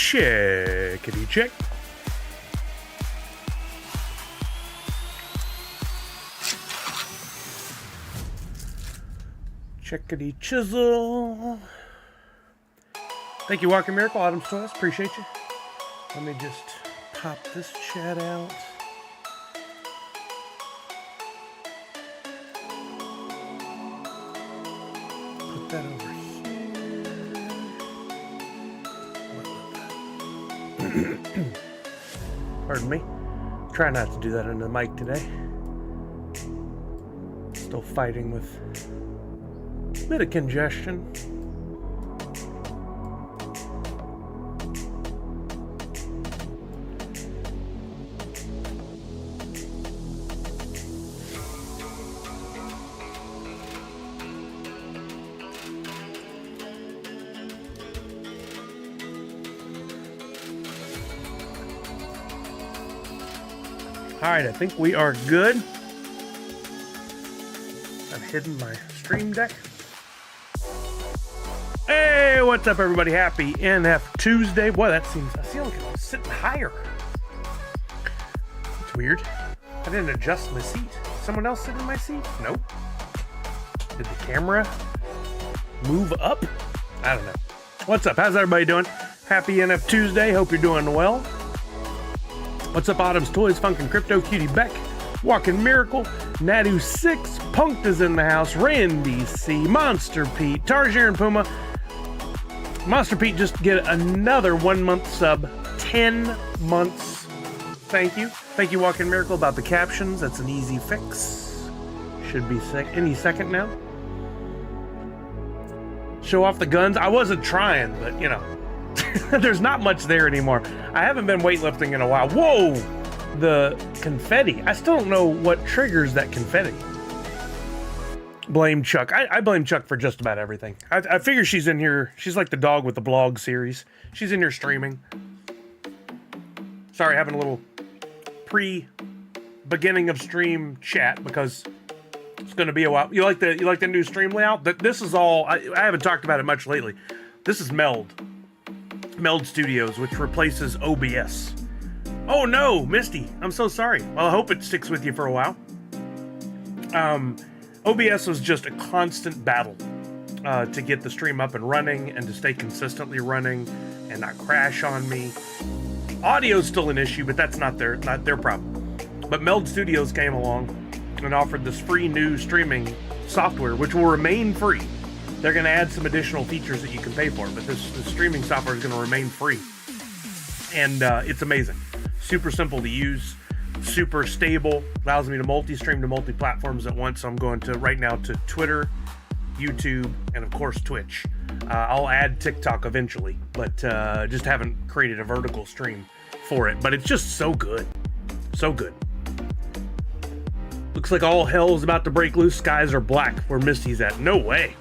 Checkity check. Checkity chisel. Thank you, Walking Miracle, Autumn's Toys. Appreciate you. Let me just pop this chat out. Put that over here. Pardon me. Try not to do that into the mic today. Still fighting with a bit of congestion. All right, I think we are good. I've hidden my stream deck. Hey, what's up, everybody? Happy NFTuesday. Boy, I feel like I'm sitting higher. It's weird. I didn't adjust my seat. Someone else sit in my seat? Nope. Did the camera move up? I don't know. What's up? How's everybody doing? Happy NFTuesday. Hope you're doing well. What's up, Autumn's Toys, Funk and Crypto, Cutie Beck, Walking Miracle, Nadu6, Punked is in the house, Randy C, Monster Pete, Tarsier and Puma. Monster Pete just get another 1 month sub, 10 months. Thank you. Thank you, Walking Miracle, about the captions. That's an easy fix. Should be any second now. Show off the guns. I wasn't trying, but you know. There's not much there anymore. I haven't been weightlifting in a while. Whoa! The confetti. I still don't know what triggers that confetti. Blame Chuck. I blame Chuck for just about everything. I figure she's in here. She's like the dog with the blog series. She's in here streaming. Sorry, having a little pre-beginning of stream chat because it's going to be a while. You like the new stream layout? This is all. I haven't talked about it much lately. This is Meld Studios, which replaces OBS. Oh no, Misty, I'm so sorry. Well, I hope it sticks with you for a while. OBS was just a constant battle to get the stream up and running and to stay consistently running and not crash on me. Audio's still an issue, but that's not their problem. But Meld Studios came along and offered this free new streaming software, which will remain free. They're going to add some additional features that you can pay for, but this streaming software is going to remain free. And it's amazing. Super simple to use, super stable, allows me to multi-stream to multi-platforms at once. So I'm going to right now to Twitter, YouTube, and of course Twitch. I'll add TikTok eventually, but just haven't created a vertical stream for it. But it's just so good. So good. Looks like all hell is about to break loose. Skies are black where Misty's at. No way.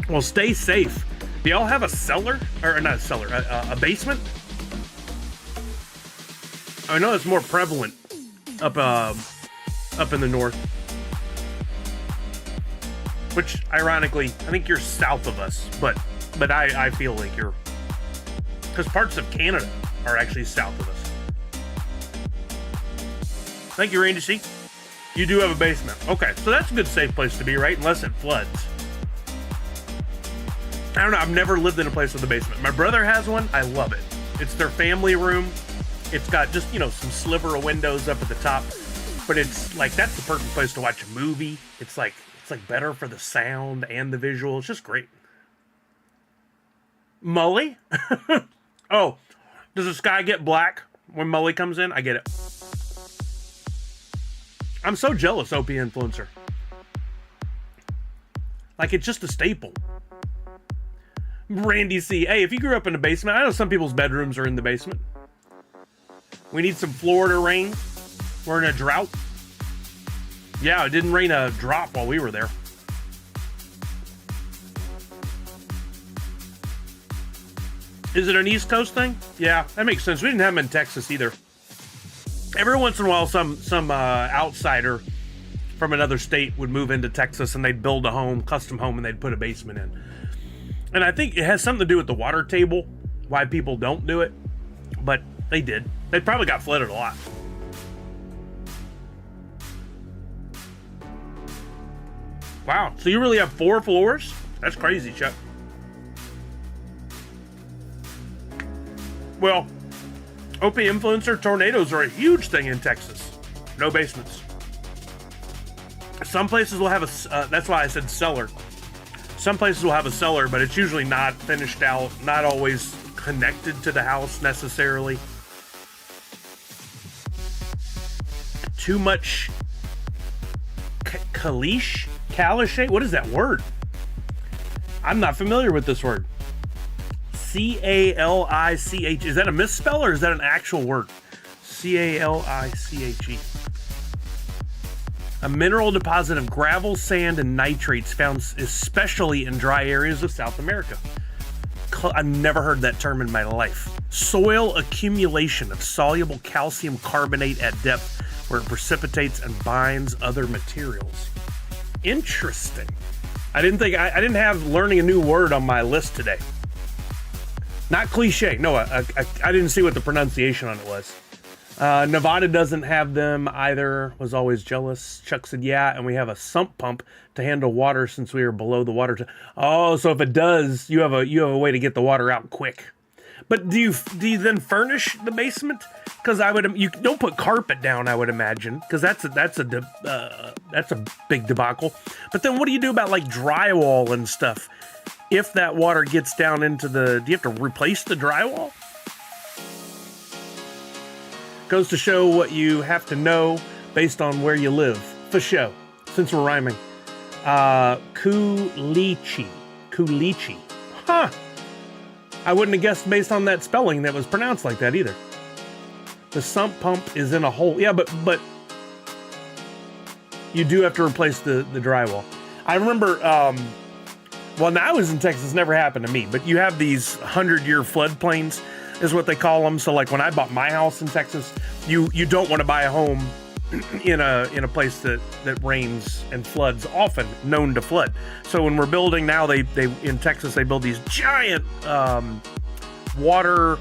Well, stay safe. Do y'all have a cellar? Or not a cellar, a basement? I know it's more prevalent up in the north. Which, ironically, I think you're south of us, but I feel like you're... Because parts of Canada are actually south of us. Thank you, Randy C. You do have a basement. Okay, so that's a good safe place to be, right? Unless it floods. I don't know, I've never lived in a place with a basement. My brother has one, I love it. It's their family room. It's got just, some sliver of windows up at the top. But it's like, that's the perfect place to watch a movie. It's like better for the sound and the visual. It's just great. Mully? Oh, does the sky get black when Mully comes in? I get it. I'm so jealous, OP Influencer. Like, it's just a staple. Randy C. Hey, if you grew up in a basement, I know some people's bedrooms are in the basement. We need some Florida rain. We're in a drought. Yeah, it didn't rain a drop while we were there. Is it an East Coast thing? Yeah, that makes sense. We didn't have them in Texas either. Every once in a while, some outsider from another state would move into Texas and they'd build a home, custom home, and they'd put a basement in. And I think it has something to do with the water table, why people don't do it. But they did. They probably got flooded a lot. Wow, so you really have 4 floors? That's crazy, Chuck. Well, OP Influencer, tornadoes are a huge thing in Texas. No basements. Some places will have a, that's why I said cellar. Some places will have a cellar, but it's usually not finished out, not always connected to the house necessarily. Too much caliche? What is that word? I'm not familiar with this word. C-A-L-I-C-H. Is that a misspell or is that an actual word? C-A-L-I-C-H-E. A mineral deposit of gravel, sand, and nitrates found especially in dry areas of South America. I've never heard that term in my life. Soil accumulation of soluble calcium carbonate at depth where it precipitates and binds other materials. Interesting. I didn't have learning a new word on my list today. Not cliche. No, I didn't see what the pronunciation on it was. Nevada doesn't have them either. Was always jealous. Chuck said, yeah, and we have a sump pump to handle water since we are below the water. Oh, so if it does, you have a way to get the water out quick. But do you then furnish the basement? Because you don't put carpet down, I would imagine, because that's a big debacle. But then what do you do about like drywall and stuff? If that water gets down into do you have to replace the drywall? Goes to show what you have to know based on where you live. For show, since we're rhyming. Kulichi. Huh. I wouldn't have guessed based on that spelling that was pronounced like that either. The sump pump is in a hole. Yeah, but you do have to replace the drywall. I remember, well, now I was in Texas, never happened to me, but you have these 100-year floodplains, is what they call them. So like when I bought my house in Texas, you don't want to buy a home in a place that rains and floods often, known to flood. So when we're building now, they in Texas, they build these giant water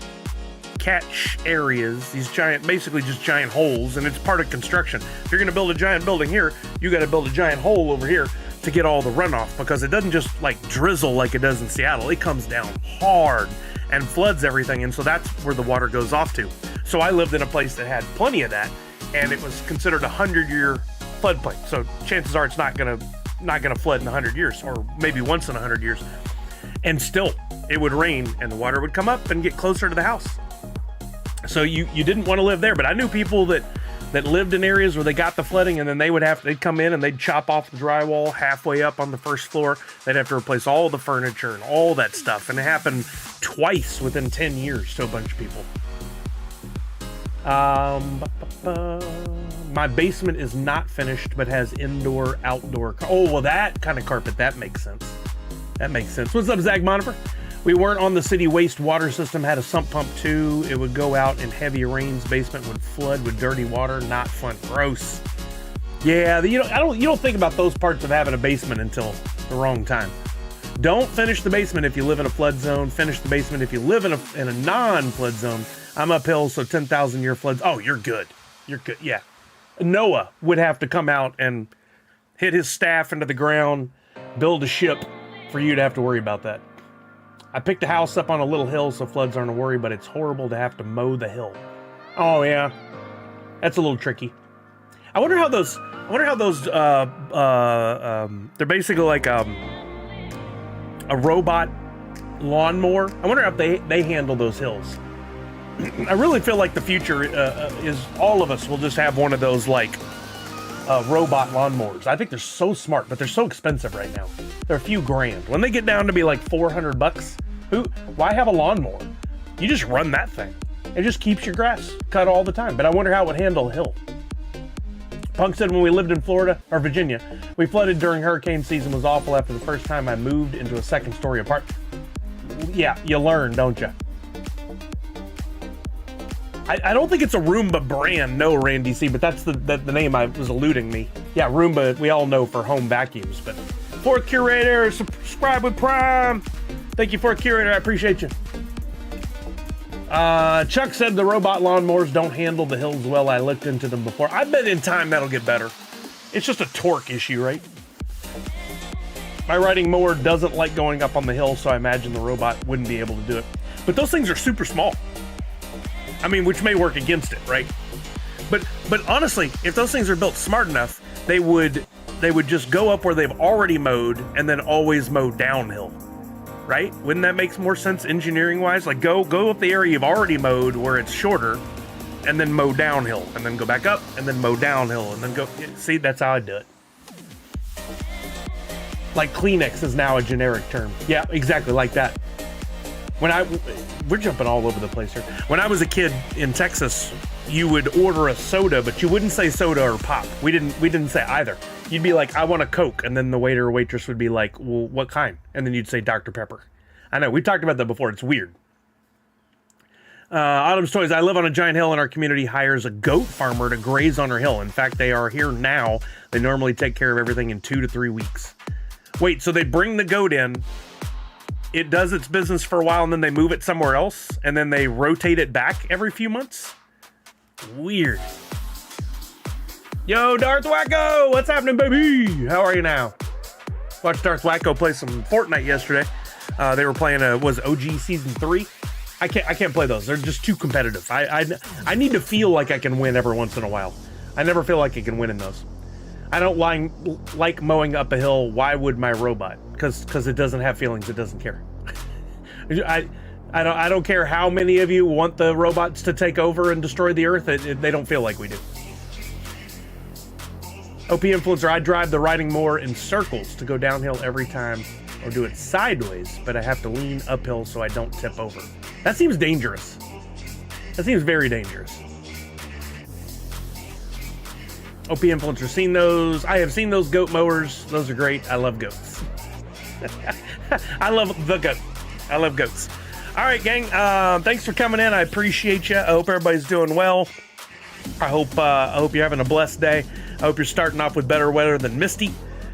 catch areas, these basically just giant holes, and it's part of construction. If you're going to build a giant building here, you got to build a giant hole over here to get all the runoff, because it doesn't just like drizzle like it does in Seattle. It comes down hard and floods everything, and so that's where the water goes off to. So I lived in a place that had plenty of that, and it was considered a 100-year floodplain. So chances are it's not gonna flood in 100 years, or maybe once in 100 years. And still, it would rain, and the water would come up and get closer to the house. So you didn't want to live there, but I knew people that lived in areas where they got the flooding, and then they'd come in and they'd chop off the drywall halfway up on the first floor. They'd have to replace all the furniture and all that stuff, and it happened twice within 10 years to a bunch of people. My basement is not finished, but has indoor, outdoor. Oh, well, that kind of carpet, that makes sense. That makes sense. What's up, Zach Monifer? We weren't on the city wastewater system, had a sump pump too. It would go out in heavy rains. Basement would flood with dirty water. Not fun. Gross. Yeah, you don't think about those parts of having a basement until the wrong time. Don't finish the basement if you live in a flood zone. Finish the basement if you live in a non-flood zone. I'm uphill, so 10,000 year floods. Oh, you're good. You're good. Yeah. Noah would have to come out and hit his staff into the ground, build a ship for you to have to worry about that. I picked a house up on a little hill, so floods aren't a worry, but it's horrible to have to mow the hill. Oh yeah, that's a little tricky. I wonder how those. They're basically like a robot lawnmower. I wonder if they handle those hills. I really feel like the future is all of us will just have one of those like robot lawnmowers. I think they're so smart, but they're so expensive right now. They're a few grand. When they get down to be like $400, why have a lawnmower? You just run that thing. It just keeps your grass cut all the time. But I wonder how it would handle a hill. Punk said when we lived in Florida or Virginia, we flooded during hurricane season. Was awful after the first time I moved into a second story apartment. Yeah, you learn, don't you? I don't think it's a Roomba brand, no, Randy C, but that's the name I was eluding me. Yeah, Roomba, we all know for home vacuums, but Fourth Curator, subscribe with Prime. Thank you, Fourth Curator, I appreciate you. Chuck said the robot lawnmowers don't handle the hills well. I looked into them before. I bet in time that'll get better. It's just a torque issue, right? My riding mower doesn't like going up on the hill, so I imagine the robot wouldn't be able to do it. But those things are super small. I mean, which may work against it, right? But honestly, if those things are built smart enough, they would just go up where they've already mowed and then always mow downhill, right? Wouldn't that make more sense engineering-wise? Like go up the area you've already mowed where it's shorter, and then mow downhill, and then go back up, and then mow downhill, and then go. See, that's how I do it. Like Kleenex is now a generic term. Yeah, exactly like that. We're jumping all over the place here. When I was a kid in Texas, you would order a soda, but you wouldn't say soda or pop. We didn't say either. You'd be like, I want a Coke, and then the waiter or waitress would be like, well, what kind? And then you'd say Dr. Pepper. I know, we talked about that before. It's weird. Autumn's Toys, I live on a giant hill and our community hires a goat farmer to graze on our hill. In fact, they are here now. They normally take care of everything in 2 to 3 weeks. Wait, so they bring the goat in, it does its business for a while, and then they move it somewhere else, and then they rotate it back every few months? Weird. Yo, Darth Wacko! What's happening, baby? How are you now? Watched Darth Wacko play some Fortnite yesterday. They were playing OG Season 3? I can't play those. They're just too competitive. I need to feel like I can win every once in a while. I never feel like I can win in those. I don't like mowing up a hill. Why would my robot? Because it doesn't have feelings. It doesn't care. I don't care how many of you want the robots to take over and destroy the earth. They don't feel like we do. OP Influencer, I drive the riding mower in circles to go downhill every time or do it sideways, but I have to lean uphill so I don't tip over. That seems dangerous. That seems very dangerous. OP Influencer, seen those. I have seen those goat mowers. Those are great. I love goats. I love the goat. I love goats. All right, gang. Thanks for coming in. I appreciate you. I hope everybody's doing well. I hope you're having a blessed day. I hope you're starting off with better weather than Misty.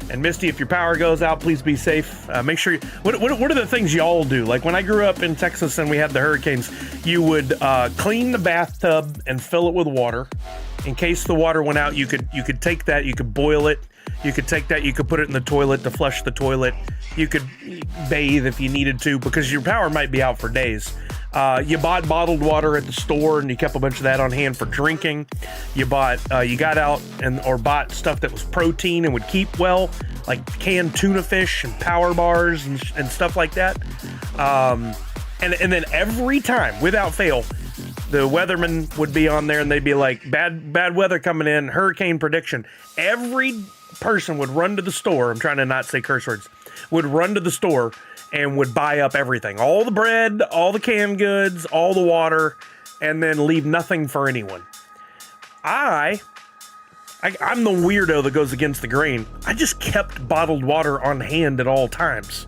And Misty, if your power goes out, please be safe. Make sure what are the things y'all do? Like when I grew up in Texas and we had the hurricanes, you would clean the bathtub and fill it with water. In case the water went out, you could take that, you could boil it. You could take that, you could put it in the toilet to flush the toilet. You could bathe if you needed to because your power might be out for days. You bought bottled water at the store and you kept a bunch of that on hand for drinking. You got out or bought stuff that was protein and would keep well, like canned tuna fish and power bars and stuff like that. And then every time, without fail, The weatherman would be on there and they'd be like, bad weather coming in, hurricane prediction. Every person would run to the store. I'm trying to not say curse words. Would run to the store and would buy up everything. All the bread, all the canned goods, all the water, and then leave nothing for anyone. I'm the weirdo that goes against the grain. I just kept bottled water on hand at all times.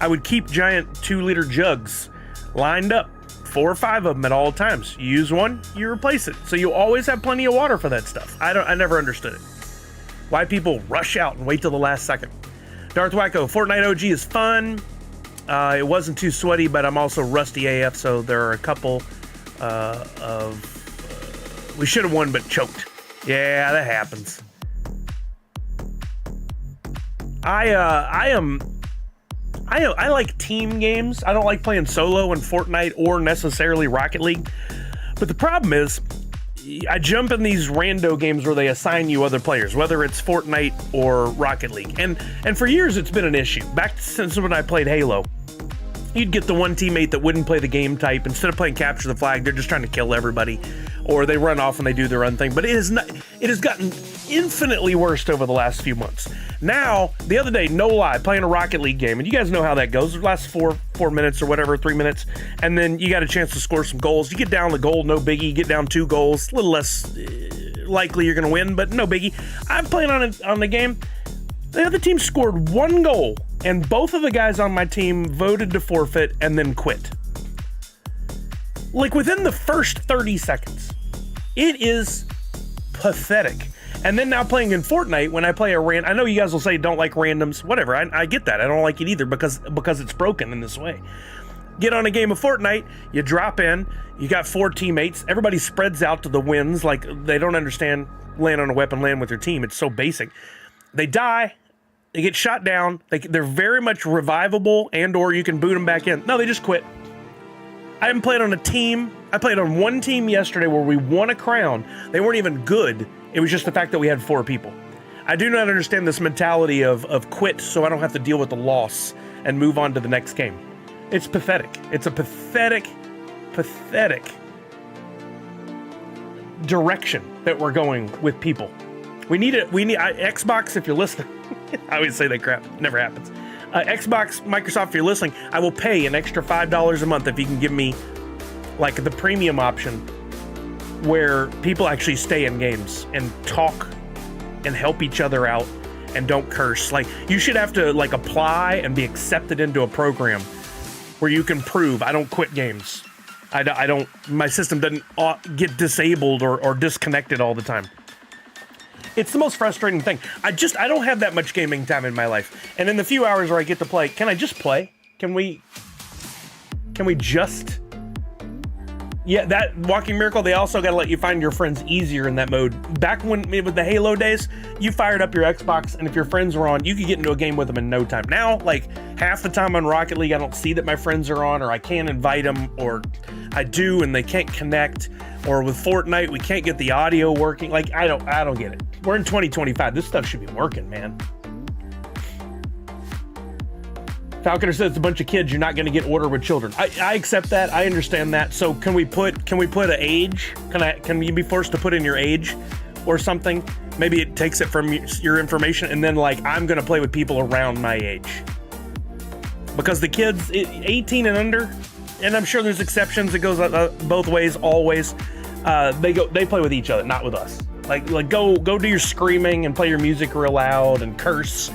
I would keep giant 2-liter jugs lined up, 4 or 5 of them at all times. You use one, you replace it. So you always have plenty of water for that stuff. I never understood it. Why people rush out and wait till the last second. Darth Wacko, Fortnite OG is fun. It wasn't too sweaty, but I'm also rusty AF, so there are a couple we should have won but choked. Yeah, that happens. I like team games. I don't like playing solo in Fortnite or necessarily Rocket League. But the problem is, I jump in these rando games where they assign you other players, whether it's Fortnite or Rocket League. And for years, it's been an issue. Back since when I played Halo, you'd get the one teammate that wouldn't play the game type. Instead of playing capture the flag, they're just trying to kill everybody. Or they run off and they do their own thing. But it has gotten infinitely worse over the last few months. Now, the other day, no lie, playing a Rocket League game, and you guys know how that goes. It lasts 4 minutes or whatever, 3 minutes, and then you got a chance to score some goals. You get down the goal, no biggie. You get down 2 goals, a little less likely you're going to win, but no biggie. I'm playing on the game. The other team scored 1 goal, and both of the guys on my team voted to forfeit and then quit. Like within the first 30 seconds. It is pathetic. And then now playing in Fortnite, when I play I know you guys will say don't like randoms, whatever. I get that. I don't like it either because it's broken in this way. Get on a game of Fortnite, you drop in, you got 4 teammates, everybody spreads out to the wins, like they don't understand land on a weapon, land with your team. It's so basic. They die, they get shot down, they're very much revivable, and or you can boot them back in. No, they just quit. I haven't played on a team. I played on one team yesterday where we won a crown. They weren't even good. It was just the fact that we had 4 people. I do not understand this mentality of quit so I don't have to deal with the loss and move on to the next game. It's pathetic. It's a pathetic direction that we're going with people. We need Xbox, if you're listening. I always say that crap. It never happens. Xbox, Microsoft, if you're listening, I will pay an extra $5 a month if you can give me like the premium option where people actually stay in games and talk and help each other out and don't curse. Like, you should have to like apply and be accepted into a program where you can prove I don't quit games. I don't, my system doesn't get disabled or disconnected all the time. It's the most frustrating thing. I don't have that much gaming time in my life. And in the few hours where I get to play, can I just play? Can we just... Yeah, that Walking Miracle, they also got to let you find your friends easier in that mode. Back when, with the Halo days, you fired up your Xbox, and if your friends were on, you could get into a game with them in no time. Now, like, half the time on Rocket League, I don't see that my friends are on, or I can't invite them, or I do, and they can't connect. Or with Fortnite, we can't get the audio working. Like, I don't get it. We're in 2025. This stuff should be working, man. Falconer says it's a bunch of kids. You're not going to get order with children. I accept that. I understand that. So can we put an age? Can you be forced to put in your age or something? Maybe it takes it from your information, and then like I'm going to play with people around my age. Because the kids 18 and under, and I'm sure there's exceptions. It goes both ways, always. They play with each other, not with us. Like go do your screaming and play your music real loud and curse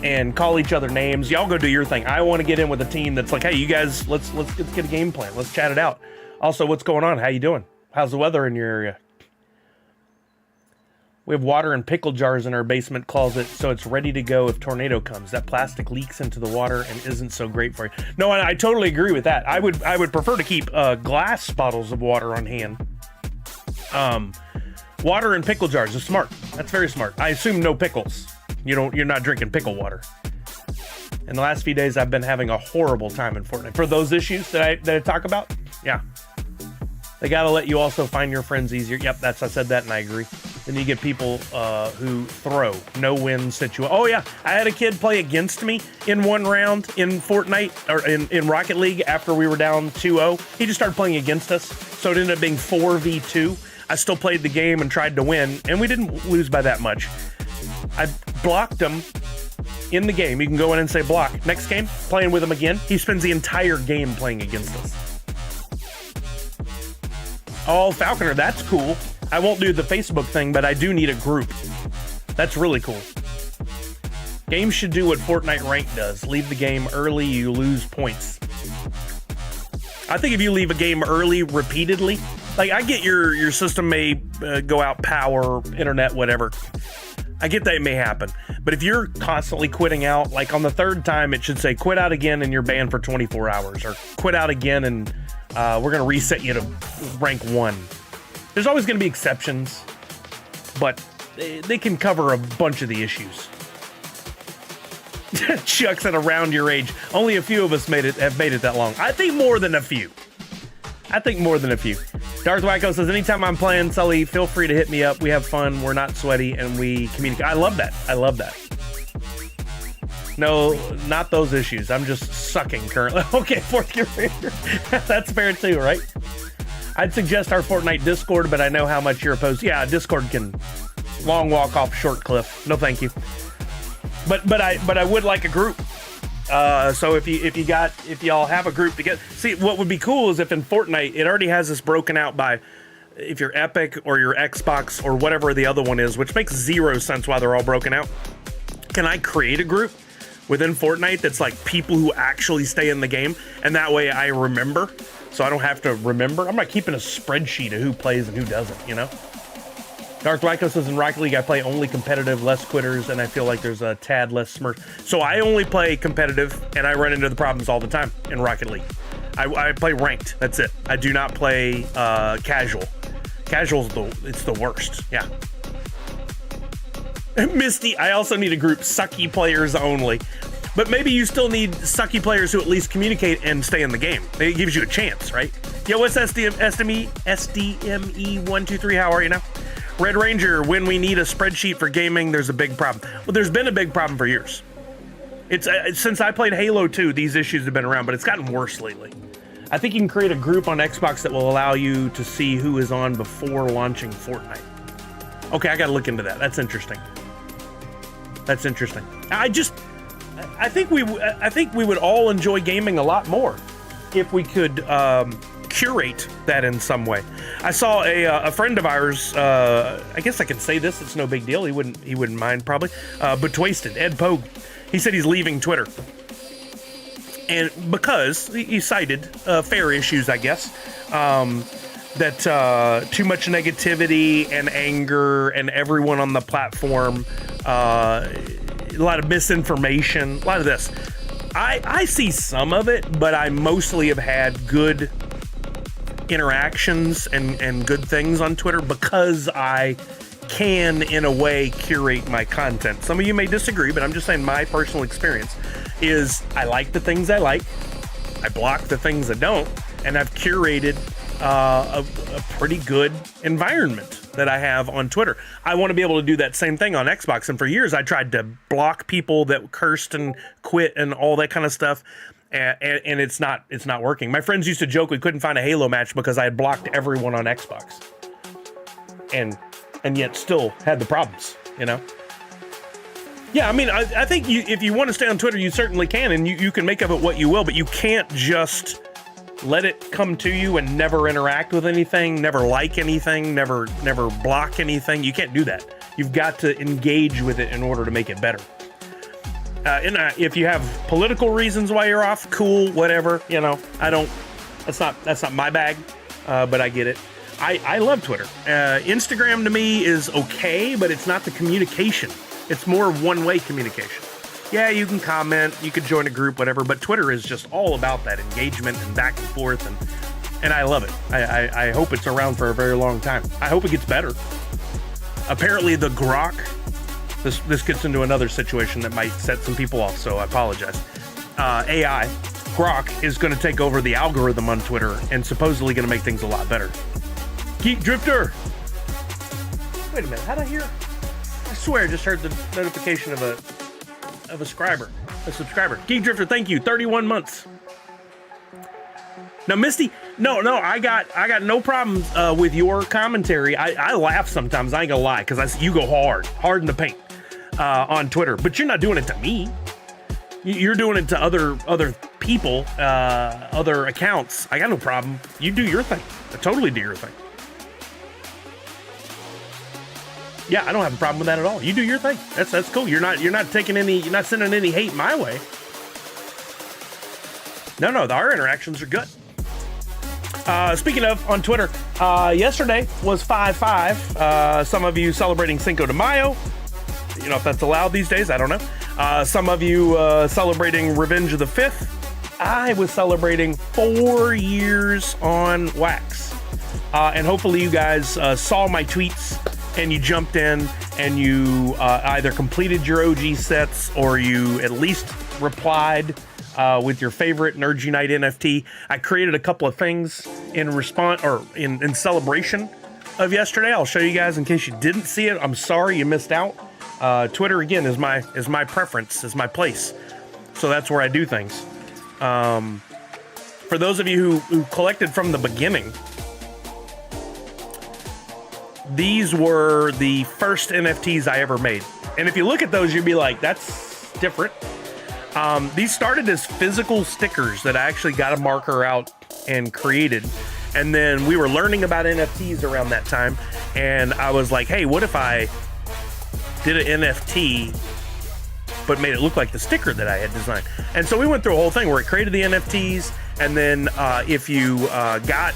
and call each other names. Y'all go do your thing. I want to get in with a team that's like, hey, you guys, let's get a game plan. Let's chat it out. Also, what's going on? How you doing? How's the weather in your area? We have water in pickle jars in our basement closet, so it's ready to go if tornado comes. That plastic leaks into the water and isn't so great for you. No, I totally agree with that. I would prefer to keep glass bottles of water on hand. Water in pickle jars is smart. That's very smart. I assume no pickles. You're not drinking pickle water. In the last few days, I've been having a horrible time in Fortnite. For those issues that I talk about, yeah. They gotta let you also find your friends easier. Yep, I said that and I agree. Then you get people who throw, no-win situation. Oh yeah, I had a kid play against me in one round in Fortnite, or in Rocket League after we were down 2-0. He just started playing against us, so it ended up being 4v2. I still played the game and tried to win, and we didn't lose by that much. I blocked him in the game. You can go in and say block. Next game, playing with him again. He spends the entire game playing against us. Oh, Falconer, that's cool. I won't do the Facebook thing, but I do need a group. That's really cool. Games should do what Fortnite Rank does. Leave the game early, you lose points. I think if you leave a game early repeatedly, like I get your system may go out power, internet, whatever. I get that it may happen. But if you're constantly quitting out, like on the third time, it should say quit out again and you're banned for 24 hours, or quit out again and we're going to reset you to rank 1. There's always going to be exceptions, but they can cover a bunch of the issues. Chuck said around your age. Only a few of us have made it that long. I think more than a few. Darth Wacko says, anytime I'm playing, Sully, feel free to hit me up. We have fun, we're not sweaty, and we communicate. I love that. No, not those issues. I'm just sucking currently. Okay, fourth gear Raider. That's fair too, right? I'd suggest our Fortnite Discord, but I know how much you're opposed. Yeah, Discord can long walk off short cliff. No, thank you. But I would like a group. So if y'all have a group together, see what would be cool is if in Fortnite it already has this broken out by if you're Epic or your Xbox or whatever the other one is, which makes zero sense why they're all broken out. Can I create a group within Fortnite that's like people who actually stay in the game, and that way I remember, so I don't have to remember. I'm not keeping a spreadsheet of who plays and who doesn't, you know? Dark Lyco says, in Rocket League, I play only competitive, less quitters, and I feel like there's a tad less smurf. So I only play competitive, and I run into the problems all the time in Rocket League. I play ranked, that's it. I do not play casual. Casual's it's the worst, yeah. Misty, I also need a group, sucky players only. But maybe you still need sucky players who at least communicate and stay in the game. It gives you a chance, right? Yo, what's SDME123, how are you now? Red Ranger, when we need a spreadsheet for gaming, there's a big problem. Well, there's been a big problem for years. It's since I played Halo 2, these issues have been around, but it's gotten worse lately. I think you can create a group on Xbox that will allow you to see who is on before launching Fortnite. Okay, I gotta look into that. That's interesting. I think we would all enjoy gaming a lot more if we could curate that in some way. I saw a friend of ours, I guess I can say this, it's no big deal, he wouldn't mind probably, but Twisted, Ed Pogue, he said he's leaving Twitter. And because he cited fair issues, I guess, that too much negativity and anger and everyone on the platform, a lot of misinformation, a lot of this. I see some of it, but I mostly have had good interactions and good things on Twitter because I can, in a way, curate my content. Some of you may disagree, but I'm just saying my personal experience is I like the things I like, I block the things I don't, and I've curated a pretty good environment that I have on Twitter. I want to be able to do that same thing on Xbox, and for years I tried to block people that cursed and quit and all that kind of stuff, and it's not working. My friends used to joke we couldn't find a Halo match because I had blocked everyone on Xbox, and yet still had the problems, you know? Yeah, I mean, I think if you want to stay on Twitter, you certainly can, and you can make of it what you will, but you can't just let it come to you and never interact with anything, never like anything, never block anything. You can't do that. You've got to engage with it in order to make it better. If you have political reasons why you're off, cool, whatever, you know, that's not my bag, but I get it. I love Twitter. Instagram to me is okay, but it's not the communication. It's more one-way communication. Yeah, you can comment, you can join a group, whatever, but Twitter is just all about that engagement and back and forth, and I love it. I hope it's around for a very long time. I hope it gets better. Apparently the Grok, this gets into another situation that might set some people off, so I apologize. AI, Grok, is going to take over the algorithm on Twitter and supposedly going to make things a lot better. Geek Drifter! Wait a minute, how'd I hear? I swear I just heard the notification of a subscriber. Geek Drifter, thank you. 31 months. Now, Misty, no, I got no problems with your commentary. I laugh sometimes, I ain't gonna lie, because you go hard in the paint on Twitter, but you're not doing it to me. You're doing it to other people, other accounts. I got no problem. You do your thing. I totally do your thing. Yeah, I don't have a problem with that at all. You do your thing. That's cool. You're not sending any hate my way. No, our interactions are good. Speaking of, on Twitter, yesterday was 5/5. Some of you celebrating Cinco de Mayo. You know if that's allowed these days, I don't know. Some of you celebrating Revenge of the 5th. I was celebrating 4 years on Wax. And hopefully you guys saw my tweets and you jumped in and you either completed your OG sets or you at least replied with your favorite Nerds Unite NFT. I created a couple of things in response or in celebration of yesterday. I'll show you guys in case you didn't see it. I'm sorry you missed out. Twitter again is my preference, is my place. So that's where I do things. For those of you who collected from the beginning, these were the first NFTs I ever made. And if you look at those, you'd be like, that's different. These started as physical stickers that I actually got a marker out and created. And then we were learning about NFTs around that time. And I was like, hey, what if I did an NFT, but made it look like the sticker that I had designed? And so we went through a whole thing where it created the NFTs. And then if you got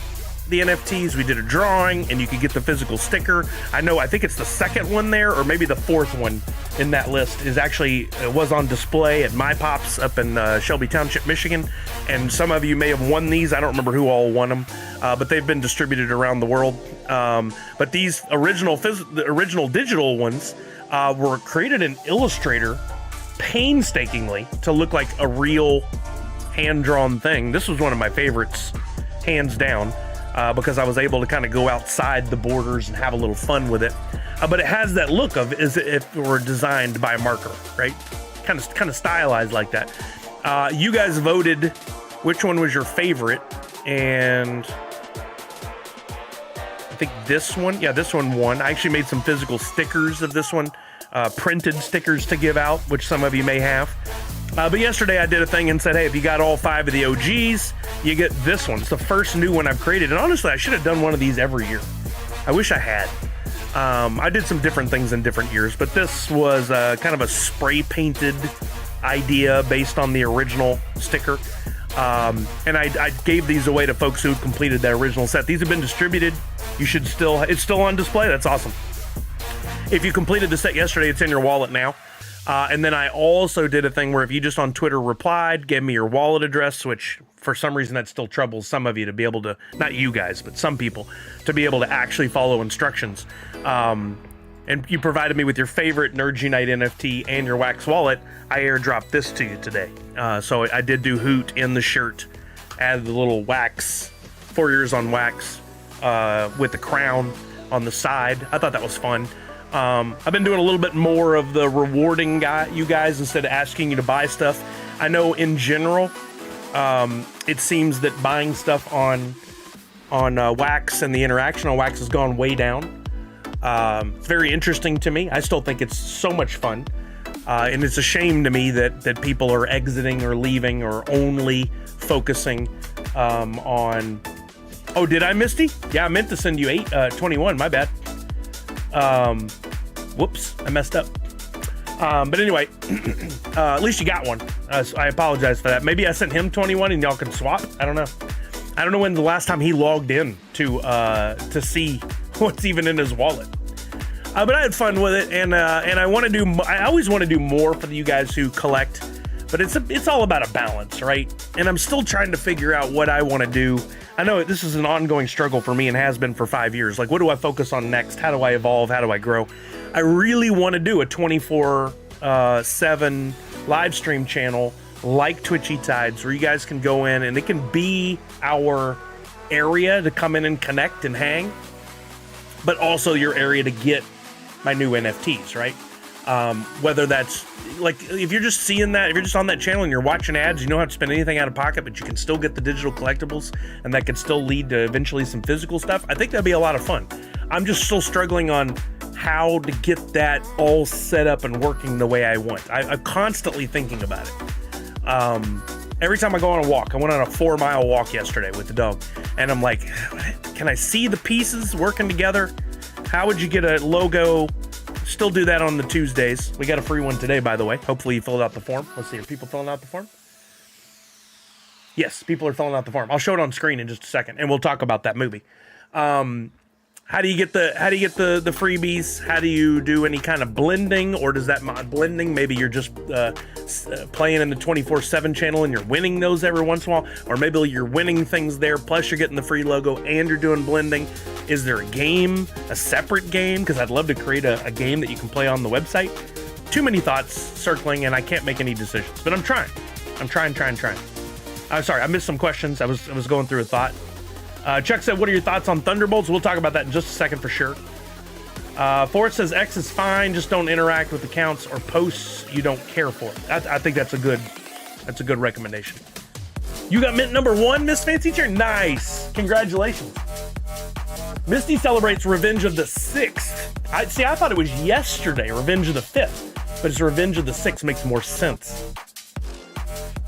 the NFTs, we did a drawing and you could get the physical sticker. I think it's the second one there, or maybe the fourth one in that list is actually, it was on display at My Pops up in Shelby Township, Michigan. And some of you may have won these. I don't remember who all won them, but they've been distributed around the world. But these the original digital ones were created in Illustrator painstakingly to look like a real hand-drawn thing. This was one of my favorites, hands down. Because I was able to kind of go outside the borders and have a little fun with it. But it has that look of as if it were designed by a marker, right? Kind of stylized like that. You guys voted which one was your favorite, and I think this one, this one won. I actually made some physical stickers of this one, printed stickers to give out, which some of you may have. But yesterday I did a thing and said, hey, if you got all 5 of the OGs, you get this one. It's the first new one I've created. And honestly, I should have done one of these every year. I wish I had. I did some different things in different years, but this was kind of a spray painted idea based on the original sticker. And I gave these away to folks who completed that original set. These have been distributed. It's still on display. That's awesome. If you completed the set yesterday, it's in your wallet now. And then I also did a thing where if you just on Twitter replied, gave me your wallet address, which for some reason that still troubles some of you to be able to, not you guys, but some people, to be able to actually follow instructions. And you provided me with your favorite Nerds Unite NFT and your Wax wallet, I airdropped this to you today. So I did do Hoot in the shirt, added the little Wax, 4 years on Wax, with the crown on the side. I thought that was fun. I've been doing a little bit more of the rewarding you guys instead of asking you to buy stuff. I know in general, it seems that buying stuff on Wax and the interaction on Wax has gone way down. It's very interesting to me. I still think it's so much fun. And it's a shame to me that people are exiting or leaving or only focusing on... Oh, did I, Misty? Yeah, I meant to send you 21, my bad. Whoops, I messed up. But anyway, at least you got one. So I apologize for that. Maybe I sent him 21 and y'all can swap. I don't know. I don't know when the last time he logged in to see what's even in his wallet. But I had fun with it, and I want to do. I always want to do more for you guys who collect, but it's all about a balance, right? And I'm still trying to figure out what I want to do. I know this is an ongoing struggle for me and has been for 5 years. Like, what do I focus on next? How do I evolve? How do I grow? I really want to do a 24/7 live stream channel like Twitchy Tides where you guys can go in and it can be our area to come in and connect and hang, but also your area to get my new NFTs, right? Whether that's like, if you're just seeing that, if you're just on that channel and you're watching ads, you don't have to spend anything out of pocket, but you can still get the digital collectibles, and that could still lead to eventually some physical stuff. I think that'd be a lot of fun. I'm just still struggling on how to get that all set up and working the way I want. I'm constantly thinking about it. Every time I go on a walk, I went on a 4-mile walk yesterday with the dog, and I'm like, can I see the pieces working together? How would you get a logo? Still do that on the Tuesdays. We got a free one today, by the way. Hopefully you filled out the form. Let's see, are people filling out the form? Yes, people are filling out the form. I'll show it on screen in just a second, and we'll talk about that movie. How do you get the freebies? How do you do any kind of blending, or does that mod blending? Maybe you're just playing in the 24/7 channel and you're winning those every once in a while, or maybe you're winning things there plus you're getting the free logo and you're doing blending. Is there a game, a separate game? Because I'd love to create a game that you can play on the website. Too many thoughts circling, and I can't make any decisions, but I'm trying. I'm trying. I'm sorry, I missed some questions. I was going through a thought. Chuck said, what are your thoughts on Thunderbolts? We'll talk about that in just a second for sure. Forrest says, X is fine, just don't interact with accounts or posts you don't care for. I think that's a good recommendation. You got mint number 1, Miss Fancy Chair? Nice. Congratulations. Misty celebrates Revenge of the 6th. I thought it was yesterday, Revenge of the 5th, but it's Revenge of the 6th. Makes more sense.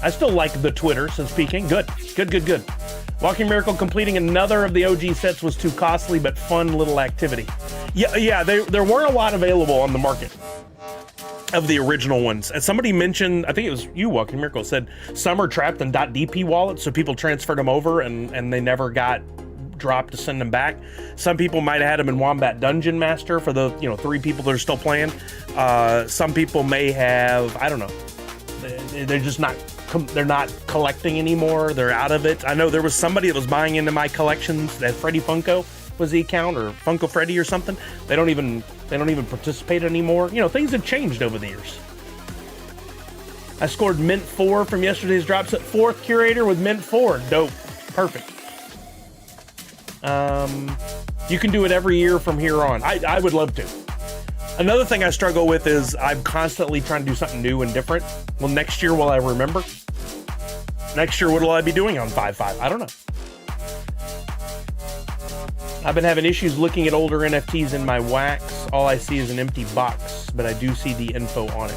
I still like the Twitter, so speaking. Good. Walking Miracle completing another of the OG sets was too costly, but fun little activity. Yeah, there weren't a lot available on the market of the original ones. As somebody mentioned, I think it was you, Walking Miracle, said some are trapped in .dp wallets, so people transferred them over and they never got dropped to send them back. Some people might have had them in Wombat Dungeon Master for the 3 people that are still playing. Some people may have, I don't know, they're just not. They're not collecting anymore. They're out of it. I know there was somebody that was buying into my collections. That Freddy Funko was the account, or Funko Freddy or something. They don't even participate anymore. Things have changed over the years. I scored Mint 4 from yesterday's drops at 4th curator with Mint 4. Dope. Perfect. You can do it every year from here on. I would love to. Another thing I struggle with is I'm constantly trying to do something new and different. Well, next year, will I remember? Next year, what will I be doing on 5.5? I don't know. I've been having issues looking at older NFTs in my wax. All I see is an empty box, but I do see the info on it.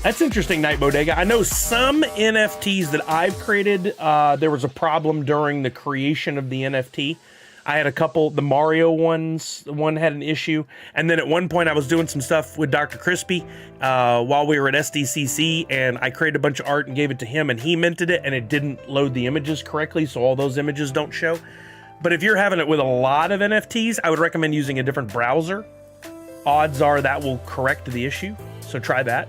That's interesting, Night Bodega. I know some NFTs that I've created, there was a problem during the creation of the NFT. I had a couple, the Mario ones, one had an issue. And then at one point I was doing some stuff with Dr. Crispy while we were at SDCC, and I created a bunch of art and gave it to him, and he minted it, and it didn't load the images correctly, so all those images don't show. But if you're having it with a lot of NFTs, I would recommend using a different browser. Odds are that will correct the issue, so try that.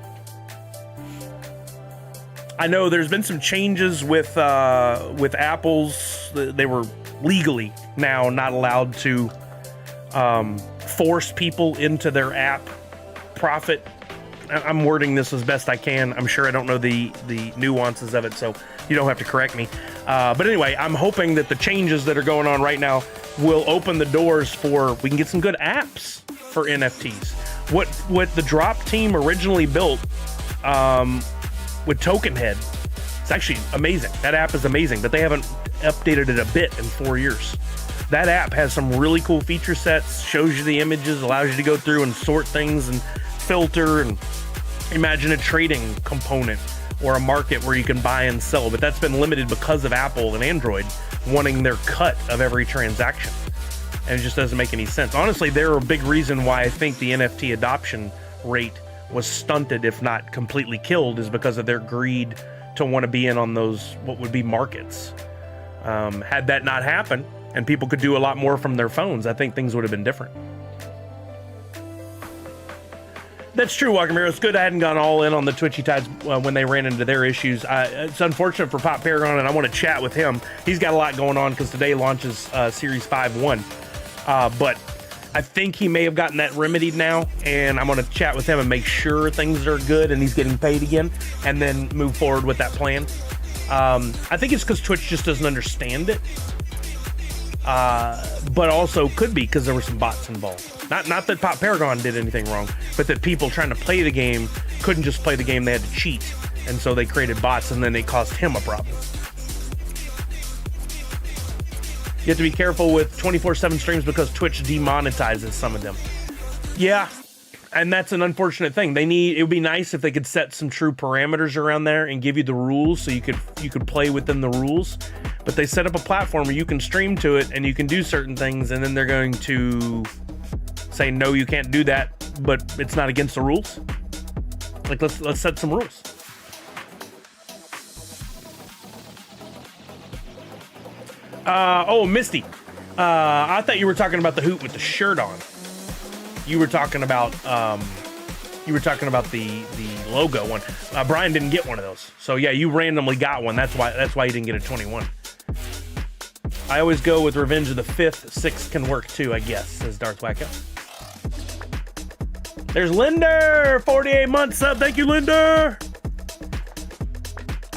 I know there's been some changes with Apple's. They were legally now not allowed to force people into their app profit. I'm wording this as best I can. I'm sure I don't know the nuances of it, so you don't have to correct me. But anyway, I'm hoping that the changes that are going on right now will open the doors for, we can get some good apps for NFTs. What the Droppp team originally built with Token Head, it's actually amazing. That app is amazing, but they haven't updated it a bit in 4 years. That app has some really cool feature sets, shows you the images, allows you to go through and sort things and filter, and imagine a trading component or a market where you can buy and sell. But that's been limited because of Apple and Android wanting their cut of every transaction. And it just doesn't make any sense. Honestly, they're a big reason why I think the NFT adoption rate was stunted, if not completely killed, is because of their greed to want to be in on those, what would be markets. Had that not happened and people could do a lot more from their phones, I think things would have been different. That's true, Walker. It's good I hadn't gone all in on the Twitchy Tides when they ran into their issues. It's unfortunate for Pop Paragon, and I want to chat with him. He's got a lot going on because today launches Series 5.1. But I think he may have gotten that remedied now, and I'm going to chat with him and make sure things are good and he's getting paid again, and then move forward with that plan. I think it's because Twitch just doesn't understand it. but also could be because there were some bots involved. Not that Pop Paragon did anything wrong, but that people trying to play the game couldn't just play the game, they had to cheat. And so they created bots, and then it caused him a problem. You have to be careful with 24/7 streams because Twitch demonetizes some of them. Yeah, and that's an unfortunate thing. It would be nice if they could set some true parameters around there and give you the rules so you could play within the rules. But they set up a platform where you can stream to it and you can do certain things, and then they're going to say no, you can't do that, but it's not against the rules. Like, let's set some rules. Oh, Misty. I thought you were talking about the hoot with the shirt on. You were talking about the logo one. Brian didn't get one of those. So yeah, you randomly got one. That's why you didn't get a 21. I always go with Revenge of the 5th. 6 can work too, I guess, says Darth Wacko. There's Linder, 48 months up. Thank you, Linder.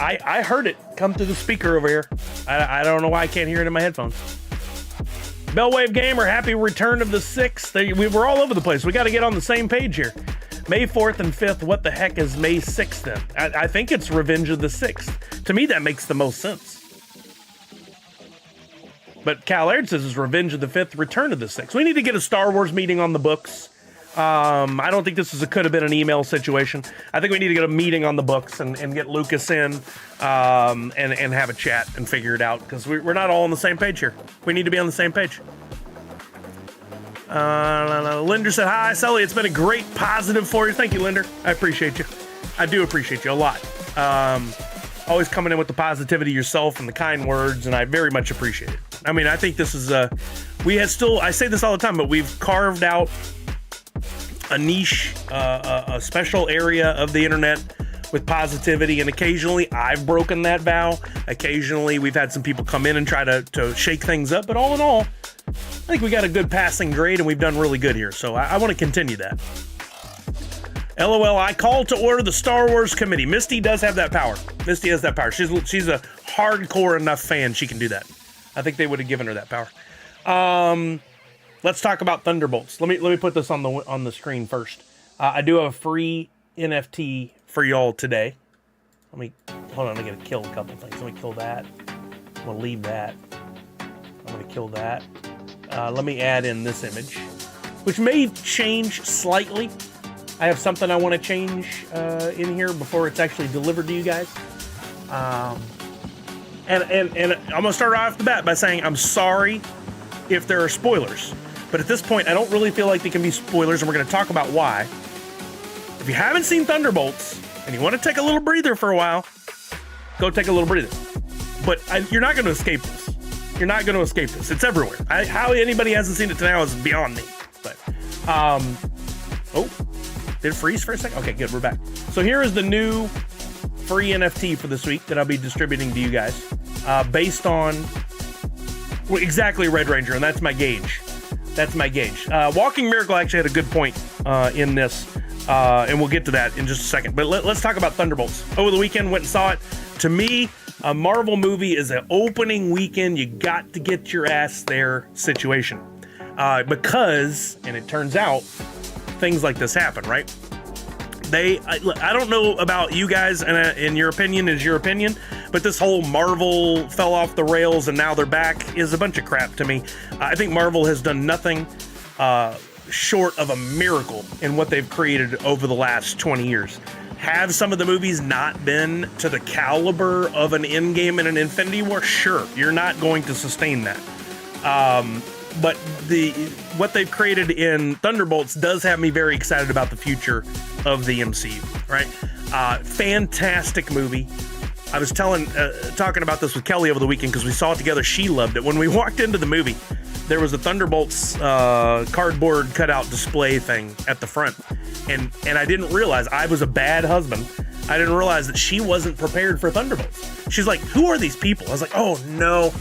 I heard it come through the speaker over here. I don't know why I can't hear it in my headphones. Bellwave Gamer, happy return of the 6th. We're all over the place. We got to get on the same page here. May 4th and 5th. What the heck is May 6th then? I think it's Revenge of the 6th. To me, that makes the most sense. But Cal Aird says it's Revenge of the 5th, Return of the 6th. We need to get a Star Wars meeting on the books. I don't think this could have been an email situation. I think we need to get a meeting on the books and get Lucas in and have a chat and figure it out, because we're not all on the same page here. We need to be on the same page. Linder said, hi, Sully. It's been a great positive for you. Thank you, Linder. I appreciate you. I do appreciate you a lot. Always coming in with the positivity yourself and the kind words, and I very much appreciate it. I mean, I think this is I say this all the time, but we've carved out a niche, a special area of the internet with positivity, and occasionally I've broken that vow. Occasionally we've had some people come in and try to shake things up, but all in all, I think we got a good passing grade and we've done really good here, so I want to continue that. LOL, I call to order the Star Wars committee. Misty does have that power. Misty has that power. She's a hardcore enough fan she can do that. I think they would have given her that power. Let's talk about Thunderbolts. Let me put this on the screen first. I do have a free NFT for y'all today. Hold on. I gotta kill a couple things. Let me kill that. I'm gonna leave that. I'm gonna kill that. Let me add in this image, which may change slightly. I have something I want to change in here before it's actually delivered to you guys. And I'm gonna start off the bat by saying I'm sorry if there are spoilers. But at this point, I don't really feel like they can be spoilers, and we're going to talk about why. If you haven't seen Thunderbolts, and you want to take a little breather for a while, go take a little breather. But you're not going to escape this. You're not going to escape this. It's everywhere. How anybody hasn't seen it now is beyond me. But, oh, did it freeze for a second? Okay, good, we're back. So here is the new free NFT for this week that I'll be distributing to you guys, based on exactly Red Ranger, and that's my gauge. That's my gauge. Walking Miracle actually had a good point in this, and we'll get to that in just a second. But let's talk about Thunderbolts. Over the weekend, went and saw it. To me, a Marvel movie is an opening weekend, you got to get your ass there situation. Because, and it turns out, things like this happen, right? I don't know about you guys, and your opinion is your opinion, but this whole Marvel fell off the rails and now they're back is a bunch of crap to me. I think Marvel has done nothing short of a miracle in what they've created over the last 20 years. Have some of the movies not been to the caliber of an Endgame and an Infinity War? Sure, you're not going to sustain that. But what they've created in Thunderbolts does have me very excited about the future of the MCU, right? Fantastic movie. I was talking about this with Kelly over the weekend because we saw it together. She loved it. When we walked into the movie, there was a Thunderbolts cardboard cutout display thing at the front. And I didn't realize, I was a bad husband. I didn't realize that she wasn't prepared for Thunderbolts. She's like, who are these people? I was like, oh no.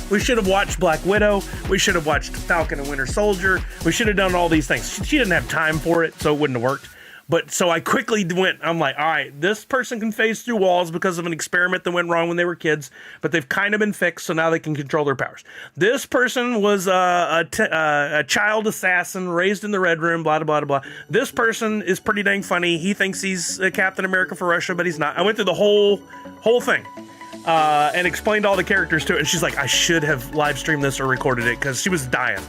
We should have watched Black Widow. We should have watched Falcon and Winter Soldier. We should have done all these things. She didn't have time for it, so it wouldn't have worked. But so I quickly went, I'm like, all right, this person can phase through walls because of an experiment that went wrong when they were kids, but they've kind of been fixed, so now they can control their powers. This person was a child assassin raised in the Red Room, blah, blah, blah, blah. This person is pretty dang funny. He thinks he's Captain America for Russia, but he's not. I went through the whole thing. And explained all the characters to it, and she's like, I should have live streamed this or recorded it, because she was dying.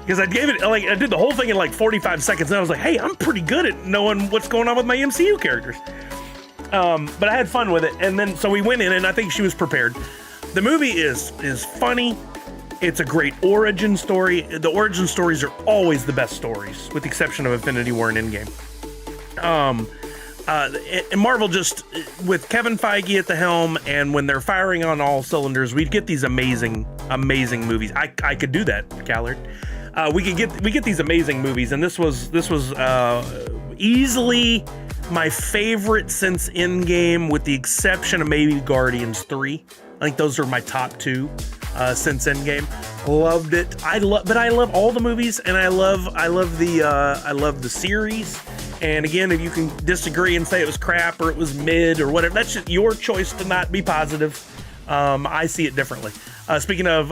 Because I gave it, like, I did the whole thing in like 45 seconds, and I was like, hey, I'm pretty good at knowing what's going on with my MCU characters. But I had fun with it, and then, so we went in, and I think she was prepared. The movie is funny. It's a great origin story. The origin stories are always the best stories, with the exception of Infinity War and Endgame. And Marvel just, with Kevin Feige at the helm, and when they're firing on all cylinders, we'd get these amazing movies. I could do that, Callard. We get these amazing movies, and this was easily my favorite since Endgame, with the exception of maybe Guardians 3. I think those are my top two since Endgame. Loved it. But I love all the movies, and I love the series. And again, if you can disagree and say it was crap or it was mid or whatever, that's just your choice to not be positive. I see it differently. Speaking of,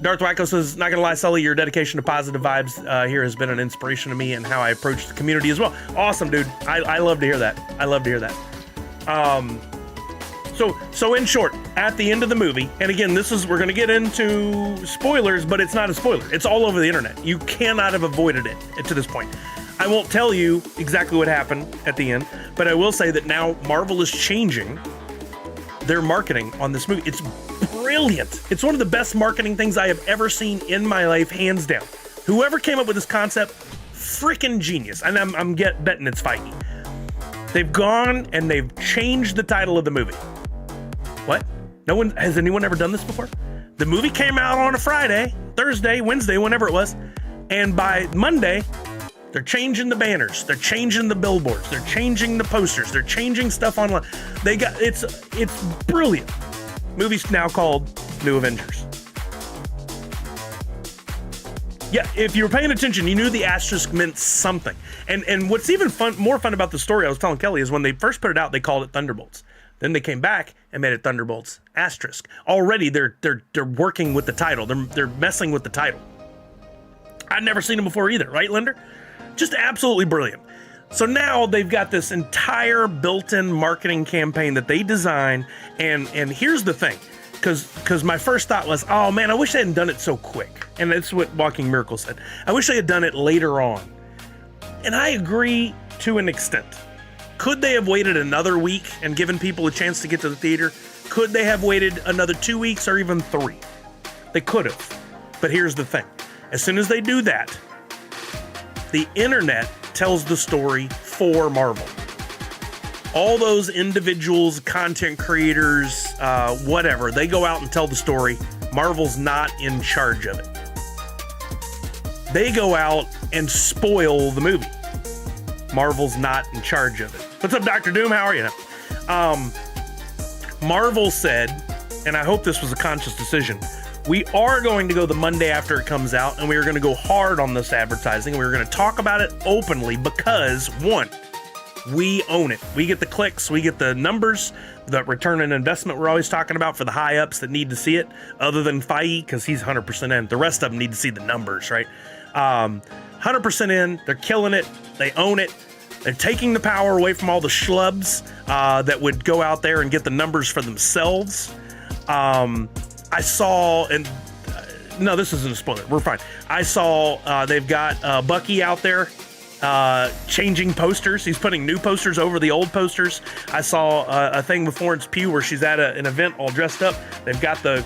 Darth Wacko says, not gonna lie, Sully, your dedication to positive vibes here has been an inspiration to me and how I approach the community as well. Awesome, dude. I love to hear that. I love to hear that. So in short, at the end of the movie, and again, we're gonna get into spoilers, but it's not a spoiler. It's all over the internet. You cannot have avoided it to this point. I won't tell you exactly what happened at the end, but I will say that now Marvel is changing their marketing on this movie. It's brilliant. It's one of the best marketing things I have ever seen in my life, hands down. Whoever came up with this concept, freaking genius. And I'm betting it's Feige. They've gone and they've changed the title of the movie. What? Has anyone ever done this before? The movie came out on a Friday, Thursday, Wednesday, whenever it was, and by Monday, they're changing the banners, they're changing the billboards, they're changing the posters, they're changing stuff online. It's brilliant. Movie's now called New Avengers. Yeah, if you were paying attention, you knew the asterisk meant something. And what's even more fun about the story, I was telling Kelly, is when they first put it out, they called it Thunderbolts. Then they came back and made it Thunderbolts asterisk. Already they're working with the title. They're messing with the title. I'd never seen them before either, right, Linder? Just absolutely brilliant. So now they've got this entire built-in marketing campaign that they design, and here's the thing, because my first thought was, oh man, I wish they hadn't done it so quick. And that's what Walking Miracle said. I wish they had done it later on. And I agree to an extent. Could they have waited another week and given people a chance to get to the theater? Could they have waited another 2 weeks or even 3? They could have. But here's the thing. As soon as they do that, the internet tells the story for Marvel. All those individuals, content creators, whatever, they go out and tell the story. Marvel's not in charge of it. They go out and spoil the movie. Marvel's not in charge of it. What's up, Dr. Doom? How are you now? Marvel said, and I hope this was a conscious decision, we are going to go the Monday after it comes out, and we are going to go hard on this advertising. We're going to talk about it openly because, one, we own it. We get the clicks, we get the numbers, the return on investment we're always talking about for the high ups that need to see it, other than Feige, because he's 100% in. The rest of them need to see the numbers, right? 100% in. They're killing it. They own it. They're taking the power away from all the schlubs that would go out there and get the numbers for themselves. I saw, and no, this isn't a spoiler. We're fine. I saw they've got Bucky out there changing posters. He's putting new posters over the old posters. I saw a thing with Florence Pugh where she's at an event all dressed up. They've got the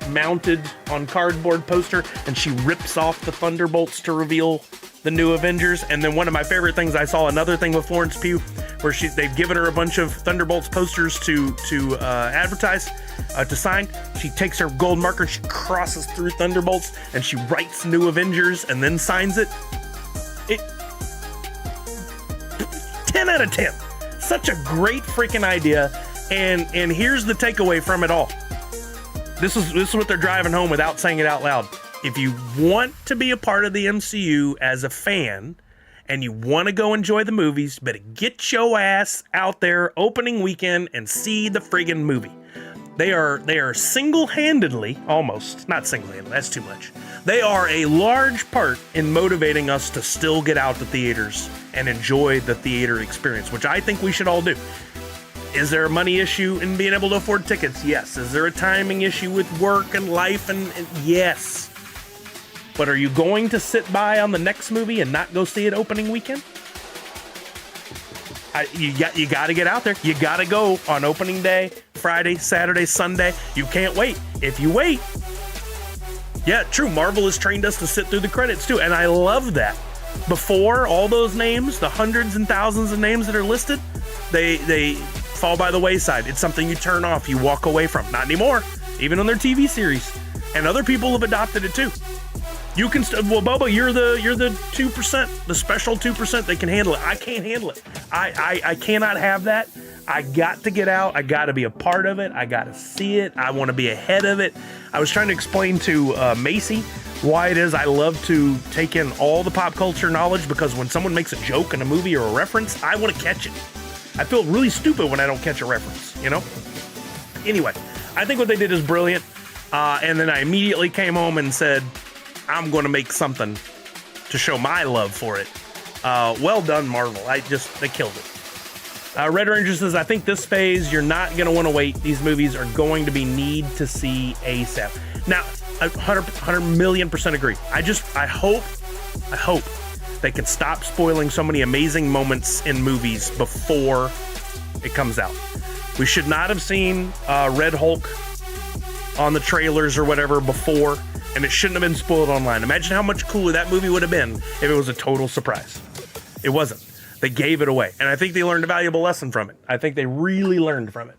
mounted on cardboard poster, and she rips off the Thunderbolts to reveal the New Avengers. And then one of my favorite things, I saw another thing with Florence Pugh where they've given her a bunch of Thunderbolts posters to advertise, to sign. She takes her gold marker, she crosses through Thunderbolts, and she writes New Avengers and then signs it. 10 out of 10. Such a great freaking idea. And here's the takeaway from it all. This is what they're driving home without saying it out loud. If you want to be a part of the MCU as a fan, and you want to go enjoy the movies, better get your ass out there opening weekend and see the friggin' movie. They are single-handedly, almost, not single-handedly, that's too much. They are a large part in motivating us to still get out to theaters and enjoy the theater experience, which I think we should all do. Is there a money issue in being able to afford tickets? Yes. Is there a timing issue with work and life? And yes. But are you going to sit by on the next movie and not go see it opening weekend? You got to get out there. You got to go on opening day, Friday, Saturday, Sunday. You can't wait. If you wait, yeah, true. Marvel has trained us to sit through the credits too, and I love that. Before, all those names, the hundreds and thousands of names that are listed, they fall by the wayside. It's something you turn off, you walk away from. Not anymore. Even on their TV series, and other people have adopted it too. You can well, Boba, you're the 2%, the special 2% that can handle it. I can't handle it. I cannot have that. I got to get out. I got to be a part of it. I got to see it. I want to be ahead of it. I was trying to explain to Macy why it is I love to take in all the pop culture knowledge, because when someone makes a joke in a movie or a reference, I want to catch it. I feel really stupid when I don't catch a reference, you know? Anyway, I think what they did is brilliant. And then I immediately came home and said, I'm going to make something to show my love for it. Well done, Marvel. They killed it. Red Ranger says, I think this phase, you're not going to want to wait. These movies are going to be need to see ASAP. Now, 100 million% agree. I hope they can stop spoiling so many amazing moments in movies before it comes out. We should not have seen Red Hulk on the trailers or whatever before, and it shouldn't have been spoiled online. Imagine how much cooler that movie would have been if it was a total surprise. It wasn't. They gave it away, and I think they learned a valuable lesson from it. I think they really learned from it.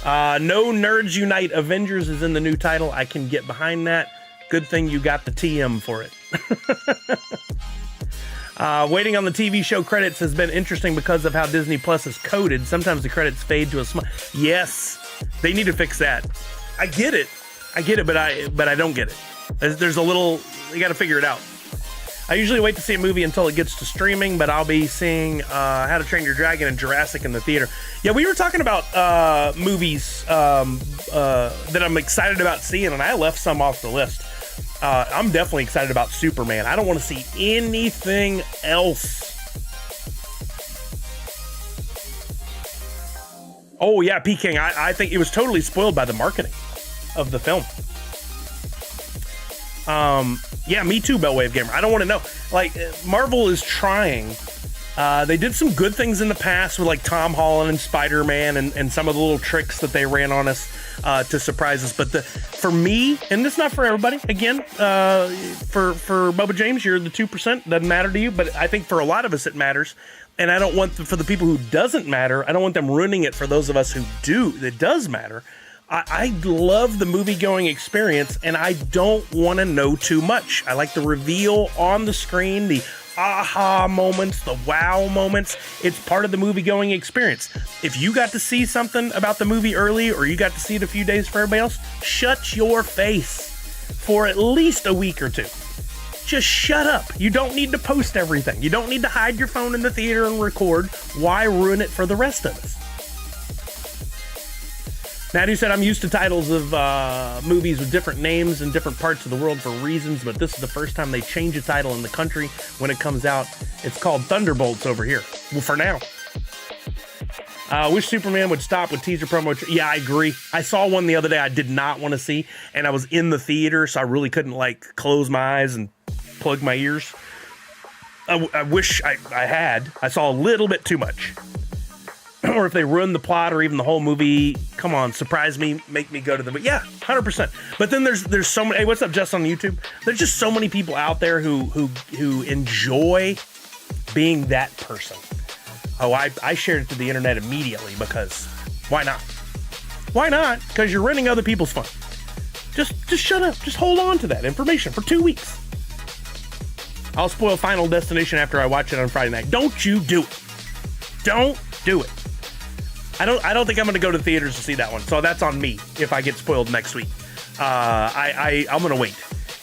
No Nerds Unite. Avengers is in the new title. I can get behind that. Good thing you got the TM for it. Waiting on the TV show credits has been interesting because of how Disney Plus is coded. Sometimes the credits fade to a small... Yes, they need to fix that. I get it, but I don't get it. There's a little... You got to figure it out. I usually wait to see a movie until it gets to streaming, but I'll be seeing How to Train Your Dragon and Jurassic in the theater. Yeah, we were talking about movies that I'm excited about seeing, and I left some off the list. I'm definitely excited about Superman. I don't want to see anything else. Oh, yeah, Peking. I think it was totally spoiled by the marketing of the film. Yeah, me too, Bellwave Gamer. I don't want to know. Like, Marvel is trying. They did some good things in the past with, like, Tom Holland and Spider-Man and some of the little tricks that they ran on us to surprise us. But for me, and this is not for everybody, again, for Bubba James, you're the 2%. Doesn't matter to you, but I think for a lot of us it matters. And I don't want, for the people who doesn't matter, I don't want them ruining it for those of us who do. It does matter. I love the movie-going experience, and I don't want to know too much. I like the reveal on the screen, the aha moments, the wow moments. It's part of the movie-going experience. If you got to see something about the movie early, or you got to see it a few days for everybody else, shut your face for at least a week or two. Just shut up. You don't need to post everything. You don't need to hide your phone in the theater and record. Why ruin it for the rest of us? Natty said, I'm used to titles of movies with different names in different parts of the world for reasons, but this is the first time they change a title in the country when it comes out. It's called Thunderbolts over here. Well, for now. Wish Superman would stop with teaser promo. Yeah, I agree. I saw one the other day I did not want to see, and I was in the theater, so I really couldn't, like, close my eyes and plug my ears. I wish I had. I saw a little bit too much. Or if they ruin the plot or even the whole movie, come on, surprise me, make me go to the movie. Yeah, 100%. But then there's so many. Hey, what's up, Jess on YouTube? There's just so many people out there who enjoy being that person. Oh, I shared it to the internet immediately because why not? Why not? Because you're ruining other people's fun. Just shut up. Just hold on to that information for 2 weeks. I'll spoil Final Destination after I watch it on Friday night. Don't you do it. Don't do it. I don't think I'm going to go to theaters to see that one, so that's on me if I get spoiled next week. I'm going to wait.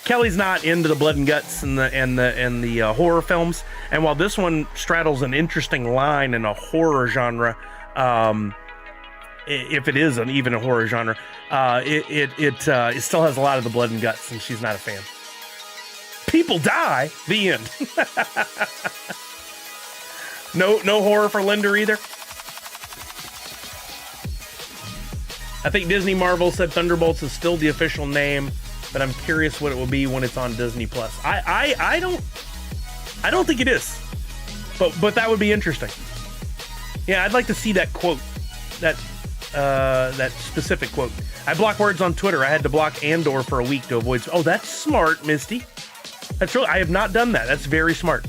Kelly's not into the blood and guts and the horror films, and while this one straddles an interesting line in a horror genre, if it is even a horror genre, it still has a lot of the blood and guts, and she's not a fan. People die. The end. No horror for Linda either. I think Disney Marvel said Thunderbolts is still the official name, but I'm curious what it will be when it's on Disney Plus. I don't think it is, but that would be interesting. Yeah, I'd like to see that quote, that specific quote. I block words on Twitter. I had to block Andor for a week to avoid. Oh, that's smart, Misty. That's really. I have not done that. That's very smart.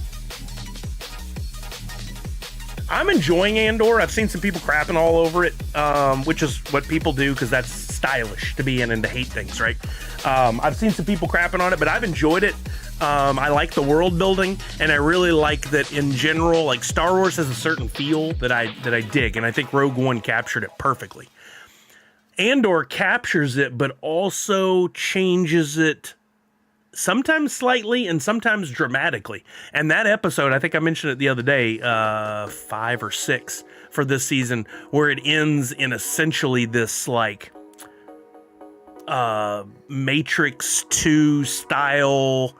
I'm enjoying Andor. I've seen some people crapping all over it, which is what people do because that's stylish to be in and to hate things, right? I've seen some people crapping on it, but I've enjoyed it. I like the world building, and I really like that in general. Like Star Wars has a certain feel that I dig, and I think Rogue One captured it perfectly. Andor captures it, but also changes it. Sometimes slightly and sometimes dramatically. And that episode, I think I mentioned it the other day, 5 or 6 for this season, where it ends in essentially this like Matrix 2 style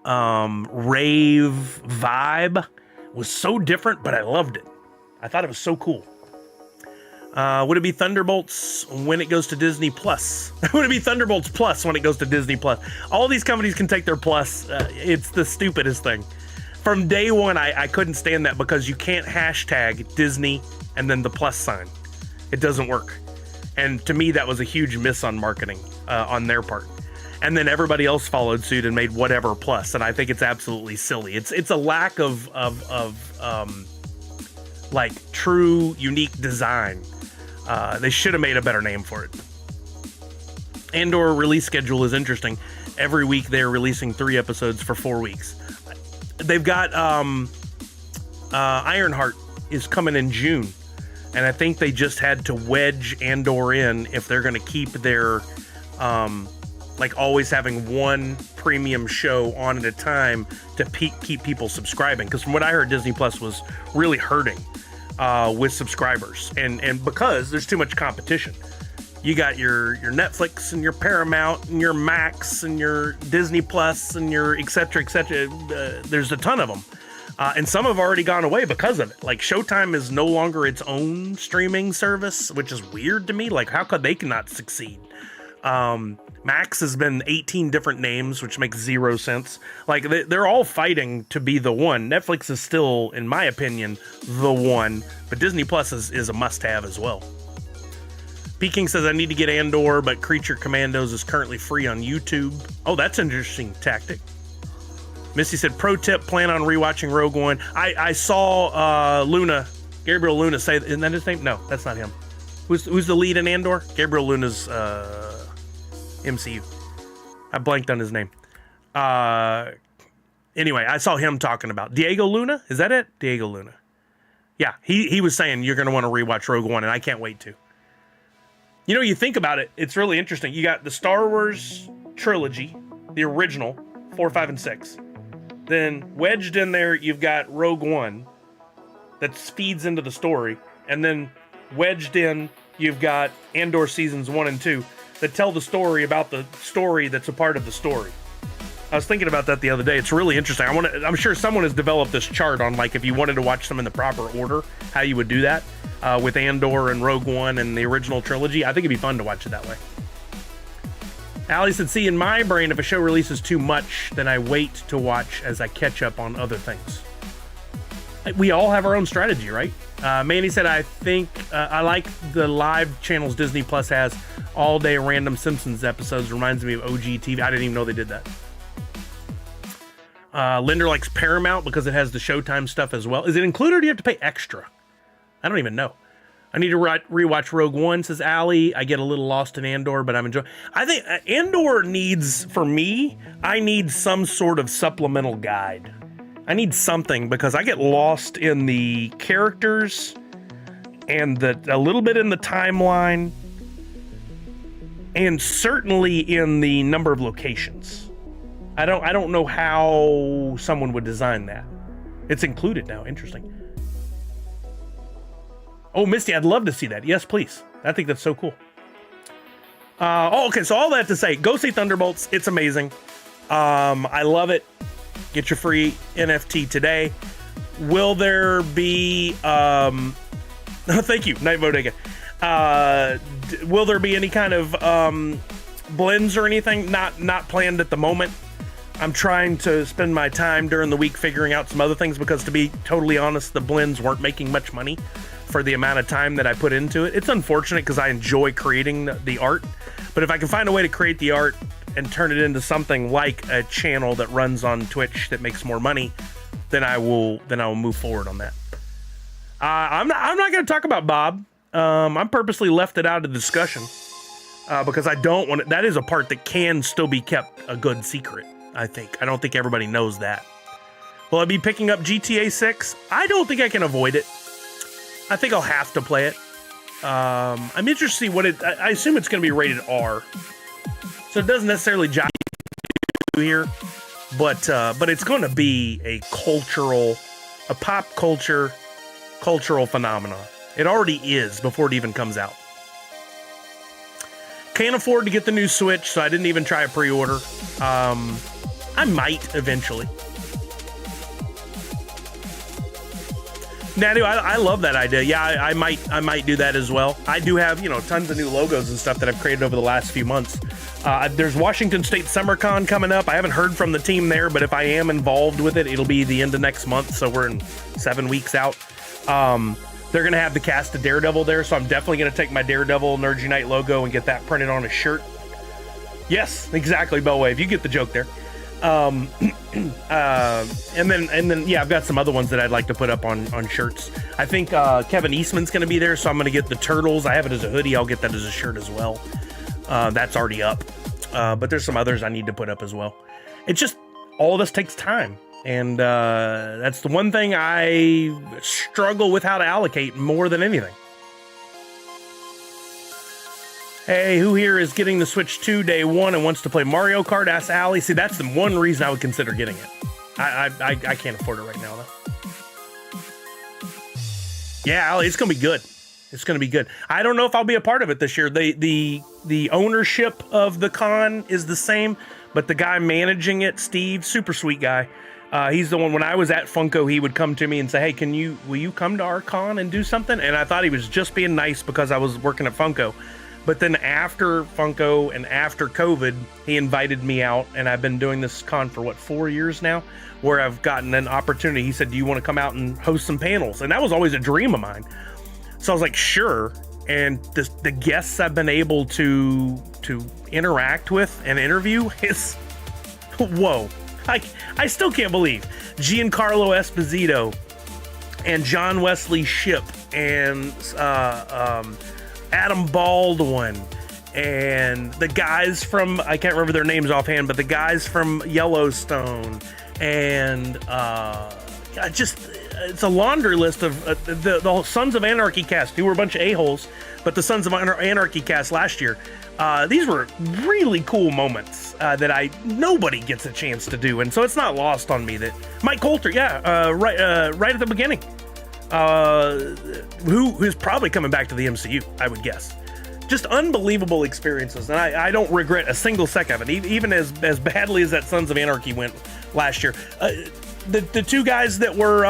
rave vibe. Was so different, but I loved it. I thought it was so cool. Would it be Thunderbolts when it goes to Disney Plus? Would it be Thunderbolts Plus when it goes to Disney Plus? All these companies can take their plus. It's the stupidest thing. From day one, I couldn't stand that because you can't hashtag Disney and then the plus sign. It doesn't work. And to me, that was a huge miss on marketing on their part. And then everybody else followed suit and made whatever plus. And I think it's absolutely silly. It's a lack of like true unique design. They should have made a better name for it. Andor release schedule is interesting. Every week they're releasing 3 episodes for 4 weeks. They've got Ironheart is coming in June, and I think they just had to wedge Andor in if they're going to keep their like always having one premium show on at a time to keep people subscribing. Because from what I heard, Disney Plus was really hurting with subscribers, and because there's too much competition. You got your Netflix and your Paramount and your Max and your Disney Plus and your et cetera, et cetera. There's a ton of them, and some have already gone away because of it. Like Showtime is no longer its own streaming service, which is weird to me. Like how could they not succeed? Max has been 18 different names, which makes 0 sense. Like they're all fighting to be the one. Netflix is still, in my opinion, the one, but Disney Plus is a must-have as well. Peking says I need to get Andor, but Creature Commandos is currently free on YouTube. Oh, that's an interesting tactic. Missy said, pro tip, plan on rewatching Rogue One. I saw Gabriel Luna say, isn't that his name? No, that's not him. Who's the lead in Andor? Gabriel Luna's MCU. I blanked on his name. Anyway, I saw him talking about Diego Luna. Is that it? Diego Luna. Yeah, he was saying you're going to want to rewatch Rogue One, and I can't wait to. You know, you think about it, it's really interesting. You got the Star Wars trilogy, the original, 4, 5, and 6. Then wedged in there, you've got Rogue One that feeds into the story. And then wedged in, you've got Andor seasons 1 and 2 that tell the story about the story that's a part of the story. I was thinking about that the other day. It's really interesting. I'm sure someone has developed this chart on, like, if you wanted to watch them in the proper order, how you would do that with Andor and Rogue One and the original trilogy. I think it'd be fun to watch it that way. Allie said, see, in my brain, if a show releases too much, then I wait to watch as I catch up on other things. We all have our own strategy, right? Manny said, I think I like the live channels Disney Plus has. All day random Simpsons episodes reminds me of OG TV. I didn't even know they did that. Linder likes Paramount because it has the Showtime stuff as well. Is it included or do you have to pay extra? I don't even know. I need to rewatch Rogue One, says Allie. I get a little lost in Andor, but I'm enjoying. I think Andor needs, for me, I need some sort of supplemental guide. I need something because I get lost in the characters and a little bit in the timeline and certainly in the number of locations. I don't know how someone would design that. It's included now. Interesting. Oh, Misty, I'd love to see that. Yes, please. I think that's so cool. Okay. So all that to say, go see Thunderbolts. It's amazing. I love it. Get your free NFT today. Will there be, thank you, Night Bodega. Will there be any kind of, blends or anything? Not planned at the moment. I'm trying to spend my time during the week figuring out some other things because, to be totally honest, the blends weren't making much money for the amount of time that I put into it. It's unfortunate because I enjoy creating the art, but if I can find a way to create the art and turn it into something like a channel that runs on Twitch that makes more money, then I will move forward on that. I'm not going to talk about Bob. I'm purposely left it out of the discussion because I don't want it. That is a part that can still be kept a good secret. I don't think everybody knows that. Will I be picking up GTA 6? I don't think I can avoid it. I think I'll have to play it. I'm interested to see what it. I assume it's going to be rated R, so it doesn't necessarily jive here, but it's going to be a pop cultural phenomenon. It already is before it even comes out. Can't afford to get the new Switch, so I didn't even try a pre-order. I might eventually. Nadu, I love that idea. Yeah, I might do that as well. I do have, tons of new logos and stuff that I've created over the last few months. There's Washington State SummerCon coming up. I haven't heard from the team there, but if I am involved with it, it'll be the end of next month, so we're in 7 weeks out. They're going to have the cast of Daredevil there, so I'm definitely going to take my Daredevil Nerd Unite logo and get that printed on a shirt. Yes, exactly, Bellwave. You get the joke there. And then, yeah, I've got some other ones that I'd like to put up on shirts. I think Kevin Eastman's going to be there, so I'm going to get the Turtles. I have it as a hoodie. I'll get that as a shirt as well. That's already up. But there's some others I need to put up as well. It's just, all of this takes time. And that's the one thing I struggle with how to allocate more than anything. Hey, who here is getting the Switch 2 day one and wants to play Mario Kart? Ask Allie. See, that's the one reason I would consider getting it. I can't afford it right now, though. Yeah, Allie, it's going to be good. It's going to be good. I don't know if I'll be a part of it this year. The ownership of the con is the same, but the guy managing it, Steve, super sweet guy. He's the one, when I was at Funko, he would come to me and say, hey, will you come to our con and do something? And I thought he was just being nice because I was working at Funko. But then after Funko and after COVID, he invited me out, and I've been doing this con for 4 years now, where I've gotten an opportunity. He said, do you want to come out and host some panels? And that was always a dream of mine. So I was like, sure. And the guests I've been able to interact with and interview is, whoa. I still can't believe Giancarlo Esposito and John Wesley Shipp and Adam Baldwin and the guys from, I can't remember their names offhand, but the guys from Yellowstone and it's a laundry list of the Sons of Anarchy cast, who were a bunch of a-holes, but the Sons of Anarchy cast last year. These were really cool moments that nobody gets a chance to do, and so it's not lost on me that Mike Coulter, right at the beginning, who's probably coming back to the MCU, I would guess. Just unbelievable experiences, and I don't regret a single second of it, even as badly as that Sons of Anarchy went last year. The two guys that were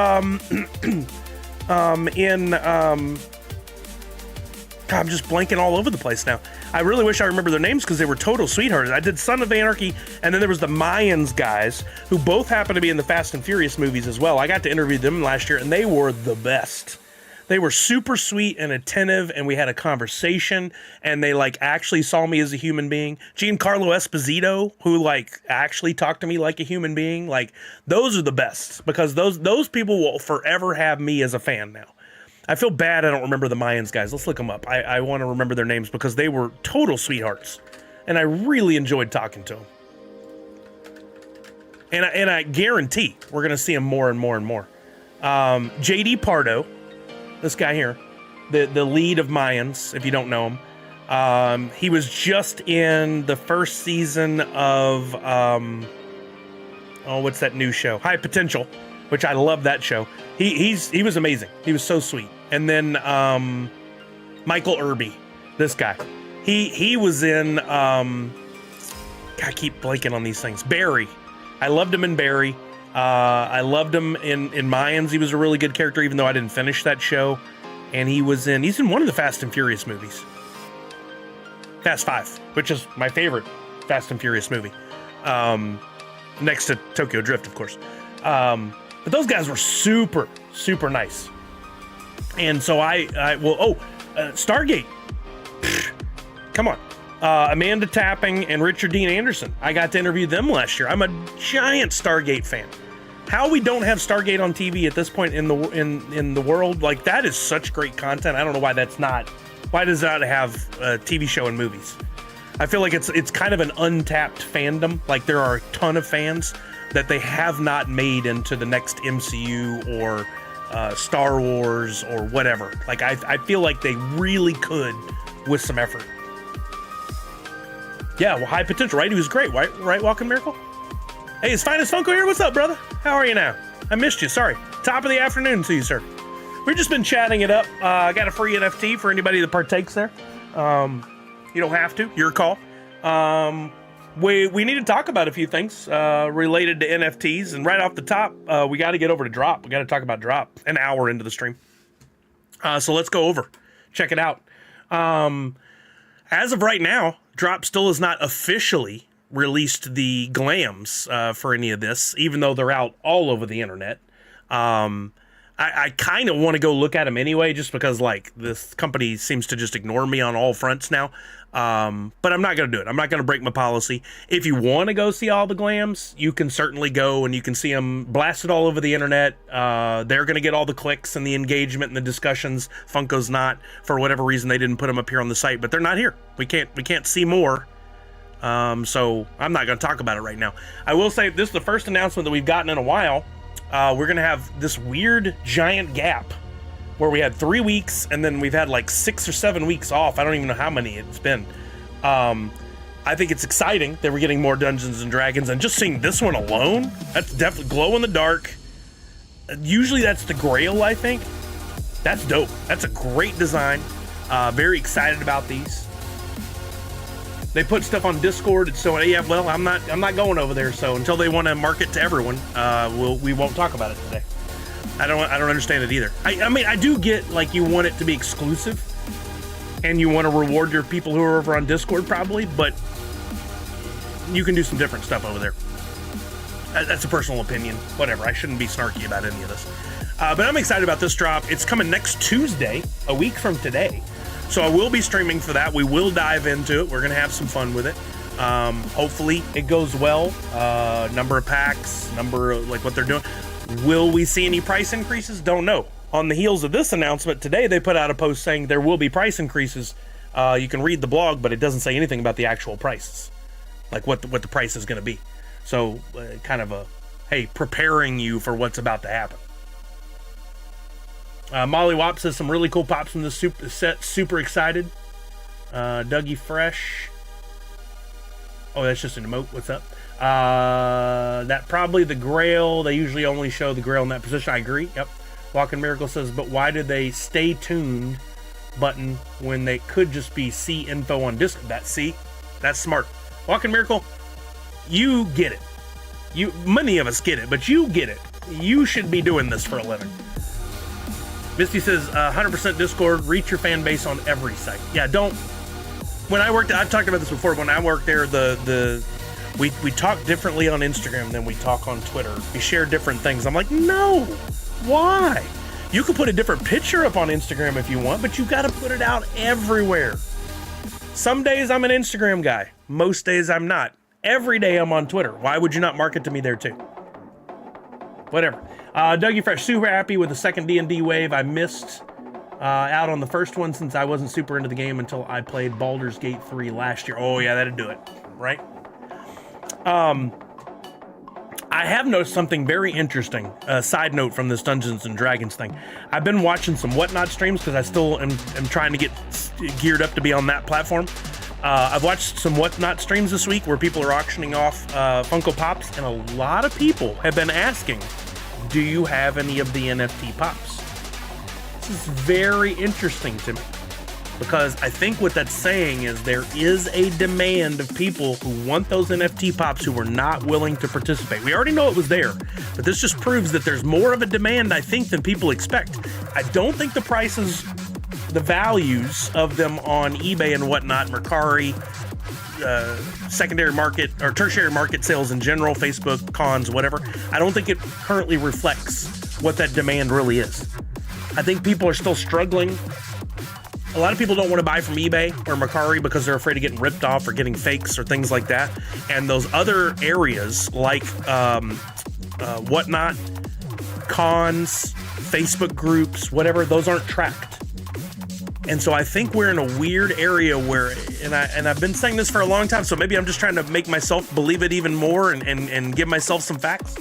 God, I'm just blanking all over the place now. I really wish I remember their names because they were total sweethearts. I did Son of Anarchy, and then there was the Mayans guys, who both happen to be in the Fast and Furious movies as well. I got to interview them last year, and they were the best. They were super sweet and attentive, and we had a conversation, and they actually saw me as a human being. Giancarlo Esposito, who actually talked to me like a human being, those are the best, because those people will forever have me as a fan now. I feel bad I don't remember the Mayans guys. Let's look them up. I want to remember their names because they were total sweethearts, and I really enjoyed talking to them. And I guarantee we're going to see them more and more and more. JD Pardo, this guy here, the lead of Mayans, if you don't know him. He was just in the first season of what's that new show? High Potential, which I love that show. He was amazing. He was so sweet. And then Michael Irby, this guy. He was in I keep blanking on these things. Barry. I loved him in Barry. I loved him in Mayans. He was a really good character, even though I didn't finish that show. And he's in one of the Fast and Furious movies. Fast 5, which is my favorite Fast and Furious movie. Next to Tokyo Drift, of course. But those guys were super, super nice. And so Stargate. Come on. Amanda Tapping and Richard Dean Anderson. I got to interview them last year. I'm a giant Stargate fan. How we don't have Stargate on TV at this point in the world, like, that is such great content. I don't know why why does that have a TV show and movies? I feel like it's kind of an untapped fandom. Like, there are a ton of fans that they have not made into the next MCU or Star Wars or whatever. Like, I feel like they really could with some effort. Yeah, well, High Potential, right? He was great, right, Walking Miracle? Hey, it's Finest Funko here. What's up, brother? How are you now? I missed you. Sorry. Top of the afternoon to you, sir. We've just been chatting it up. I got a free NFT for anybody that partakes there. You don't have to. Your call. We need to talk about a few things related to NFTs. And right off the top, we got to get over to Droppp. We got to talk about Droppp an hour into the stream. So let's go over. Check it out. As of right now, Droppp still has not officially released the glams for any of this, even though they're out all over the internet. I kind of want to go look at them anyway, just because, like, this company seems to just ignore me on all fronts now. But I'm not going to do it. I'm not going to break my policy. If you want to go see all the glams, you can certainly go and you can see them blasted all over the internet. They're going to get all the clicks and the engagement and the discussions. Funko's not. For whatever reason, they didn't put them up here on the site, but they're not here. We can't see more. So I'm not going to talk about it right now. I will say this is the first announcement that we've gotten in a while. We're going to have this weird giant gap where we had 3 weeks and then we've had like 6 or 7 weeks off. I don't even know how many it's been. I think it's exciting that we're getting more Dungeons and Dragons, and just seeing this one alone, that's definitely glow in the dark. Usually that's the Grail, I think. That's dope. That's a great design. Very excited about these. They put stuff on Discord, so yeah, well, I'm not going over there, so until they want to market to everyone, we won't talk about it today. I don't understand it either. I mean, I do get, like, you want it to be exclusive and you want to reward your people who are over on Discord probably, but you can do some different stuff over there. That's a personal opinion. Whatever. I shouldn't be snarky about any of this. But I'm excited about this drop. It's coming next Tuesday, a week from today. So I will be streaming for that. We will dive into it. We're going to have some fun with it. Hopefully it goes well. Number of packs, like what they're doing. Will we see any price increases? Don't know. On the heels of this announcement today, they put out a post saying there will be price increases. You can read the blog, but it doesn't say anything about the actual prices, like what the price is going to be. So kind of preparing you for what's about to happen. Molly Wop says some really cool pops from this set. Super excited. Dougie Fresh. Oh, that's just an emote. What's up? That probably the Grail. They usually only show the Grail in that position. I agree. Yep. Walking Miracle says, but why did they stay tuned button when they could just be see info on Discord? That's smart. Walking Miracle, you get it. Many of us get it, but you get it. You should be doing this for a living. Misty says, 100% Discord, reach your fan base on every site. Yeah, when I worked, I've talked about this before, when I worked there, we talk differently on Instagram than we talk on Twitter. We share different things. I'm like, no, why? You can put a different picture up on Instagram if you want, but you got to put it out everywhere. Some days I'm an Instagram guy. Most days I'm not. Every day I'm on Twitter. Why would you not market to me there too? Whatever. Dougie Fresh, super happy with the second D&D wave. I missed out on the first one since I wasn't super into the game until I played Baldur's Gate 3 last year. Oh yeah, that'd do it, right? I have noticed something very interesting. Side note from this Dungeons and Dragons thing. I've been watching some Whatnot streams because I still am trying to get geared up to be on that platform. I've watched some Whatnot streams this week where people are auctioning off Funko Pops, and a lot of people have been asking, do you have any of the NFT Pops? This is very interesting to me, because I think what that's saying is there is a demand of people who want those NFT Pops who were not willing to participate. We already know it was there, but this just proves that there's more of a demand, I think, than people expect. I don't think the prices, the values of them on eBay and whatnot, Mercari, secondary market or tertiary market sales in general, Facebook, cons, whatever, I don't think it currently reflects what that demand really is. I think people are still struggling. A lot of people don't want to buy from eBay or Mercari because they're afraid of getting ripped off or getting fakes or things like that. And those other areas like Whatnot, cons, Facebook groups, whatever, those aren't tracked. And so I think we're in a weird area where, and I've been saying this for a long time, so maybe I'm just trying to make myself believe it even more and give myself some facts.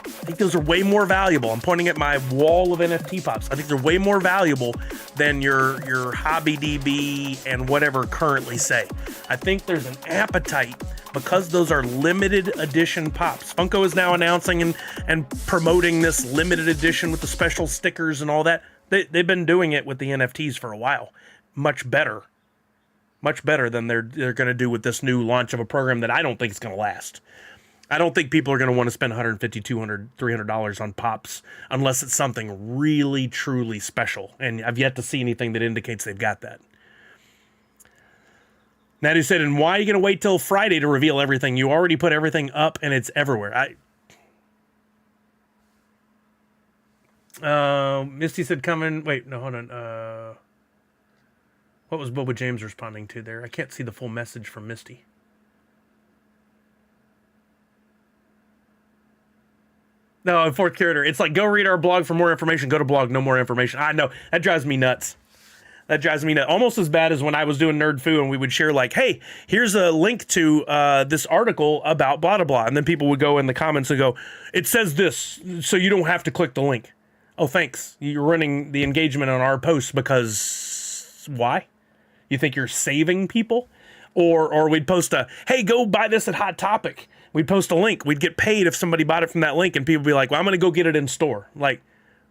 I think those are way more valuable. I'm pointing at my wall of NFT Pops. I think they're way more valuable than your Hobby DB and whatever currently say. I think there's an appetite because those are limited edition Pops. Funko is now announcing and promoting this limited edition with the special stickers and all that. They've been doing it with the NFTs for a while. Much better than they're going to do with this new launch of a program that I don't think is going to last. I don't think people are going to want to spend $150, $200, $300 on Pops unless it's something really, truly special. And I've yet to see anything that indicates they've got that. Natty said, and why are you going to wait till Friday to reveal everything? You already put everything up and it's everywhere. Misty said coming. Wait, no, hold on. What was Boba James responding to there? I can't see the full message from Misty. No, fourth character. It's like, go read our blog for more information. Go to blog, no more information. I know. That drives me nuts. Almost as bad as when I was doing Nerd Foo and we would share like, hey, here's a link to this article about blah, blah, blah. And then people would go in the comments and go, it says this, so you don't have to click the link. Oh, thanks. You're running the engagement on our posts because why? You think you're saving people? Or we'd post a, hey, go buy this at Hot Topic. We'd post a link. We'd get paid if somebody bought it from that link, and people would be like, well, I'm going to go get it in store. Like,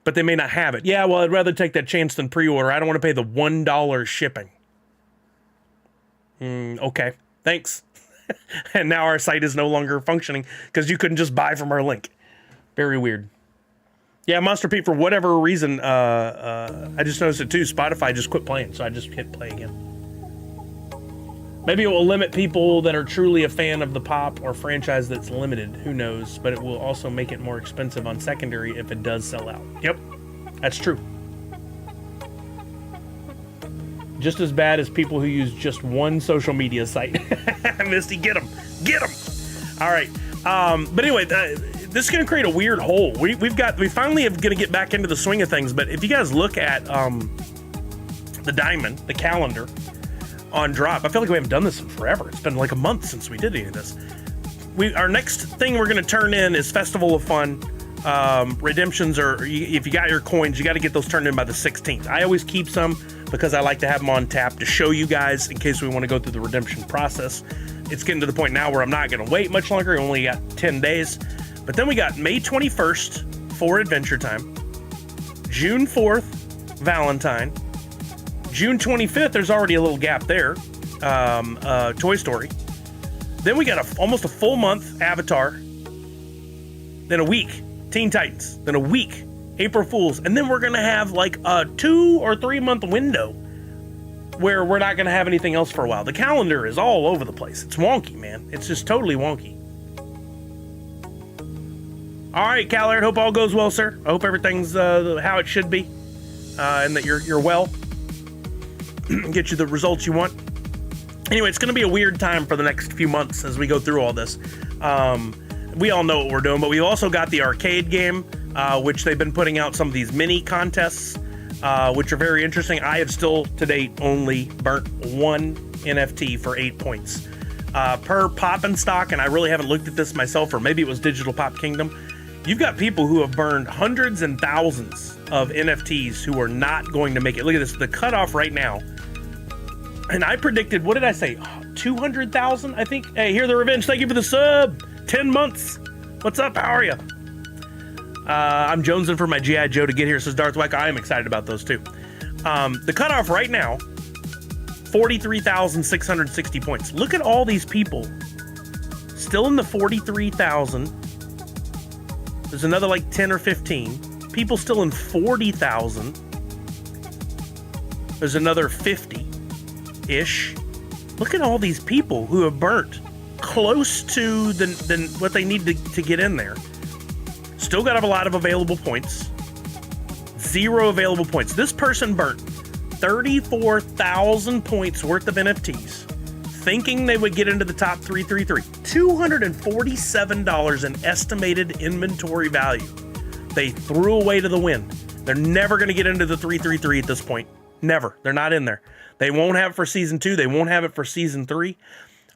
but they may not have it. Yeah, well, I'd rather take that chance than pre-order. I don't want to pay the $1 shipping. Okay, thanks. And now our site is no longer functioning because you couldn't just buy from our link. Very weird. Yeah, Monster Pete, for whatever reason, I just noticed it too. Spotify just quit playing, so I just hit play again. Maybe it will limit people that are truly a fan of the pop or franchise that's limited. Who knows? But it will also make it more expensive on secondary if it does sell out. Yep, that's true. Just as bad as people who use just one social media site. Misty, get them. All right. But anyway, this is going to create a weird hole. We finally are going to get back into the swing of things. But if you guys look at the diamond, the calendar on Droppp, I feel like we haven't done this in forever. It's been like a month since we did any of this. Our next thing we're going to turn in is Festival of Fun. Redemptions are, if you got your coins, you got to get those turned in by the 16th. I always keep some because I like to have them on tap to show you guys in case we want to go through the redemption process. It's getting to the point now where I'm not going to wait much longer. We only got 10 days. But then we got May 21st for Adventure Time, June 4th, Valentine, June 25th, there's already a little gap there, Toy Story. Then we got almost a full month, Avatar. Then a week, Teen Titans. Then a week, April Fools. And then we're going to have like a 2 or 3 month window where we're not going to have anything else for a while. The calendar is all over the place. It's wonky, man. It's just totally wonky. All right, Callard, hope all goes well, sir. I hope everything's how it should be, and that you're well. Get you the results you want. Anyway, it's going to be a weird time for the next few months as we go through all this. We all know what we're doing, but we've also got the arcade game, which they've been putting out some of these mini contests, which are very interesting. I have still, to date, only burnt one NFT for 8 points. Per Pop and Stock, and I really haven't looked at this myself, or maybe it was Digital Pop Kingdom, you've got people who have burned hundreds and thousands of NFTs who are not going to make it. Look at this. The cutoff right now And I predicted, what did I say? 200,000, I think. Hey, Hear the Revenge, thank you for the sub. 10 months. What's up? How are you? I'm jonesing for my G.I. Joe to get here, says Darth Wack. I am excited about those too. The cutoff right now, 43,660 points. Look at all these people still in the 43,000. There's another like 10 or 15. People still in 40,000. There's another 50-ish. Look at all these people who have burnt close to than what they need to get in there. Still got a lot of available points. 0 available points. This person burnt 34,000 points worth of NFTs, thinking they would get into the top 333. $247 in estimated inventory value. They threw away to the wind. They're never going to get into the 333 at this point. Never. They're not in there. They won't have it for season 2. They won't have it for season 3.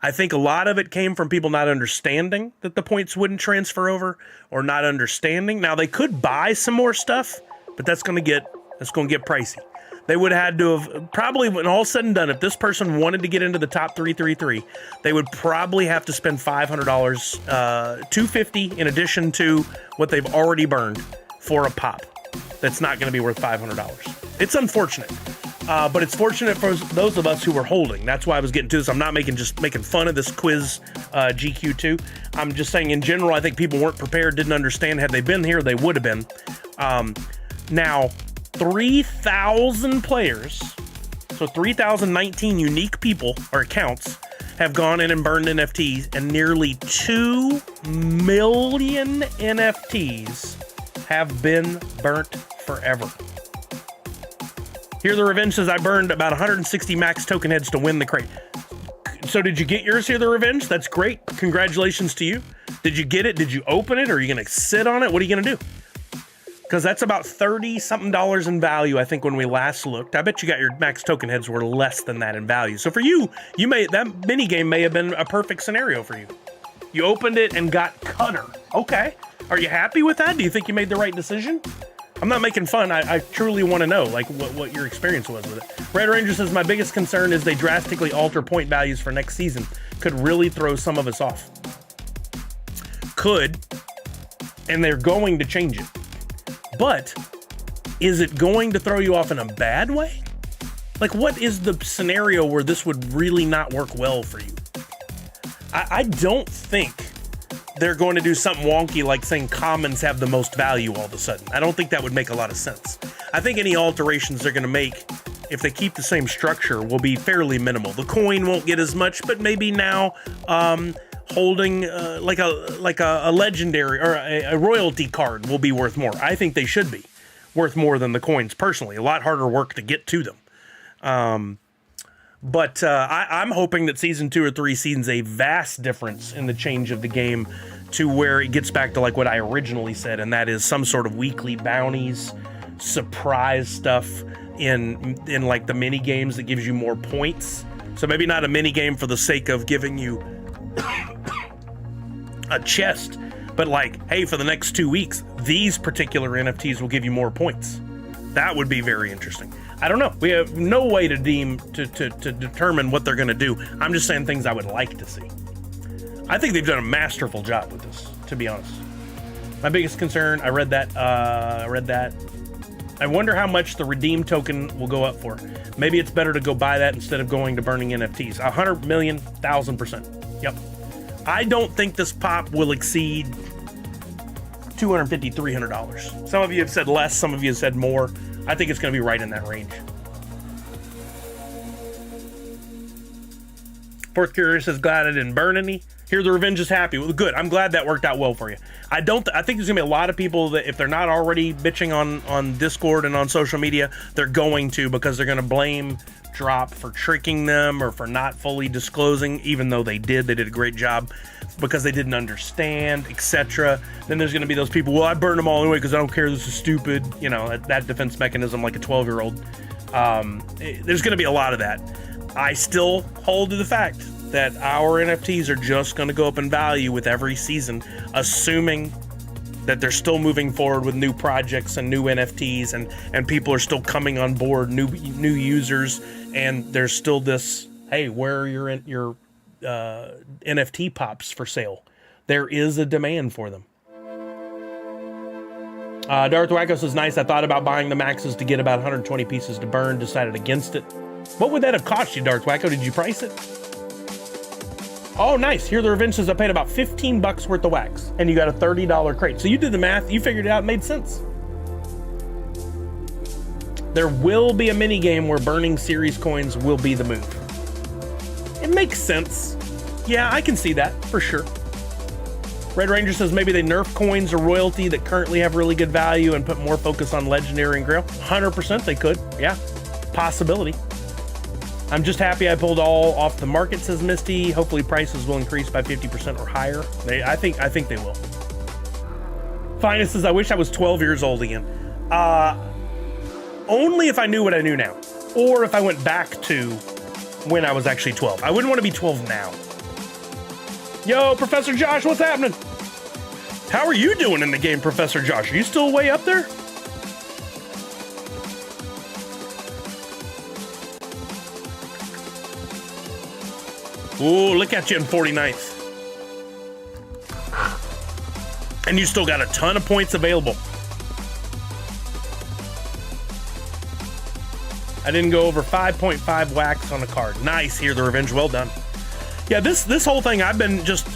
I think a lot of it came from people not understanding that the points wouldn't transfer over, or not understanding. Now they could buy some more stuff, but that's going to get pricey. They would have had to have, probably when all said and done, if this person wanted to get into the top 333, they would probably have to spend $500, $250 in addition to what they've already burned for a pop. That's not going to be worth $500. It's unfortunate, but it's fortunate for those of us who were holding. That's why I was getting to this. I'm not making fun of this quiz GQ2. I'm just saying in general, I think people weren't prepared, didn't understand. Had they been here, they would have been. Now, 3,000 players, so 3,019 unique people or accounts have gone in and burned NFTs, and nearly 2 million NFTs have been burnt forever. Hear the Revenge says, I burned about 160 max token heads to win the crate. So did you get yours, Hear the Revenge? That's great. Congratulations to you. Did you get it? Did you open it? Or are you going to sit on it? What are you going to do? Because that's about $30-something in value, I think, when we last looked. I bet you got your max token heads were less than that in value. So for you, that mini game may have been a perfect scenario for you. You opened it and got Cutter. Okay. Are you happy with that? Do you think you made the right decision? I'm not making fun. I truly want to know like what your experience was with it. Red Ranger says, my biggest concern is they drastically alter point values for next season. Could really throw some of us off. Could. And they're going to change it. But is it going to throw you off in a bad way? Like, what is the scenario where this would really not work well for you? I don't think they're going to do something wonky like saying commons have the most value all of a sudden. I don't think that would make a lot of sense. I think any alterations they're going to make, if they keep the same structure, will be fairly minimal. The coin won't get as much, but maybe now holding like a legendary or a royalty card will be worth more. I think they should be worth more than the coins personally. A lot harder work to get to them. But I'm hoping that season 2 or 3 sees a vast difference in the change of the game to where it gets back to like what I originally said, and that is some sort of weekly bounties, surprise stuff in like the mini games that gives you more points. So maybe not a mini game for the sake of giving you a chest, but like, hey, for the next 2 weeks, these particular NFTs will give you more points. That would be very interesting. I don't know. We have no way to determine what they're going to do. I'm just saying things I would like to see. I think they've done a masterful job with this, to be honest. My biggest concern, I read that. I wonder how much the redeem token will go up for. Maybe it's better to go buy that instead of going to burning NFTs. 100 million, 1,000%. Yep. I don't think this pop will exceed $250, $300. Some of you have said less, some of you have said more. I think it's going to be right in that range. Fourth Curious says, glad I didn't burn any. Hear the Revenge is happy. Well, good. I'm glad that worked out well for you. I think there's going to be a lot of people that if they're not already bitching on Discord and on social media, they're going to, because they're going to blame Droppp for tricking them or for not fully disclosing, even though they did a great job, because they didn't understand, etc. Then there's going to be those people, well, I burned them all anyway because I don't care, this is stupid, you know, that defense mechanism like a 12-year-old. There's going to be a lot of that. I still hold to the fact that our NFTs are just going to go up in value with every season, assuming that they're still moving forward with new projects and new NFTs, and people are still coming on board, new users, and there's still this, hey, where are your NFT pops for sale? There is a demand for them. Darth Wacko says, nice. I thought about buying the maxes to get about 120 pieces to burn. Decided against it. What would that have cost you, Darth Wacko? Did you price it? Oh, nice. Here the Revenge says I paid about 15 bucks worth of wax, and you got a $30 crate. So you did the math. You figured it out. It made sense. There will be a mini game where burning series coins will be the move. It makes sense. Yeah, I can see that for sure. Red Ranger says maybe they nerf coins or royalty that currently have really good value and put more focus on legendary and grail. 100% they could. Yeah, possibility. I'm just happy I pulled all off the market, says Misty. Hopefully prices will increase by 50% or higher. I think they will. Finest says I wish I was 12 years old again. Only if I knew what I knew now, or if I went back to when I was actually 12. I wouldn't want to be 12 now. Yo, Professor Josh, what's happening? How are you doing in the game, Professor Josh? Are you still way up there? Ooh, look at you in 49th. And you still got a ton of points available. I didn't go over 5.5 wax on a card. Nice, here the Revenge, well done. Yeah, this whole thing, I've been just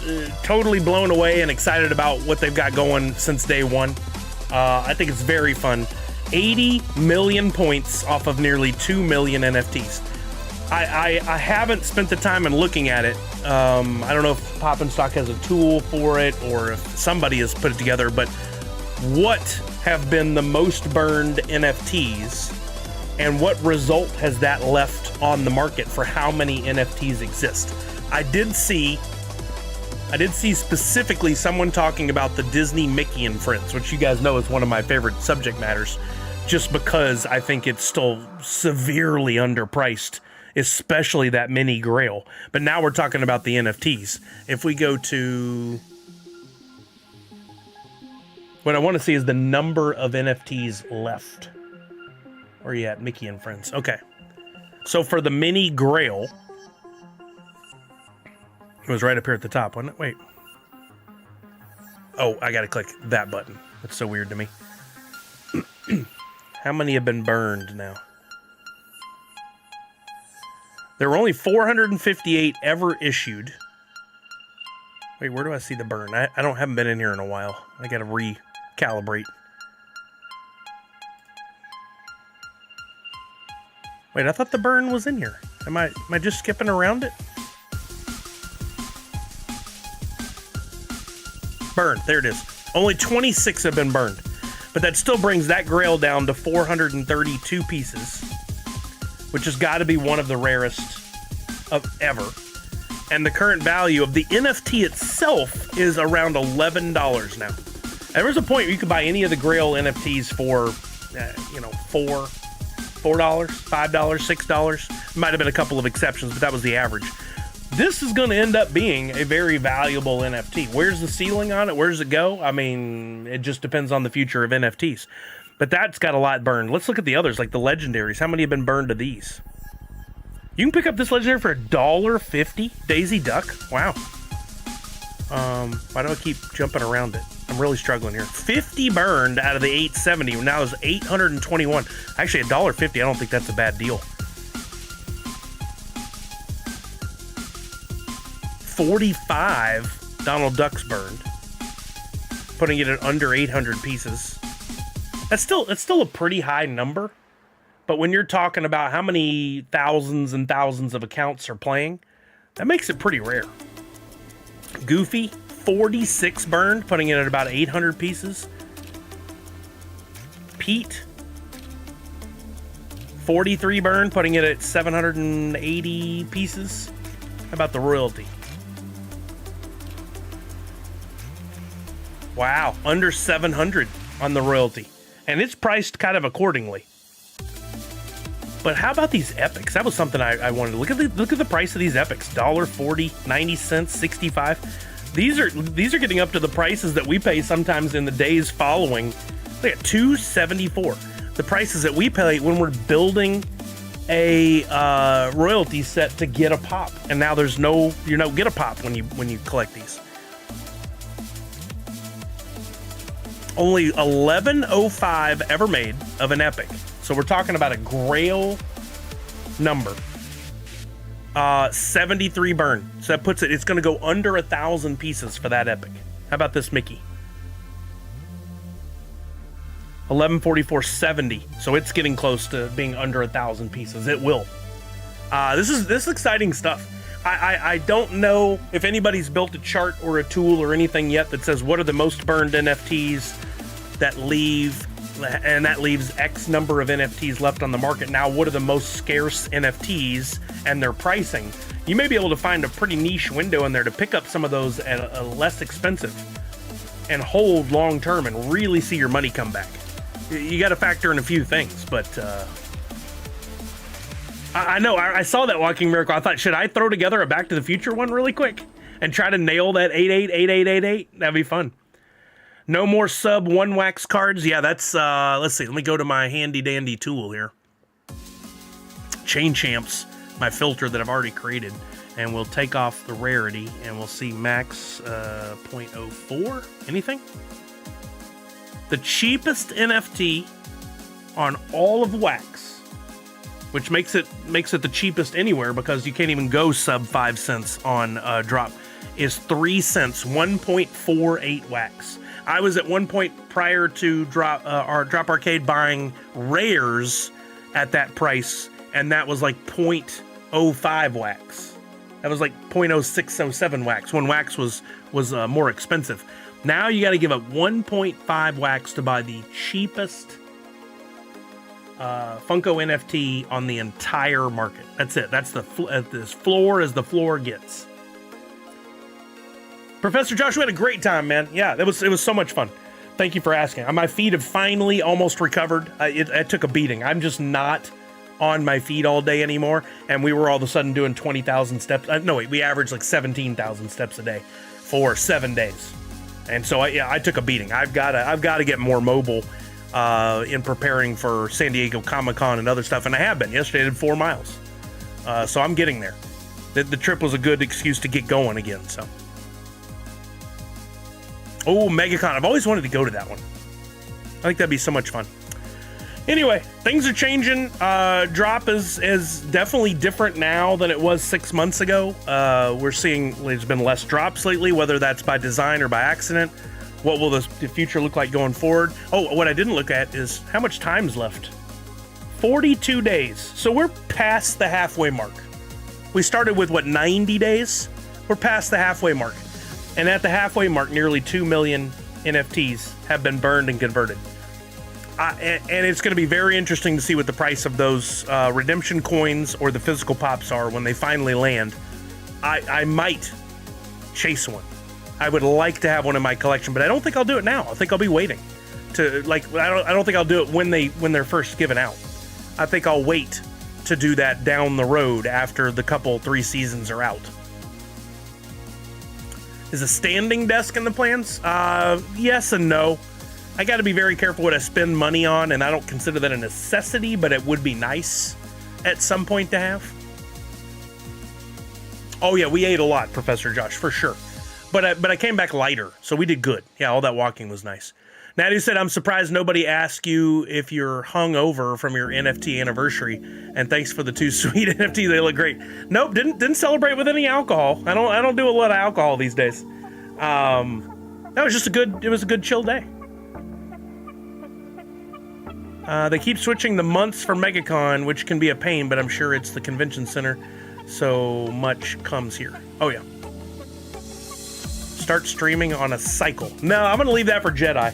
totally blown away and excited about what they've got going since day one. I think it's very fun. 80 million points off of nearly 2 million NFTs. I haven't spent the time in looking at it. I don't know if Pop and Stock has a tool for it or if somebody has put it together, but what have been the most burned NFTs and what result has that left on the market for how many NFTs exist? I did see specifically someone talking about the Disney Mickey and Friends, which you guys know is one of my favorite subject matters, just because I think it's still severely underpriced, especially that mini grail. But now we're talking about the NFTs. If we go to... What I want to see is the number of NFTs left. Where are you at? Mickey and Friends. Okay. So for the mini grail... It was right up here at the top, wasn't it? Wait. Oh, I gotta click that button. That's so weird to me. How many have been burned now? There were only 458 ever issued. Wait, where do I see the burn? I haven't been in here in a while. I gotta recalibrate. Wait, I thought the burn was in here. Am I just skipping around it? Burned. There it is. Only 26 have been burned. But that still brings that grail down to 432 pieces, which has got to be one of the rarest of ever. And the current value of the NFT itself is around $11 now. And there was a point where you could buy any of the grail NFTs for, $4, $5, $6. Might have been a couple of exceptions, but that was the average. This is going to end up being a very valuable NFT. Where's the ceiling on it? Where does it go? I mean, it just depends on the future of NFTs. But that's got a lot burned. Let's look at the others, like the legendaries. How many have been burned of these? You can pick up this legendary for $1.50. Daisy Duck. Wow. Why do I keep jumping around it? I'm really struggling here. 50 burned out of the 870. Now is 821. Actually, $1.50. I don't think that's a bad deal. 45 Donald Ducks burned, putting it at under 800 pieces. That's still a pretty high number, but when you're talking about how many thousands and thousands of accounts are playing, that makes it pretty rare. Goofy, 46 burned, putting it at about 800 pieces. Pete, 43 burned, putting it at 780 pieces. How about the royalty? Wow, under 700 on the royalty. And it's priced kind of accordingly. But how about these epics? That was something I wanted to look at. Look at the price of these epics. $1.40, 90 cents, 65. These are getting up to the prices that we pay sometimes in the days following. Look at $274. The prices that we pay when we're building a royalty set to get a pop, and now there's no, you don't get a pop when you collect these. Only 1105 ever made of an epic, so we're talking about a grail number. 73 burn, so that puts it's going to go under 1,000 pieces for that epic. How about this Mickey? 1144.70, so it's getting close to being under 1,000 pieces. It will. This is exciting stuff. I don't know if anybody's built a chart or a tool or anything yet that says what are the most burned NFTs that leave, and that leaves X number of NFTs left on the market. Now, what are the most scarce NFTs and their pricing? You may be able to find a pretty niche window in there to pick up some of those at a less expensive and hold long term and really see your money come back. You got to factor in a few things, but I know I saw that Walking Miracle. I thought, should I throw together a Back to the Future one really quick and try to nail that 888888? That'd be fun. No more sub 1 wax cards. Yeah, that's let's see. Let me go to my handy dandy tool here. Chain Champs, my filter that I've already created, and we'll take off the rarity and we'll see max 0.04. Anything? The cheapest NFT on all of wax, which makes it the cheapest anywhere because you can't even go sub 5 cents on Droppp, is 3 cents, 1.48 wax. I was at one point prior to Droppp Arcade buying rares at that price, and that was like 0.05 wax. That was like 0.0607 wax when wax was more expensive. Now you got to give up 1.5 wax to buy the cheapest Funko NFT on the entire market. That's it. That's as floor as the floor gets. Professor Josh, we had a great time, man. Yeah, it was so much fun. Thank you for asking. My feet have finally almost recovered. It took a beating. I'm just not on my feet all day anymore, and we were all of a sudden doing 20,000 steps. No, wait, we averaged like 17,000 steps a day for 7 days. And so I took a beating. I've got to get more mobile in preparing for San Diego Comic-Con and other stuff, and I have been. Yesterday I did 4 miles. So I'm getting there. The trip was a good excuse to get going again, so. Oh, MegaCon. I've always wanted to go to that one. I think that'd be so much fun. Anyway, things are changing. Droppp is definitely different now than it was 6 months ago. We're seeing there's been less drops lately, whether that's by design or by accident. What will the future look like going forward? Oh, what I didn't look at is how much time's left. 42 days. So we're past the halfway mark. We started with, 90 days? We're past the halfway mark. And at the halfway mark, nearly 2 million NFTs have been burned and converted. And it's going to be very interesting to see what the price of those redemption coins or the physical pops are when they finally land. I might chase one. I would like to have one in my collection, but I don't think I'll do it now. I think I'll be waiting to I don't think I'll do it when they're first given out. I think I'll wait to do that down the road after the 3 seasons are out. Is a standing desk in the plans? Yes and no. I got to be very careful what I spend money on, and I don't consider that a necessity, but it would be nice at some point to have. Oh yeah, we ate a lot, Professor Josh, for sure. But I came back lighter, so we did good. Yeah, all that walking was nice. Natty said, I'm surprised nobody asked you if you're hungover from your NFT anniversary, and thanks for the 2 sweet NFTs. They look great. Nope, didn't celebrate with any alcohol. I don't do a lot of alcohol these days. That was just a good chill day. They keep switching the months for MegaCon, which can be a pain, but I'm sure it's the convention center. So much comes here. Oh yeah. Start streaming on a cycle. No, I'm gonna leave that for Jedi.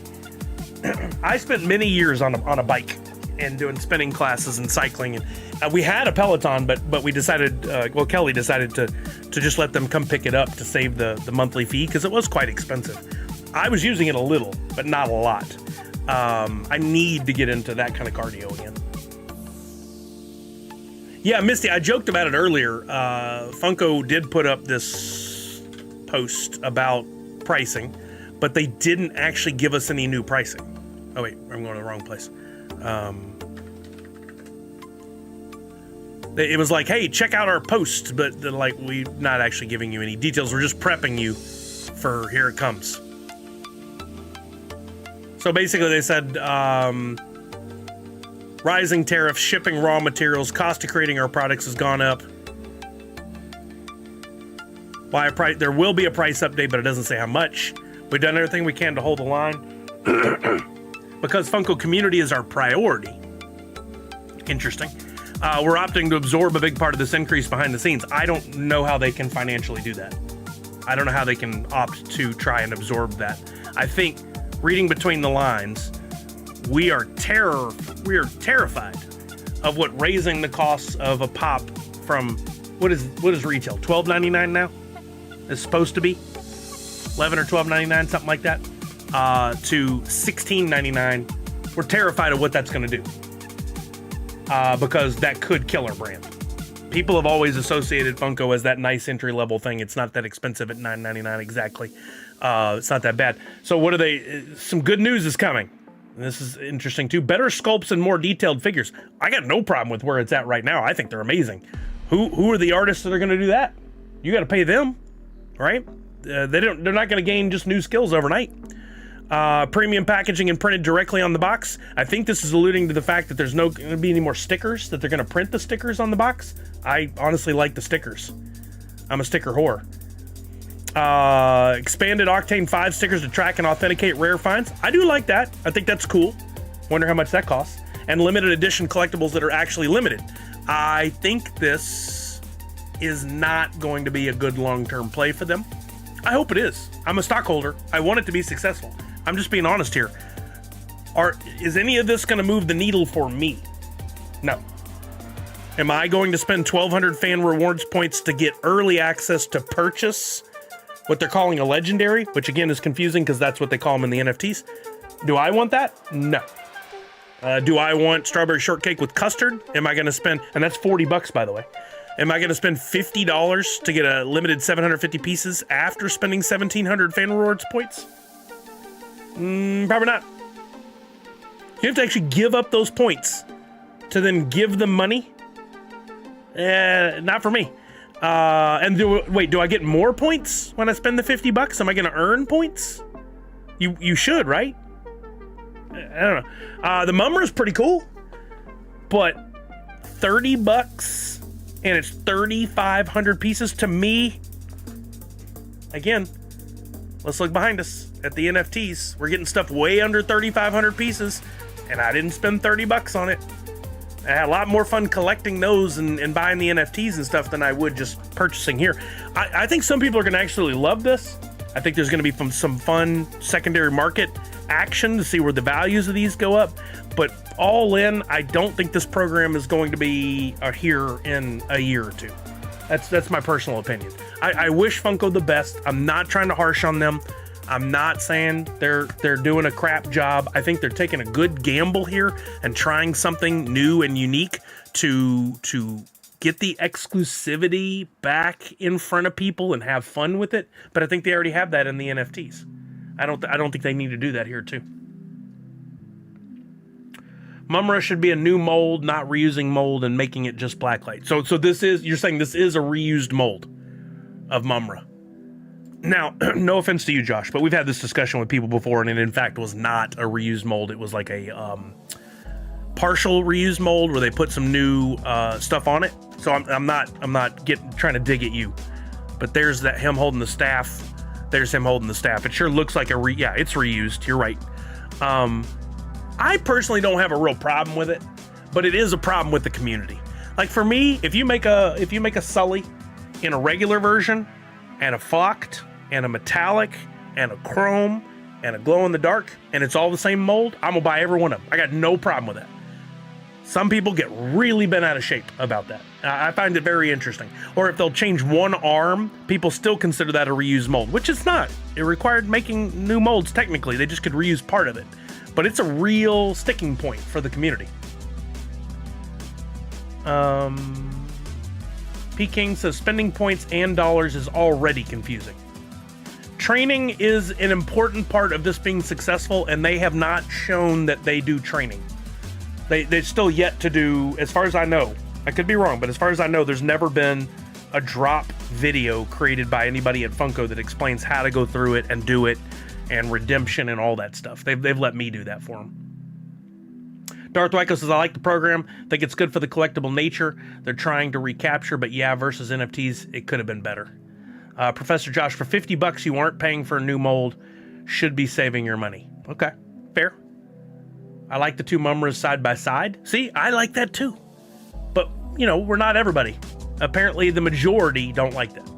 I spent many years on a bike and doing spinning classes and cycling, and we had a Peloton, but we decided, Kelly decided to just let them come pick it up to save the monthly fee because it was quite expensive. I was using it a little, but not a lot. I need to get into that kind of cardio again. Yeah, Misty, I joked about it earlier. Funko did put up this post about pricing, but they didn't actually give us any new pricing. Oh wait, I'm going to the wrong place. It was like, hey, check out our post, but they're like, we're not actually giving you any details. We're just prepping you for here it comes. So basically they said, rising tariffs, shipping raw materials, cost of creating our products has gone up. There will be a price update, but it doesn't say how much. We've done everything we can to hold the line. Because Funko community is our priority. Interesting. We're opting to absorb a big part of this increase behind the scenes. I don't know how they can financially do that. I don't know how they can opt to try and absorb that. I think, reading between the lines, we are terrified of what raising the costs of a pop from what is retail, $12.99 now? It's supposed to be $11 or $12.99, something like that, to $16.99. We're terrified of what that's going to do. Because that could kill our brand. People have always associated Funko as that nice entry-level thing. It's not that expensive at $9.99 exactly. It's not that bad. So what are they? Some good news is coming. And this is interesting too. Better sculpts and more detailed figures. I got no problem with where it's at right now. I think they're amazing. Who are the artists that are going to do that? You got to pay them, right? They're not going to gain just new skills overnight. Premium packaging and printed directly on the box. I think this is alluding to the fact that there's not going to be any more stickers, that they're going to print the stickers on the box. I honestly like the stickers. I'm a sticker whore. Expanded Octane 5 stickers to track and authenticate rare finds. I do like that. I think that's cool. Wonder how much that costs. And limited edition collectibles that are actually limited. I think this is not going to be a good long-term play for them. I hope it is. I'm a stockholder. I want it to be successful. I'm just being honest here. Is any of this going to move the needle for me? No. Am I going to spend 1,200 fan rewards points to get early access to purchase what they're calling a legendary, which again is confusing because that's what they call them in the NFTs? Do I want that? No. Do I want strawberry shortcake with custard? Am I going to spend, and that's $40 by the way. Am I going to spend $50 to get a limited 750 pieces after spending 1,700 fan rewards points? Probably not. You have to actually give up those points to then give them money. Not for me. And do I get more points when I spend the $50? Am I going to earn points? You should, right? I don't know. The Mumra is pretty cool, but $30 and it's 3,500 pieces to me. Again, let's look behind us at the NFTs. We're getting stuff way under 3,500 pieces, and I didn't spend $30 on it. I had a lot more fun collecting those and buying the NFTs and stuff than I would just purchasing here. I think some people are going to actually love this. I think there's going to be some fun secondary market action to see where the values of these go up. But all in, I don't think this program is going to be here in a year or two. That's my personal opinion. I wish Funko the best. I'm not trying to harsh on them. I'm not saying they're doing a crap job. I think they're taking a good gamble here and trying something new and unique to get the exclusivity back in front of people and have fun with it. But I think they already have that in the NFTs. I don't think they need to do that here too. Mumra should be a new mold, not reusing mold and making it just blacklight. So you're saying this is a reused mold of Mumra. Now, no offense to you, Josh, but we've had this discussion with people before, and it in fact was not a reused mold. It was like a partial reused mold where they put some new stuff on it. So I'm not trying to dig at you, but there's him holding the staff. There's him holding the staff. It sure looks like it's reused. You're right. I personally don't have a real problem with it, but it is a problem with the community. Like for me, if you make a Sully in a regular version and a flocked and a metallic and a chrome and a glow in the dark and it's all the same mold, I'm gonna buy every one of them. I got no problem with that. Some people get really bent out of shape about that. I find it very interesting. Or if they'll change one arm, people still consider that a reused mold, which it's not. It required making new molds technically. They just could reuse part of it. But it's a real sticking point for the community. P. King says spending points and dollars is already confusing. training is an important part of this being successful, and they have not shown that they do training. They're still yet to do, as far as I know. I could be wrong, but as far as I know, there's never been a drop video created by anybody at Funko that explains how to go through it and do it, and redemption and all that stuff. They've let me do that for them. Darth Wyko says, I like the program. Think it's good for the collectible nature they're trying to recapture, but yeah, versus NFTs, it could have been better. Professor Josh, for $50 you aren't paying for a new mold, should be saving your money. Okay, fair. I like the two Mumras side by side. See, I like that too. But, you know, we're not everybody. Apparently the majority don't like that.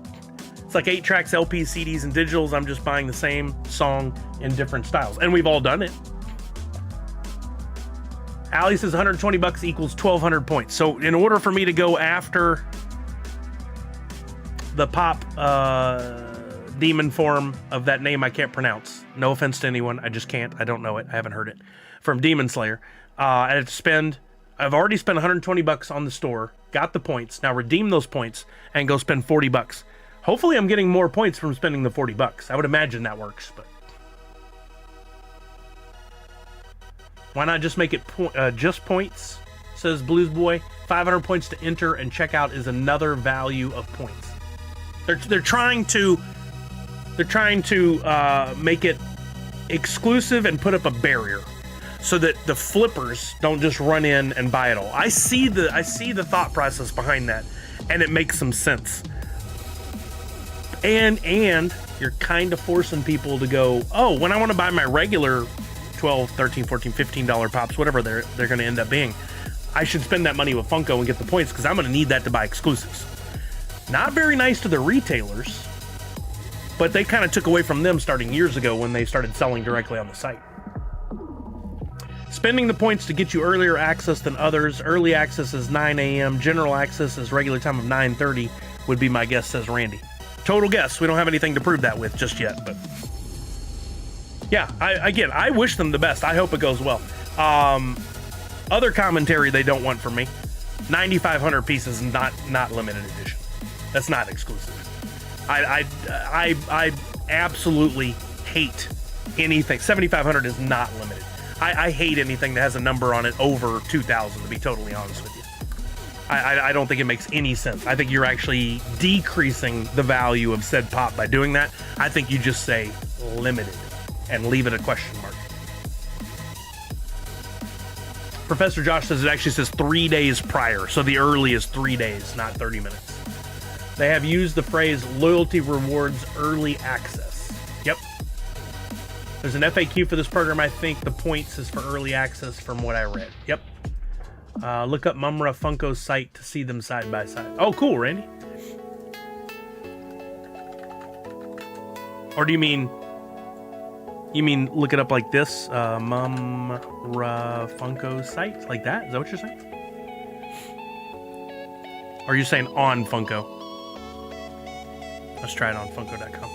It's like 8 tracks, LPs, CDs, and digitals. I'm just buying the same song in different styles. And we've all done it. Ali says $120 equals 1,200 points. So in order for me to go after the pop demon form of that name I can't pronounce. No offense to anyone. I just can't. I don't know it. I haven't heard it. From Demon Slayer. I had to spend... I've already spent $120 on the store. Got the points. Now redeem those points and go spend $40. Hopefully I'm getting more points from spending the $40. I would imagine that works, but... Why not just make it just points? Says Blues Boy. 500 points to enter and check out is another value of points. They're trying to make it exclusive and put up a barrier so that the flippers don't just run in and buy it all. I see the thought process behind that, and it makes some sense. And you're kind of forcing people to go, oh, when I want to buy my regular $12, $13, $14, $15 pops, whatever they're going to end up being, I should spend that money with Funko and get the points because I'm going to need that to buy exclusives. Not very nice to the retailers, but they kind of took away from them starting years ago when they started selling directly on the site. Spending the points to get you earlier access than others. Early access is 9 a.m. General access is regular time of 9:30 would be my guess, says Randy. Total guess. We don't have anything to prove that with just yet, but yeah, I wish them the best. I hope it goes well. Other commentary they don't want from me. 9,500 pieces, not limited edition. That's not exclusive. I absolutely hate anything. 7,500 is not limited. I hate anything that has a number on it over 2,000, to be totally honest with you. I don't think it makes any sense. I think you're actually decreasing the value of said pop by doing that. I think you just say limited and leave it a question mark. Professor Josh says it actually says 3 days prior, so the early is 3 days, not 30 minutes. They have used the phrase loyalty rewards early access. Yep. There's an FAQ for this program. I think the points is for early access from what I read. Yep. Look up Mumra Funko's site to see them side by side. Oh, cool, Randy. Or do you mean look it up like this? Mumra Funko's site? Like that? Is that what you're saying? Or are you saying on Funko? Let's try it on Funko.com.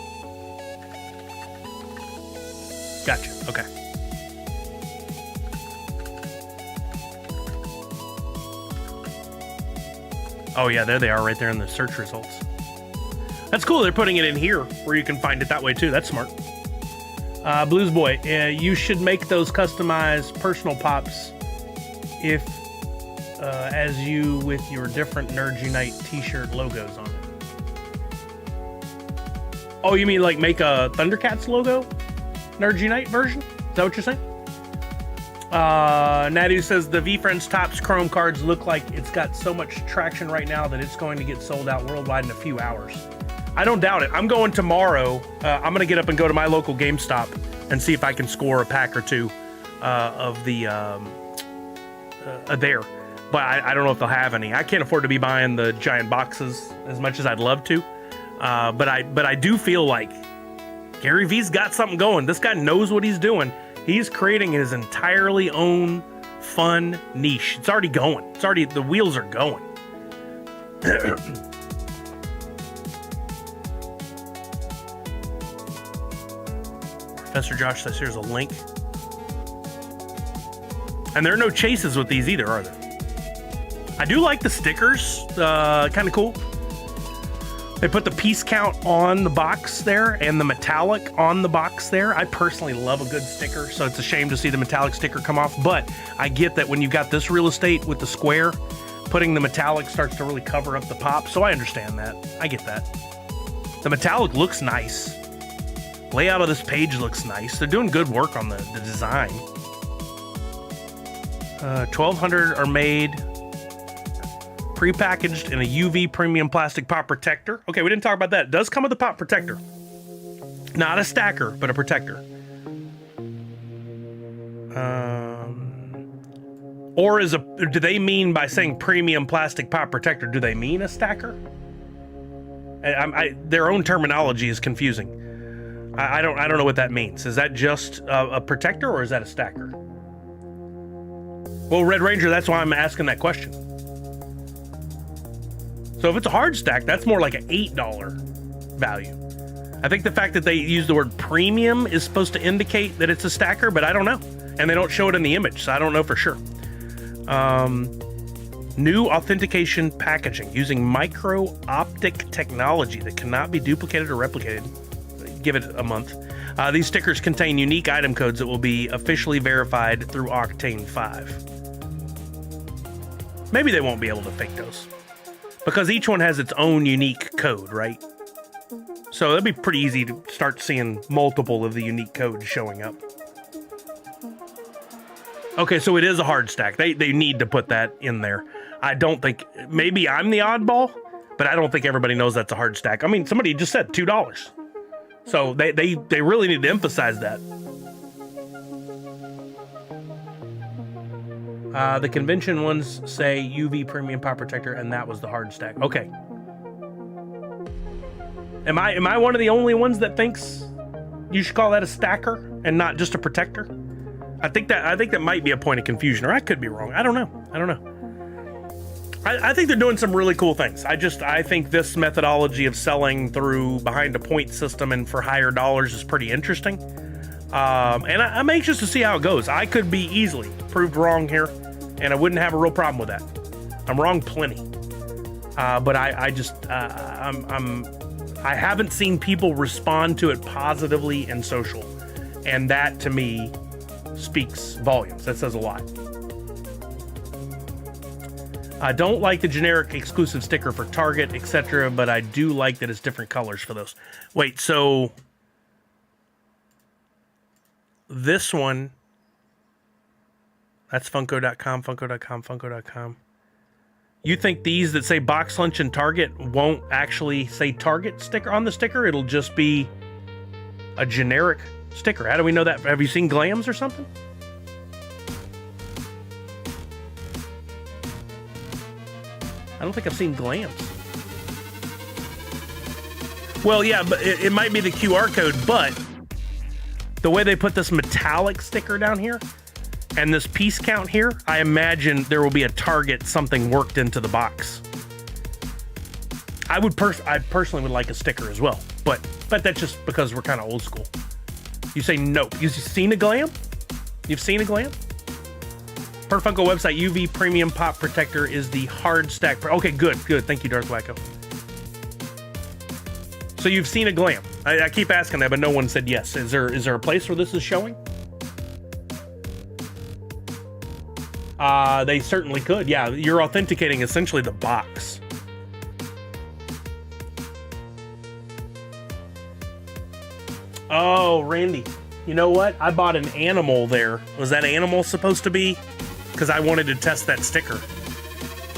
Gotcha. Okay. Oh yeah, there they are right there in the search results. That's cool. They're putting it in here where you can find it that way too. That's smart. Blues Boy, you should make those customized personal pops if as you with your different Nerds Unite t-shirt logos on it. Oh, you mean like make a Thundercats logo? Nerds Unite version? Is that what you're saying? Nadu says the V-Friends Topps Chrome cards look like it's got so much traction right now that it's going to get sold out worldwide in a few hours. I don't doubt it. I'm going tomorrow. I'm going to get up and go to my local GameStop and see if I can score a pack or two of the there. But I don't know if they'll have any. I can't afford to be buying the giant boxes as much as I'd love to. But I do feel like Gary V's got something going. This guy knows what he's doing. He's creating his entirely own fun niche. It's already going. It's already, the wheels are going. Professor Josh says here's a link. And there are no chases with these either, are there? I do like the stickers. Kind of cool. They put the piece count on the box there and the metallic on the box there. I personally love a good sticker, so it's a shame to see the metallic sticker come off, but I get that when you got this real estate with the square, putting the metallic starts to really cover up the pop, so I understand that. I get that. The metallic looks nice. Layout of this page looks nice. They're doing good work on the design. 1,200 are made pre-packaged in a UV premium plastic pop protector. Okay, we didn't talk about that. It does come with a pop protector. Not a stacker, but a protector. Or do they mean by saying premium plastic pop protector, do they mean a stacker? Their own terminology is confusing. I don't know what that means. Is that just a protector or is that a stacker? Well, Red Ranger, that's why I'm asking that question. So if it's a hard stack, that's more like an $8 value. I think the fact that they use the word premium is supposed to indicate that it's a stacker, but I don't know. And they don't show it in the image, so I don't know for sure. New authentication packaging using micro-optic technology that cannot be duplicated or replicated. Give it a month. These stickers contain unique item codes that will be officially verified through Octane 5. Maybe they won't be able to fake those, because each one has its own unique code, right? So it'd be pretty easy to start seeing multiple of the unique codes showing up. Okay, so it is a hard stack. They need to put that in there. I don't think, maybe I'm the oddball, but I don't think everybody knows that's a hard stack. I mean, somebody just said $2. So they really need to emphasize that. The convention ones say UV premium pop protector, and that was the hard stack. Okay. Am I one of the only ones that thinks you should call that a stacker and not just a protector? I think that might be a point of confusion, or I could be wrong. I don't know. I think they're doing some really cool things. I think this methodology of selling through behind a point system and for higher dollars is pretty interesting. And I'm anxious to see how it goes. I could be easily proved wrong here, and I wouldn't have a real problem with that. I'm wrong plenty. But I haven't seen people respond to it positively in social. And that, to me, speaks volumes. That says a lot. I don't like the generic exclusive sticker for Target, etc., but I do like that it's different colors for those. Wait, so this one, that's Funko.com, Funko.com, Funko.com. You think these that say Box Lunch and Target won't actually say Target sticker on the sticker? It'll just be a generic sticker. How do we know that? Have you seen Glams or something? I don't think I've seen Glams. Well, yeah, but it might be the QR code, but the way they put this metallic sticker down here and this piece count here, I imagine there will be a Target something worked into the box. I personally would like a sticker as well, but that's just because we're kind of old school. You say nope. You've seen a Glam? You've seen a Glam? Per Funko website, UV Premium Pop Protector is the hard stack. Okay, good. Thank you, Darth Wacko. So you've seen a Glam. I keep asking that, but no one said yes. Is there a place where this is showing? They certainly could. Yeah, you're authenticating essentially the box. Oh, Randy. You know what? I bought an animal there. Was that animal supposed to be? Because I wanted to test that sticker.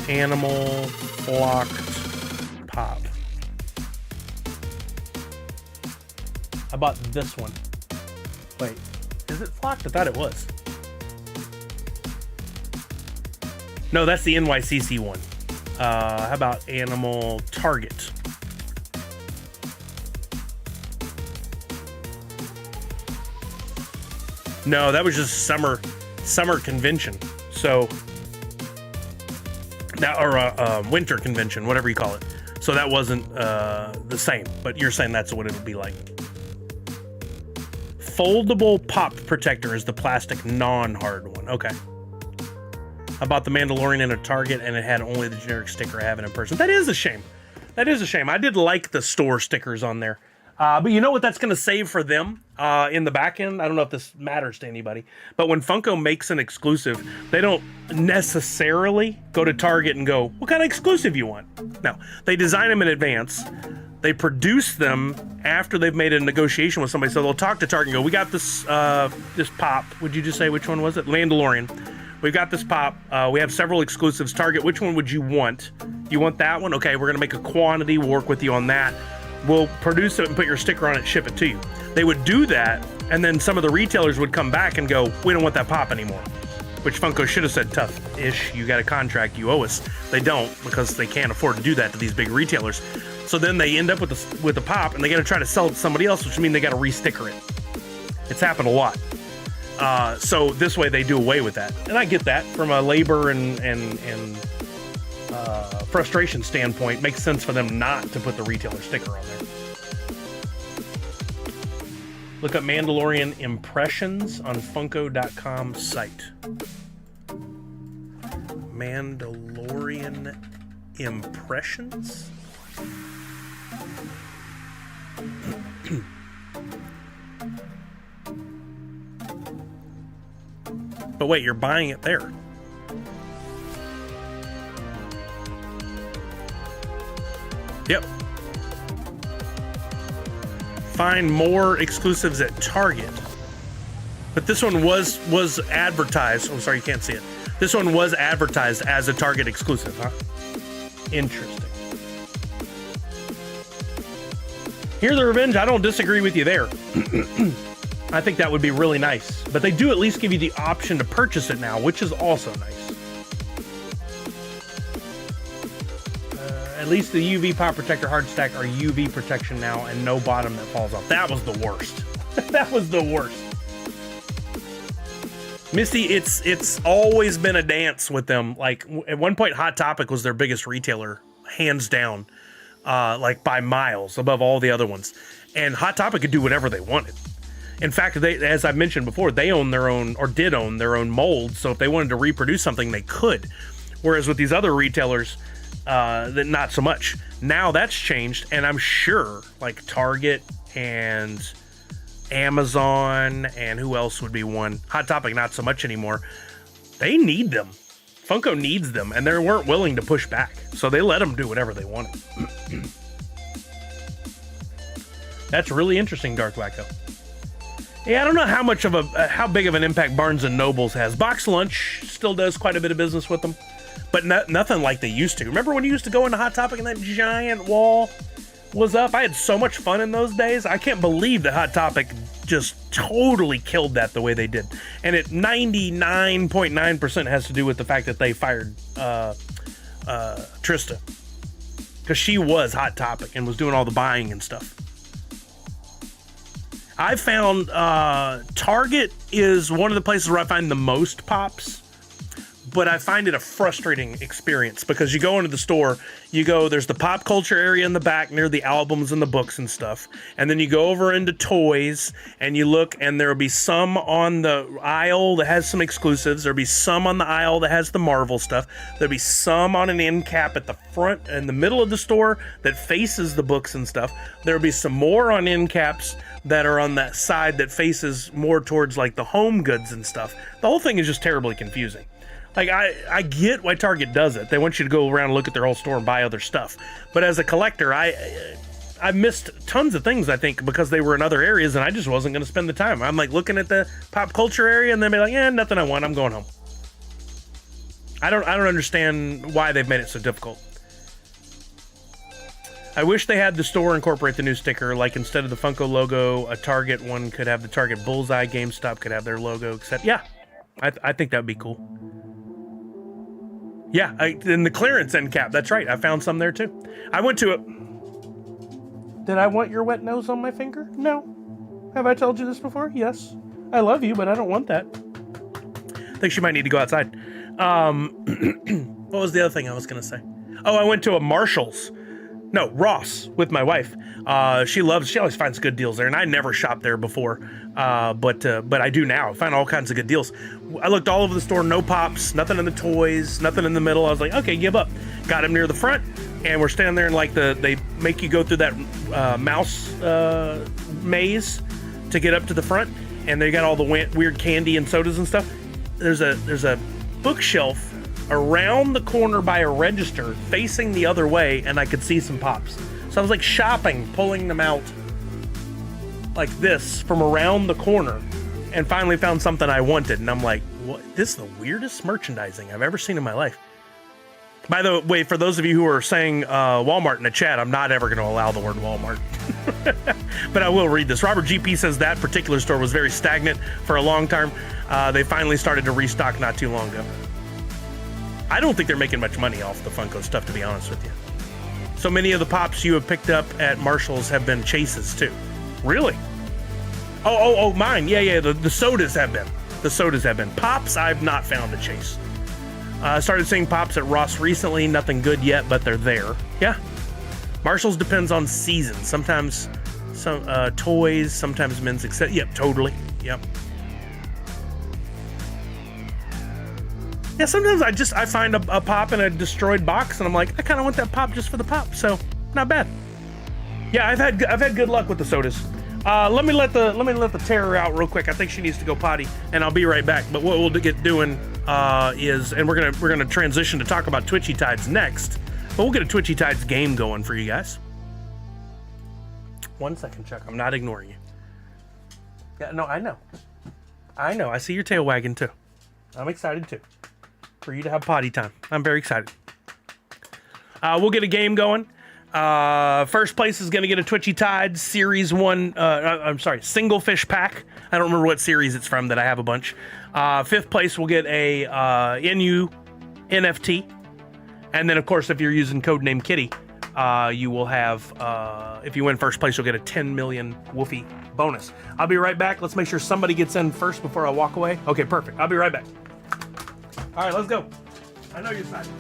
Animal flocked pop. I bought this one. Wait, is it flocked? I thought it was. No, that's the NYCC one. How about Animal Target? No, that was just summer convention. So that, or winter convention, whatever you call it. So that wasn't the same, but you're saying that's what it'll be like. Foldable pop protector is the plastic non-hard one. Okay. I bought the Mandalorian in a Target and it had only the generic sticker I have it in person. That is a shame. That is a shame. I did like the store stickers on there. But you know what that's going to save for them in the back end? I don't know if this matters to anybody, but when Funko makes an exclusive, they don't necessarily go to Target and go, what kind of exclusive you want? No, they design them in advance. They produce them after they've made a negotiation with somebody. So they'll talk to Target and go, we got this this pop. Would you just say which one was it? Mandalorian. We've got this pop. We have several exclusives. Target, which one would you want? You want that one? Okay, we're going to make a quantity. We'll work with you on that. We'll produce it and put your sticker on it, ship it to you. They would do that, and then some of the retailers would come back and go, we don't want that pop anymore. Which Funko should have said, tough-ish, you got a contract, you owe us. They don't, because they can't afford to do that to these big retailers. So then they end up with the pop, and they got to try to sell it to somebody else, which means they got to re-sticker it. It's happened a lot. So this way they do away with that. And I get that from a labor and frustration standpoint. Makes sense for them not to put the retailer sticker on there. Look up Mandalorian impressions on Funko.com site. Mandalorian impressions? But wait, you're buying it there. Yep. Find more exclusives at Target. But this one was advertised. Oh, sorry, you can't see it. This one was advertised as a Target exclusive, huh? Interesting. Here's the revenge. I don't disagree with you there. I think that would be really nice. But they do at least give you the option to purchase it now, which is also nice. At least the UV pop protector hard stack are UV protection now and no bottom that falls off. That was the worst. That was the worst. Misty, it's always been a dance with them. Like at one point, Hot Topic was their biggest retailer, hands down, like by miles above all the other ones. And Hot Topic could do whatever they wanted. In fact, they, as I mentioned before, they own their own, or did own their own molds. So if they wanted to reproduce something, they could. Whereas with these other retailers, that not so much. Now that's changed, and I'm sure like Target and Amazon and who else would be one? Hot Topic, not so much anymore. They need them. Funko needs them, and they weren't willing to push back, so they let them do whatever they wanted. That's really interesting, Darth Wacko. Yeah, I don't know how much of how big of an impact Barnes and Nobles has. Box Lunch still does quite a bit of business with them. But nothing like they used to. Remember when you used to go into Hot Topic and that giant wall was up? I had so much fun in those days. I can't believe that Hot Topic just totally killed that the way they did. And it 99.9% has to do with the fact that they fired Trista. Because she was Hot Topic and was doing all the buying and stuff. I found Target is one of the places where I find the most pops. But I find it a frustrating experience because you go into the store, there's the pop culture area in the back near the albums and the books and stuff. And then you go over into toys and you look, and there'll be some on the aisle that has some exclusives. There'll be some on the aisle that has the Marvel stuff. There'll be some on an end cap at the front in the middle of the store that faces the books and stuff. There'll be some more on end caps that are on that side that faces more towards like the home goods and stuff. The whole thing is just terribly confusing. Like, I get why Target does it. They want you to go around and look at their whole store and buy other stuff. But as a collector, I missed tons of things, I think, because they were in other areas, and I just wasn't going to spend the time. I'm, like, looking at the pop culture area, and then be like, nothing I want. I'm going home. I don't understand why they've made it so difficult. I wish they had the store incorporate the new sticker. Like, instead of the Funko logo, a Target one could have the Target bullseye. GameStop could have their logo, except, yeah, I think that would be cool. Yeah, in the clearance end cap. That's right. I found some there too. I went to it. Did I want your wet nose on my finger? No. Have I told you this before? Yes. I love you, but I don't want that. I think she might need to go outside. What was the other thing I was going to say? Oh, I went to a Marshall's. No, Ross with my wife. She always finds good deals there, and I never shopped there before, but I do now. I find all kinds of good deals. I looked all over the store, no pops, nothing in the toys, nothing in the middle. I was like, okay, give up. Got him near the front. and we're standing there, and like they make you go through that mouse maze to get up to the front, and they got all the weird candy and sodas and stuff. There's a bookshelf around the corner by a register facing the other way, and I could see some pops. So I was like shopping, pulling them out like this from around the corner, and finally found something I wanted. And I'm like, what? This is the weirdest merchandising I've ever seen in my life. By the way, for those of you who are saying Walmart in the chat, I'm not ever going to allow the word Walmart. But I will read this. Robert GP says that particular store was very stagnant for a long time. They finally started to restock not too long ago. I don't think they're making much money off the Funko stuff, to be honest with you. So many of the pops you have picked up at Marshall's have been chases too. Really? Oh, mine. Yeah. The sodas have been. The sodas have been. Pops, I've not found a chase. Started seeing pops at Ross recently. Nothing good yet, but they're there. Yeah. Marshall's depends on season. Sometimes some toys, sometimes men's accessories. Yep, totally. Yep. Yeah, sometimes I find a pop in a destroyed box, and I'm like, I kind of want that pop just for the pop. So not bad. Yeah, I've had good luck with the sodas. Let me let the terror out real quick. I think she needs to go potty, and I'll be right back. But what we'll get doing is, and we're gonna transition to talk about Twitchy Tides next. But we'll get a Twitchy Tides game going for you guys. 1 second, Chuck. I'm not ignoring you. Yeah, no, I know. I see your tail wagging too. I'm excited too for you to have potty time. I'm very excited. We'll get a game going. First place is going to get a Twitchy Tides Series 1, Single Fish Pack. I don't remember what series it's from that I have a bunch. Fifth place will get a NU NFT. And then, of course, if you're using codename Kitty, you will have, if you win first place, you'll get a 10 million Woofy bonus. I'll be right back. Let's make sure somebody gets in first before I walk away. Okay, perfect. I'll be right back. All right, let's go. I know you're excited.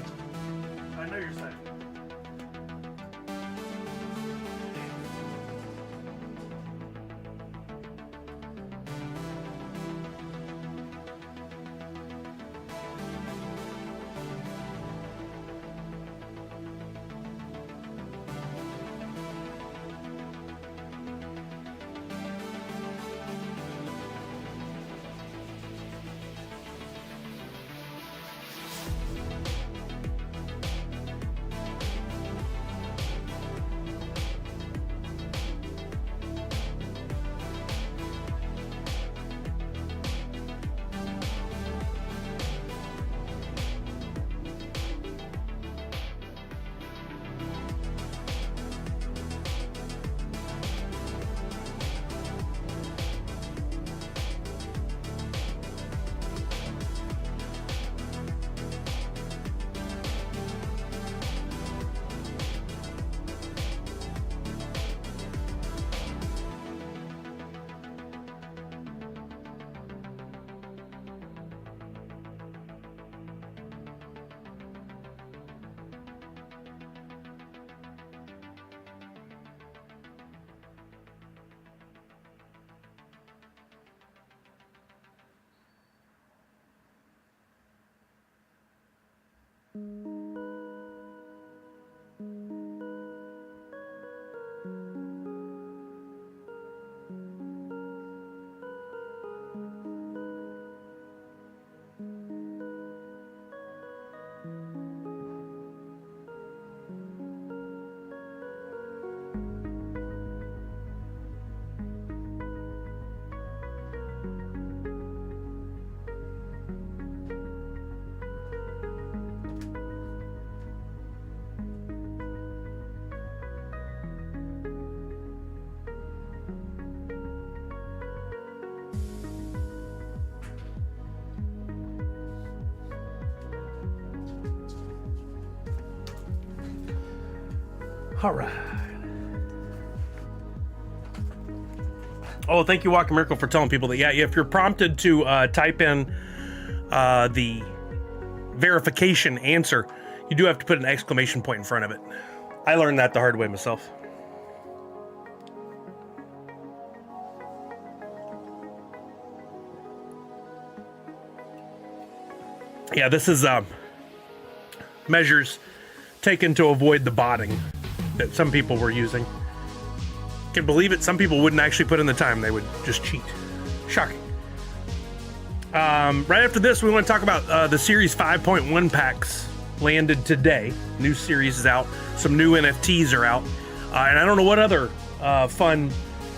All right. Oh, thank you, Walker Miracle, for telling people that, yeah, if you're prompted to type in the verification answer, you do have to put an exclamation point in front of it. I learned that the hard way myself. Yeah, this is measures taken to avoid the botting that some people were using. Can believe it, some people wouldn't actually put in the time, they would just cheat. Shocking. Right after this, we want to talk about the Series 5.1 packs landed today. New series is out. Some new NFTs are out. And I don't know what other fun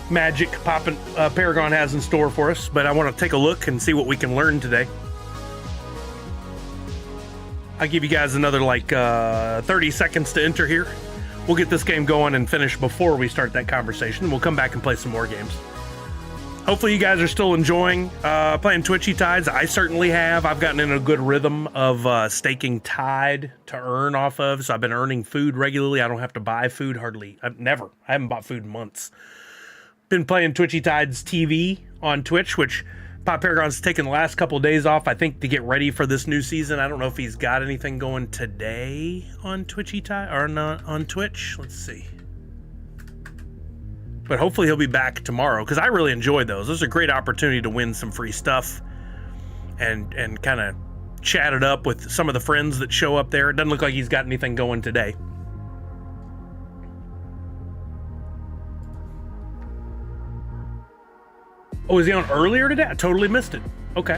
magic poppin' Paragon has in store for us, but I want to take a look and see what we can learn today. I'll give you guys another 30 seconds to enter here. We'll get this game going and finish before we start that conversation. We'll come back and play some more games. Hopefully you guys are still enjoying playing Twitchy Tides. I certainly have. I've gotten in a good rhythm of staking Tide to earn off of, so I've been earning food regularly. I don't have to buy food hardly. I haven't bought food in months. Been playing Twitchy Tides TV on Twitch, which Pop Paragon's taken the last couple of days off, I think, to get ready for this new season. I don't know if he's got anything going today on Twitchy Tide or not on Twitch. Let's see. But hopefully he'll be back tomorrow, because I really enjoy those. Those are a great opportunity to win some free stuff and kind of chat it up with some of the friends that show up there. It doesn't look like he's got anything going today. Oh, is he on earlier today? I totally missed it. Okay.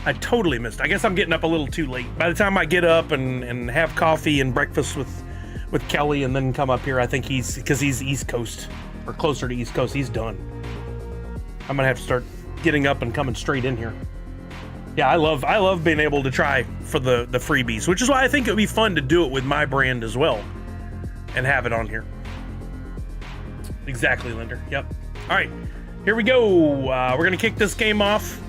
I totally missed it. I guess I'm getting up a little too late. By the time I get up and have coffee and breakfast with Kelly and then come up here, I think because he's East Coast or closer to East Coast, he's done. I'm gonna have to start getting up and coming straight in here. Yeah, I love being able to try for the freebies, which is why I think it would be fun to do it with my brand as well and have it on here. Exactly, Linder. Yep. All right, here we go. We're gonna kick this game off.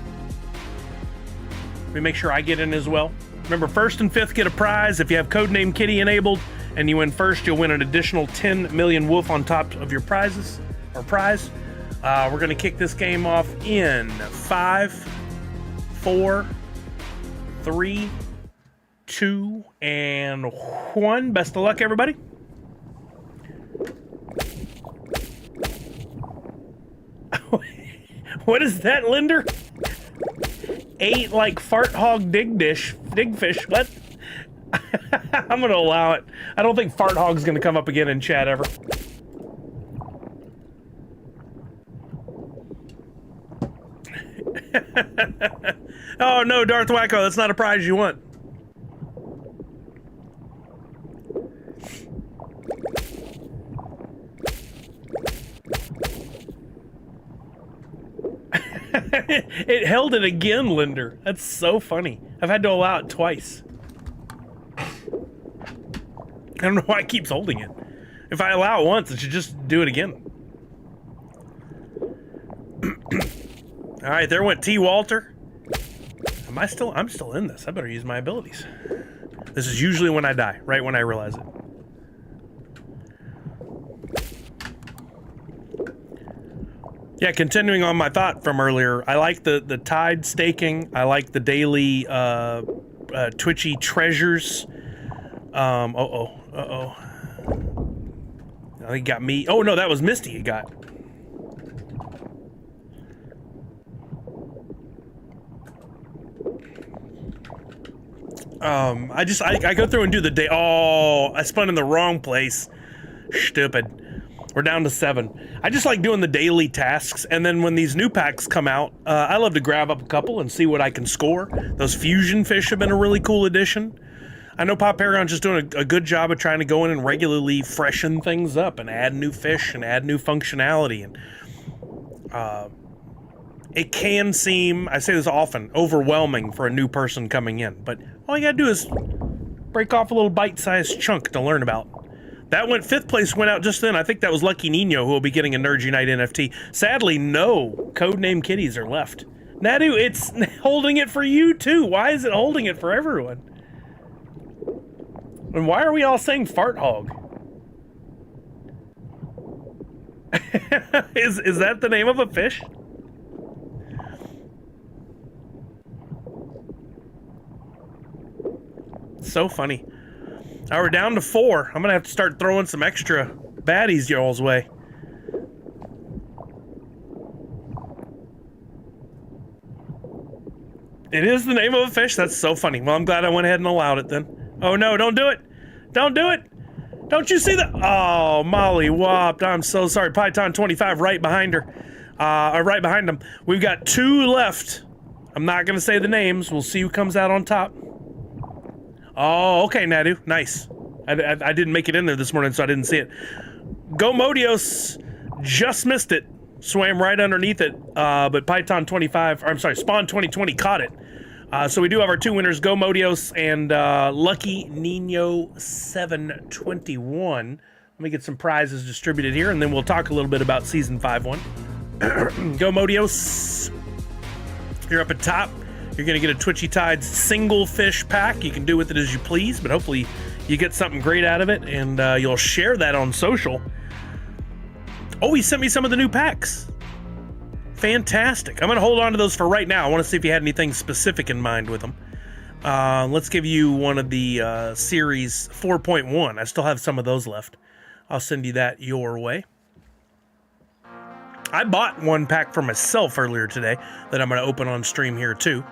Let me make sure I get in as well. Remember, first and fifth get a prize. If you have Codename Kitty enabled and you win first, you'll win an additional 10 million wolf on top of your prize. We're gonna kick this game off in 5, 4, 3, 2, and 1. Best of luck, everybody. What is that, Linder? 8 like fart hog dig fish. What? I'm gonna allow it. I don't think fart hog's gonna come up again in chat ever. Oh no, Darth Wacko, that's not a prize you want. It held it again, Linder. That's so funny. I've had to allow it twice. I don't know why it keeps holding it. If I allow it once, it should just do it again. All right, there went T. Walter. I'm still in this. I better use my abilities. This is usually when I die, right when I realize it. Yeah, continuing on my thought from earlier, I like the Tide staking. I like the daily Twitchy treasures. I think he got me. Oh no, that was Misty he got. I go through and do the day. Oh, I spun in the wrong place. Stupid. We're down to 7. I just like doing the daily tasks, and then when these new packs come out, I love to grab up a couple and see what I can score. Those fusion fish have been a really cool addition. I know Pop Paragon's just doing a good job of trying to go in and regularly freshen things up and add new fish and add new functionality. And it can seem, I say this often, overwhelming for a new person coming in, but all you gotta do is break off a little bite-sized chunk to learn about. That went 5th place, went out just then. I think that was Lucky Nino who will be getting a Nerd Unite NFT. Sadly, no Codename Kitties are left. Nadu, it's holding it for you too. Why is it holding it for everyone? And why are we all saying fart hog? Is that the name of a fish? So funny. Now we're down to 4. I'm gonna have to start throwing some extra baddies y'all's way. It is the name of a fish? That's so funny. Well, I'm glad I went ahead and allowed it then. Oh no, don't do it. Don't do it. Don't you see that? Oh, Molly whopped. I'm so sorry. Python 25 right behind her. Right behind them. We've got 2 left. I'm not going to say the names. We'll see who comes out on top. Oh, okay, Nadu. Nice. I didn't make it in there this morning, so I didn't see it. Go Modios. Just missed it. Swam right underneath it. But Python 25, or I'm sorry, Spawn 2020 caught it. So we do have our 2 winners, Go Modios and Lucky Nino 721. Let me get some prizes distributed here, and then we'll talk a little bit about Season 5-1. Go Modios. You're up at top. You're going to get a Twitchy Tides single fish pack. You can do with it as you please, but hopefully you get something great out of it, and you'll share that on social. Oh, he sent me some of the new packs. Fantastic. I'm going to hold on to those for right now. I want to see if you had anything specific in mind with them. Let's give you one of the Series 4.1. I still have some of those left. I'll send you that your way. I bought one pack for myself earlier today that I'm going to open on stream here too.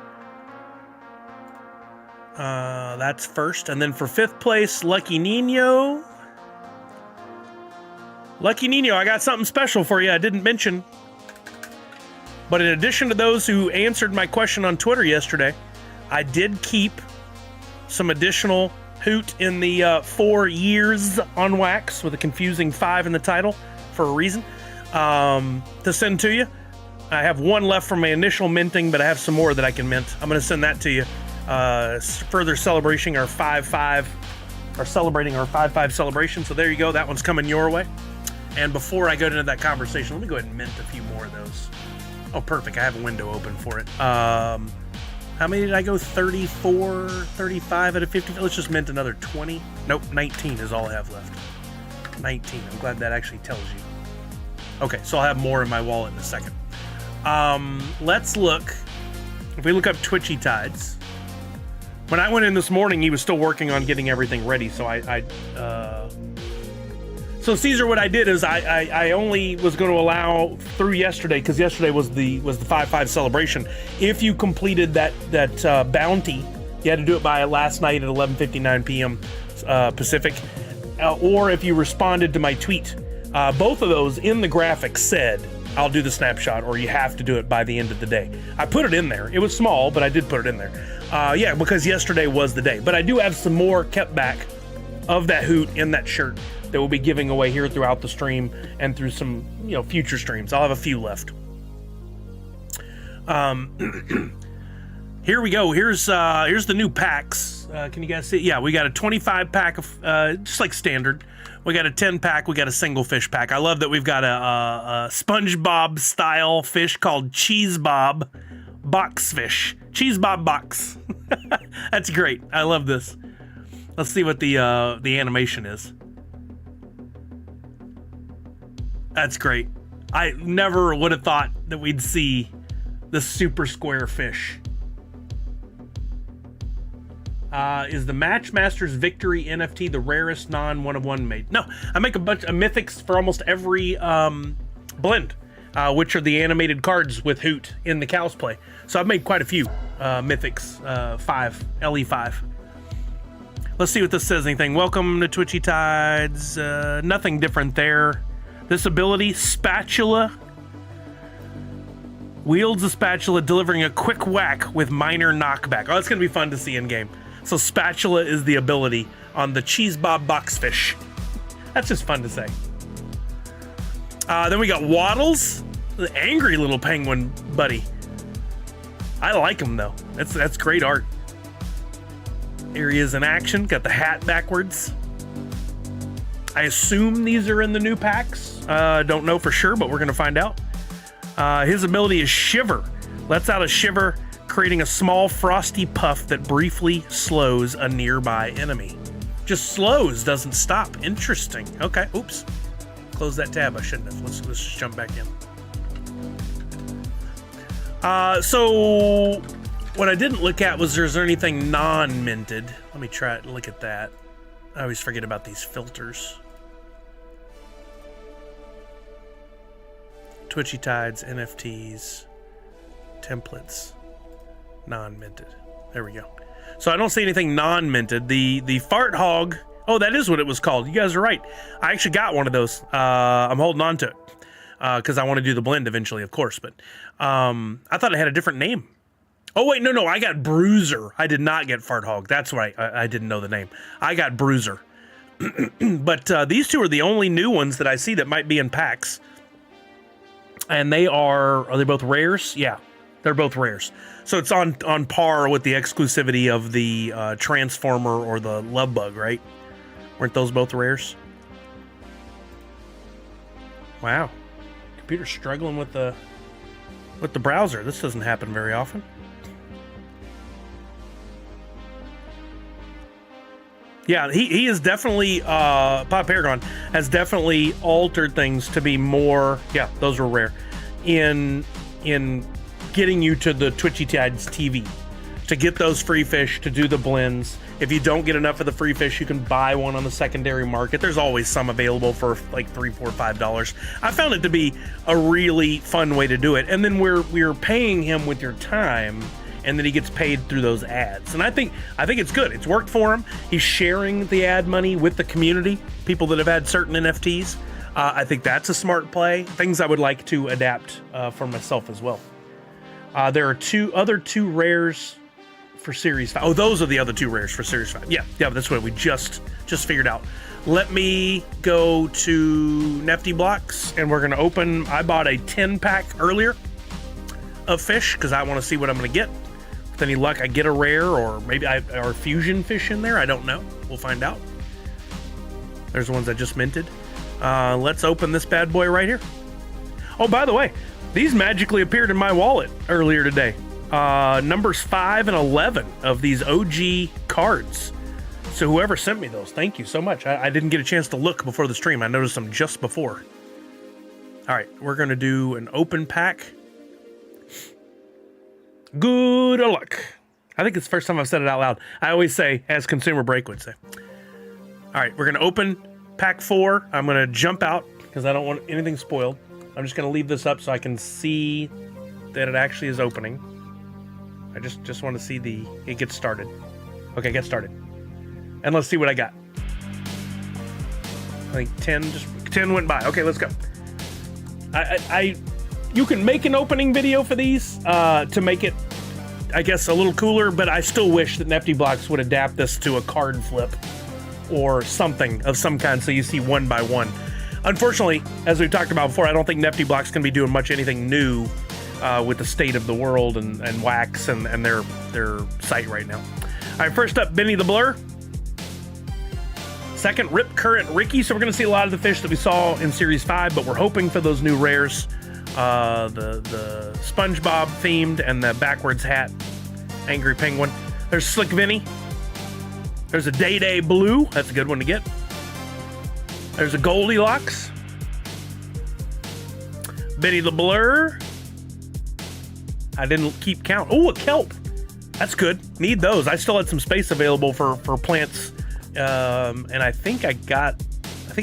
That's first. And then for 5th place, Lucky Nino. Lucky Nino, I got something special for you I didn't mention. But in addition to those who answered my question on Twitter yesterday, I did keep some additional Hoot in the 4 years on wax with a confusing 5 in the title for a reason to send to you. I have 1 left from my initial minting, but I have some more that I can mint. I'm going to send that to you. Further celebrating our 5-5, or celebrating our 5-5 celebration. So there you go. That one's coming your way. And before I go into that conversation, let me go ahead and mint a few more of those. Oh, perfect. I have a window open for it. How many did I go? 34, 35 out of 50? Let's just mint another 20. Nope, 19 is all I have left. 19. I'm glad that actually tells you. Okay, so I'll have more in my wallet in a second. Let's look. If we look up Twitchy Tides. When I went in this morning, he was still working on getting everything ready, so So Caesar, what I did is I only was going to allow through yesterday, because yesterday was the 5-5 celebration. If you completed that bounty, you had to do it by last night at 11:59 p.m. Pacific, or if you responded to my tweet. Both of those in the graphic said, I'll do the snapshot, or you have to do it by the end of the day. I put it in there. It was small, but I did put it in there. Yeah, because yesterday was the day. But I do have some more kept back of that Hoot in that shirt that we'll be giving away here throughout the stream and through some, future streams. I'll have a few left. Here we go. Here's the new packs. Can you guys see? Yeah, we got a 25 pack of just like standard. We got a 10 pack. We got a single fish pack. I love that we've got a SpongeBob style fish called Cheese Bob box fish. Cheese Bob box. That's great. I love this. Let's see what the animation is. That's great. I never would have thought that we'd see the super square fish. Is the Matchmaster's Victory NFT the rarest non-1-of-1 made? No, I make a bunch of mythics for almost every blend, which are the animated cards with Hoot in the Cows Play. So I've made quite a few mythics, 5, LE5. Let's see what this says. Anything. Welcome to Twitchy Tides. Nothing different there. This ability, Spatula. Wields a spatula, delivering a quick whack with minor knockback. Oh, that's going to be fun to see in game. So Spatula is the ability on the Cheese Bob Boxfish. That's just fun to say. Then we got Waddles, the angry little penguin buddy. I like him though. That's great art. Here he is in action. Got the hat backwards. I assume these are in the new packs. Don't know for sure, but we're gonna find out. His ability is Shiver. Lets out a shiver, creating a small frosty puff that briefly slows a nearby enemy. Just slows, doesn't stop. Interesting. Okay, oops. Close that tab, I shouldn't have. Let's just jump back in. So what I didn't look at was, is there anything non-minted? Let me try to look at that. I always forget about these filters. Twitchy Tides, NFTs, templates, non-minted. There we go. So I don't see anything non-minted. The Fart Hog Oh, that is what it was called. You guys are right. I actually got one of those. I'm holding on to it because I want to do the blend eventually, of course. But I thought it had a different name. Oh, wait, no. I got Bruiser. I did not get Fart Hog. That's right. I didn't know the name. I got Bruiser. But these two are the only new ones that I see that might be in packs. And are they both rares? Yeah, they're both rares. So it's on par with the exclusivity of the Transformer or the Love Bug, right? Weren't those both rares? Wow. Computer's struggling with the browser. This doesn't happen very often. Yeah, he is definitely, Pop Paragon has definitely altered things to be more, yeah, those were rare, in getting you to the Twitchy Tides TV, to get those free fish, to do the blends. If you don't get enough of the free fish, you can buy one on the secondary market. There's always some available for like $3, $4, $5. I found it to be a really fun way to do it. And then we're paying him with your time, and then he gets paid through those ads. And I think it's good. It's worked for him. He's sharing the ad money with the community, people that have had certain NFTs. I think that's a smart play. Things I would like to adapt for myself as well. There are other two rares for Series 5. Oh, those are the other two rares for Series 5. Yeah, that's what we just figured out. Let me go to Nifty Blocks, and we're going to open. I bought a 10-pack earlier of fish because I want to see what I'm going to get. With any luck, I get a rare, or maybe or fusion fish in there. I don't know. We'll find out. There's the ones I just minted. Let's open this bad boy right here. Oh, by the way, these magically appeared in my wallet earlier today. Numbers 5 and 11 of these OG cards. So whoever sent me those, thank you so much. I didn't get a chance to look before the stream. I noticed them just before. All right, we're going to do an open pack. Good luck. I think it's the first time I've said it out loud. I always say, as Consumer Break would say. All right, we're going to open pack 4. I'm going to jump out because I don't want anything spoiled. I'm just going to leave this up so I can see that it actually is opening. I just want to see it gets started. Okay, get started. And let's see what I got. I think 10 went by. Okay, let's go. You can make an opening video for these to make it, I guess, a little cooler, but I still wish that Nifty Blocks would adapt this to a card flip or something of some kind so you see one by one. Unfortunately, as we've talked about before, I don't think Nifty Blocks can be doing much anything new with the state of the world and Wax and their site right now. All right, first up, Benny the Blur. Second, Rip Current Ricky. So we're going to see a lot of the fish that we saw in Series 5, but we're hoping for those new rares. The SpongeBob themed and the backwards hat Angry Penguin. There's Slick Vinny. There's a Day Blue. That's a good one to get. There's a Goldilocks. Benny the Blur. I didn't keep count. Oh, a kelp. That's good. Need those. I still had some space available for plants. And I think I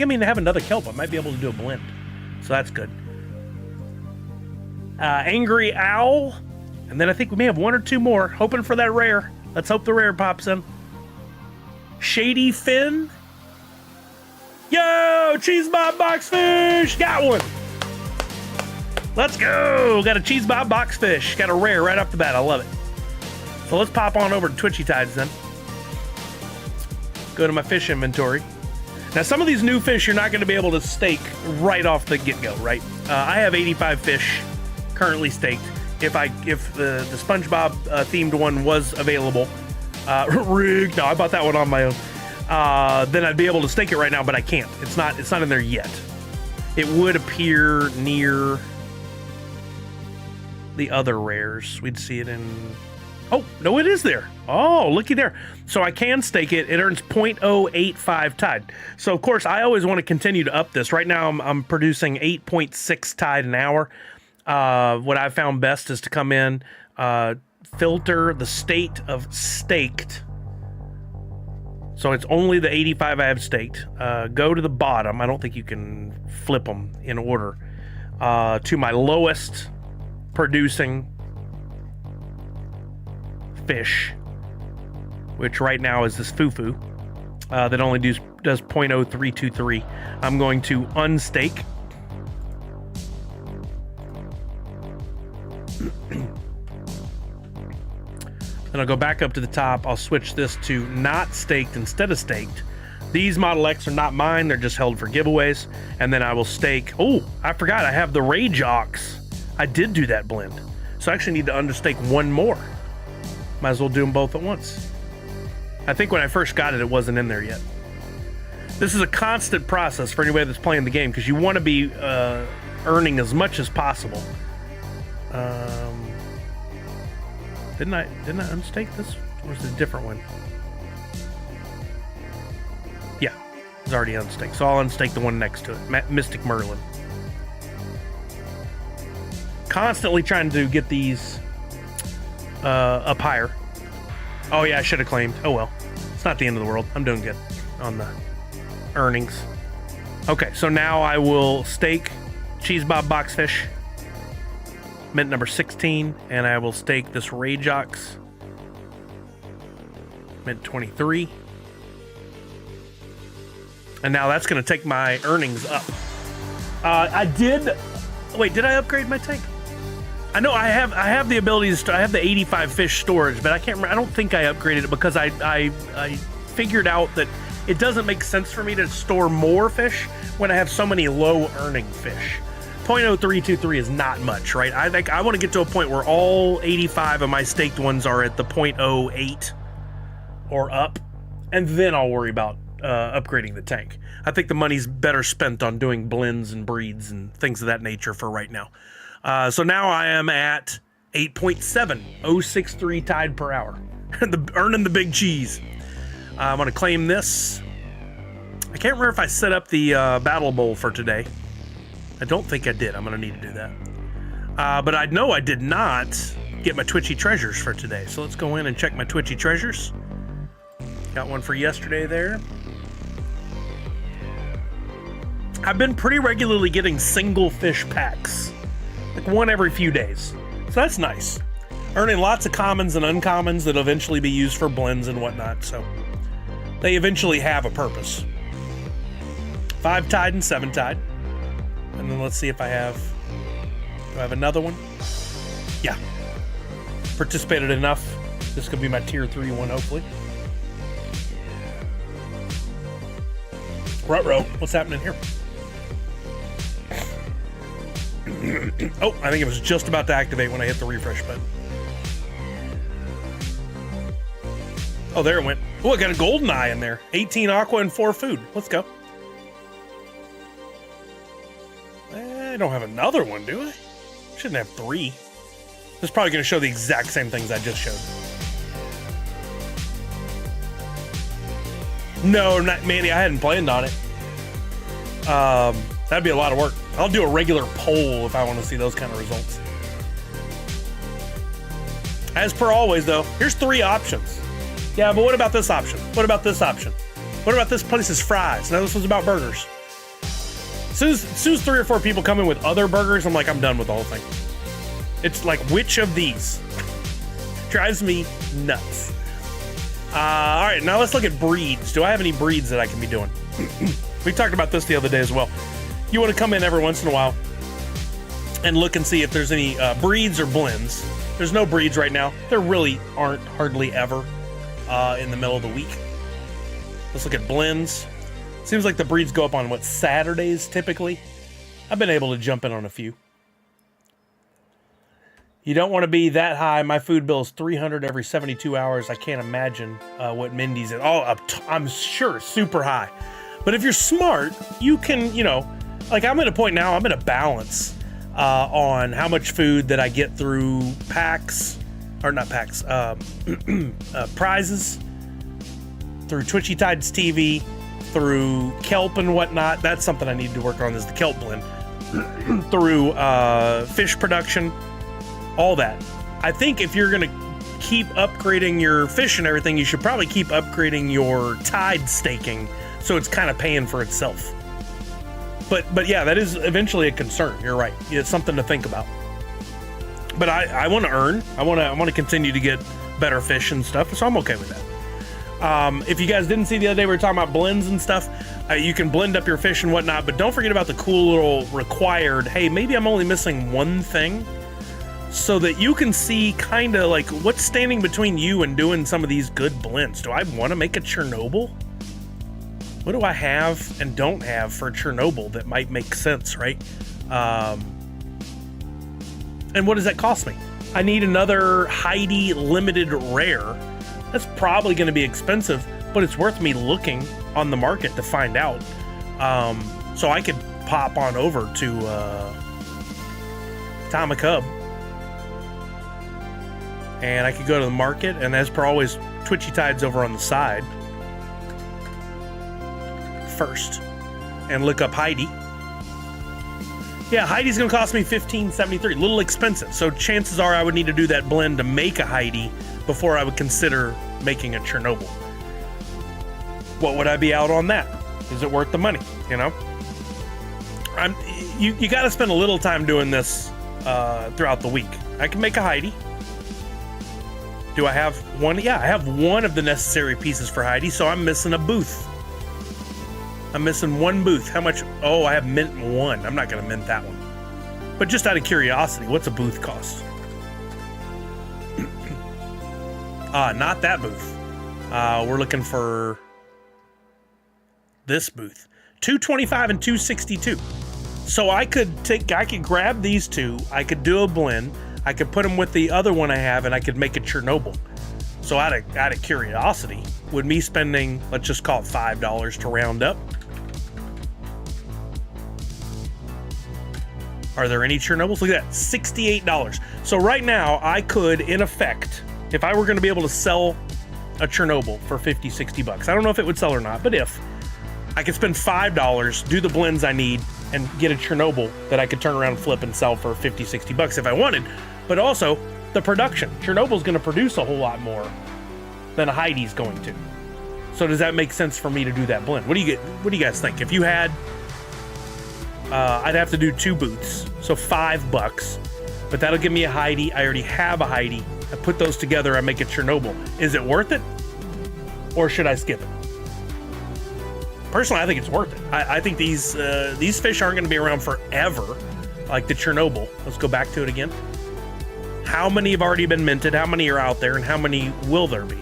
may have another kelp. I might be able to do a blend. So that's good. Angry Owl. And then I think we may have one or two more. Hoping for that rare. Let's hope the rare pops in. Shady Fin. Yo, Cheese Bob Boxfish. Got one. Let's go. Got a Cheese Bob Boxfish. Got a rare right off the bat. I love it. So let's pop on over to Twitchy Tides then. Go to my fish inventory. Now, some of these new fish you're not going to be able to stake right off the get-go, right? I have 85 fish currently staked. If the SpongeBob themed one was available, rigged. No, I bought that one on my own. Then I'd be able to stake it right now, but I can't. It's not in there yet. It would appear near the other rares. We'd see it in. Oh, no, it is there. Oh, looky there. So I can stake it. It earns 0.085 Tide. So, of course, I always want to continue to up this. Right now, I'm producing 8.6 Tide an hour. What I've found best is to come in, filter the state of staked. So it's only the 85 I have staked. Go to the bottom. I don't think you can flip them in order. To my lowest producing fish, which right now is this Fufu. that only does 0.0323. I'm going to unstake. Then I'll go back up to the top. I'll switch this to not staked instead of staked. These Model X are not mine. They're just held for giveaways. And then I will stake. Oh, I forgot. I have the Rage Ox. I did do that blend. So I actually need to understake one more. Might as well do them both at once. I think when I first got it, it wasn't in there yet. This is a constant process for anybody that's playing the game because you want to be earning as much as possible. Didn't I unstake this? Or was it a different one? Yeah, it's already unstaked. So I'll unstake the one next to it, Mystic Merlin. Constantly trying to get these up higher. Oh yeah, I should have claimed. Oh well, it's not the end of the world. I'm doing good on the earnings. Okay, so now I will stake Cheese Bob Boxfish, mint number 16, and I will stake this Rage Ox, mint 23. And now that's going to take my earnings up. Wait, did I upgrade my tank? I know I have the ability to I have the 85 fish storage, but I can't remember. I don't think I upgraded it because I figured out that it doesn't make sense for me to store more fish when I have so many low earning fish. 0.0323 is not much, right? I think I want to get to a point where all 85 of my staked ones are at the 0.08 or up, and then I'll worry about upgrading the tank. I think the money's better spent on doing blends and breeds and things of that nature for right now. So now I am at 8.7063 tide per hour, earning the big cheese. I'm going to claim this. I can't remember if I set up the battle bowl for today. I don't think I did. I'm going to need to do that. But I know I did not get my Twitchy treasures for today. So let's go in and check my Twitchy treasures. Got one for yesterday there. I've been pretty regularly getting single fish packs. Like one every few days. So that's nice. Earning lots of commons and uncommons that'll eventually be used for blends and whatnot. So they eventually have a purpose. 5 tide and 7 tide. And then let's see if I have... Do I have another one? Yeah. Participated enough. This could be my tier 3 one, hopefully. Ruh-roh. What's happening here? Oh, I think it was just about to activate when I hit the refresh button. Oh, there it went. Oh, I got a golden eye in there. 18 aqua and 4 food. Let's go. I don't have another one, do I? Shouldn't have 3. This is probably going to show the exact same things I just showed. No, not Manny. I hadn't planned on it. That'd be a lot of work. I'll do a regular poll if I want to see those kind of results. As per always, though, here's 3 options. Yeah, but what about this option? What about this option? What about this place's fries? Now this was about burgers. As soon as 3 or 4 people come in with other burgers, I'm like, I'm done with the whole thing. It's like, which of these? Drives me nuts. All right, now let's look at breeds. Do I have any breeds that I can be doing? We talked about this the other day as well. You want to come in every once in a while and look and see if there's any breeds or blends. There's no breeds right now. There really aren't hardly ever in the middle of the week. Let's look at blends. Seems like the breeds go up on, what, Saturdays typically? I've been able to jump in on a few. You don't want to be that high. My food bill is $300 every 72 hours. I can't imagine what Mindy's is. Oh, I'm sure super high. But if you're smart, you can, you know, like I'm at a point now, I'm at a balance on how much food that I get through packs, or not packs, prizes, through Twitchy Tides TV, through kelp and whatnot. That's something I need to work on, is the kelp blend. Through fish production, all that. I think if you're going to keep upgrading your fish and everything, you should probably keep upgrading your tide staking so it's kind of paying for itself. But yeah, that is eventually a concern. You're right. It's something to think about. But I want to earn. I want to continue to get better fish and stuff, so I'm okay with that. If you guys didn't see the other day, we were talking about blends and stuff. You can blend up your fish and whatnot, but don't forget about the cool little required, hey, maybe I'm only missing one thing, so that you can see kind of like what's standing between you and doing some of these good blends. Do I want to make a Chernobyl? What do I have and don't have for Chernobyl that might make sense, right? And what does that cost me? I need another Heidi limited rare. That's probably going to be expensive, but it's worth me looking on the market to find out. So I could pop on over to Atomic Hub, and I could go to the market, and as per always, Twitchy Tide's over on the side first, and look up Heidi. Yeah, Heidi's gonna cost me $15.73, a little expensive. So chances are I would need to do that blend to make a Heidi before I would consider making a Chernobyl. What would I be out on that? Is it worth the money? You know, you got to spend a little time doing this throughout the week. I can make a Heidi. Do I have one? Yeah, I have one of the necessary pieces for Heidi, so I'm missing a booth. I'm missing one booth. How much? Oh, I have mint one. I'm not going to mint that one. But just out of curiosity, what's a booth cost? Not that booth. We're looking for this booth. $225 and $262. So I could grab these two. I could do a blend. I could put them with the other one I have, and I could make a Chernobyl. So out of curiosity, would me spending, let's just call it $5 to round up? Are there any Chernobyls? Look at that, $68. So right now, I could, in effect, if I were going to be able to sell a Chernobyl for 50, 60 bucks, I don't know if it would sell or not, but if, I could spend $5, do the blends I need, and get a Chernobyl that I could turn around and flip and sell for 50, 60 bucks if I wanted. But also, the production. Chernobyl's going to produce a whole lot more than a Heidi's going to. So does that make sense for me to do that blend? What do you guys think? If you had, I'd have to do 2 booths, so $5, but that'll give me a Heidi. I already have a Heidi. I put those together, I make a Chernobyl. Is it worth it? Or should I skip it? Personally, I think it's worth it. I think these fish aren't going to be around forever, like the Chernobyl. Let's go back to it again. How many have already been minted? How many are out there? And how many will there be?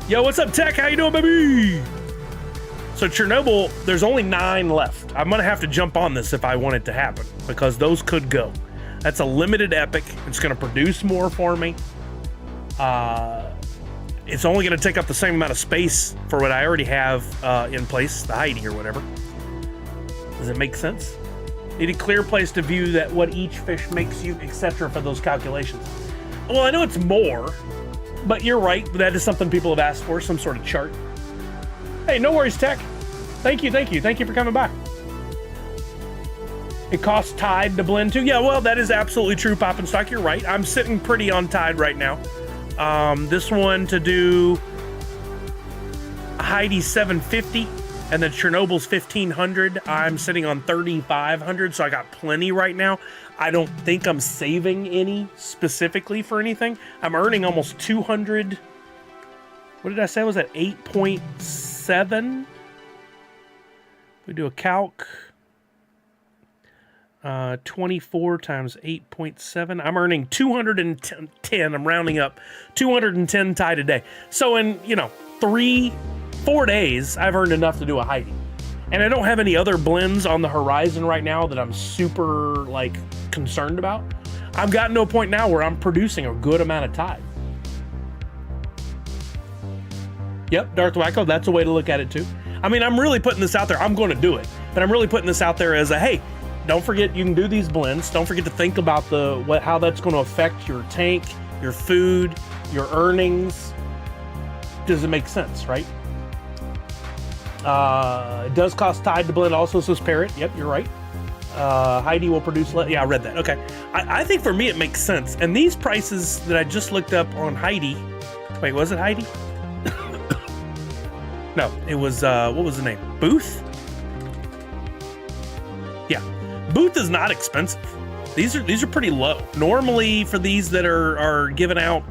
Yo, what's up, Tech? How you doing, baby? So Chernobyl, there's only 9 left. I'm going to have to jump on this if I want it to happen, because those could go. That's a limited epic. It's going to produce more for me. It's only going to take up the same amount of space for what I already have in place, the Heidi or whatever. Does it make sense? Need a clear place to view that what each fish makes you, etc. for those calculations. Well, I know it's more, but you're right. That is something people have asked for, some sort of chart. Hey, no worries, Tech. Thank you for coming by. It costs Tide to blend too. Yeah, well, that is absolutely true, Pop and Stock. You're right. I'm sitting pretty on Tide right now. This one to do Heidi 750 and then Chernobyl's 1500. I'm sitting on 3500, so I got plenty right now. I don't think I'm saving any specifically for anything. I'm earning almost 200. What did I say? Was that 8.7? We do a calc. 24 times 8.7. I'm earning 210. I'm rounding up 210 Tide a day. So in, 3-4 days, I've earned enough to do a Heidi. And I don't have any other blends on the horizon right now that I'm super concerned about. I've gotten to a point now where I'm producing a good amount of Tide. Yep, Darth Wacko, that's a way to look at it too. I mean, I'm really putting this out there. I'm going to do it, but I'm really putting this out there as a, hey, don't forget you can do these blends. Don't forget to think about how that's going to affect your tank, your food, your earnings. Does it make sense, right? It does cost Tide to blend also, says Parrot. Yep, you're right. Heidi will produce less. Yeah, I read that. Okay. I think for me it makes sense. And these prices that I just looked up on Heidi. Wait, was it Heidi? No, it was, what was the name? Booth? Yeah. Booth is not expensive. These are pretty low. Normally for these that are given out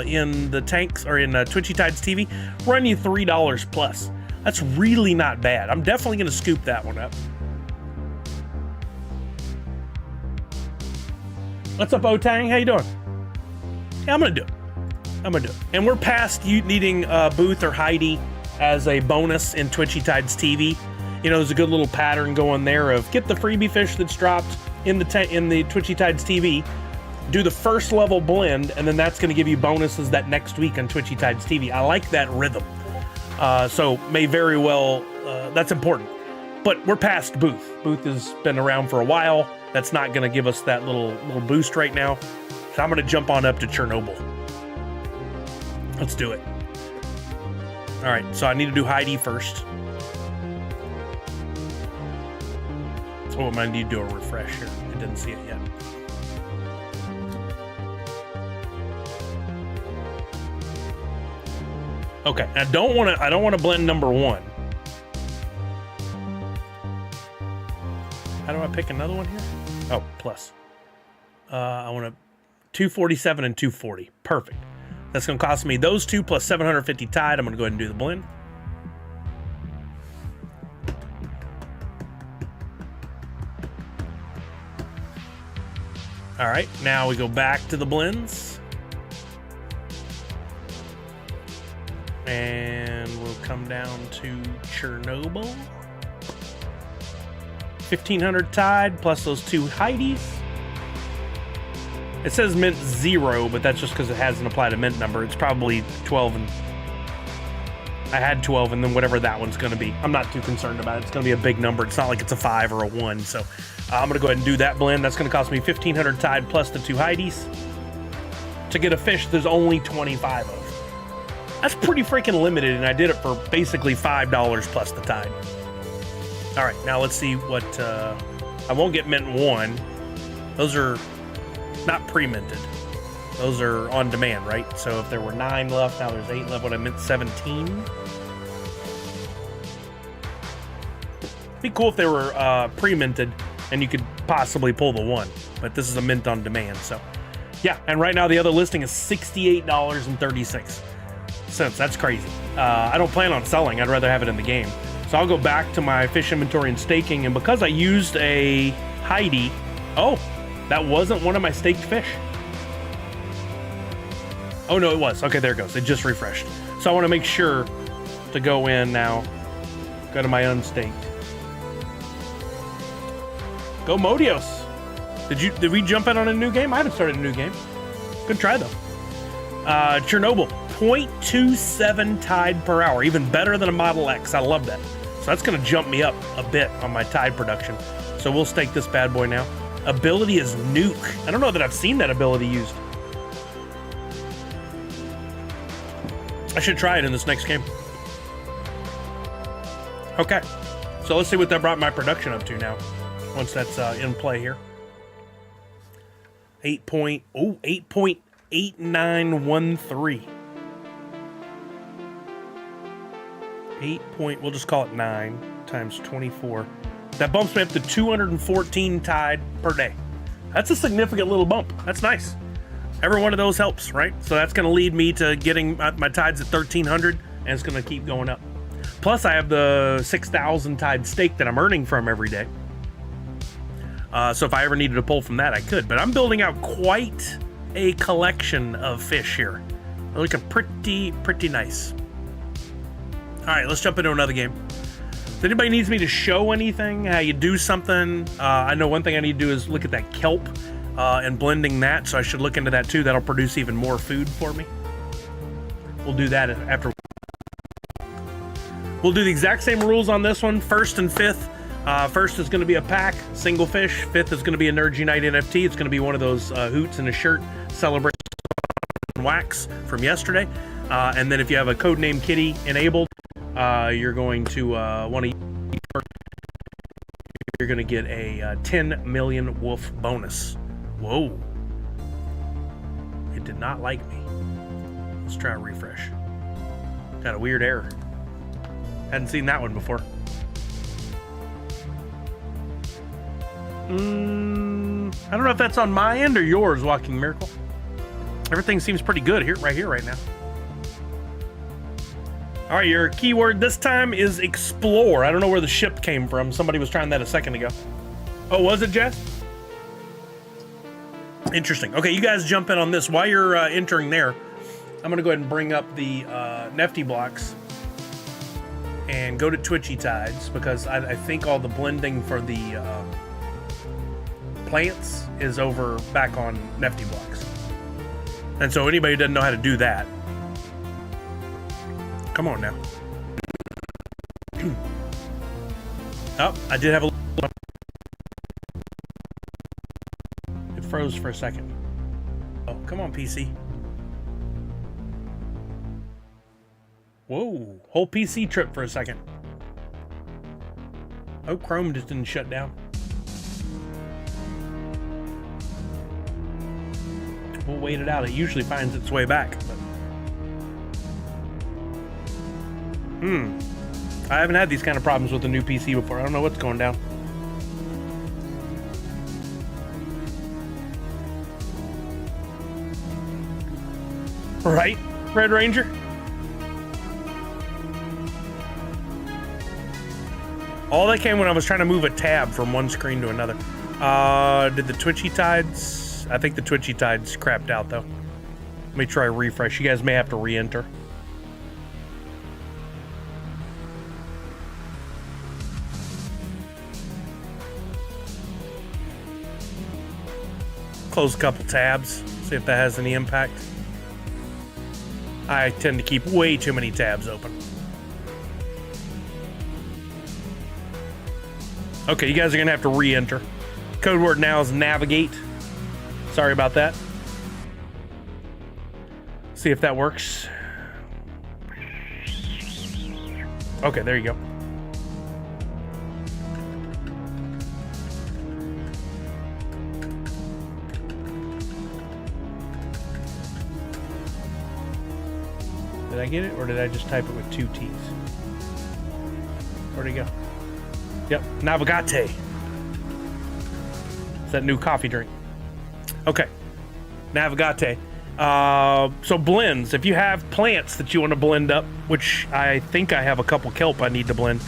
in the tanks or in Twitchy Tides TV, run you $3 plus. That's really not bad. I'm definitely gonna scoop that one up. What's up, Otang? How you doing? Yeah, I'm gonna do it. And we're past you needing Booth or Heidi as a bonus in Twitchy Tides TV. You know, there's a good little pattern going there of get the freebie fish that's dropped in the Twitchy Tides TV, do the first level blend, and then that's going to give you bonuses that next week on Twitchy Tides TV. I like that rhythm. So may very well, that's important. But we're past Booth. Booth has been around for a while. That's not going to give us that little boost right now. So I'm going to jump on up to Chernobyl. Let's do it. All right, so I need to do Heidi first. Oh, I might need to do a refresh here. I didn't see it yet. Okay, I don't want to blend number 1. How do I pick another one here? Oh, plus. I want to 247 and 240. Perfect. That's going to cost me those two plus 750 Tide. I'm going to go ahead and do the blend. All right, now we go back to the blends. And we'll come down to Chernobyl. 1,500 Tide plus those 2 Heidis. It says mint 0, but that's just because it hasn't applied a mint number. It's probably 12, and I had 12, and then whatever that one's going to be. I'm not too concerned about it. It's going to be a big number. It's not like it's a 5 or a 1, so I'm going to go ahead and do that blend. That's going to cost me 1,500 Tide plus the 2 Heidis. To get a fish there's only 25 of. That's pretty freaking limited, and I did it for basically $5 plus the Tide. All right, now let's see what... I won't get mint 1. Those are not pre-minted. Those are on demand, right? So if there were 9 left, now there's 8 left. What I meant 17. It'd be cool if they were pre-minted and you could possibly pull the 1. But this is a mint on demand, so yeah. And right now the other listing is $68.36. That's crazy. I don't plan on selling. I'd rather have it in the game. So I'll go back to my fish inventory and staking, and because I used a Heidi, oh, that wasn't one of my staked fish. Oh no, it was. Okay, there it goes. It just refreshed. So I want to make sure to go in now. Go to my unstaked. Go Modios. Did we jump in on a new game? I haven't started a new game. Good try though. Chernobyl, 0.27 Tide per hour, even better than a Model X. I love that. So that's going to jump me up a bit on my Tide production. So we'll stake this bad boy now. Ability is Nuke. I don't know that I've seen that ability used. I should try it in this next game. Okay, so let's see what that brought my production up to now. Once that's in play here. 8.8913. We'll just call it 9 times 24. That bumps me up to 214 Tide per day. That's a significant little bump. That's nice. Every one of those helps, right? So that's going to lead me to getting my Tides at 1,300, and it's going to keep going up. Plus, I have the 6,000 Tide stake that I'm earning from every day. So if I ever needed to pull from that, I could. But I'm building out quite a collection of fish here. They're looking pretty nice. All right, let's jump into another game. If anybody needs me to show anything, how you do something, I know one thing I need to do is look at that kelp and blending that, so I should look into that too. That'll produce even more food for me. We'll do that after. We'll do the exact same rules on this one, first and fifth. First is going to be a pack, single fish. Fifth is going to be a Nerds Unite NFT. It's going to be one of those hoots in a shirt celebration wax from yesterday. And then if you have a codename Kitty enabled, you're going to want to. You're going to get a 10 million wolf bonus. Whoa! It did not like me. Let's try a refresh. Got a weird error. Hadn't seen that one before. I don't know if that's on my end or yours, Walking Miracle. Everything seems pretty good here, right now. All right, your keyword this time is explore. I don't know where the ship came from. Somebody was trying that a second ago. Oh, was it, Jess? Interesting. Okay, you guys jump in on this. While you're entering there, I'm going to go ahead and bring up the NFT blocks and go to Twitchy Tides, because I think all the blending for the plants is over back on NFT blocks. And so anybody who doesn't know how to do that, come on now. Oh, I did have a... It froze for a second. Oh, come on, PC. Whoa, whole PC tripped for a second. Oh, Chrome just didn't shut down. We'll wait it out. It usually finds its way back. But... I haven't had these kind of problems with the new PC before. I don't know what's going down. Right, Red Ranger? All that came when I was trying to move a tab from one screen to another. Did the Twitchy Tides? I think the Twitchy Tides crapped out though. Let me try a refresh. You guys may have to re-enter. Close a couple tabs, see if that has any impact. I tend to keep way too many tabs open. Okay, you guys are gonna have to re-enter. Code word now is navigate. Sorry about that. See if that works. Okay, there you go. Did I get it, or did I just type it with 2 T's? Where'd it go? Yep, Navigate. It's that new coffee drink. Okay, Navigate. So blends, if you have plants that you want to blend up, which I think I have a couple kelp I need to blend,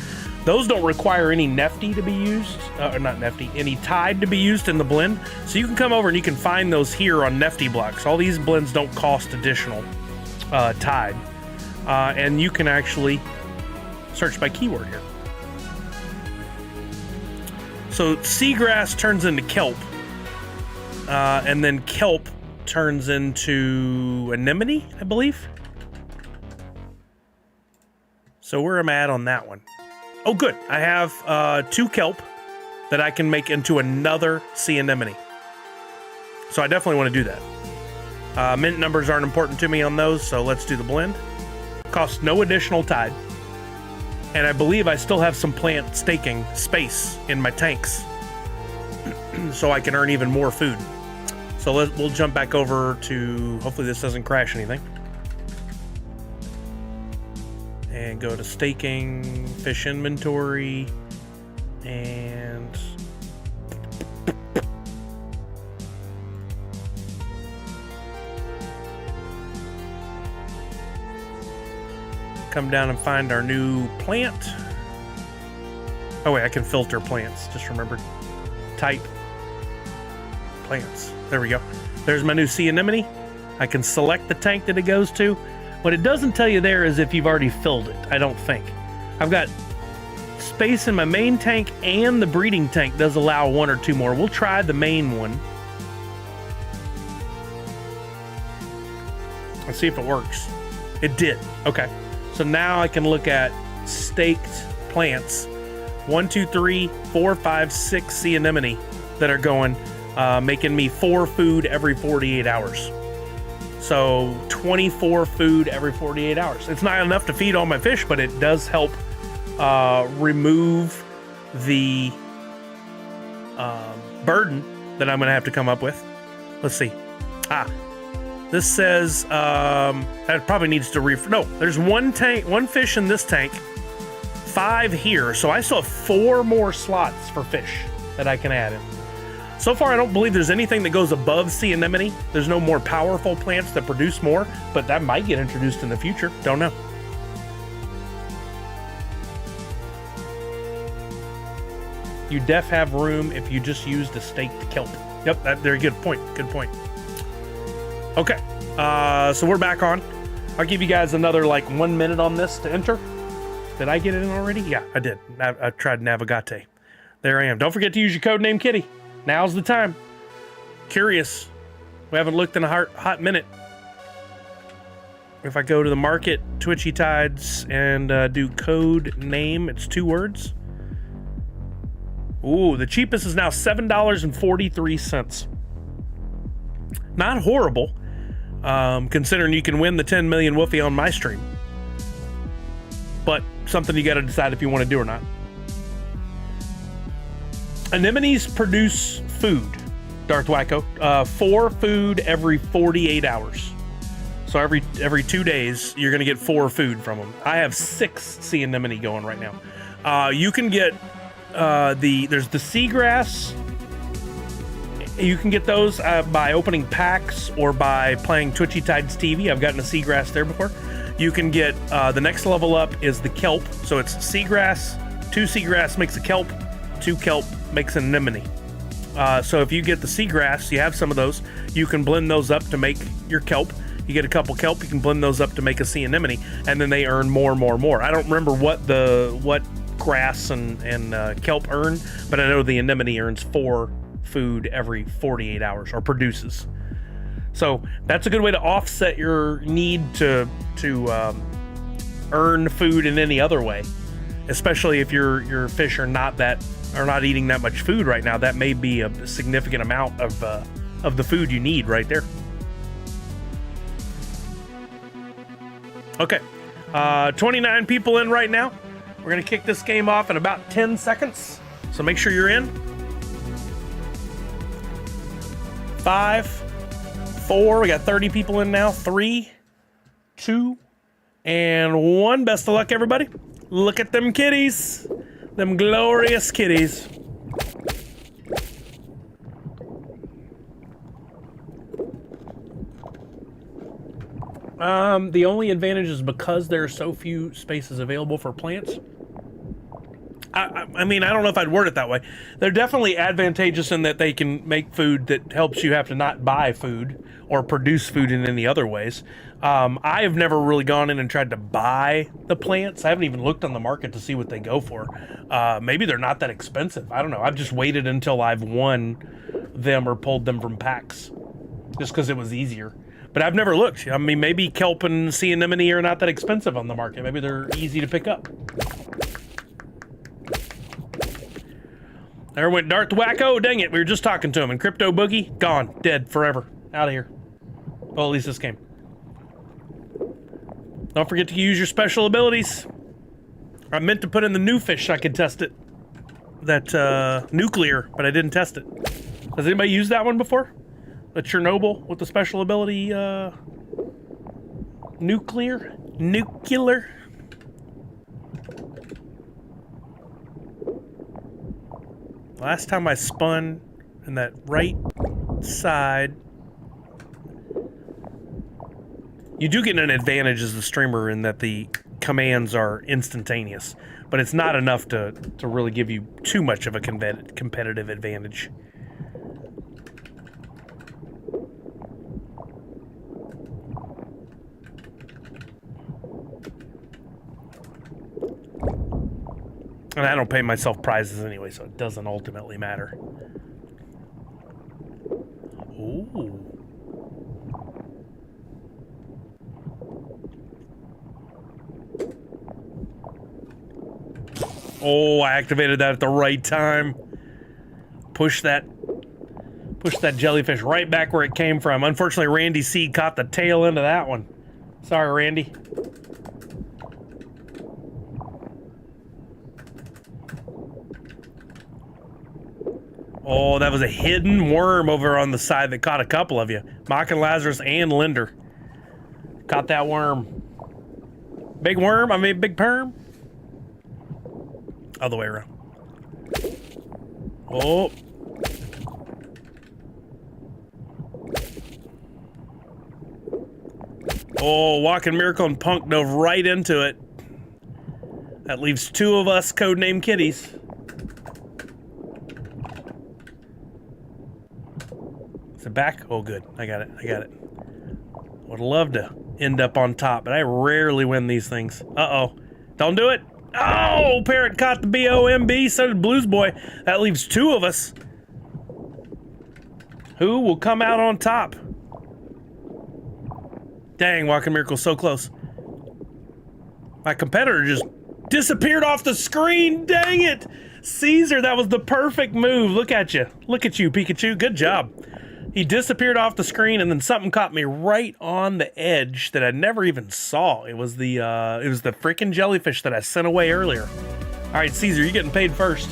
those don't require any nefty to be used, or not nefty, any tide to be used in the blend. So you can come over and you can find those here on Nefty blocks. All these blends don't cost additional tide. And you can actually search by keyword here. So seagrass turns into kelp, and then kelp turns into anemone, I believe. So where am I at on that one? Oh, good. I have 2 kelp that I can make into another sea anemone. So I definitely want to do that. Mint numbers aren't important to me on those, so let's do the blend. Costs no additional tide. And I believe I still have some plant staking space in my tanks, so I can earn even more food. So we'll jump back over to, hopefully this doesn't crash anything. And go to staking, fish inventory, and come down and find our new plant. Oh wait, I can filter plants, just remembered. Type plants. There we go. There's my new sea anemone. I can select the tank that it goes to. What it doesn't tell you there is if you've already filled it, I don't think. I've got space in my main tank, and the breeding tank does allow 1 or 2 more. We'll try the main one. Let's see if it works. It did. Okay. So now I can look at staked plants. 1, 2, 3, 4, 5, 6 sea anemone that are going, making me 4 food every 48 hours. So 24 food every 48 hours. It's not enough to feed all my fish, but it does help remove the burden that I'm going to have to come up with. Let's see. This says that probably needs to no, there's 1 fish in this tank, 5 here. So I still have 4 more slots for fish that I can add in. So far, I don't believe there's anything that goes above sea anemone. There's no more powerful plants that produce more, but that might get introduced in the future. Don't know. You def have room if you just used a staked kelp. Yep, that's very good point. Good point. Okay, so we're back on. I'll give you guys another like 1 minute on this to enter. Did I get it in already? Yeah, I did. I tried Navigate. There I am. Don't forget to use your code name Kitty. Now's the time. Curious. We haven't looked in a hot minute. If I go to the market, Twitchy Tides, and do code name, it's 2 words. Ooh, the cheapest is now $7.43. Not horrible, considering you can win the 10 million Woofy on my stream. But something you got to decide if you want to do or not. Anemones produce food, Darth Wacko. 4 food every 48 hours. So every 2 days, you're going to get 4 food from them. I have 6 sea anemone going right now. You can get there's the seagrass. You can get those by opening packs or by playing Twitchy Tides TV. I've gotten a seagrass there before. You can get the next level up is the kelp. So it's seagrass, 2 seagrass makes a kelp, 2 kelp makes an anemone. So if you get the seagrass, you have some of those, you can blend those up to make your kelp. You get a couple kelp, you can blend those up to make a sea anemone, and then they earn more. I don't remember what grass and kelp earn, but I know the anemone earns 4 food every 48 hours, or produces. So that's a good way to offset your need to earn food in any other way, especially if your fish are not eating that much food right now. That may be a significant amount of the food you need right there. Okay, 29 people in right now. We're gonna kick this game off in about 10 seconds, so make sure you're in. 5, 4, we got 30 people in now. 3, 2, and 1. Best of luck, everybody. Look at them kitties. Them glorious kitties. The only advantage is because there are so few spaces available for plants. I mean, I don't know if I'd word it that way. They're definitely advantageous in that they can make food that helps you have to not buy food or produce food in any other ways. I have never really gone in and tried to buy the plants. I haven't even looked on the market to see what they go for. Maybe they're not that expensive. I don't know. I've just waited until I've won them or pulled them from packs just because it was easier. But I've never looked. I mean, maybe kelp and sea anemone are not that expensive on the market. Maybe they're easy to pick up. There went Darth Wacko. Dang it, we were just talking to him. And Crypto Boogie, gone, dead, forever. Out of here. Well, at least this game. Don't forget to use your special abilities. I meant to put in the new fish so I could test it. That nuclear, but I didn't test it. Has anybody used that one before? The Chernobyl with the special ability nuclear? Nuclear? Last time I spun in that right side. You do get an advantage as the streamer in that the commands are instantaneous, but it's not enough to really give you too much of a competitive advantage. And I don't pay myself prizes anyway, so it doesn't ultimately matter. Ooh. Oh, I activated that at the right time. Push that jellyfish right back where it came from. Unfortunately, Randy C caught the tail end of that one. Sorry, Randy. Oh, that was a hidden worm over on the side that caught a couple of you. Mock and Lazarus and Linder. Caught that worm. Big worm? I mean, big perm? Other way around. Oh. Oh, Walking Miracle and Punk dove right into it. That leaves 2 of us codename kitties. Is it back? Oh, good. I got it. Would love to end up on top, but I rarely win these things. Uh-oh. Don't do it. Oh, Parrot caught the B-O-M-B. So did Blues Boy. That leaves 2 of us. Who will come out on top? Dang, Walking Miracle, so close. My competitor just disappeared off the screen. Dang it. Caesar, that was the perfect move. Look at you. Look at you, Pikachu. Good job. He disappeared off the screen, and then something caught me right on the edge that I never even saw. It was the freaking jellyfish that I sent away earlier. All right, Caesar, you're getting paid first.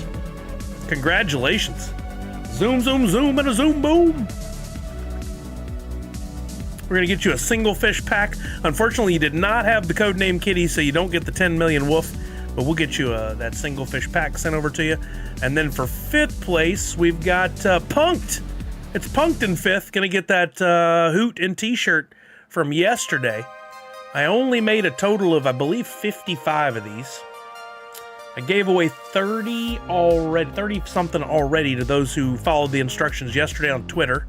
Congratulations. Zoom, zoom, zoom, and a zoom boom. We're gonna get you a single fish pack. Unfortunately, you did not have the codename kitty, so you don't get the 10 million wolf, but we'll get you that single fish pack sent over to you. And then for 5th place, we've got Punked. It's Punked in 5th, gonna get that Hoot and t-shirt from yesterday. I only made a total of, I believe, 55 of these. I gave away 30 something already to those who followed the instructions yesterday on Twitter.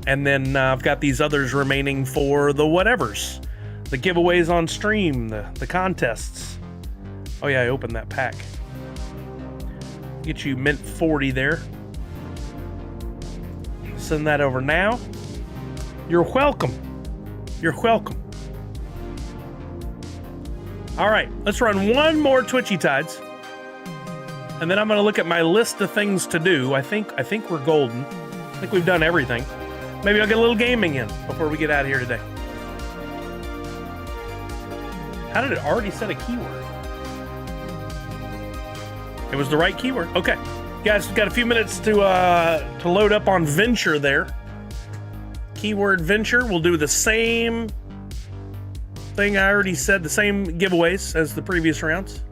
And then I've got these others remaining for the whatevers. The giveaways on stream, the contests. Oh yeah, I opened that pack. Get you mint 40 there. Send that over now. You're welcome. You're welcome. All right, let's run one more Twitchy Tides. And then I'm gonna look at my list of things to do. I think we're golden. I think we've done everything. Maybe I'll get a little gaming in before we get out of here today. How did it already set a keyword? It was the right keyword. Okay. Guys, we've got a few minutes to load up on Venture there. Keyword Venture. We'll do the same thing I already said, the same giveaways as the previous rounds.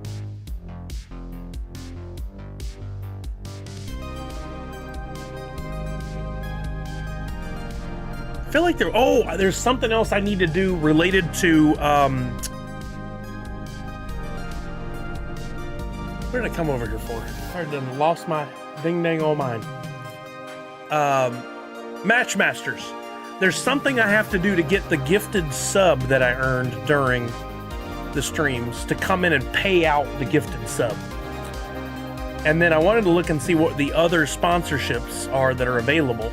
I feel like there's something else I need to do related to, what did I come over here for? I done lost my ding-dang old mind. Matchmasters. There's something I have to do to get the gifted sub that I earned during the streams to come in and pay out the gifted sub. And then I wanted to look and see what the other sponsorships are that are available.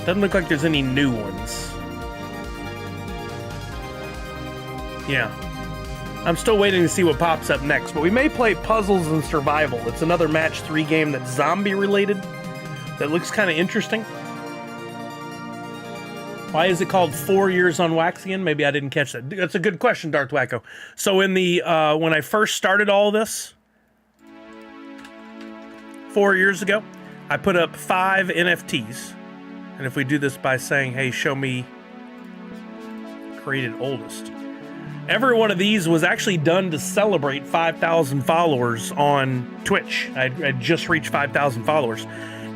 Doesn't look like there's any new ones. Yeah. I'm still waiting to see what pops up next, but we may play Puzzles and Survival. It's another match 3 game that's zombie related that looks kind of interesting. Why is it called 4 Years on Wax again? Maybe I didn't catch that. That's a good question, Darth Wacko. So in the when I first started all this 4 years ago, I put up 5 NFTs. And if we do this by saying, hey, show me created oldest. Every one of these was actually done to celebrate 5,000 followers on Twitch. I just reached 5,000 followers.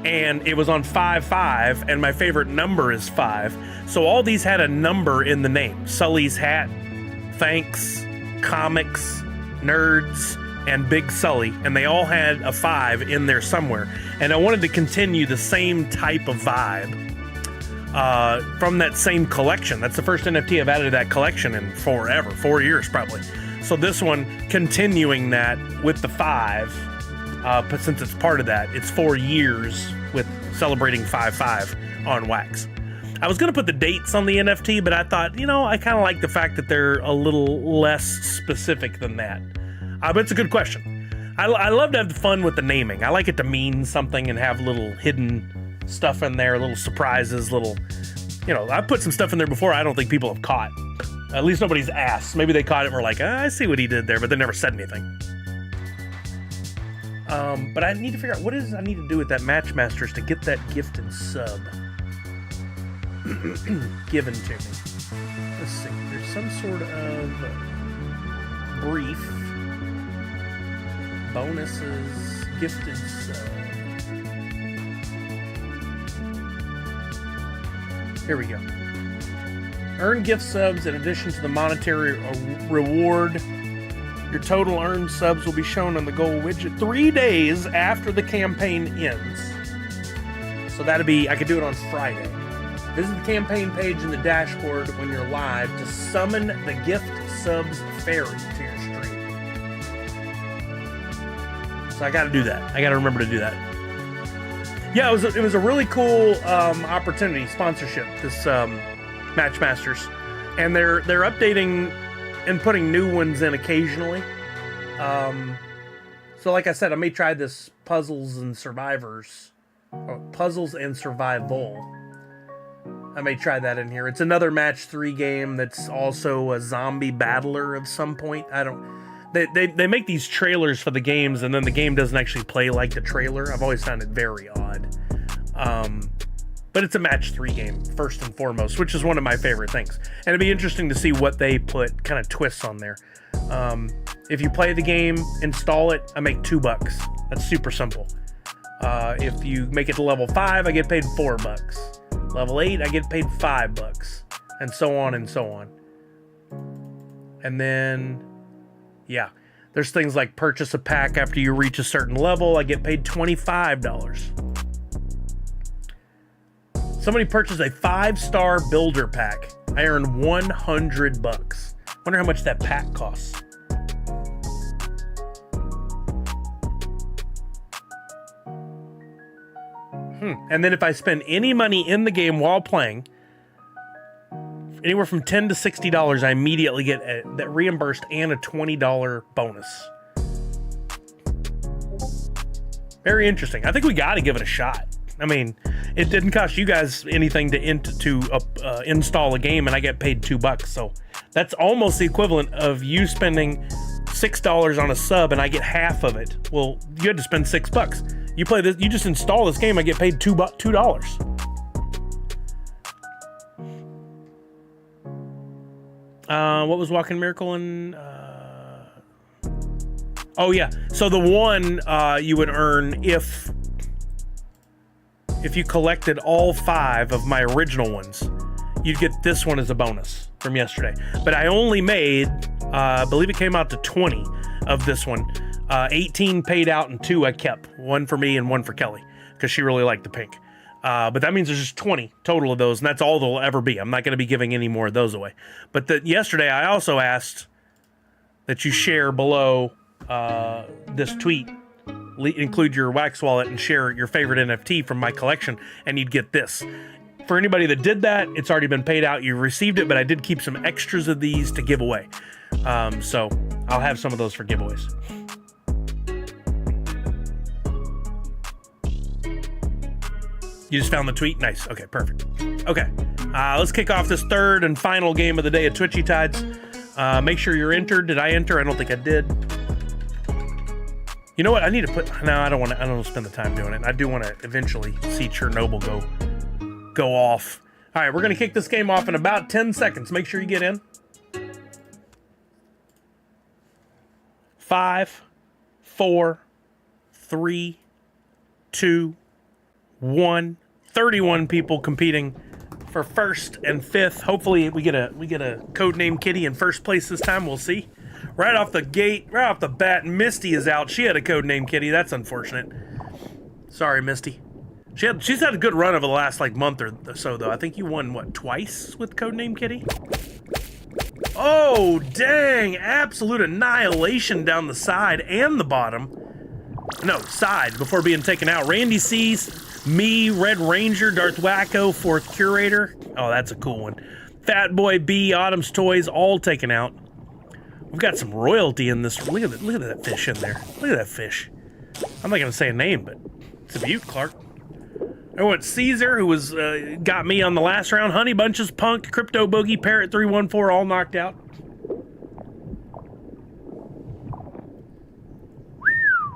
And it was on 5-5, and my favorite number is 5. So all these had a number in the name. Sully's Hat, Thanks, Comics, Nerds, and Big Sully. And they all had a 5 in there somewhere. And I wanted to continue the same type of vibe from that same collection. That's the first NFT I've added to that collection in forever, 4 years probably. So this one, continuing that with the 5, but since it's part of that, it's 4 years with celebrating 5-5 on Wax. I was going to put the dates on the NFT, but I thought, I kind of like the fact that they're a little less specific than that. But it's a good question. I love to have fun with the naming. I like it to mean something and have little hidden stuff in there, little surprises, little, I put some stuff in there before I don't think people have caught. At least nobody's asked. Maybe they caught it and were like, I see what he did there, but they never said anything. But I need to figure out what it is I need to do with that Matchmasters to get that gifted sub given to me. Let's see. There's some sort of brief bonuses, gifted sub. Here we go. Earn gift subs in addition to the monetary reward. Your total earned subs will be shown on the goal widget 3 days after the campaign ends. So that'll be, I could do it on Friday. Visit the campaign page in the dashboard when you're live to summon the gift subs fairy to your stream. So I got to do that. I got to remember to do that. Yeah, it was a really cool opportunity, sponsorship, this Matchmasters. And they're updating and putting new ones in occasionally. So like I said, I may try this Puzzles and Survival. I may try that in here. It's another match 3 game that's also a zombie battler of some point. They make these trailers for the games and then the game doesn't actually play like the trailer. I've always found it very odd. But it's a match 3 game, first and foremost, which is one of my favorite things. And it'd be interesting to see what they put kind of twists on there. If you play the game, install it, I make $2. That's super simple. If you make it to level 5, I get paid $4. Level 8, I get paid $5. And so on and so on. And then, yeah, there's things like purchase a pack after you reach a certain level. I get paid $25. Somebody purchased a 5-star builder pack. I earned $100. Wonder how much that pack costs. And then if I spend any money in the game while playing, anywhere from $10 to $60, I immediately get that reimbursed and a $20 bonus. Very interesting. I think we got to give it a shot. I mean, it didn't cost you guys anything to install a game, and I get paid $2. So that's almost the equivalent of you spending $6 on a sub, and I get half of it. Well, you had to spend $6. You play this, you just install this game, I get paid $2. What was Walking Miracle in? Oh yeah. So the one you would earn if you collected all 5 of my original ones, you'd get this one as a bonus from yesterday. But I only made, I believe it came out to 20 of this one. 18 paid out and 2 I kept. 1 for me and 1 for Kelly because she really liked the pink. But that means there's just 20 total of those, and that's all there'll ever be. I'm not going to be giving any more of those away. But yesterday I also asked that you share below this tweet, include your Wax wallet and share your favorite NFT from my collection, and you'd get this. For anybody that did that, it's already been paid out. You received it, but I did keep some extras of these to give away. So I'll have some of those for giveaways. You just found the tweet? Nice. Okay, perfect. Okay, let's kick off this third and final game of the day of Twitchy Tides. Make sure you're entered. Did I enter? I don't think I did. You know what? I need to put... No, I don't want to spend the time doing it. I do want to eventually see Chernobyl go off. All right, we're going to kick this game off in about 10 seconds. Make sure you get in. 5, 4, 3, 2, 1. 31 people competing for first and fifth. Hopefully we get a codename Kitty in first place this time. We'll see. Right off the gate, right off the bat, Misty is out. She had a codename Kitty. That's unfortunate. Sorry, Misty. She's had a good run over the last month or so though. I think you won what, twice with codename Kitty? Oh dang! Absolute annihilation down the side and the bottom. No, side before being taken out. Randy C's. Me, Red Ranger, Darth Wacko, 4th Curator. Oh, that's a cool one. Fat Boy B, Autumn's Toys, all taken out. We've got some royalty in this. Look at that fish in there. Look at that fish. I'm not gonna say a name, but it's a beaut, Clark. I went Caesar, who was got me on the last round. Honey Bunches, Punk, Crypto Boogie, Parrot 314, all knocked out.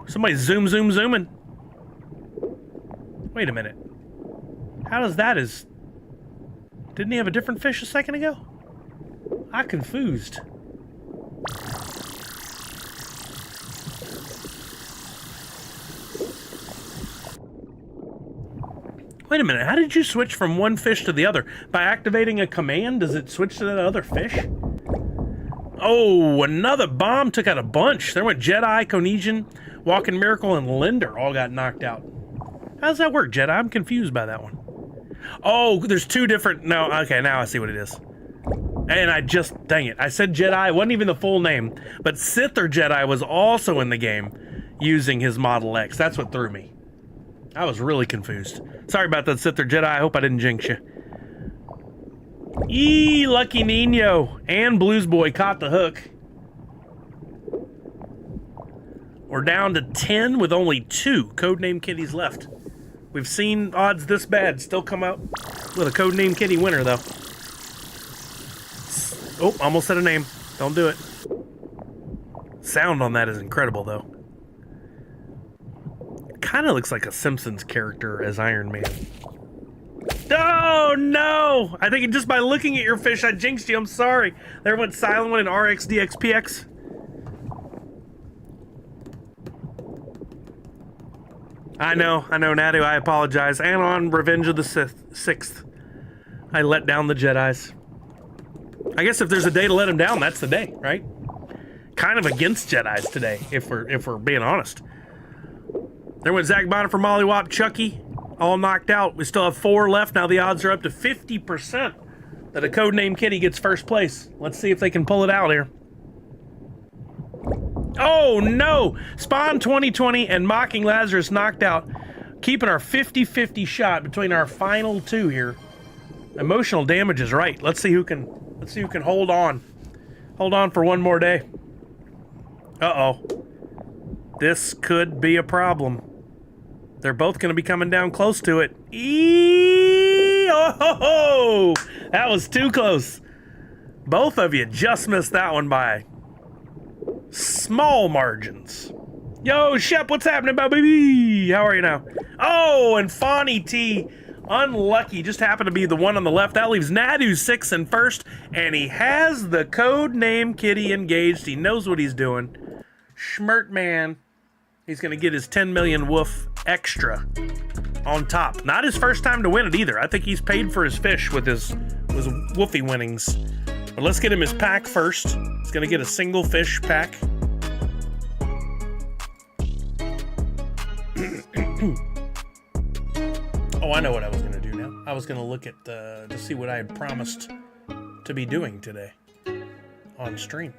Somebody's zooming. Wait a minute. How does that is... Didn't he have a different fish a second ago? I'm confused. Wait a minute, how did you switch from one fish to the other? By activating a command, does it switch to that other fish? Oh, another bomb took out a bunch. There went Jedi, Conesian, Walking Miracle, and Linder all got knocked out. How does that work, Jedi? I'm confused by that one. Oh, there's two different... No, okay, now I see what it is. And I just... Dang it. I said Jedi. It wasn't even the full name. But Sith or Jedi was also in the game using his Model X. That's what threw me. I was really confused. Sorry about that, Sith or Jedi. I hope I didn't jinx you. Lucky Nino and Blues Boy caught the hook. We're down to 10 with only 2 Codename Kitties left. We've seen odds this bad still come out with a Codename Kitty winner, though. Oh, almost said a name. Don't do it. Sound on that is incredible, though. Kind of looks like a Simpsons character as Iron Man. Oh, no! I think just by looking at your fish, I jinxed you. I'm sorry. There went Silent One and RXDXPX. I know, Nadu, I apologize. And on Revenge of the Sixth, I let down the Jedis. I guess if there's a day to let them down, that's the day, right? Kind of against Jedis today, if we're being honest. There went Zach Bonner for Mollywop, Chucky, all knocked out. We still have 4 left. Now the odds are up to 50% that a Codename Kitty gets first place. Let's see if they can pull it out here. Oh, no! Spawn 2020 and Mocking Lazarus knocked out, keeping our 50-50 shot between our final 2 here. Emotional damage is right. Let's see who can hold on. Hold on for one more day. Uh-oh. This could be a problem. They're both going to be coming down close to it. Oh, that was too close. Both of you just missed that one by small margins. Yo, Shep, what's happening, baby? How are you now? Oh, and Fawny T, unlucky, just happened to be the one on the left. That leaves Nadu 6 in first, and he has the Codename Kitty engaged. He knows what he's doing. Schmert man, he's going to get his 10 million woof extra on top. Not his first time to win it either. I think he's paid for his fish with his woofy winnings. But let's get him his pack first. He's going to get a single fish pack. Oh, I know what I was going to do now. I was going to look at to see what I had promised to be doing today on stream.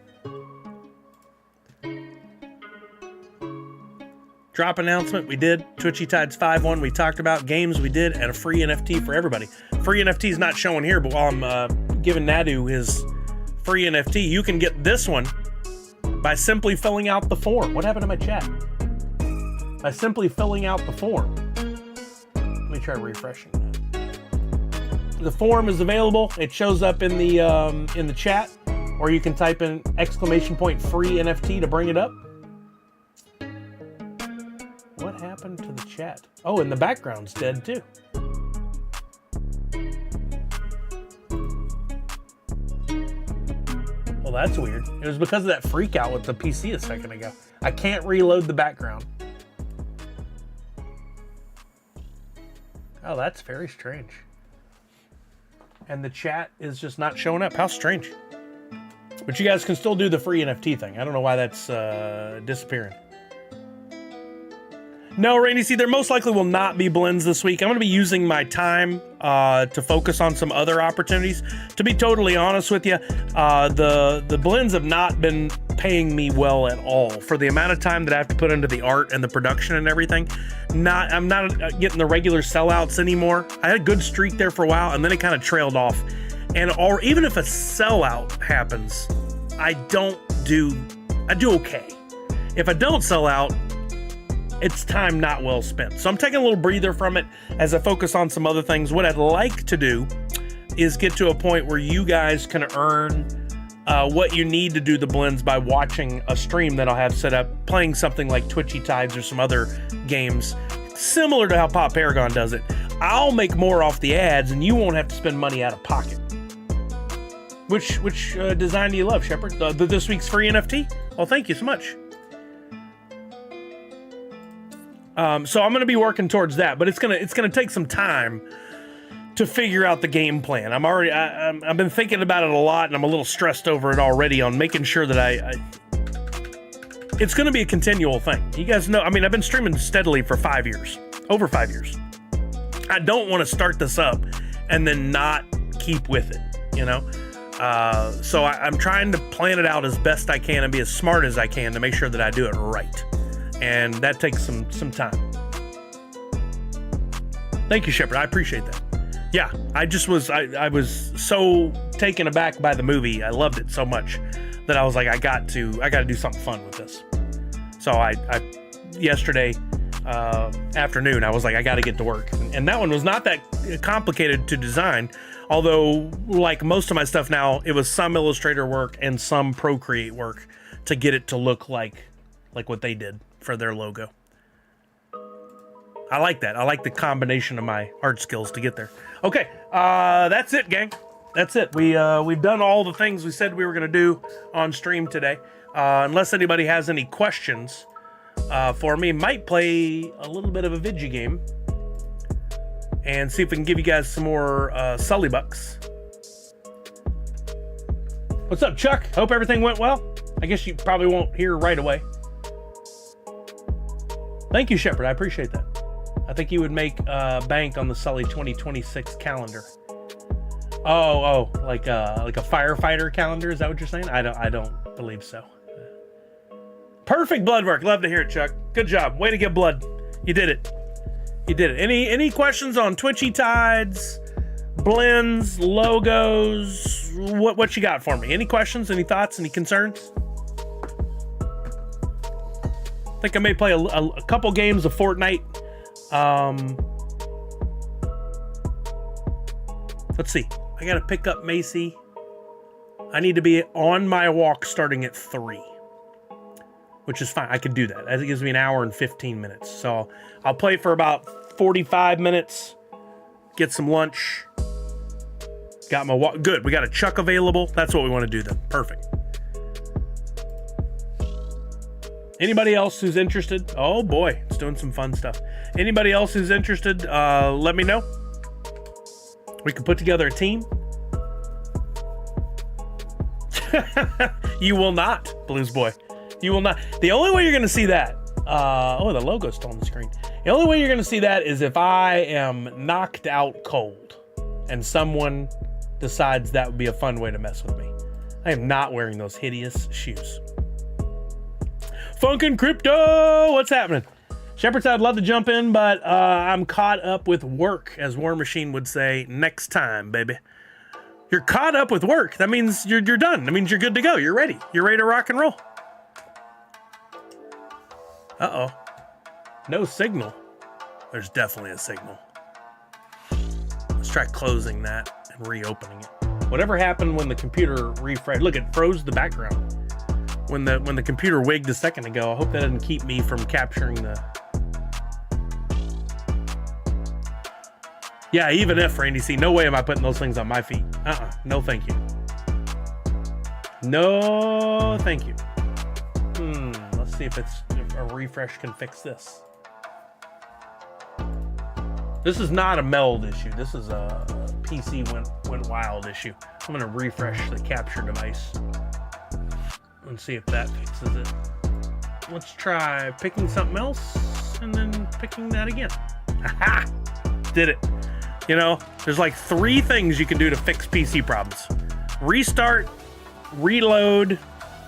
Drop announcement, we did. Twitchy Tides 5-1, we talked about games we did, and a free NFT for everybody. Free NFT is not showing here, but while I'm giving Nadu his free NFT, you can get this one by simply filling out the form. What happened to my chat? By simply filling out the form. Let me try refreshing that. The form is available. It shows up in the chat, or you can type in !free NFT to bring it up. What happened to the chat? Oh, and the background's dead too. Well, that's weird. It was because of that freak out with the PC a second ago. I can't reload the background. Oh, that's very strange. And the chat is just not showing up. How strange. But you guys can still do the free NFT thing. I don't know why that's disappearing. No, Rainy, see, there most likely will not be blends this week. I'm going to be using my time to focus on some other opportunities. To be totally honest with you, the blends have not been paying me well at all for the amount of time that I have to put into the art and the production and everything. I'm not getting the regular sellouts anymore. I had a good streak there for a while, and then it kind of trailed off. Or even if a sellout happens, I do okay. If I don't sell out, it's time not well spent. So I'm taking a little breather from it as I focus on some other things. What I'd like to do is get to a point where you guys can earn what you need to do the blends by watching a stream that I'll have set up, playing something like Twitchy Tides or some other games, similar to how Pop Paragon does it. I'll make more off the ads and you won't have to spend money out of pocket. Which design do you love, Shepard? This week's free NFT? Well, thank you so much. So I'm gonna be working towards that, but it's gonna take some time to figure out the game plan. I've been thinking about it a lot, and I'm a little stressed over it already on making sure that it's gonna be a continual thing. You guys know, I mean, I've been streaming steadily for 5 years, over 5 years. I don't want to start this up and then not keep with it, you know? So I'm trying to plan it out as best I can and be as smart as I can to make sure that I do it right. And that takes some time. Thank you, Shepard. I appreciate that. Yeah, I was so taken aback by the movie. I loved it so much that I was like, I got to do something fun with this. So I yesterday afternoon, I was like, I got to get to work. And that one was not that complicated to design. Although, like most of my stuff now, it was some Illustrator work and some Procreate work to get it to look like what they did for their logo. I like that. I like the combination of my art skills to get there. Okay, that's it, gang. That's it. We've done all the things we said we were gonna do on stream today. Unless anybody has any questions for me, might play a little bit of a video game and see if we can give you guys some more Sully bucks. What's up, Chuck? Hope everything went well. I guess you probably won't hear right away. Thank you, Shepard. I appreciate that. I think you would make bank on the Sully 2026 calendar. Oh, like a firefighter calendar? Is that what you're saying? I don't believe so. Perfect blood work. Love to hear it, Chuck. Good job. Way to get blood. You did it. You did it. Any questions on Twitchy Tides, blends, logos? What you got for me? Any questions? Any thoughts? Any concerns? I think I may play a couple games of Fortnite. Let's see. I gotta pick up Macy. I need to be on my walk starting at 3, which is fine. I can do that. That gives me an hour and 15 minutes. So I'll play for about 45 minutes, get some lunch. Got my walk. Good. We got a Chuck available. That's what we want to do then. Perfect. Anybody else who's interested? Oh boy, it's doing some fun stuff. Anybody else who's interested, let me know. We can put together a team. You will not, Blues Boy. You will not. The only way you're going to see that, oh, the logo's still on the screen. The only way you're going to see that is if I am knocked out cold and someone decides that would be a fun way to mess with me. I am not wearing those hideous shoes. Funkin' Crypto, what's happening? Shepard said I'd love to jump in, but I'm caught up with work, as War Machine would say. Next time, baby. You're caught up with work. That means you're done. That means you're good to go. You're ready. You're ready to rock and roll. Uh-oh. No signal. There's definitely a signal. Let's try closing that and reopening it. Whatever happened when the computer refreshed. Look, it froze the background. When the computer wigged a second ago. I hope that doesn't keep me from capturing the... Yeah, even if, Randy C, no way am I putting those things on my feet. No thank you. No thank you. Let's see if a refresh can fix this. This is not a meld issue. This is a PC went wild issue. I'm gonna refresh the capture device and see if that fixes it. Let's try picking something else and then picking that again. Aha! Did it. You know, there's like 3 things you can do to fix PC problems. Restart, reload,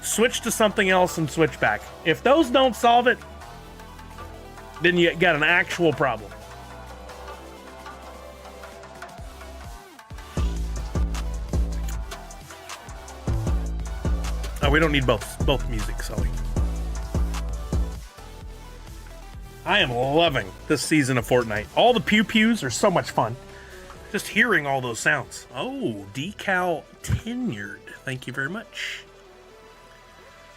switch to something else, and switch back. If those don't solve it, then you got an actual problem. Oh, we don't need both music, Sully. I am loving this season of Fortnite. All the pew-pews are so much fun. Just hearing all those sounds. Oh, decal tenured. Thank you very much.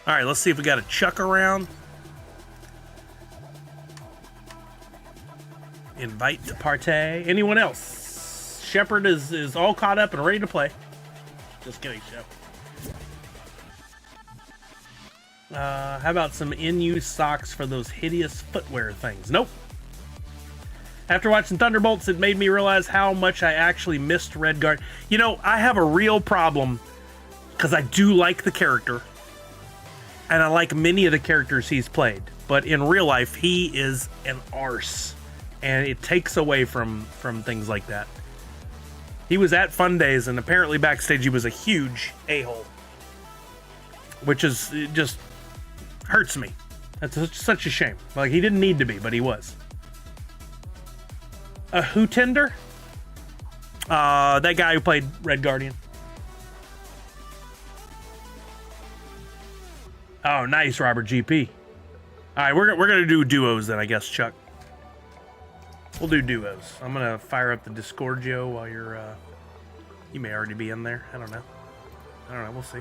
All right, let's see if we got a Chuck around. Invite to partay. Anyone else? Shepard is all caught up and ready to play. Just kidding, Shep. How about some in-use socks for those hideous footwear things? Nope. After watching Thunderbolts, it made me realize how much I actually missed Red Guard. You know, I have a real problem because I do like the character, and I like many of the characters he's played. But in real life, he is an arse, and it takes away from things like that. He was at Fun Days, and apparently backstage he was a huge a-hole, which is, it just hurts me. That's such a shame. Like, he didn't need to be, but he was. A who tender? That guy who played Red Guardian. Oh, nice, Robert GP. All right, we're gonna do duos then, I guess, Chuck. We'll do duos. I'm gonna fire up the Discordio while you're. You may already be in there. I don't know. We'll see.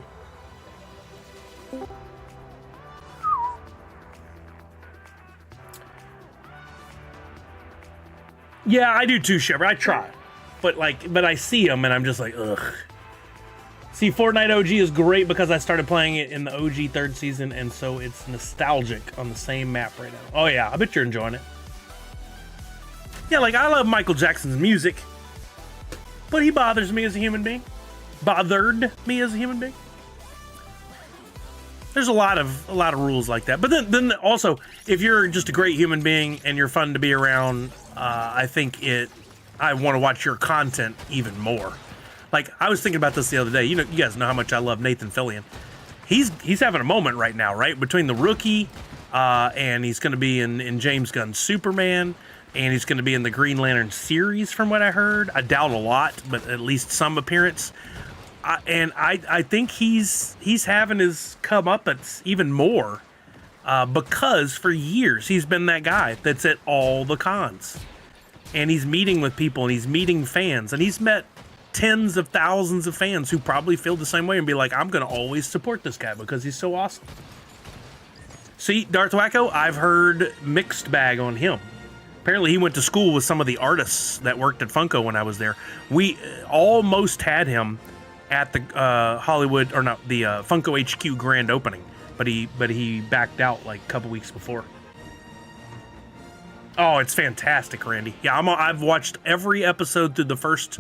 Yeah, I do too, Shepard. I try, but I see them and I'm just like, ugh. See, Fortnite OG is great because I started playing it in the OG 3rd season, and so it's nostalgic on the same map right now. Oh yeah, I bet you're enjoying it. Yeah, like, I love Michael Jackson's music, but he bothers me as a human being. Bothered me as a human being. There's a lot of rules like that. But then also, if you're just a great human being and you're fun to be around, I think I want to watch your content even more. Like, I was thinking about this the other day. You guys know how much I love Nathan Fillion. He's having a moment right now, right? Between The Rookie, and he's going to be in James Gunn's Superman, and he's going to be in the Green Lantern series, from what I heard. I doubt a lot, but at least some appearance. I think he's having his comeuppance even more, because for years he's been that guy that's at all the cons, and he's meeting with people and he's meeting fans, and he's met tens of thousands of fans who probably feel the same way and be like, I'm going to always support this guy because he's so awesome. See, Darth Wacko, I've heard mixed bag on him. Apparently he went to school with some of the artists that worked at Funko when I was there. We almost had him at the the Funko HQ grand opening, but he backed out like a couple weeks before. Oh, it's fantastic, Randy. Yeah, I've watched every episode through the first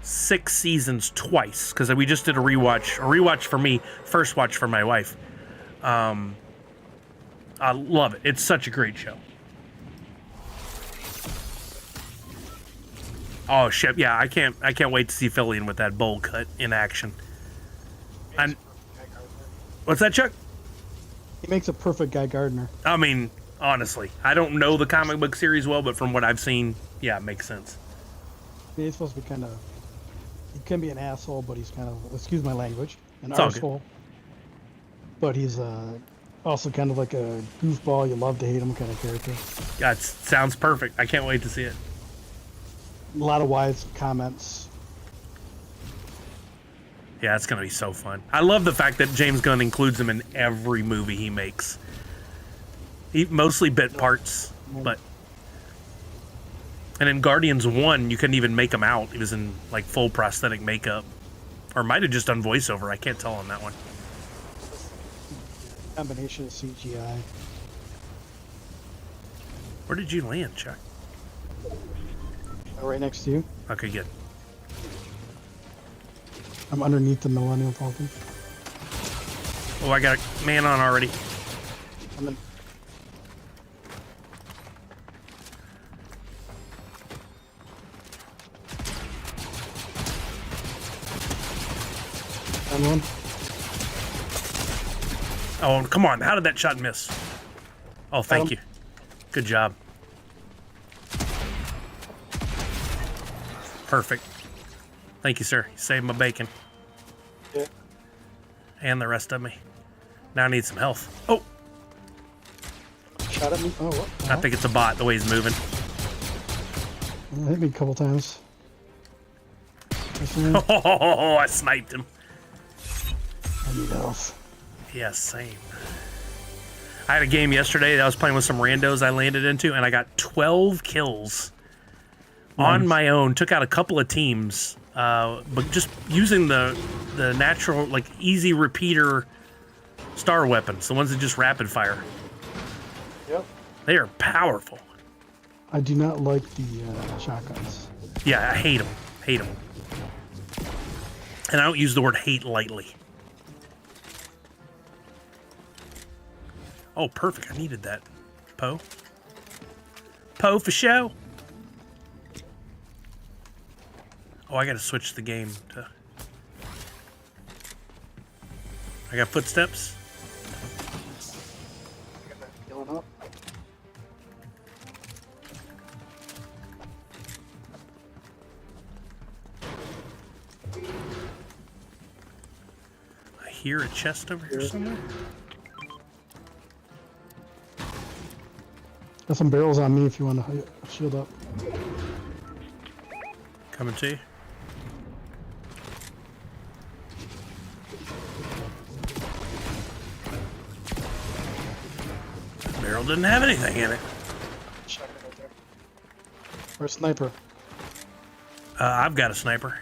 6 seasons twice, because we just did a rewatch for me, first watch for my wife. I love it. It's such a great show. Oh shit! Yeah, I can't wait to see Fillion with that bowl cut in action. And what's that, Chuck? He makes a perfect Guy Gardner. I mean, honestly, I don't know the comic book series well, but from what I've seen, yeah, it makes sense. Yeah, he's supposed to be kind of. He can be an asshole, but he's kind of, excuse my language, an It's all arsehole. But he's also kind of like a goofball, you love to hate him kind of character. Yeah, it sounds perfect. I can't wait to see it. A lot of wise comments. Yeah, it's gonna be so fun. I love the fact that James Gunn includes him in every movie he makes. He mostly bit parts, but. And in Guardians 1, you couldn't even make him out. He was in like full prosthetic makeup, or might have just done voiceover. I can't tell on that one. Combination of CGI. Where did you land, Chuck? Right next to you. Okay, good. I'm underneath the Millennium Falcon. Oh, I got a man on already. I'm in. One. Oh, come on. How did that shot miss? Oh, thank you. Good job. Perfect. Thank you, sir. You saved my bacon. Yeah. And the rest of me. Now I need some health. Oh! Shot at me? Oh, what? I think it's a bot, the way he's moving. Hit me a couple times. Oh, I sniped him. I need health. Yeah, same. I had a game yesterday that I was playing with some randos I landed into, and I got 12 kills on my own. Took out a couple of teams, but just using the natural, like, easy repeater star weapons, the ones that just rapid fire. Yep. They are powerful. I do not like the shotguns. Yeah, I hate them. Hate them. And I don't use the word hate lightly. Oh, perfect. I needed that. Poe. Poe for show. Oh, I gotta switch the game to... I got footsteps. Healing up. I hear a chest over here somewhere. Got some barrels on me if you want to shield up. Coming to you. Barrel didn't have anything in it. Shotgun right there. Or a sniper. I've got a sniper.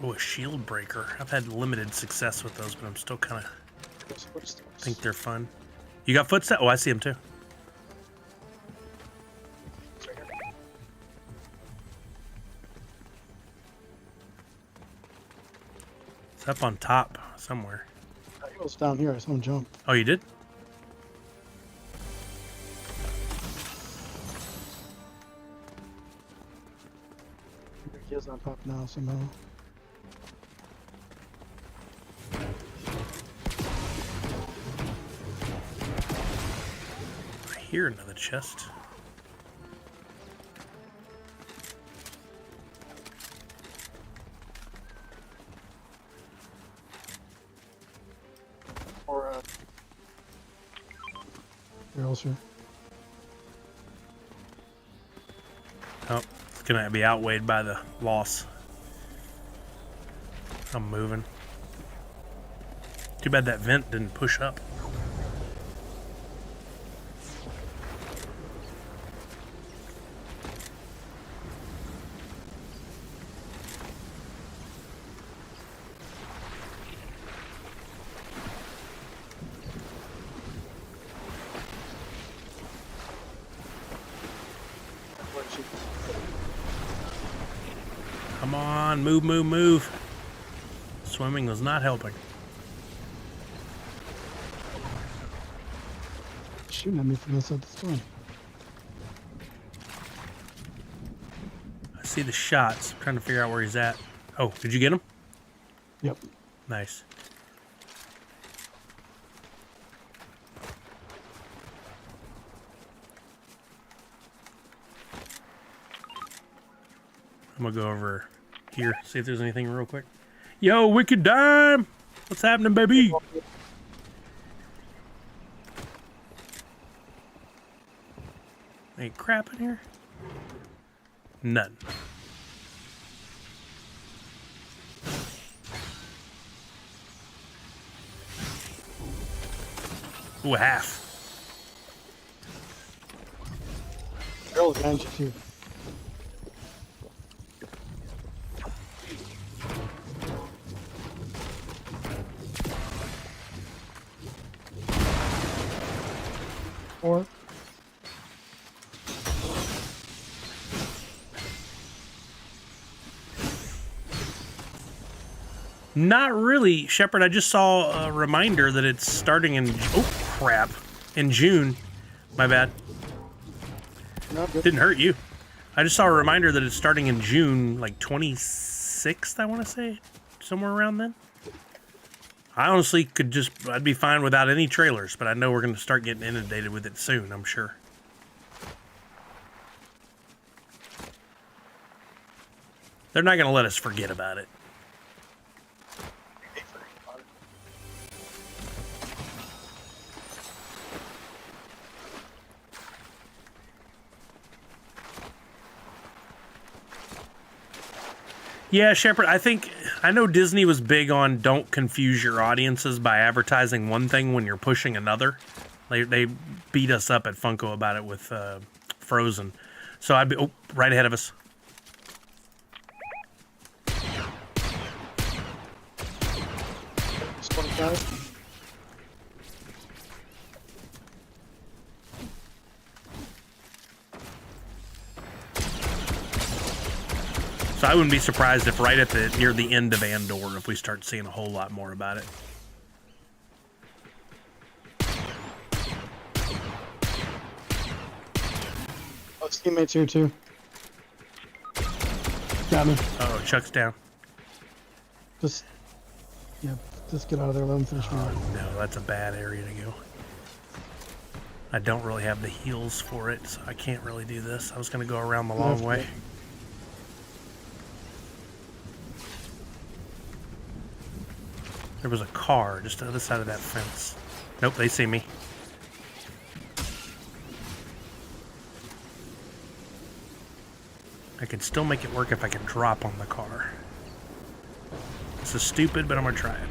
Oh, a shield breaker. I've had limited success with those, but I'm still kind of think they're fun. You got footsteps? Oh, I see them too. It's up on top somewhere. He was down here. I saw him jump. Oh, you did? He is on top now somehow. I hear another chest. Or barrels here. Oh, it's gonna be outweighed by the loss. I'm moving. Too bad that vent didn't push up. Come on, move, move, move. Swimming was not helping. Shooting at me from inside the storm. I see the shots. I'm trying to figure out where he's at. Oh, did you get him? Yep. Nice. I'm gonna go over here, see if there's anything real quick. Yo, Wicked Dime! What's happening, baby? Ain't crap in here? None. Ooh, a half. Barrels behind you too. Or Not really, Shepard. I just saw a reminder that it's starting in... Oh, crap. In June. My bad. not good. Didn't hurt you. I just saw a reminder that it's starting in June, like 26th, I want to say. Somewhere around then. I honestly could just... I'd be fine without any trailers, but I know we're going to start getting inundated with it soon, I'm sure. They're not going to let us forget about it. Yeah, Shepard, I know Disney was big on don't confuse your audiences by advertising one thing when you're pushing another. They beat us up at Funko about it with Frozen. So I'd be... Oh, right ahead of us. It's 25. So I wouldn't be surprised if right at near the end of Andor, if we start seeing a whole lot more about it. Oh, his teammates here too. Got me. Oh, Chuck's down. Just get out of there. Let him finish me. No, that's a bad area to go. I don't really have the heals for it, so I can't really do this. I was going to go around the long way. There was a car just on the other side of that fence. Nope, they see me. I can still make it work if I can drop on the car. This is stupid, but I'm going to try it.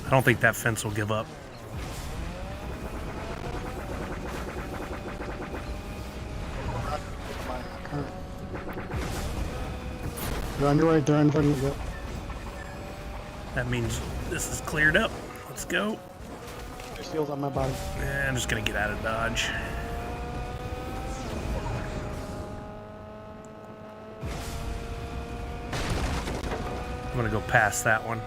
I don't think that fence will give up. They're on your right, they're in front of you. That means this is cleared up. Let's go. There's heals on my body. I'm just going to get out of dodge. I'm going to go past that one.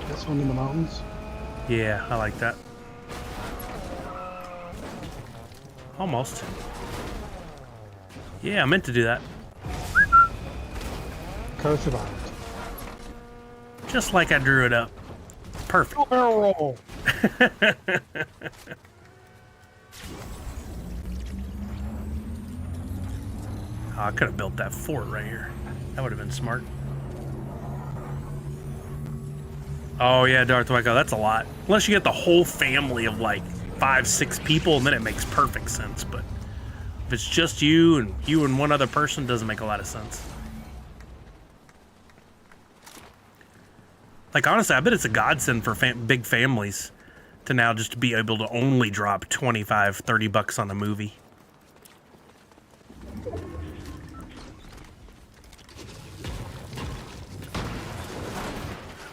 This one in the mountains. Yeah, I like that. Almost. Yeah, I meant to do that. Car survived. Just like I drew it up. Perfect. Barrel roll. Oh, I could have built that fort right here. That would have been smart. Oh yeah, Darth Waco, that's a lot. Unless you get the whole family of like 5, 6 people, and then it makes perfect sense. But if it's just you and one other person, it doesn't make a lot of sense. Like honestly, I bet it's a godsend for big families to now just be able to only drop 25, 30 bucks on a movie.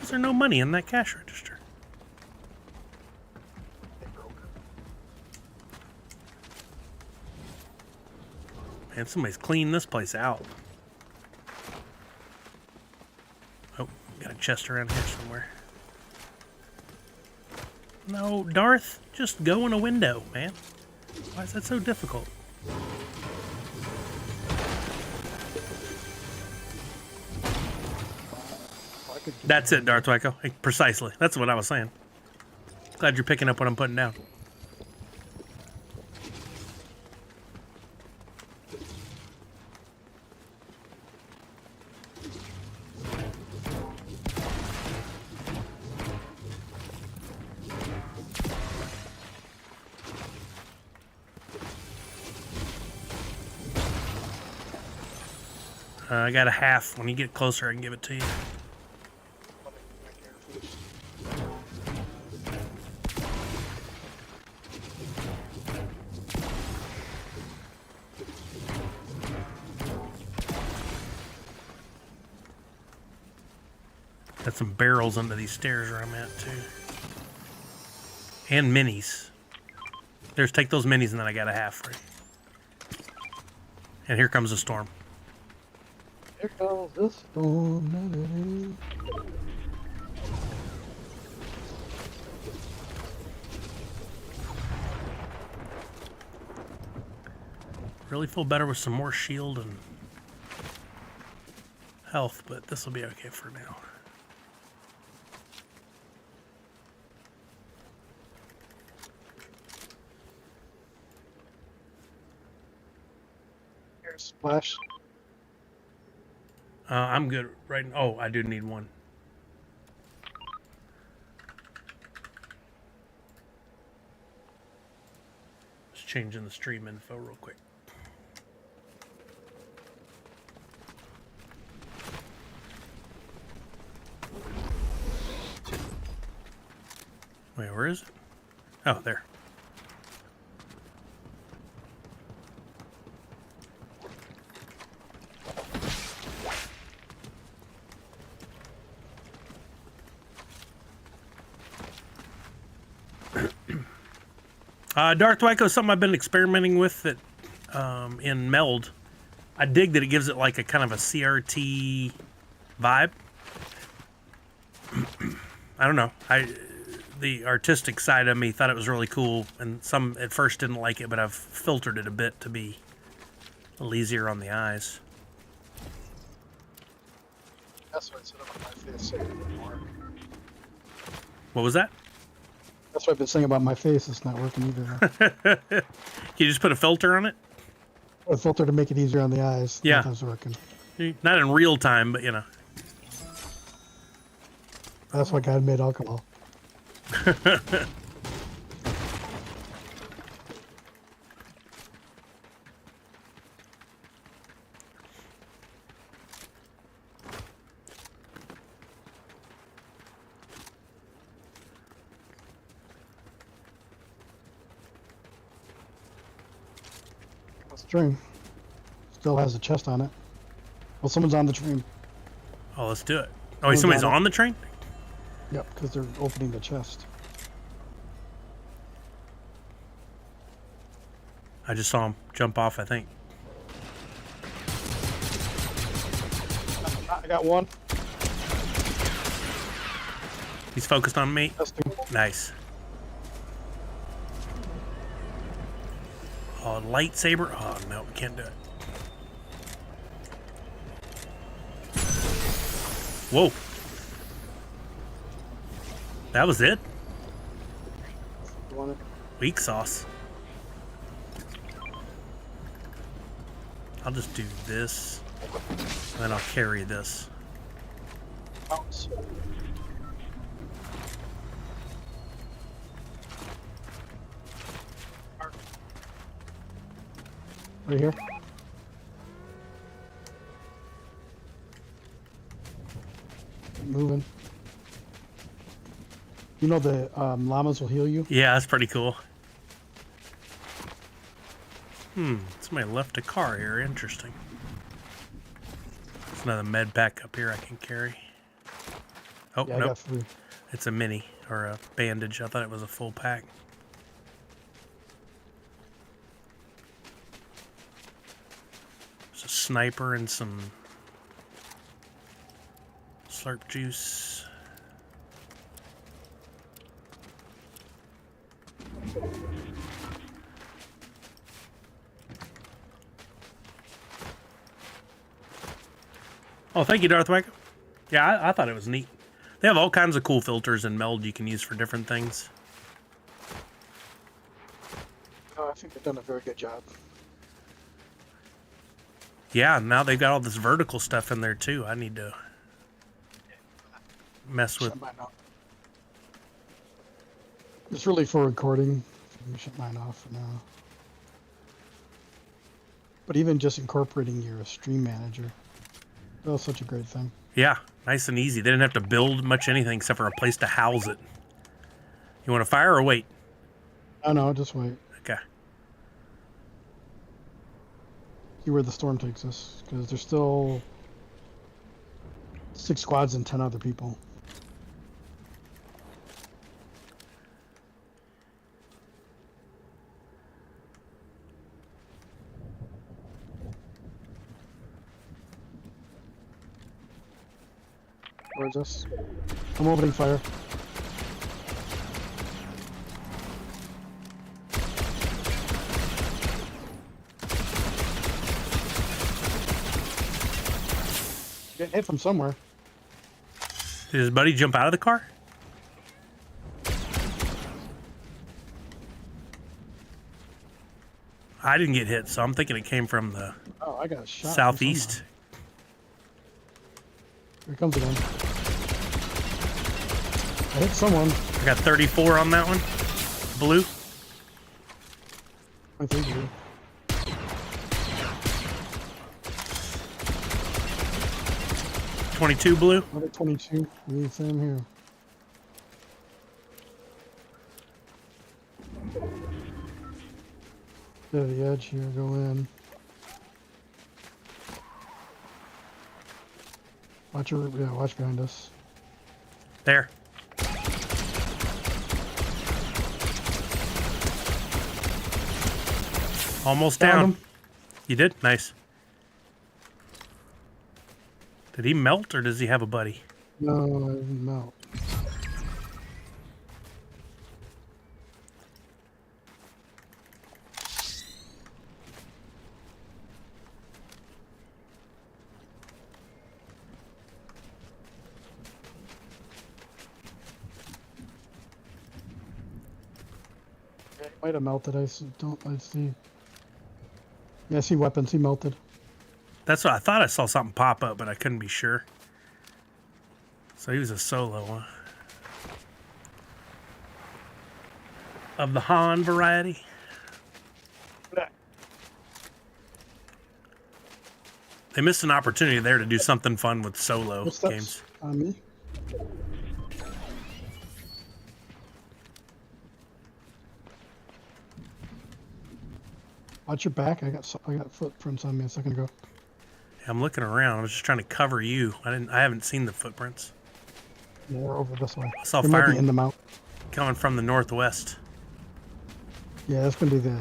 Is there no money in that cash register? Man, somebody's cleaned this place out. Oh, got a chest around here somewhere. No, Darth, just go in a window, man. Why is that so difficult? That's it, Darth Waco. Precisely. That's what I was saying. Glad you're picking up what I'm putting down. I got a half. When you get closer, I can give it to you. Got some barrels under these stairs where I'm at, too. And minis. Take those minis, and then I got a half free. And here comes the storm. Here goes the storm. Really feel better with some more shield and health, but this will be okay for now. Here's splash. I'm good right now. Oh, I do need one. Just changing the stream info real quick. Wait, where is it? Oh, there. Darth Wyco is something I've been experimenting with that in Meld. I dig that it gives it like a kind of a CRT vibe. I don't know. The artistic side of me thought it was really cool, and some at first didn't like it, but I've filtered it a bit to be a little easier on the eyes. That's what I set up on my face. What was that? That's what I've been saying about my face. It's not working either. Can you just put a filter on it? A filter to make it easier on the eyes. Yeah. That's working. Not in real time, but you know. That's why God made alcohol. That's the train. Still has a chest on it. Well, someone's on the train. Oh, let's do it. Oh, wait, somebody's on the train? Yep, because they're opening the chest. I just saw him jump off, I think. I got one. He's focused on me. Testing. Nice. Oh, lightsaber. Oh, no, we can't do it. Whoa. That was it? You want it? Weak sauce. I'll just do this, and then I'll carry this. Bounce. Right here. Keep moving. You know the llamas will heal you? Yeah, that's pretty cool. Somebody left a car here. Interesting. There's another med pack up here I can carry. Oh, Yeah, I nope. got 3. It's a mini, or a bandage. I thought it was a full pack. There's a sniper and some slurp juice. Oh, thank you, Darth Wyco. Yeah, I thought it was neat. They have all kinds of cool filters and Meld you can use for different things. Oh, I think they've done a very good job. Yeah, now they've got all this vertical stuff in there too. I need to mess with. Shut mine off. It's really for recording. Let me shut mine off for now. But even just incorporating your stream manager, that was such a great thing. Yeah, nice and easy. They didn't have to build much anything except for a place to house it. You want to fire or wait? Oh no, just wait. Okay. See where the storm takes us, because there's still 6 squads and 10 other people. Towards us. I'm opening fire. Getting hit from somewhere. Did his buddy jump out of the car? I didn't get hit, so I'm thinking it came from the Oh, I got a shot. from southeast. somewhere. Here comes again. I hit someone. I got 34 on that one. Blue. I think you. 22 blue. Another 22. Yeah, same here. To the edge here, go in. Watch your, yeah, watch behind us. There. Almost Found down. him. You did? Nice. Did he melt, or does he have a buddy? No, I didn't melt. Yeah, he might have melted. I see. Yeah, I see weapons. He melted. That's what I thought. I saw something pop up, but I couldn't be sure. So he was a solo, huh? Of the Han variety. They missed an opportunity there to do something fun with solo games. On me. Watch your back. I got footprints on me a second ago. Yeah, I'm looking around. I was just trying to cover you. I haven't seen the footprints. Yeah, they're over this way. I saw They might be firing in the mount. coming from the northwest. Yeah, that's gonna be the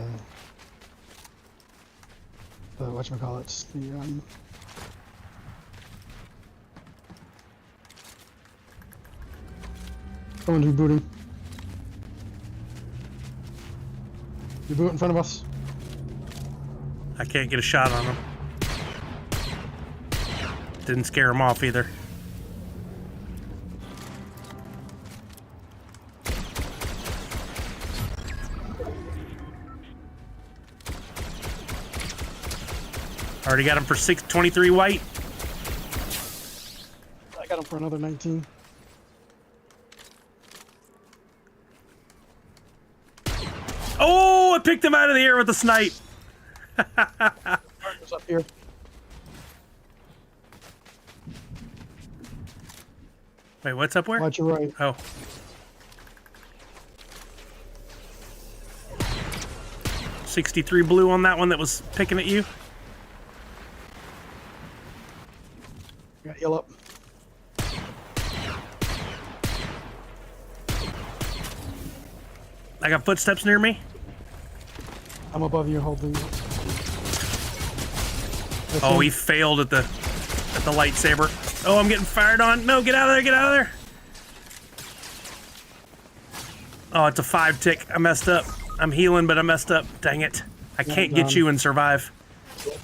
whatchamacallits. Someone's rebooting. Reboot in front of us. I can't get a shot on him. Didn't scare him off either. Already got him for 623 white. I got him for another 19. Oh, I picked him out of the air with a snipe. Partner's up here. Wait, what's up where? Watch your right. Oh. $63 blue on that one that was picking at you. Got heal up. I got footsteps near me. I'm above you holding. Oh, he failed at the lightsaber. Oh, I'm getting fired on. No, get out of there, get out of there. Oh, it's a 5-tick. I messed up. I'm healing, but I messed up. Dang it. I can't get you and survive.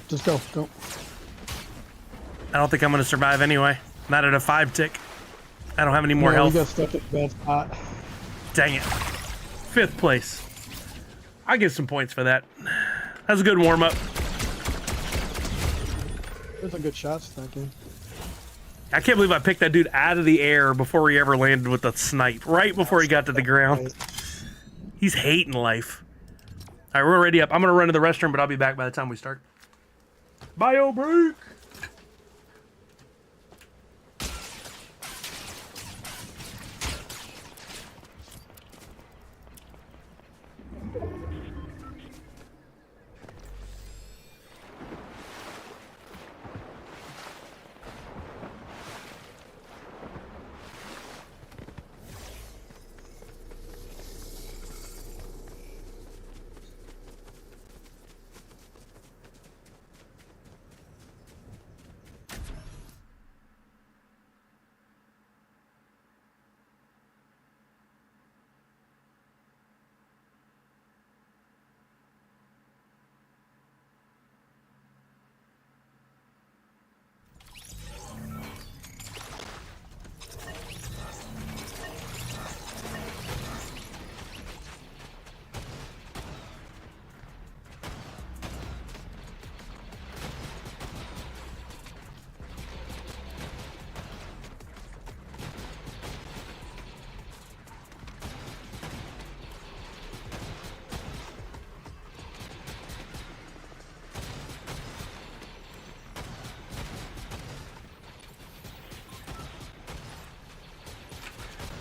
Just go. I don't think I'm going to survive anyway. Not at a 5-tick. I don't have any more We health. got stuck at a bad spot. Dang it. 5th place. I give some points for that. That was a good warm-up. There's some good shots that game. I can't believe I picked that dude out of the air before he ever landed with a snipe. Right before he got to the ground. He's hating life. All right, we're already up. I'm going to run to the restroom, but I'll be back by the time we start. Bio break!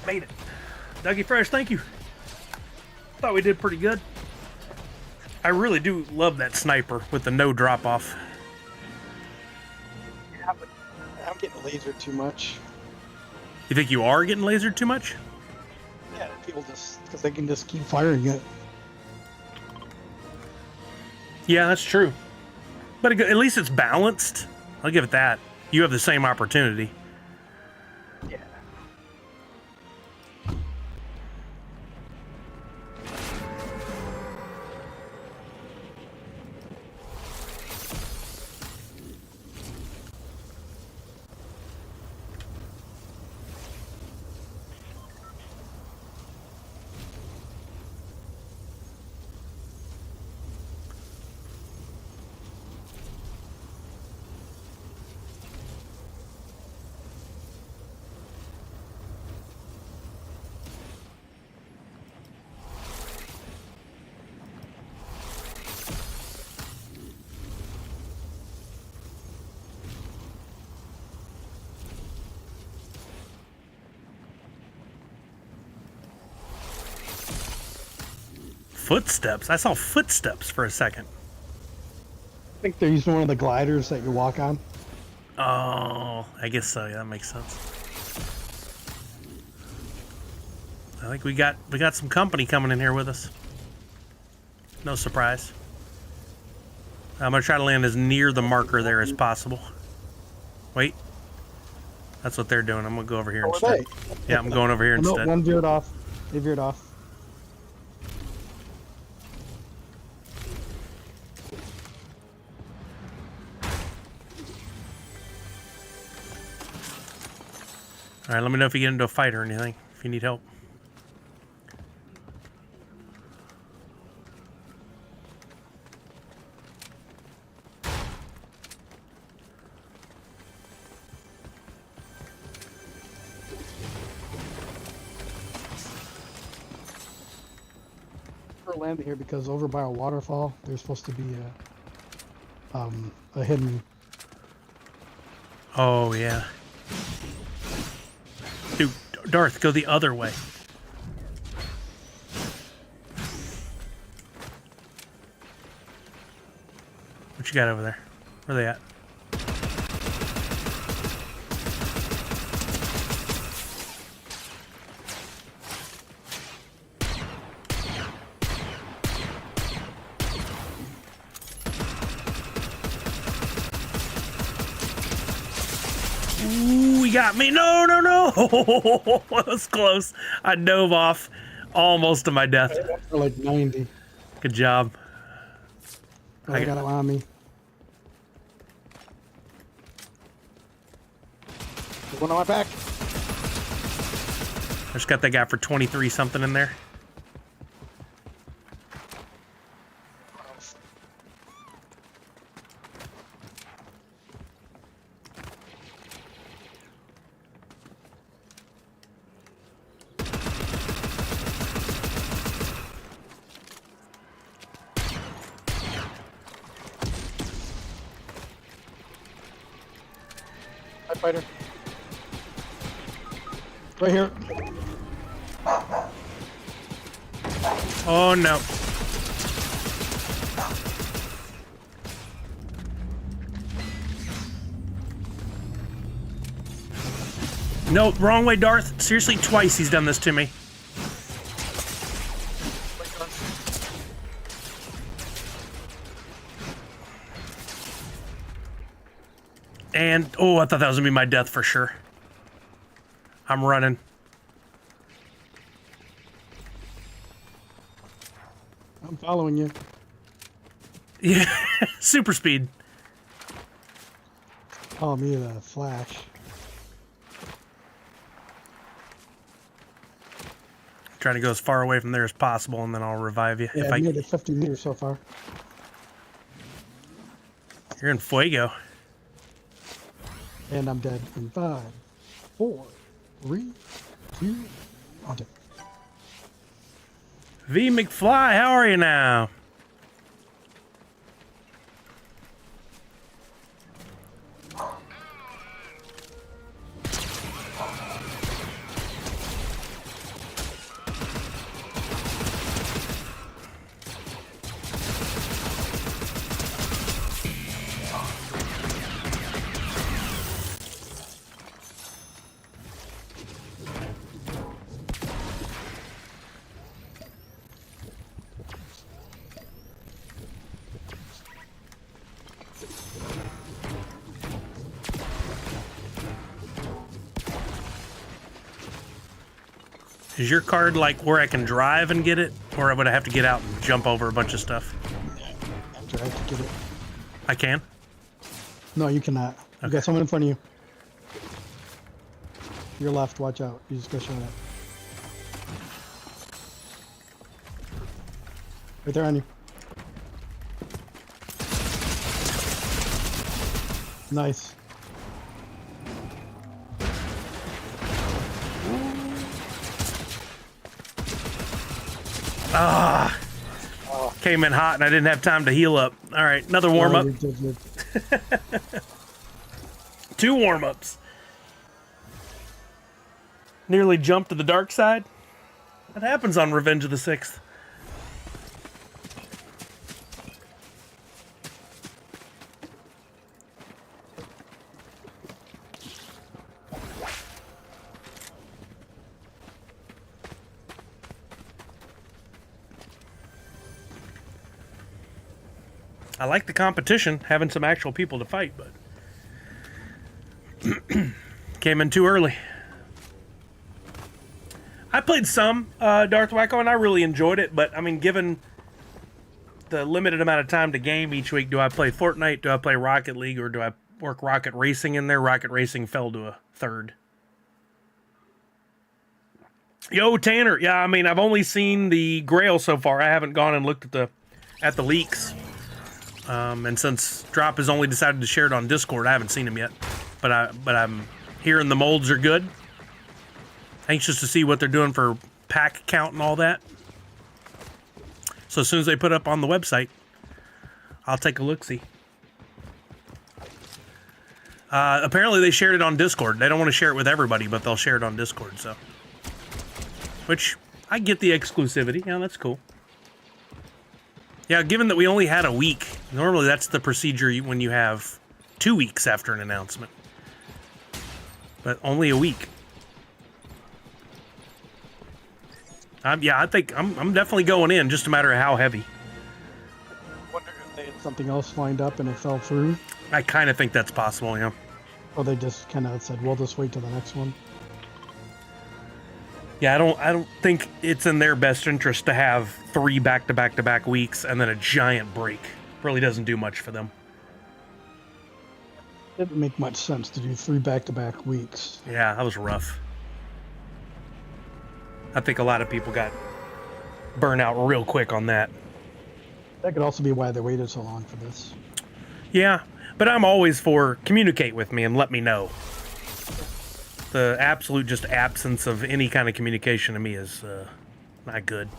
Made it. Dougie Fresh, thank you. Thought we did pretty good. I really do love that sniper with the no drop off. Yeah, but I'm getting lasered too much. You think you are getting lasered too much? Yeah, people just because they can just keep firing it. Yeah, that's true. But at least it's balanced. I'll give it that. You have the same opportunity. Yeah. Footsteps. I saw footsteps for a second. I think they're using one of the gliders that you walk on. Oh, I guess so. Yeah, that makes sense. I think we got some company coming in here with us. No surprise. I'm gonna try to land as near the marker there as possible. Wait, that's what they're doing. I'm gonna go over here instead. Yeah, I'm going over here No, instead. one veered off. They veered off. All right, let me know if you get into a fight or anything. If you need help. We're landing here because over by a waterfall, there's supposed to be a hidden. Oh yeah. Dude, Darth, go the other way. What you got over there? Where are they at? Ooh, he got me. No, no, no. That was close. I dove off almost to my death. For like 90. Good job. I got him on me. There's one on my back. I just got that guy for 23 something in there. Hi, fighter. Right here. Oh no. No, wrong way, Darth. Seriously, twice he's done this to me. And, oh, I thought that was gonna be my death for sure. I'm running. I'm following you. Yeah, super speed. Call me the Flash. Trying to go as far away from there as possible, and then I'll revive you. Yeah, if I near the 50 meters so far. You're in Fuego. And I'm dead in 5, 4, 3, 2, I'm dead. V McFly, how are you now? Is your card like where I can drive and get it, or would I have to get out and jump over a bunch of stuff? Drive to get it. I can? No, you cannot. You got someone in front of you. Your left, watch out. You just go shot it. Right there on you. Nice. Ah, came in hot and I didn't have time to heal up. All right, another warm up. Two warm ups. Nearly jumped to the dark side. That happens on Revenge of the Sixth. I like the competition, having some actual people to fight, but came in too early. I played some Darth Wacko, and I really enjoyed it, but, I mean, given the limited amount of time to game each week, do I play Fortnite, do I play Rocket League, or do I work Rocket Racing in there? Rocket Racing fell to a third. Yo, Tanner. Yeah, I mean, I've only seen the Grail so far. I haven't gone and looked at the leaks. And since Droppp has only decided to share it on Discord, I haven't seen him yet. But I'm hearing the molds are good. Anxious to see what they're doing for pack count and all that. So as soon as they put it up on the website, I'll take a look-see. Apparently they shared it on Discord. They don't want to share it with everybody, but they'll share it on Discord, so. Which, I get the exclusivity. Yeah, that's cool. Yeah, given that we only had a week, normally that's the procedure when you have 2 weeks after an announcement. But only a week. Yeah, I think I'm definitely going in, just a matter of how heavy. I wonder if they had something else lined up and it fell through. I kind of think that's possible, yeah. Or they just kind of said, we'll just wait till the next one. Yeah, I don't think it's in their best interest to have 3 back-to-back-to-back weeks and then a giant break. Really doesn't do much for them. It didn't make much sense to do 3 back-to-back weeks. Yeah, that was rough. I think a lot of people got burnt out real quick on that. That could also be why they waited so long for this. Yeah, but I'm always for communicate with me and let me know. The absolute just absence of any kind of communication to me is not good.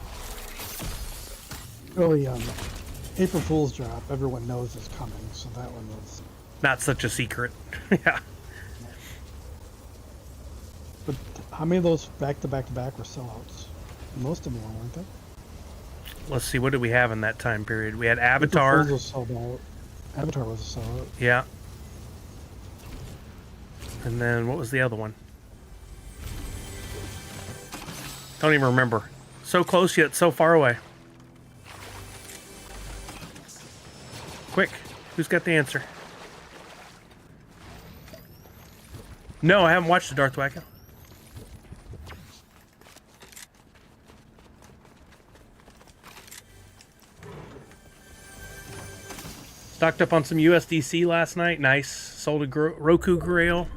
Really, April Fool's drop, everyone knows is coming, so that one was... Not such a secret. Yeah. But how many of those back-to-back-to-back were sellouts? Most of them were, weren't they? Let's see, what did we have in that time period? We had Avatar. April Fool's was sold out. Avatar was a sellout. Yeah. And then what was the other one? Don't even remember. So close yet so far away. Quick, who's got the answer? No, I haven't watched the Darth Wacko. Stocked up on some USDC last night. Nice. Sold a Roku Grail.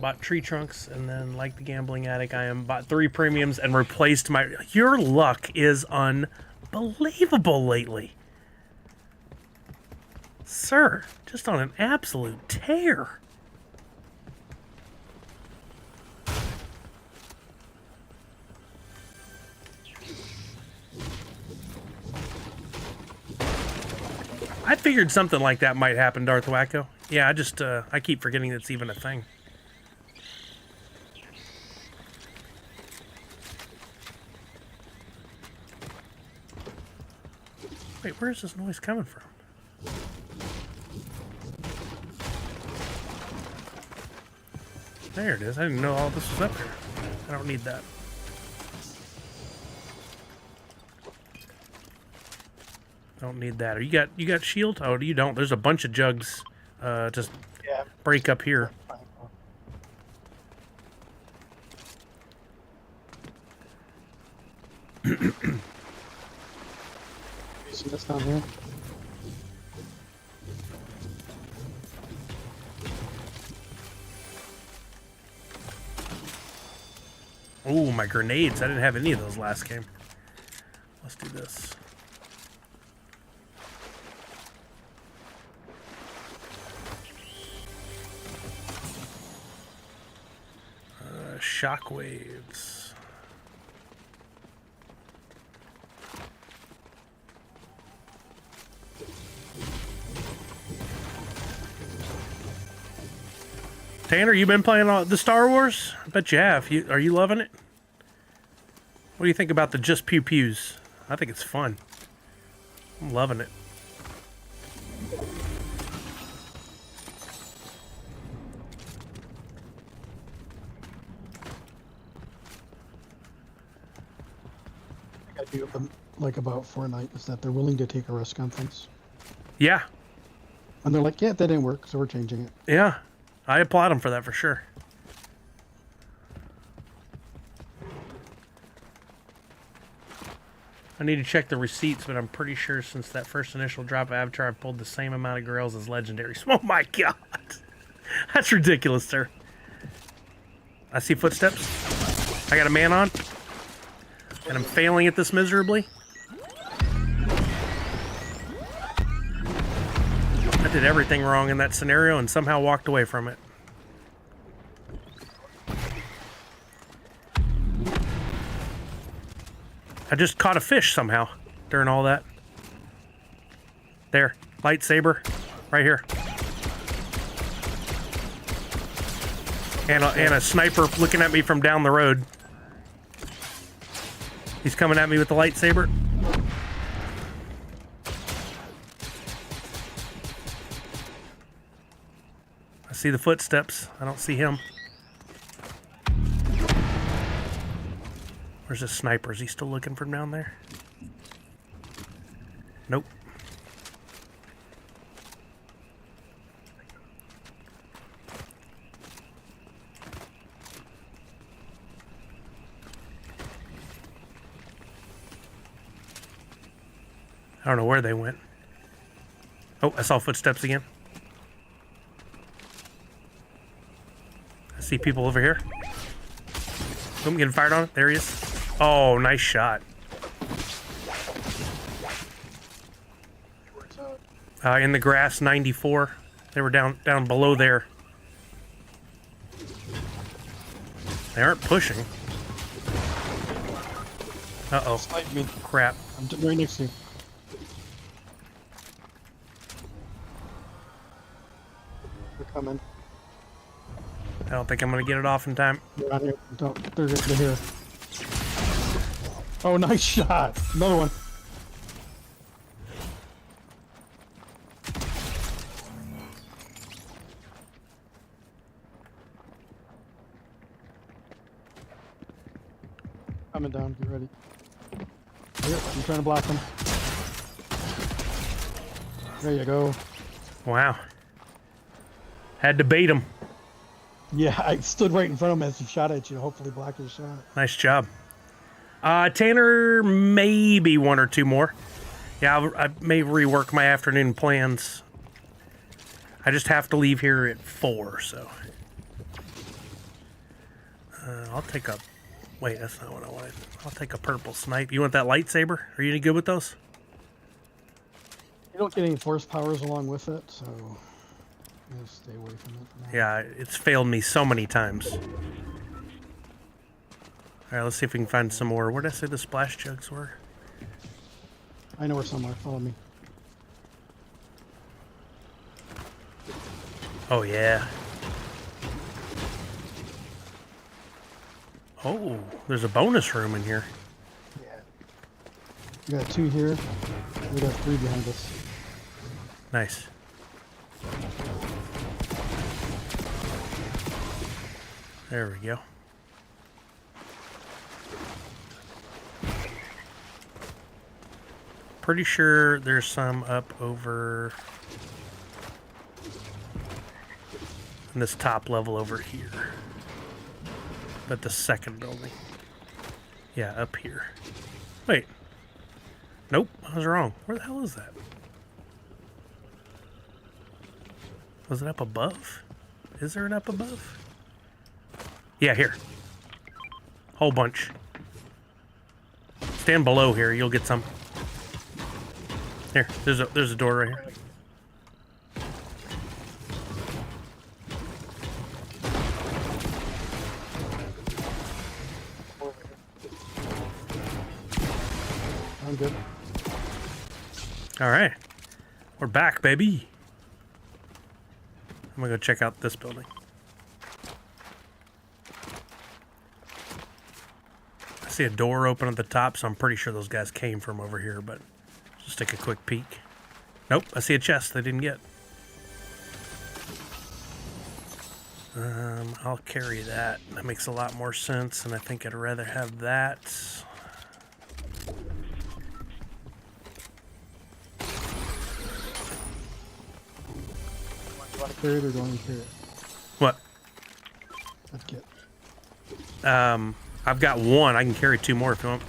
Bought tree trunks, and then, like the gambling addict, I am bought 3 premiums and replaced my... Your luck is unbelievable lately. Sir, just on an absolute tear. I figured something like that might happen, Darth Wacko. Yeah, I keep forgetting it's even a thing. Wait, where is this noise coming from? There it is. I didn't know all this was up here. I don't need that. Don't need that. Or you got shield? Oh, you don't. There's a bunch of jugs. Just break up here. See this down here? Oh, my grenades. I didn't have any of those last game. Let's do this. Shockwaves. Tanner, you been playing the Star Wars? I bet you have. Are you loving it? What do you think about the just pew pews? I think it's fun. I'm loving it. I do like about Fortnite is that they're willing to take a risk on things. Yeah. And they're like, yeah, that didn't work, so we're changing it. Yeah. I applaud them for that for sure. I need to check the receipts, but I'm pretty sure since that first initial drop of Avatar, I've pulled the same amount of grails as legendaries. Oh my god! That's ridiculous, sir. I see footsteps. I got a man on. And I'm failing at this miserably. I did everything wrong in that scenario and somehow walked away from it. I just caught a fish somehow during all that. There, lightsaber, right here. And a sniper looking at me from down the road. He's coming at me with the lightsaber. I see the footsteps. I don't see him. Where's the sniper? Is he still looking from down there? Nope. I don't know where they went. Oh, I saw footsteps again. I see people over here. I'm getting fired on. There he is. Oh, nice shot. In the grass, 94. They were down below there. They aren't pushing. Uh-oh. Crap. I'm right next to you. They're coming. I don't think I'm going to get it off in time. They're out here. They're here. Oh, nice shot. Another one. Coming down. Get ready. Here, I'm trying to block them. There you go. Wow. Had to bait him. Yeah, I stood right in front of him as he shot at you. Hopefully block his shot. Nice job. Tanner, maybe one or two more. Yeah, I may rework my afternoon plans. I just have to leave here at 4, so. I'll take a... Wait, that's not what I wanted. I'll take a purple snipe. You want that lightsaber? Are you any good with those? You don't get any force powers along with it, so... Just stay away from it. Yeah, it's failed me so many times. Alright, let's see if we can find some more. Where did I say the splash jugs were? I know where some are. Follow me. Oh, yeah. Oh, there's a bonus room in here. Yeah. We got 2 here. We got 3 behind us. Nice. There we go. Pretty sure there's some up over in this top level over here. But the second building. Yeah, up here. Wait. Nope, I was wrong. Where the hell is that? Was it up above? Is there an up above? Yeah, here. Whole bunch. Stand below here, you'll get some. Here, there's a door right here. I'm good. All right, we're back, baby. I'm gonna go check out this building. I see a door open at the top, so I'm pretty sure those guys came from over here, but just take a quick peek. Nope, I see a chest they didn't get. I'll carry that. That makes a lot more sense, and I think I'd rather have that. Do you want to carry it or do you want me to carry it? What? That kit. I've got one. I can carry two more if you want.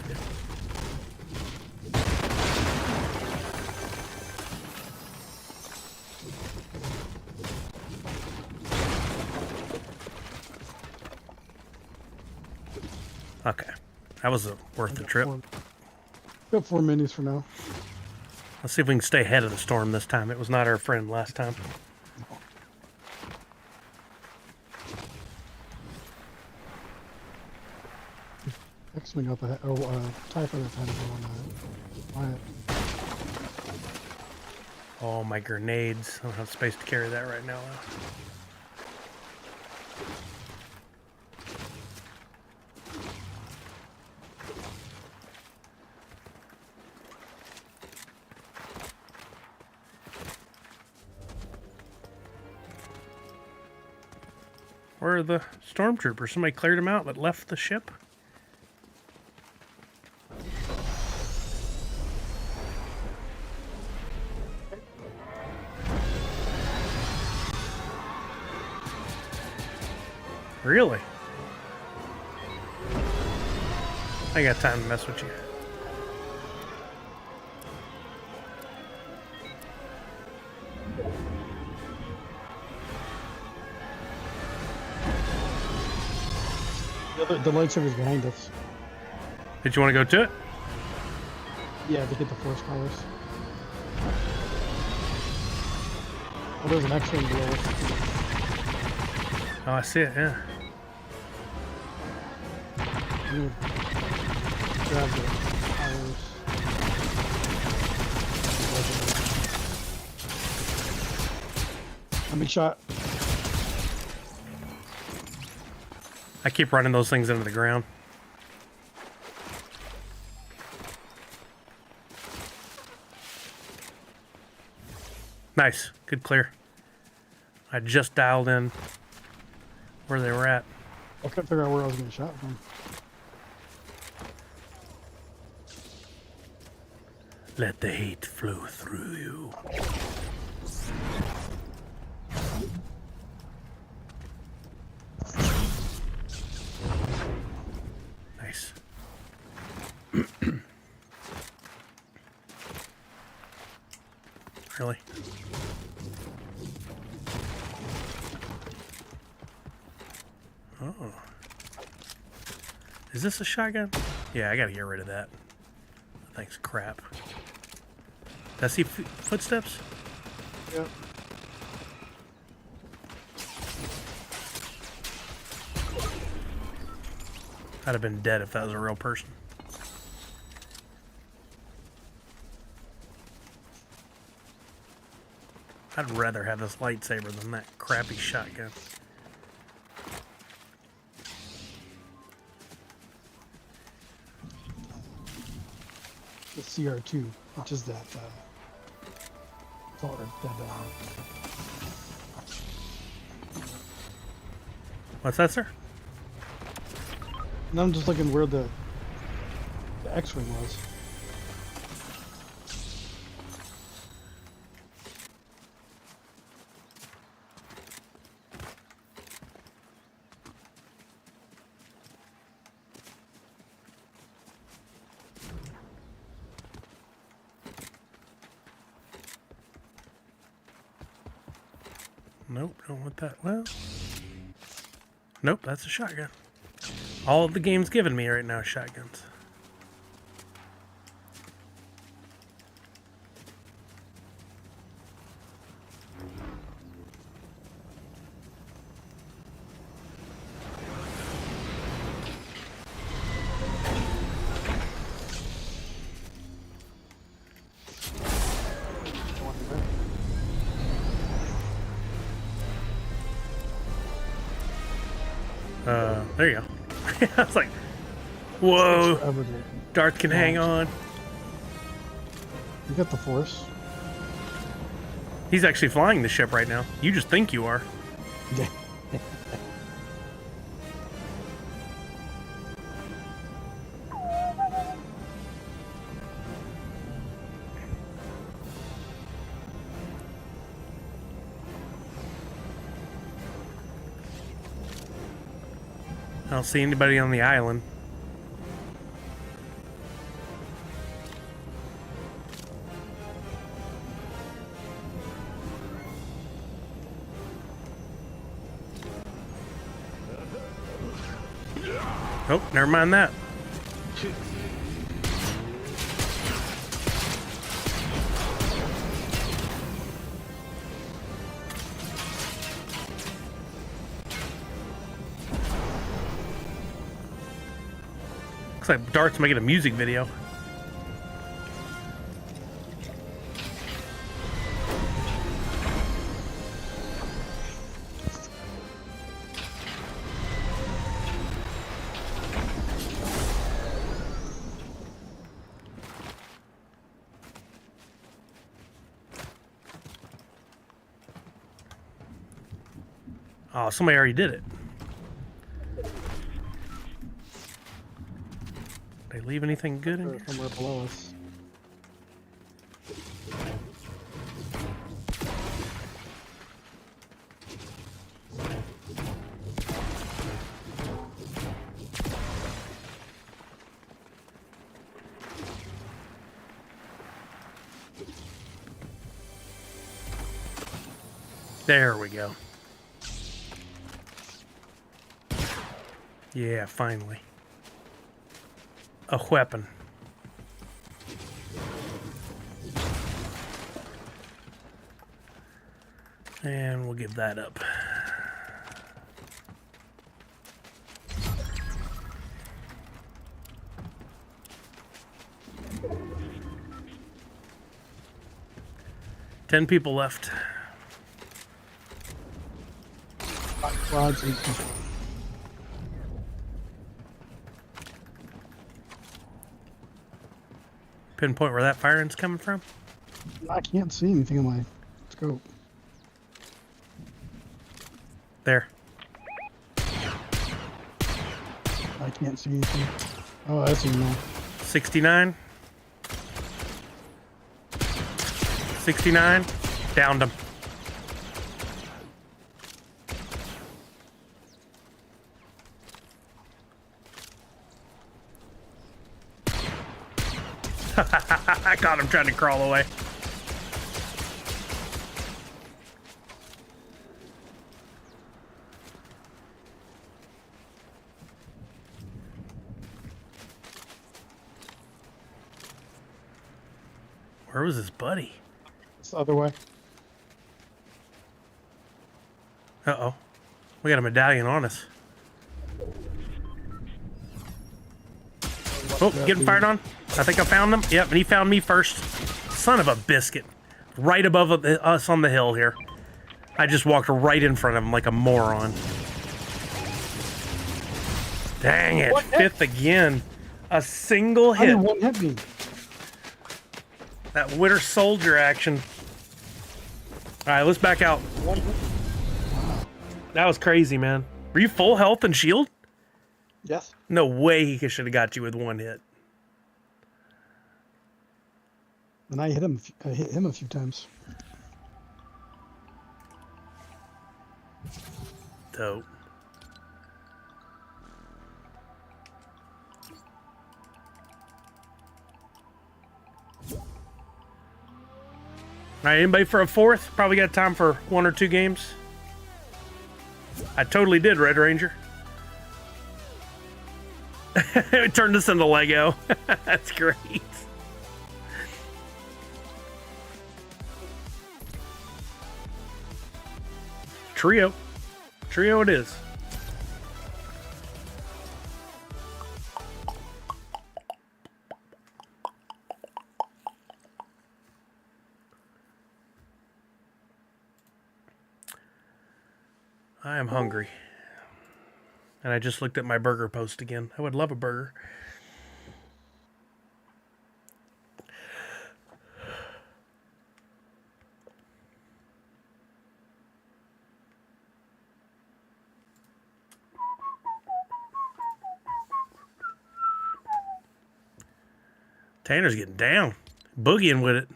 Okay, that was worth the trip. Got 4 minis for now. Let's see if we can stay ahead of the storm this time. It was not our friend last time. X-Wing up ahead. Oh, TIE Fighter kind of on it. Oh, my grenades. I don't have space to carry that right now. Where are the stormtroopers? Somebody cleared them out but left the ship? Really? I got time to mess with you. The lightsaber's behind us. Did you want to go to it? Yeah, to get the force powers. Oh, there's an X-Wing below us. Oh, I see it, yeah. Grab the powers. I'm being shot. I keep running those things into the ground. Nice. Good clear. I just dialed in where they were at. I couldn't figure out where I was getting shot from. Let the hate flow through you. Nice. Really? Oh. Is this a shotgun? Yeah, I gotta get rid of that. That thing's crap. Did I see footsteps? Yep. I'd have been dead if that was a real person. I'd rather have this lightsaber than that crappy shotgun. The CR2, which is that What's that, sir? and I'm just looking where the X-Wing was. Nope, don't want that. Well, nope, that's a shotgun. All of the game's giving me right now is shotguns. There you go. I was like, whoa, Darth can hang on. You got the Force. He's actually flying the ship right now. You just think you are. Yeah. I don't see anybody on the island. Oh, never mind that. Looks like Dart's making a music video. Oh, somebody already did it. Did they leave anything good in here? Somewhere below us. There we go. Yeah, finally. A weapon. And we'll give that up. Ten people left. Quads and Pinpoint where that firing's coming from? I can't see anything on my scope. There. I can't see anything. Oh, that's even more. 69. 69. Downed him. I caught him trying to crawl away. Where was his buddy? It's the other way. Uh-oh. We got a medallion on us. Oh, getting fired on. I think I found him. Yep, and he found me first. Son of a biscuit. Right above us on the hill here. I just walked right in front of him like a moron. Dang it. Fifth again. A single How hit. did one hit me? That Winter Soldier action. Alright, let's back out. That was crazy, man. Were you full health and shield? Yes. No way he should have got you with one hit. And I hit him. I hit him a few times. Dope. All right, anybody for a fourth? Probably got time for one or two games. I totally did, Red Ranger. It turned us into Lego. That's great. Trio. Trio it is. I am hungry. And I just looked at my burger post again. I would love a burger. Tanner's getting down. Boogieing with it.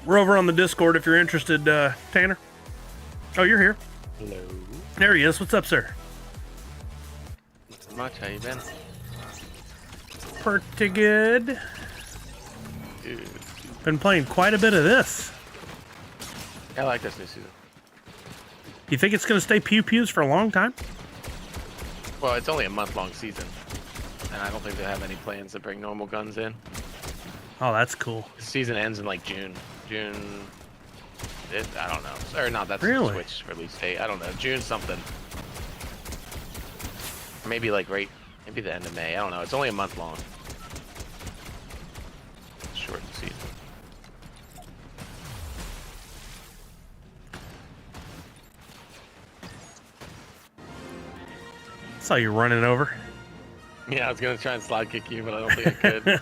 We're over on the Discord if you're interested, Tanner. Oh, you're here. Hello. There he is. What's up, sir? Not much. How you been? Pretty good. Dude. Been playing quite a bit of this. I like this new season. You think it's going to stay pew-pews for a long time? Well, it's only a month-long season. And I don't think they have any plans to bring normal guns in. Oh, that's cool. The season ends in like June. I don't know. Or not, that's Really? the Switch release date. I don't know. June something. Maybe like maybe the end of May. I don't know. It's only a month long. Short season. Saw you running over. Yeah, I was gonna try and slide kick you, but I don't think I could.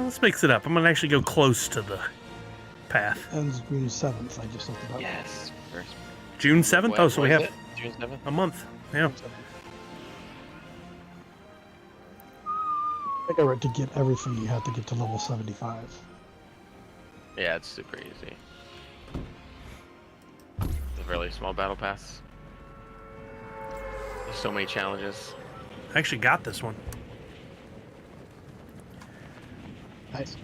Let's mix it up. I'm going to actually go close to the path. Ends June 7th. I just looked it up. Yes. First. June 7th? Oh, so we have June 7th? a month. Yeah. I think I read to get everything you had to get to level 75. Yeah, it's super easy. It's a really small battle pass. There's so many challenges. I actually got this one. Nice.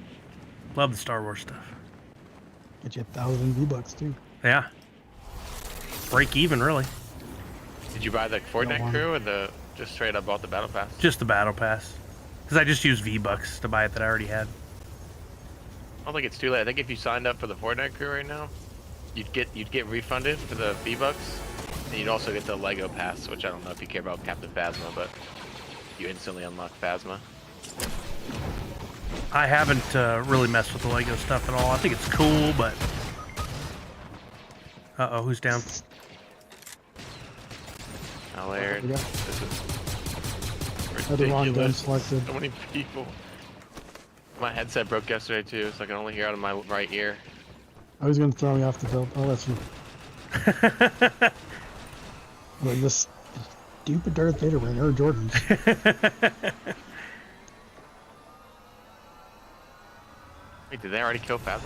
Love the Star Wars stuff. Get you 1,000 V-Bucks too. Yeah. Break even, really. Did you buy the Fortnite crew or just straight up bought the battle pass? Just the Battle Pass. Because I just used V-Bucks to buy it that I already had. I don't think it's too late. I think if you signed up for the Fortnite crew right now, you'd get refunded for the V-Bucks, and you'd also get the Lego pass, which I don't know if you care about Captain Phasma, but you instantly unlock Phasma. I haven't really messed with the Lego stuff at all. I think it's cool, but... Uh-oh, who's down? Allard. Yeah. This is Had the wrong gun ridiculous. selected. So many people. My headset broke yesterday too, so I can only hear out of my right ear. I was going to throw me off the build. Oh, that's you. Like this stupid Darth Vader wearing Air Jordans. Wait, did they already kill Phasma?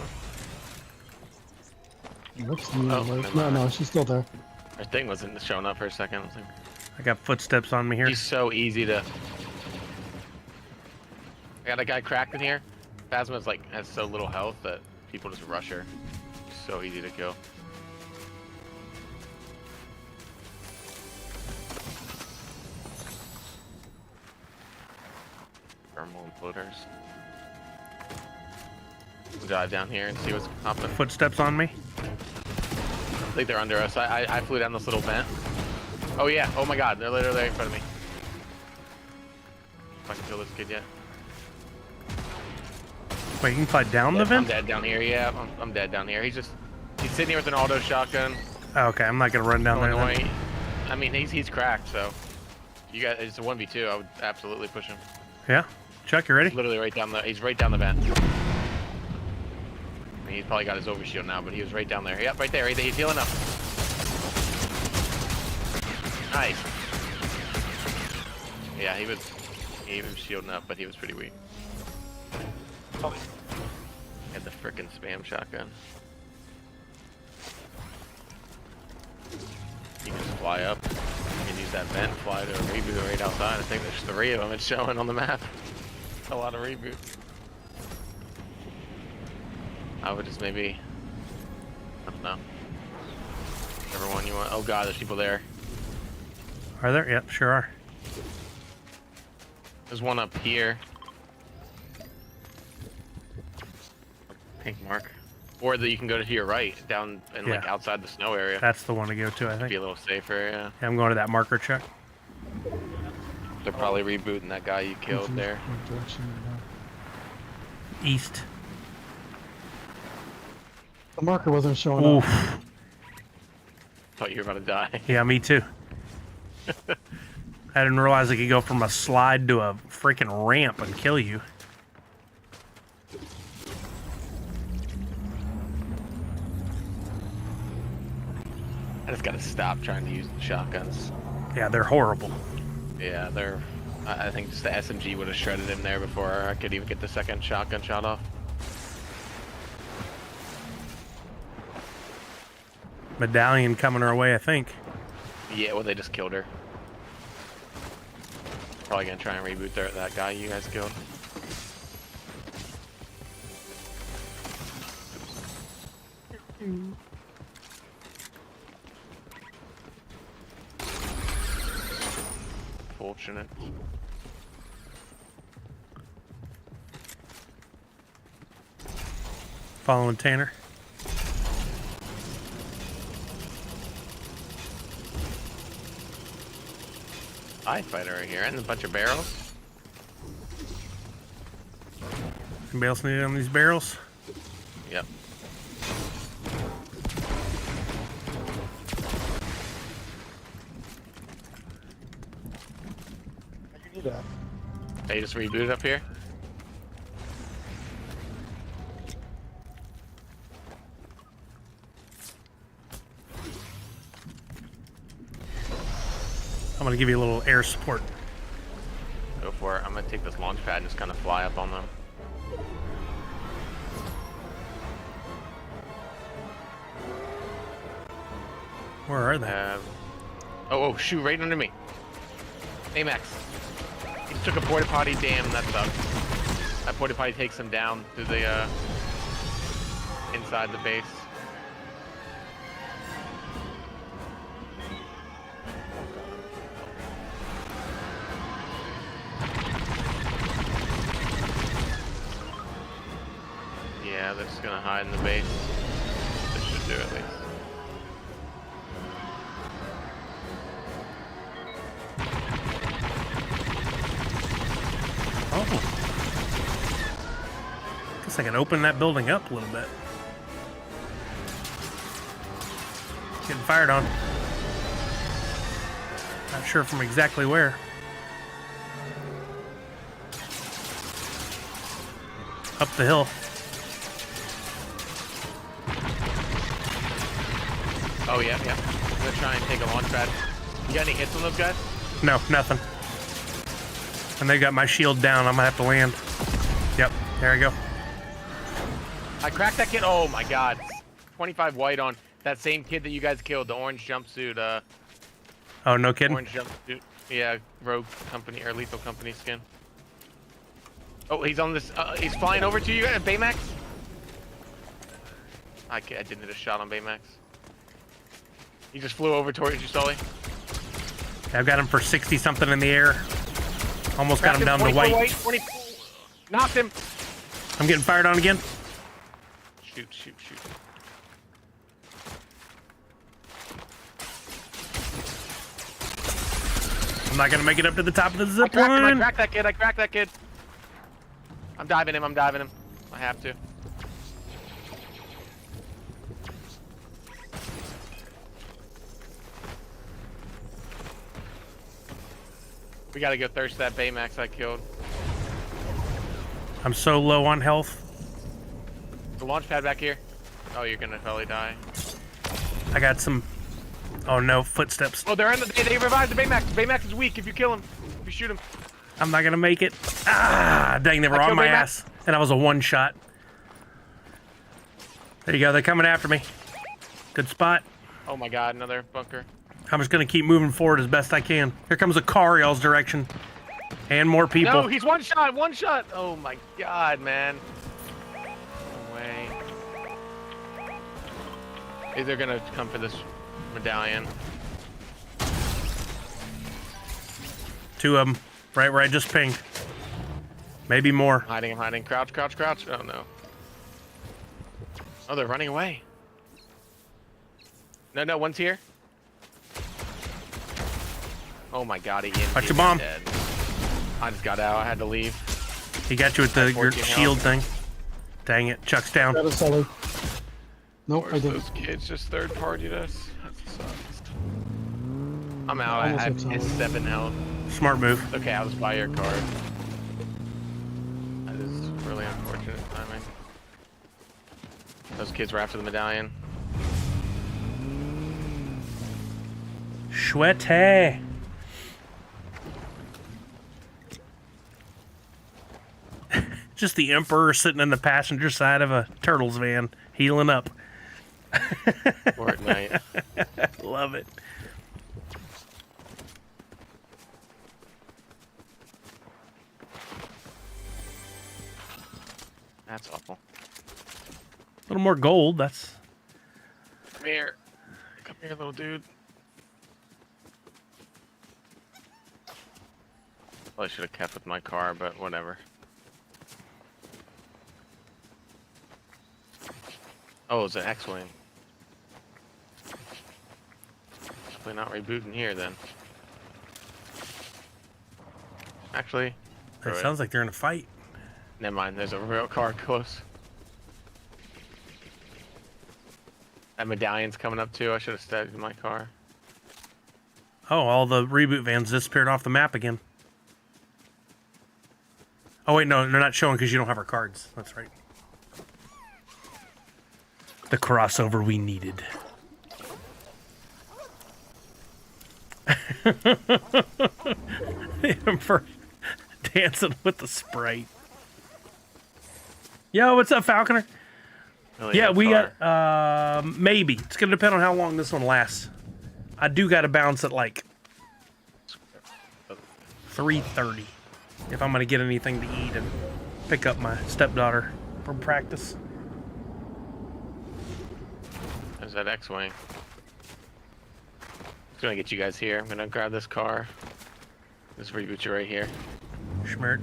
Looks to me Oh, like... never No, mind. she's still there. Her thing wasn't showing up for a second. I was like, I got footsteps on me here. she's so easy to. I got a guy cracked in here. Phasma's like has so little health that people just rush her. She's so easy to kill. Thermal imploders. We'll dive down here and see what's happening. Footsteps on me. I think they're under us. I flew down this little vent. Oh yeah. Oh my god. They're literally in front of me. If I can kill this kid yet. Wait, you can fly down the I'm vent? dead down here. Yeah, I'm dead down here. He's sitting here with an auto shotgun. Oh, okay, I'm not going to run down there then. Illinois. I mean, he's cracked. So you guys, it's a 1v2. I would absolutely push him. Yeah. Chuck, you ready? Literally right down the. He's right down the vent. I mean, he's probably got his overshield now, but he was right down there. Yep, right there. Right there. He's healing up. Nice. Yeah, he was shielding up, but he was pretty weak. Oh. Had the frickin' spam shotgun. You can just fly up. You can use that vent, fly to a reboot right outside. I think there's 3 of them it's showing on the map. A lot of reboots. I would just maybe, I don't know. Whichever one you want. Oh god, there's people there. Are there? Yep, sure are. There's one up here. Pink mark. Or that you can go to your right, down and like Yeah. outside the snow area. That's the one to go to, I Be think. a little safer, yeah. Yeah, I'm going to that marker check. They're probably rebooting that guy you killed Which there. what direction you go. East. The marker wasn't showing Oof. up. Thought you were about to die. Yeah, me too. I didn't realize it could go from a slide to a freaking ramp and kill you. I just gotta stop trying to use the shotguns. Yeah, they're horrible. Yeah, they're. I think just the SMG would have shredded him there before I could even get the second shotgun shot off. Medallion coming our way, I think. Yeah, well, they just killed her. Probably gonna try and reboot that guy you guys killed. Fortunate. Following Tanner. Eye fighter right here, and a bunch of barrels. Anybody else need on these barrels? Yep. You need that. They just rebooted up here. I'm gonna give you a little air support. Go for it. I'm gonna take this launch pad and just kind of fly up on them. Where are they? Oh, shoot, right under me. Amax. He took a porta potty. Damn, that sucks. That porta potty takes him down to the, inside the base. Yeah, they're just gonna hide in the base. This should do at least. Oh. Guess I can open that building up a little bit. Getting fired on. Not sure from exactly where. Up the hill. Oh yeah. I'm gonna try and take a launch pad. You got any hits on those guys? No, nothing. And they got my shield down. I'm gonna have to land. Yep, there we go. I cracked that kid. Oh my god. 25 white on that same kid that you guys killed, the orange jumpsuit, Oh, no kidding? orange jumpsuit. Yeah, Rogue Company or Lethal Company skin. Oh, he's on this, he's flying over to you at Baymax? I didn't hit a shot on Baymax. He just flew over towards you, Sully. I've got him for 60 something in the air. Almost got Cracked him down to 24 white. 24. Knocked him. I'm getting fired on again. Shoot. I'm not gonna make it up to the top of the I zip cracked him, I line. cracked that kid. I'm diving him. I have to. We gotta go thirst that Baymax I killed. I'm so low on health. The launch pad back here. Oh, you're gonna probably die. I got some. Oh no, footsteps. Oh, they're in they revived the Baymax. Baymax is weak if you kill him. If you shoot him. I'm not gonna make it. Ah, dang, they were I on killed my Baymax. ass. And I was a one shot. There you go, they're coming after me. Good spot. Oh my god, another bunker. I'm just gonna keep moving forward as best I can. Here comes a car y'all's direction. And more people. No, he's one shot. Oh my god, man. No way. They're gonna come for this medallion. 2 of them, right where I just pinged. Maybe more. Hiding, hiding. Crouch, crouch, crouch. Oh no. Oh, they're running away. No, no, one's here. Oh my god, he Watch your bomb. dead. I just got out. I had to leave. He got you with the your shield thing. Dang it, Chuck's down. Got a Sully. Nope, I Where's didn't. those kids just third-partied us? That sucks. I'm out. I Almost have hit Sully. 7 health. Smart move. Okay, I'll just buy your card. That is really unfortunate timing. Those kids were after the medallion. Sweaty. Just the Emperor sitting in the passenger side of a Turtles van, healing up. Fortnite. Love it. That's awful. A little more gold, that's... Come here. Come here, little dude. Well, I should have kept with my car, but whatever. Oh, it's an X-Wing. Definitely not rebooting here, then. Actually... It screw it. sounds like they're in a fight. Never mind, there's a real car close. That medallion's coming up too. I should have stayed in my car. Oh, all the reboot vans disappeared off the map again. Oh wait, no, they're not showing because you don't have our cards. That's right. The crossover we needed. For dancing with the Sprite. Yo, what's up, Falconer? Really Yeah, no we car. got, maybe. It's going to depend on how long this one lasts. I do got to bounce at like 3:30 if I'm going to get anything to eat and pick up my stepdaughter from practice. There's that X-Wing. It's gonna get you guys here. I'm gonna grab this car. This reboot you right here. Schmirt.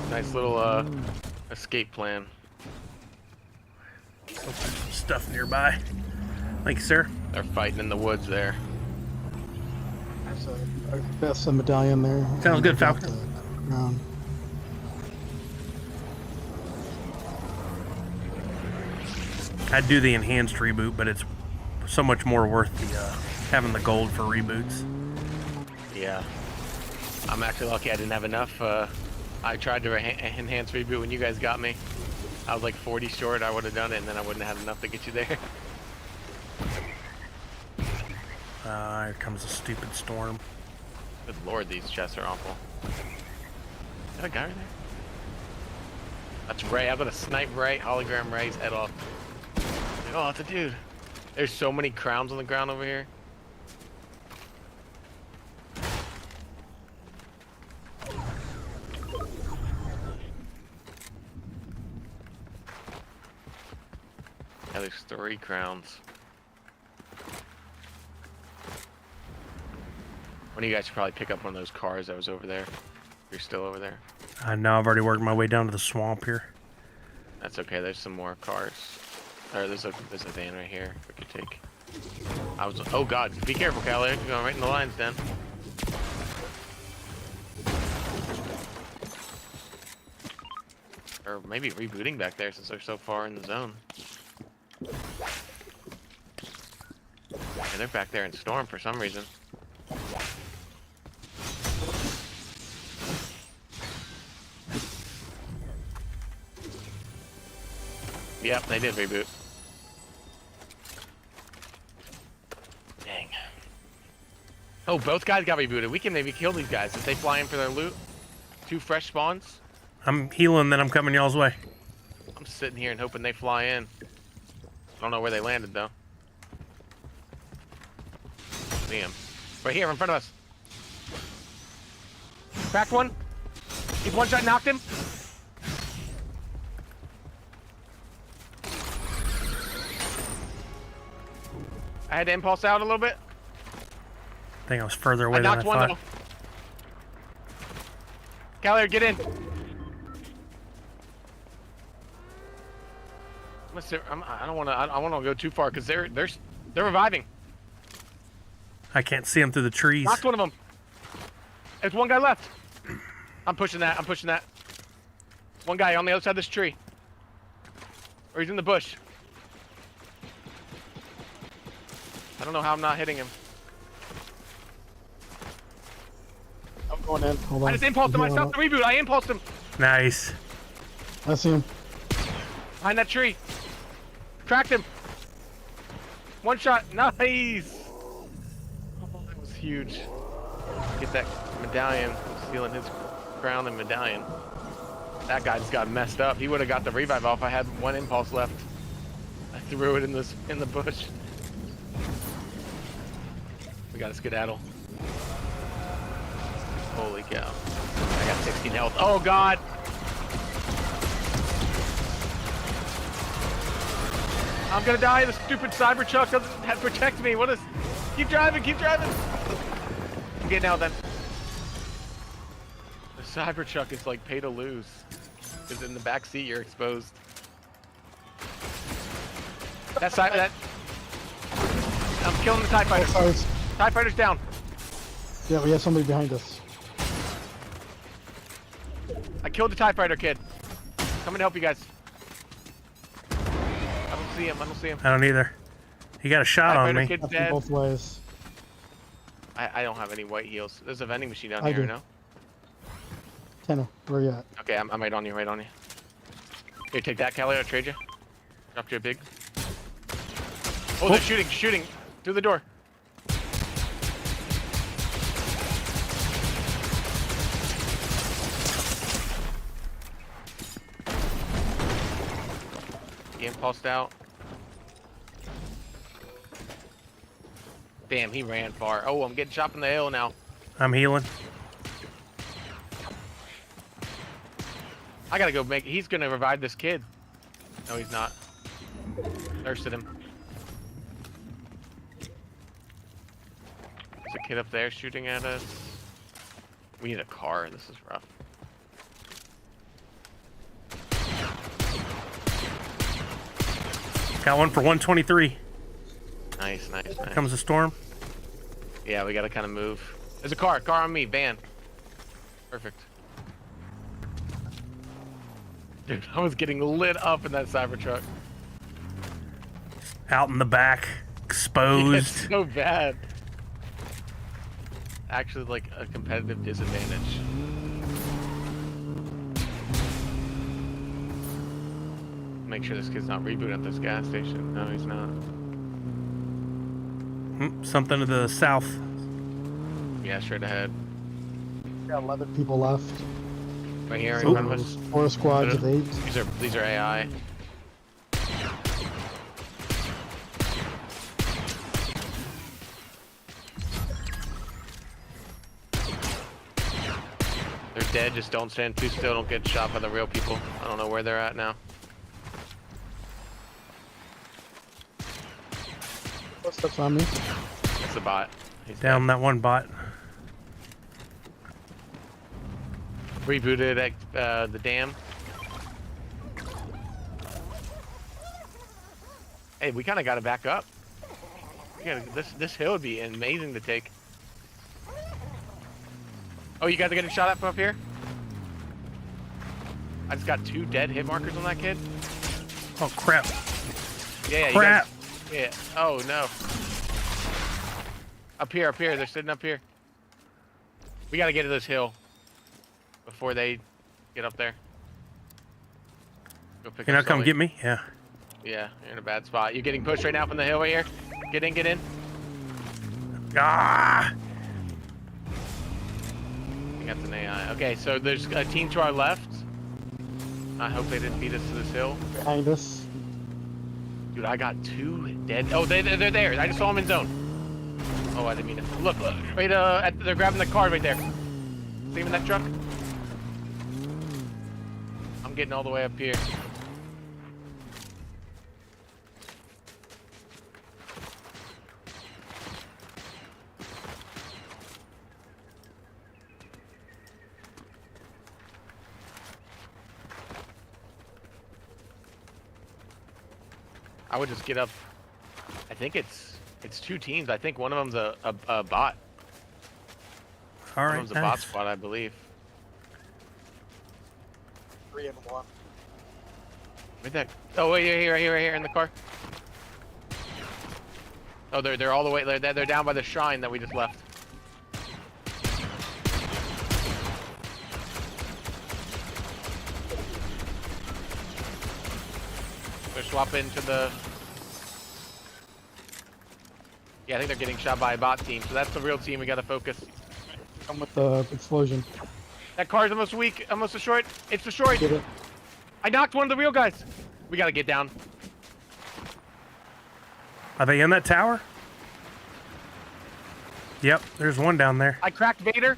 Nice little escape plan. Some stuff nearby. Thank you, sir. They're fighting in the woods there. That's a medallion there. Sounds good, Falcon. Ground. I'd do the enhanced reboot, but it's so much more worth the having the gold for reboots. Yeah. I'm actually lucky I didn't have enough. I tried to enhance reboot when you guys got me. I was like 40 short. I would have done it, and then I wouldn't have had enough to get you there. Here comes a stupid storm. Good lord, these chests are awful. Is that a guy right there? That's Ray. I'm gonna snipe Ray, hologram Ray's head off. Oh, it's a dude. There's so many crowns on the ground over here. Yeah, there's 3 crowns. One of you guys should probably pick up one of those cars that was over there. You're still over there. I know I've already worked my way down to the swamp here. That's okay. There's some more cars. Or there's a van right here we could take. Oh god, be careful, Callie. You're going right in the lines, then. Or maybe rebooting back there since they're so far in the zone. Yeah, they're back there in storm for some reason. Yep, they did reboot. Dang. Oh, both guys got rebooted. We can maybe kill these guys if they fly in for their loot. 2 fresh spawns. I'm healing, then I'm coming y'all's way. I'm sitting here and hoping they fly in. I don't know where they landed, though. See him. Right here, in front of us. Cracked one. He's one shot, knocked him. I had to impulse out a little bit. I think I was further away I than I knocked one thought. though. Callier, get in. I don't want to. I want to go too far because they're reviving. I can't see him through the trees. Knocked one of them. There's one guy left. I'm pushing that. I'm pushing that. One guy on the other side of this tree. Or he's in the bush. I don't know how I'm not hitting him. I'm going in. Hold on. I just impulsed him. I stopped the reboot. I impulsed him. Nice. I see him. Behind that tree. Cracked him. One shot. Nice. Oh, that was huge. Get that medallion. I'm stealing his crown and medallion. That guy just got messed up. He would have got the revive off. I had one impulse left. I threw it in the bush. We got a skedaddle. Holy cow. I got 16 health. Oh god! I'm gonna die. The stupid Cybertruck doesn't have to protect me. What is... Keep driving, keep driving! I'm getting out then. The Cybertruck is like pay to lose. Because in the back seat you're exposed. That... I'm killing the TIE fighter. TIE fighter's down. Yeah, we have somebody behind us. I killed the TIE fighter kid. Coming to help you guys. I don't see him. I don't see him. I don't either. He got a shot TIE on fighter me. kid's That's dead. both ways. I don't have any white heals. There's a vending machine down I here, do. no? Tanner, where you at? Okay, I'm right on you, right on you. Here, take that, Callie. I'll trade you. Dropped you a big. Oh, they're shooting through the door. He impulsed out. Damn, he ran far. Oh, I'm getting shot from the hill now. I'm healing. I gotta go make. He's gonna revive this kid. No, he's not. Nursed him. There's a kid up there shooting at us. We need a car. This is rough. Got one for 123. Nice, nice, nice. Comes a storm. Yeah, we gotta kind of move. There's a car on me, van. Perfect. Dude, I was getting lit up in that Cybertruck. Out in the back. Exposed. It's so bad. Actually, like a competitive disadvantage. Make sure this kid's not rebooting at this gas station. No, he's not. Something to the south. Yeah, straight ahead. Got 11 people left. Right here in So front of us. 4 squads of 8. These are AI. They're dead. Just don't stand too still. Don't get shot by the real people. I don't know where they're at now. Footsteps on me. It's the bot. He's Down that one bot. rebooted at the dam. Hey, we kind of got to back up. This hill would be amazing to take. Oh, you guys are getting shot at from up here? I just got 2 dead hit markers on that kid. Oh crap. Yeah, Crap. You guys, yeah. Oh no. Up here. They're sitting up here. We gotta get to this hill before they get up there. Go pick Can up you come Sully. get me? Yeah. Yeah, you're in a bad spot. You're getting pushed right now from the hill right here. Get in, get in. Ah! I got an AI. Okay, so there's a team to our left. I hope they didn't beat us to this hill. Behind us. Dude, I got 2 dead. Oh, they're there. I just saw them in zone. Oh, I didn't mean to. Look. Right, they're grabbing the car right there. See him in that truck? I'm getting all the way up here. I would just get up. I think it's 2 teams. I think one of them's a bot. All One right. of them's a bot squad, I believe. 3 and 1. Where'd that? Oh wait, right here in the car. Oh, they're all the way. They're down by the shrine that we just left. They're swapping to the. Yeah, I think they're getting shot by a bot team. So that's the real team. We gotta focus. Come with the explosion. That car's almost weak, almost destroyed. It's destroyed. Get it. I knocked one of the real guys. We gotta get down. Are they in that tower? Yep, there's one down there. I cracked Vader.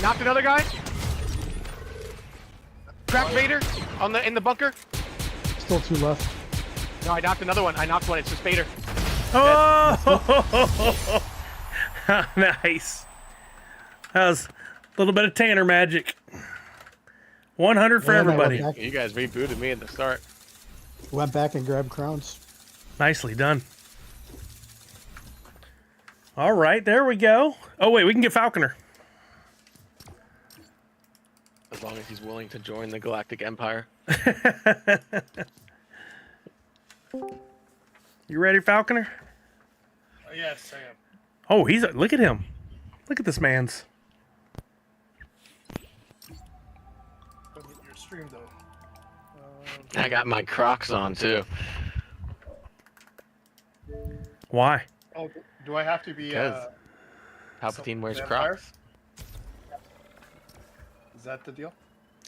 Knocked another guy. Cracked Vader in the bunker. Still 2 left. No, I knocked another one. I knocked one. It's just Vader. Oh, nice. That was a little bit of Tanner magic. 100 for Yeah, everybody. back. You guys rebooted me at the start. Went back and grabbed crowns. Nicely done. All right, there we go. Oh, wait, we can get Falconer. As long as he's willing to join the Galactic Empire. You ready, Falconer? Yes, I am. Oh, look at him. Look at this man's. Don't hit your stream though. I got my Crocs on too. Why? Oh, do I have to be? Because Palpatine wears vampire? Crocs. Is that the deal?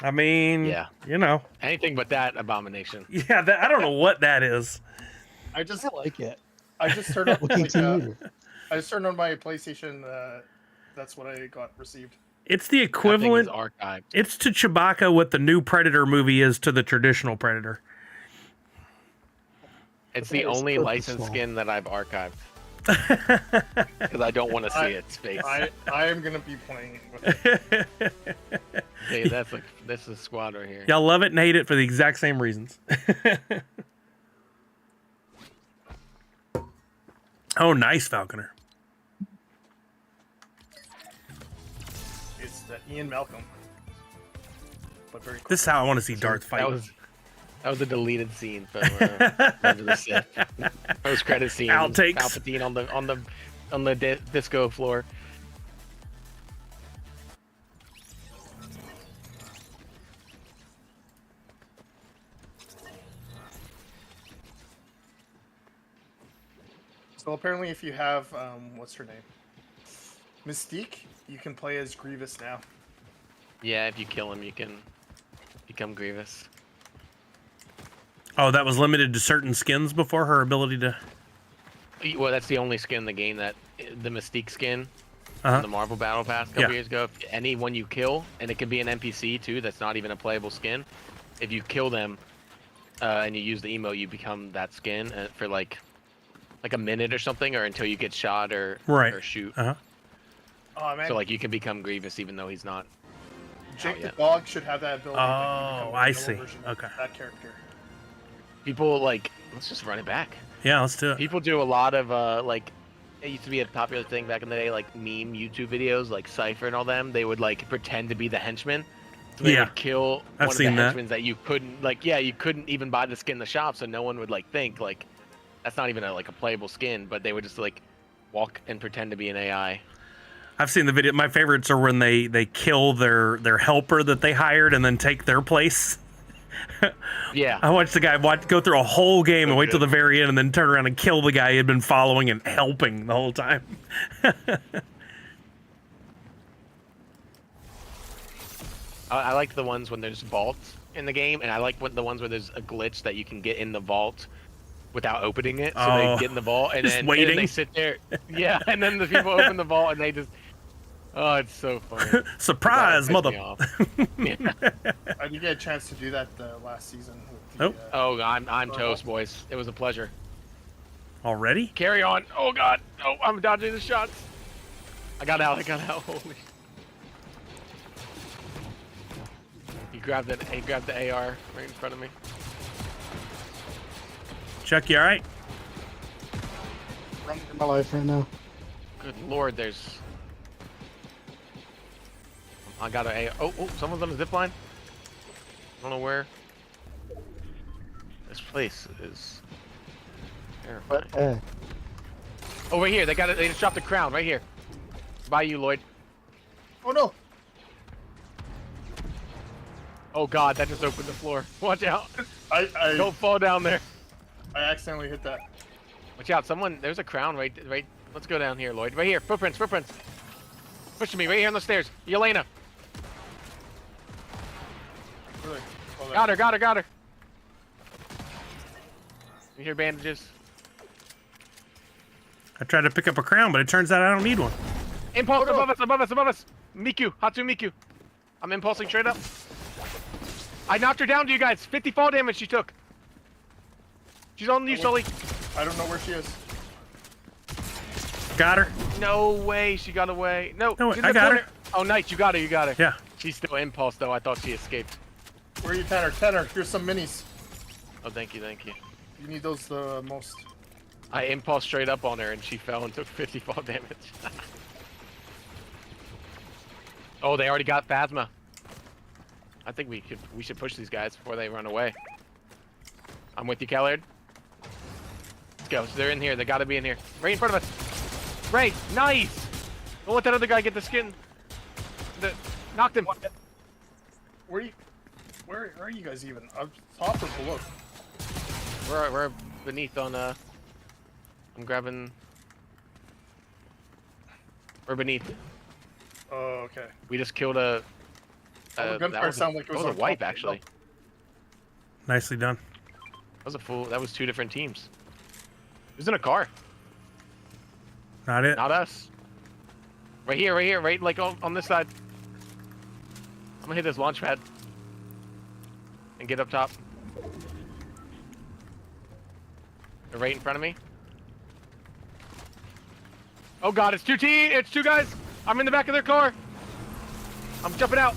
I mean, Yeah. you know. Anything but that abomination. Yeah, I don't know what that is. I just I like it. I just turned on We'll continue. I just turned on my PlayStation. That's what I got received. It's the That thing is equivalent. archived. It's to Chewbacca what the new Predator movie is to the traditional Predator. It's the That is only licensed purposeful. skin that I've archived. Because I don't want to see its face. I am gonna be playing it with it. Hey, this is squad right here. Y'all love it and hate it for the exact same reasons. Oh, nice, Falconer. It's the Ian Malcolm, but very cool. This is how I want to see Darth fight. That was a deleted scene from Revenge of the Sith. Post credit scene. Outtakes. Palpatine on the disco floor. So apparently, if you have what's her name, Mystique, you can play as Grievous now. Yeah, if you kill him, you can become Grievous. Oh, that was limited to certain skins before her ability to. Well, that's the only skin in the game the Mystique skin. Uh-huh. The Marvel Battle Pass a couple Yeah. years ago. If anyone you kill, and it can be an NPC too, that's not even a playable skin. If you kill them and you use the emo, you become that skin for like a minute or something, or until you get shot or shoot. Uh-huh. Oh man, So like you can become Grievous even though he's not. Jake Oh, the yeah. dog should have that ability. that you Oh, become a I vanilla see. version of Okay. That character. People let's just run it back. Yeah, let's do it. People do a lot of it used to be a popular thing back in the day, like meme YouTube videos, like Cypher and all them. They would like pretend to be the henchmen. So they Yeah. would kill I've one of seen the that. henchmen that you couldn't even buy the skin in the shop, so no one would think that's not even a playable skin, but they would just walk and pretend to be an AI. I've seen the video. My favorites are when they kill their helper that they hired and then take their place. Yeah. I watched the guy go through a whole game and wait till good. the very end and then turn around and kill the guy he had been following and helping the whole time. I like the ones when there's vaults in the game, and I like the ones where there's a glitch that you can get in the vault without opening it. So Oh, they get in the vault and just then waiting. they sit there. Yeah, and then the people open the vault and they just. Oh, it's so funny. Surprise, That mother! pissed me off. Yeah. I didn't get a chance to do that last season. With Nope. Oh, I'm toast, boys. It was a pleasure. Already? Carry on. Oh God. Oh, I'm dodging the shots. I got out. Holy. He grabbed the AR right in front of me. Chuck, you all right? Running for my life right now. Good lord, there's. I got a. Oh, someone's on the zip line. I don't know where. This place is terrifying. But, Oh, right here. They got it. They just dropped a crown right here. By you, Lloyd. Oh no! Oh god, that just opened the floor. Watch out. I Don't fall down there. I accidentally hit that. Watch out. There's a crown right. Let's go down here, Lloyd. Right here. Footprints. Pushing me right here on the stairs. Yelena. Really? Oh, Got her. You hear bandages? I tried to pick up a crown, but it turns out I don't need one. Impulse above us. Miku. Hatsu Miku. I'm impulsing straight up. I knocked her down to you guys. 50 fall damage she took. She's on you, Sully. I don't know where she is. Got her. No way she got away. No, No, she's in I the got corner. her. Oh, nice. You got her. Yeah. She's still impulse, though. I thought she escaped. Where are you, Tanner? Tanner, here's some minis. Oh, thank you. You need those the most. I impulsed straight up on her, and she fell and took 50 fall damage. Oh, they already got Phasma. I think we should push these guys before they run away. I'm with you, Kellard. Let's go. So they're in here. They gotta be in here. Right in front of us. Right. Nice. Don't let that other guy get the skin. Knocked him. Where are you guys even? Up top or below? We're beneath on I'm grabbing. We're beneath. Oh, okay. We just killed a. Oh, the gunfire sounded like it was a on wipe, top. actually. Nicely done. That was a fool. That was 2 different teams. Who's in a car? Not it. Not us. Right here, right like on this side. I'm gonna hit this launch pad and get up top. They're right in front of me. Oh god, it's 2 guys. I'm in the back of their car. I'm jumping out.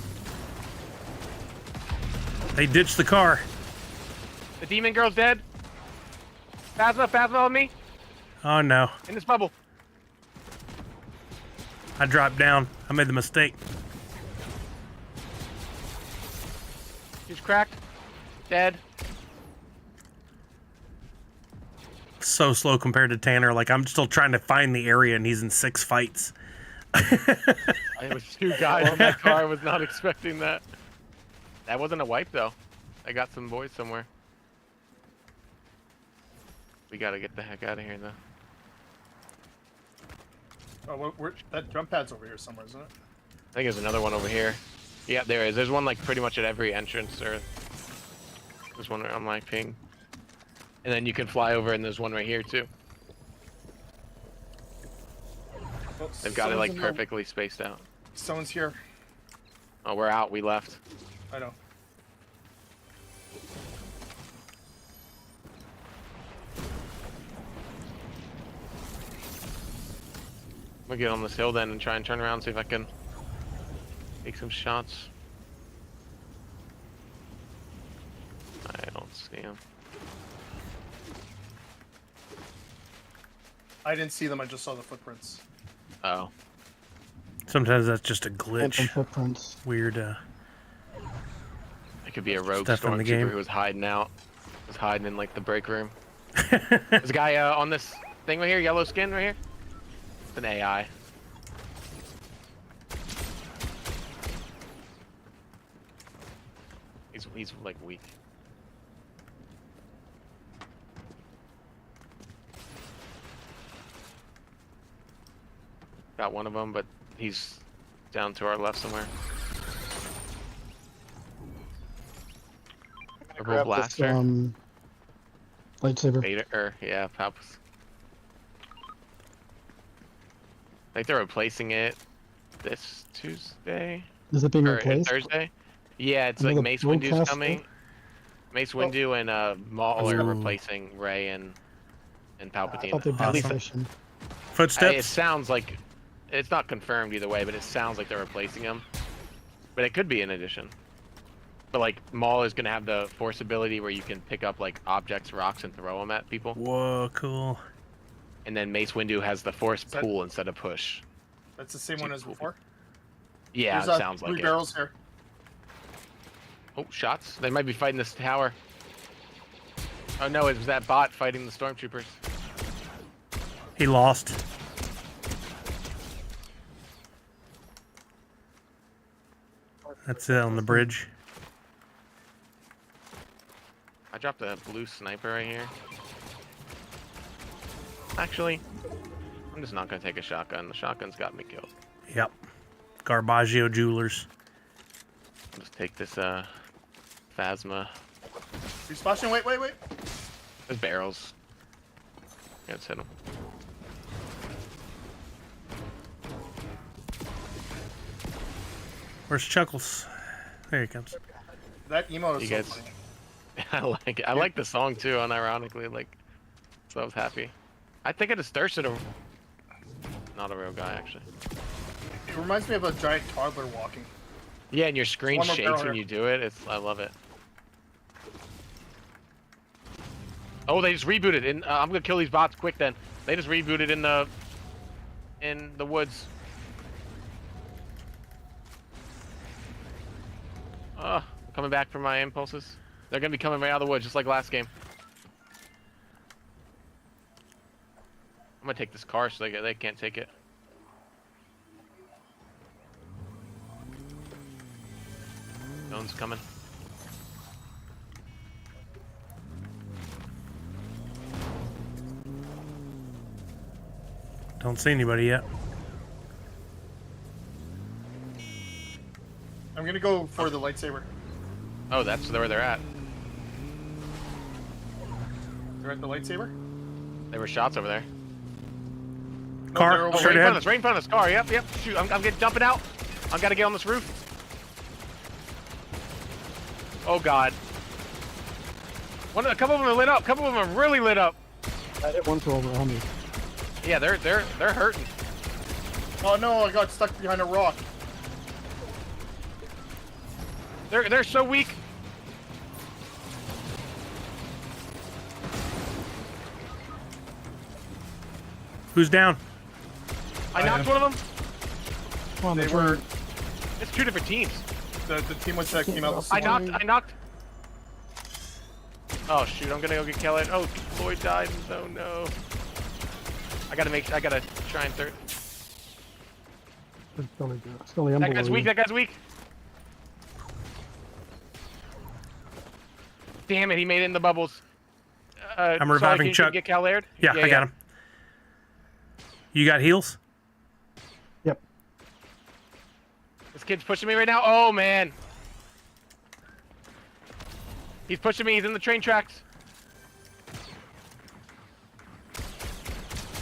They ditched the car. The demon girl's dead. Phasma on me. Oh no. In this bubble. I dropped down. I made the mistake. She's cracked. Dead. So slow compared to Tanner. Like, I'm still trying to find the area and he's in 6 fights. It was 2 guys in that car. I was not expecting that. That wasn't a wipe though. I got some boys somewhere. We gotta get the heck out of here though. Oh, that jump pad's over here somewhere, isn't it? I think there's another one over here. Yeah, there is. There's one like pretty much at every entrance, or there's one on my ping. And then you can fly over, and there's one right here too. Oh, They've got it like someone's in perfectly spaced out. Someone's here. Oh, we're out. We left. I know. I'm gonna get on this hill then and try and turn around, see if I can take some shots. I don't see him. I didn't see them. I just saw the footprints. Oh. Sometimes that's just a Phantom glitch. footprints. Weird. It could be a rogue Stuff in the game. stormtrooper who was hiding out. Was hiding in like the break room. There's a guy on this thing right here, yellow skin right here. It's an AI. He's like weak. Got one of them, but he's down to our left somewhere. A Grab this, blaster. lightsaber. Beta, yeah, Paps. I think they're replacing it this Tuesday Is it being or replaced? Thursday. Yeah, it's like Another Mace Windu's broadcaster? coming. Mace Windu and Maul are Ooh. replacing Rey and I Palpatine. thought they'd be At least station. it Footsteps. sounds like it's not confirmed either way, but it sounds like they're replacing them. But it could be an addition. But like Maul is gonna have the force ability where you can pick up like objects, rocks, and throw them at people. Whoa, cool. And then Mace Windu has the force that- pull instead of push. That's the same Two one as cool before. Yeah, There's it sounds like 3 it. barrels here. Oh, shots! They might be fighting this tower. Oh no, it was that bot fighting the stormtroopers. He lost. That's it on the bridge. I dropped a blue sniper right here. Actually, I'm just not gonna take a shotgun. The shotgun's got me killed. Yep. Garbaggio Jewelers. I'll just take this Phasma. Resplashing. Wait. There's barrels. Yeah, let's hit them. Where's Chuckles? There he comes. That emote is You so guys- funny. I like it. I like the song too, unironically. Like, so I was happy. I think I just thirsted a. Not a real guy, actually. It reminds me of a giant toddler walking. Yeah, and your screen One more shakes barrel when here. you do it. I love it. Oh, they just rebooted. I'm gonna kill these bots quick then. They just rebooted in the woods. Coming back for my impulses. They're gonna be coming right out of the woods, just like last game. I'm gonna take this car so they can't take it. Stone's coming. Don't see anybody yet. I'm gonna go for the lightsaber. Oh, that's where they're at. They're at the lightsaber. There were shots over there. No, Car, they're over straight here. ahead. Right in front of us, car. Yep. Shoot, I'm getting jumping out. I gotta get on this roof. Oh God. A couple of them are lit up. A couple of them are really lit up. I hit one for over 100. Yeah, they're hurting. Oh no, I got stuck behind a rock. They're so weak. Who's down? I knocked one of them. Come on, They the were train. It's two different teams. the team that came out. I knocked. Oh shoot, I'm gonna go get Kelly. Oh, Lloyd died. Oh no. I gotta try and third. Still the That guy's weak. That guy's weak. Damn it, he made it in the bubbles. I'm Solly, reviving can you Chuck. Get Cal Laird? Yeah, I got him. You got heals? Yep. This kid's pushing me right now. Oh man. He's pushing me. He's in the train tracks.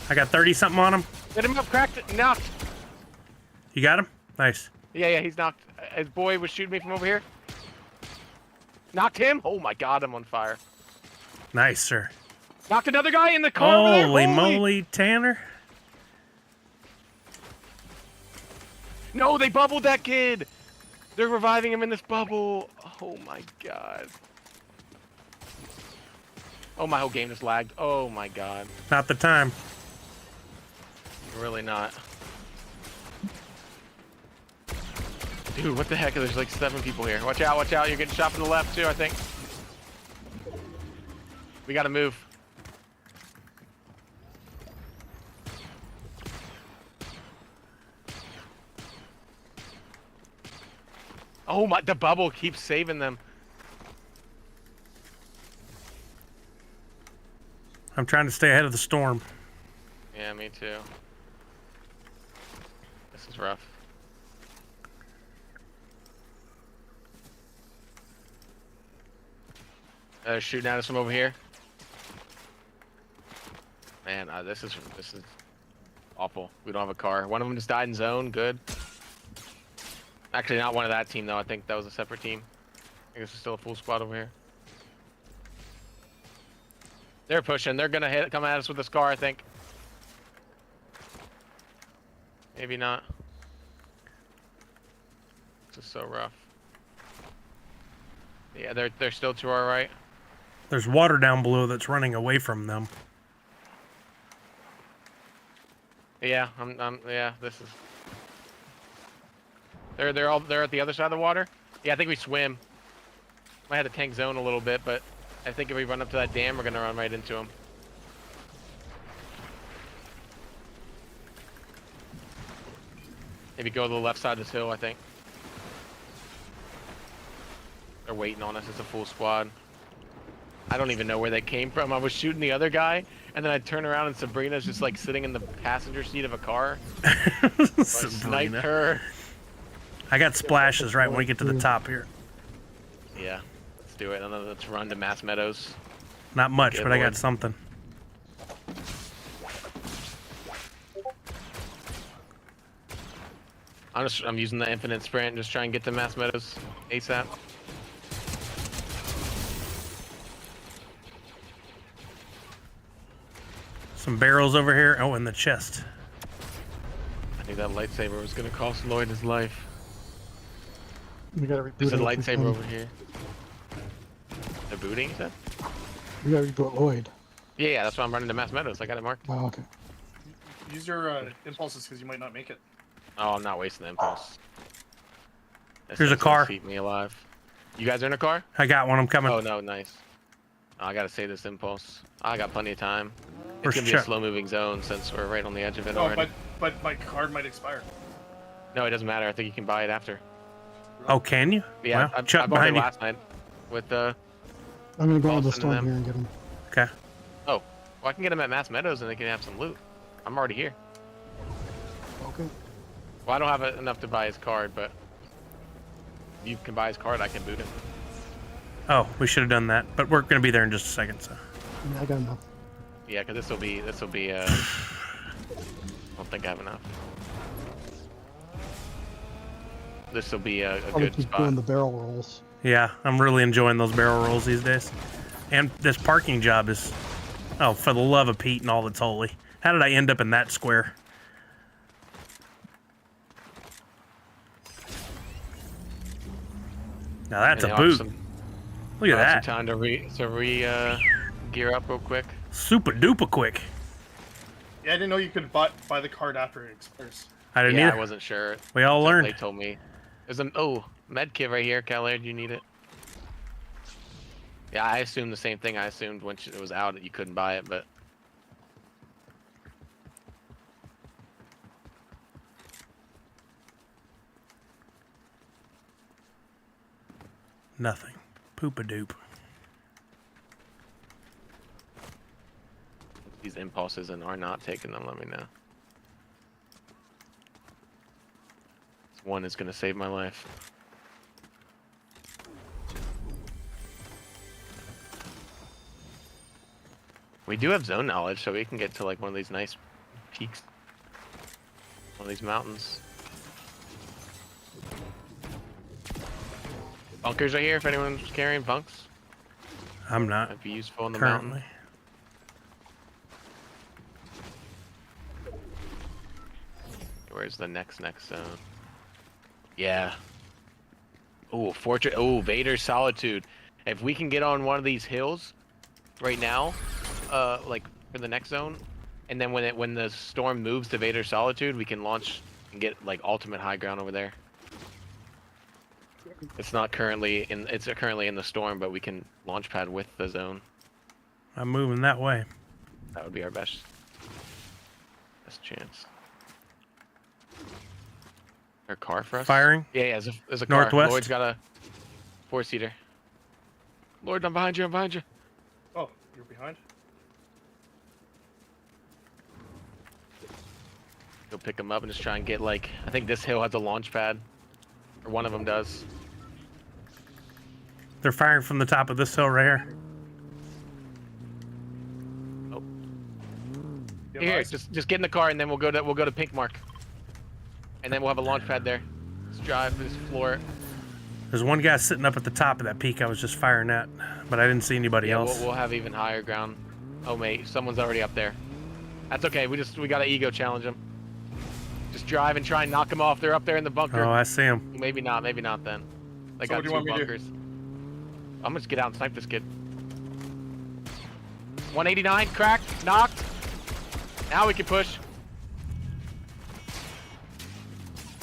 I got 30 something on him. Hit him up, cracked it, knocked. You got him? Nice. Yeah, he's knocked. His boy was shooting me from over here. Knocked him. Oh my God, I'm on fire. Nice, sir. Knocked another guy in the car over there. Holy moly, Tanner. No, they bubbled that kid. They're reviving him in this bubble. Oh my God. Oh, my whole game just lagged. Oh my God. Not the time. Really not. Dude, what the heck? There's like 7 people here. Watch out, watch out. You're getting shot from the left too, I think. We gotta move. Oh my, the bubble keeps saving them. I'm trying to stay ahead of the storm. Yeah, me too. This is rough. They're shooting at us from over here. Man, this is awful. We don't have a car. One of them just died in zone. Good. Actually, not one of that team though. I think that was a separate team. I guess there's still a full squad over here. They're pushing. They're gonna come at us with a scar, I think. Maybe not. This is so rough. Yeah, they're still to our right. There's water down below that's running away from them. Yeah, yeah, this is. They're at the other side of the water. Yeah, I think we swim. Might have to tank zone a little bit, but I think if we run up to that dam, we're gonna run right into them. Maybe go to the left side of this hill, I think. They're waiting on us. It's a full squad. I don't even know where they came from. I was shooting the other guy, and then I turn around and Sabrina's just like sitting in the passenger seat of a car. So I sniped her. I got splashes right when we get to the top here. Yeah, let's do it. And then let's run to Mass Meadows. Not much, Good but Lord. I got something. I'm using the infinite sprint, just try and get to Mass Meadows ASAP. Some barrels over here. Oh, in the chest. I think that lightsaber was gonna cost Lloyd his life. We gotta reboot There's a it if we lightsaber can. over here. They're booting, you said? We gotta reboot Lloyd. Yeah, that's why I'm running to Mass Meadows. I got it marked. Oh, okay. Use your impulses because you might not make it. Oh, I'm not wasting the impulse. Here's a car. Keep me alive. You guys are in a car? I got one. I'm coming. Oh no, nice. Oh, I gotta save this impulse. I got plenty of time. Where's It's gonna be a Chuck? slow-moving zone since we're right on the edge of it Oh, already. but my card might expire. No, it doesn't matter. I think you can buy it after. Oh, can you? Yeah, Well, I Chuck bought it behind you. last night with I'm gonna go into the Boston storm them. here and get him. Okay. Oh, well, I can get them at Mass Meadows and they can have some loot. I'm already here. Okay. Well, I don't have enough to buy his card, but if you can buy his card, I can boot him. Oh, we should have done that, but we're gonna be there in just a second. So. Yeah, I got enough. Yeah, because this will be. I don't think I have enough. This will be a Probably good keep spot. doing the barrel rolls. Yeah, I'm really enjoying those barrel rolls these days. And this parking job is, oh, for the love of Pete and all that's holy. How did I end up in that square? Now that's And a I'll have boot. some- Look I'll have at some that. time to gear up real quick. Super duper quick. Yeah, I didn't know you could buy the card after it expires. I didn't Yeah, either. I wasn't sure. We all Until learned. They told me. There's a med kit right here, Callard. You need it. Yeah, I assumed the same thing. I assumed once it was out that you couldn't buy it, but Nothing. Poop a doop. these impulses and are not taking them. Let me know. This one is gonna save my life. We do have zone knowledge, so we can get to like one of these nice peaks, one of these mountains. Bunkers are here if anyone's carrying bunks. I'm not Might be useful in the currently. mountain. Where's the next zone? Yeah. Oh, Fortress. Oh, Vader's Solitude. If we can get on one of these hills right now, like for the next zone, and then when the storm moves to Vader's Solitude, we can launch and get like ultimate high ground over there. It's currently in the storm, but we can launch pad with the zone. I'm moving that way. That would be our best chance. Or car for us? Firing? Yeah, yeah, there's a car. Northwest? Lloyd's got a 4-seater. Lloyd, I'm behind you, Oh, you're behind? Go pick him up and just try and get like, I think this hill has a launch pad. Or one of them does. They're firing from the top of this hill right here. Oh. You have Here, eyes? just get in the car and then we'll go to Pink Mark. And then we'll have a launch pad there. Let's drive, just floor it. There's one guy sitting up at the top of that peak I was just firing at, but I didn't see anybody Yeah, else. we'll have even higher ground. Oh mate, someone's already up there. That's okay, we gotta ego challenge them. Just drive and try and knock them off. They're up there in the bunker. Oh, I see him. Maybe not then. They So got what do you two want me to do? bunkers. I'm gonna just get out and snipe this kid. 189, cracked, knocked. Now we can push.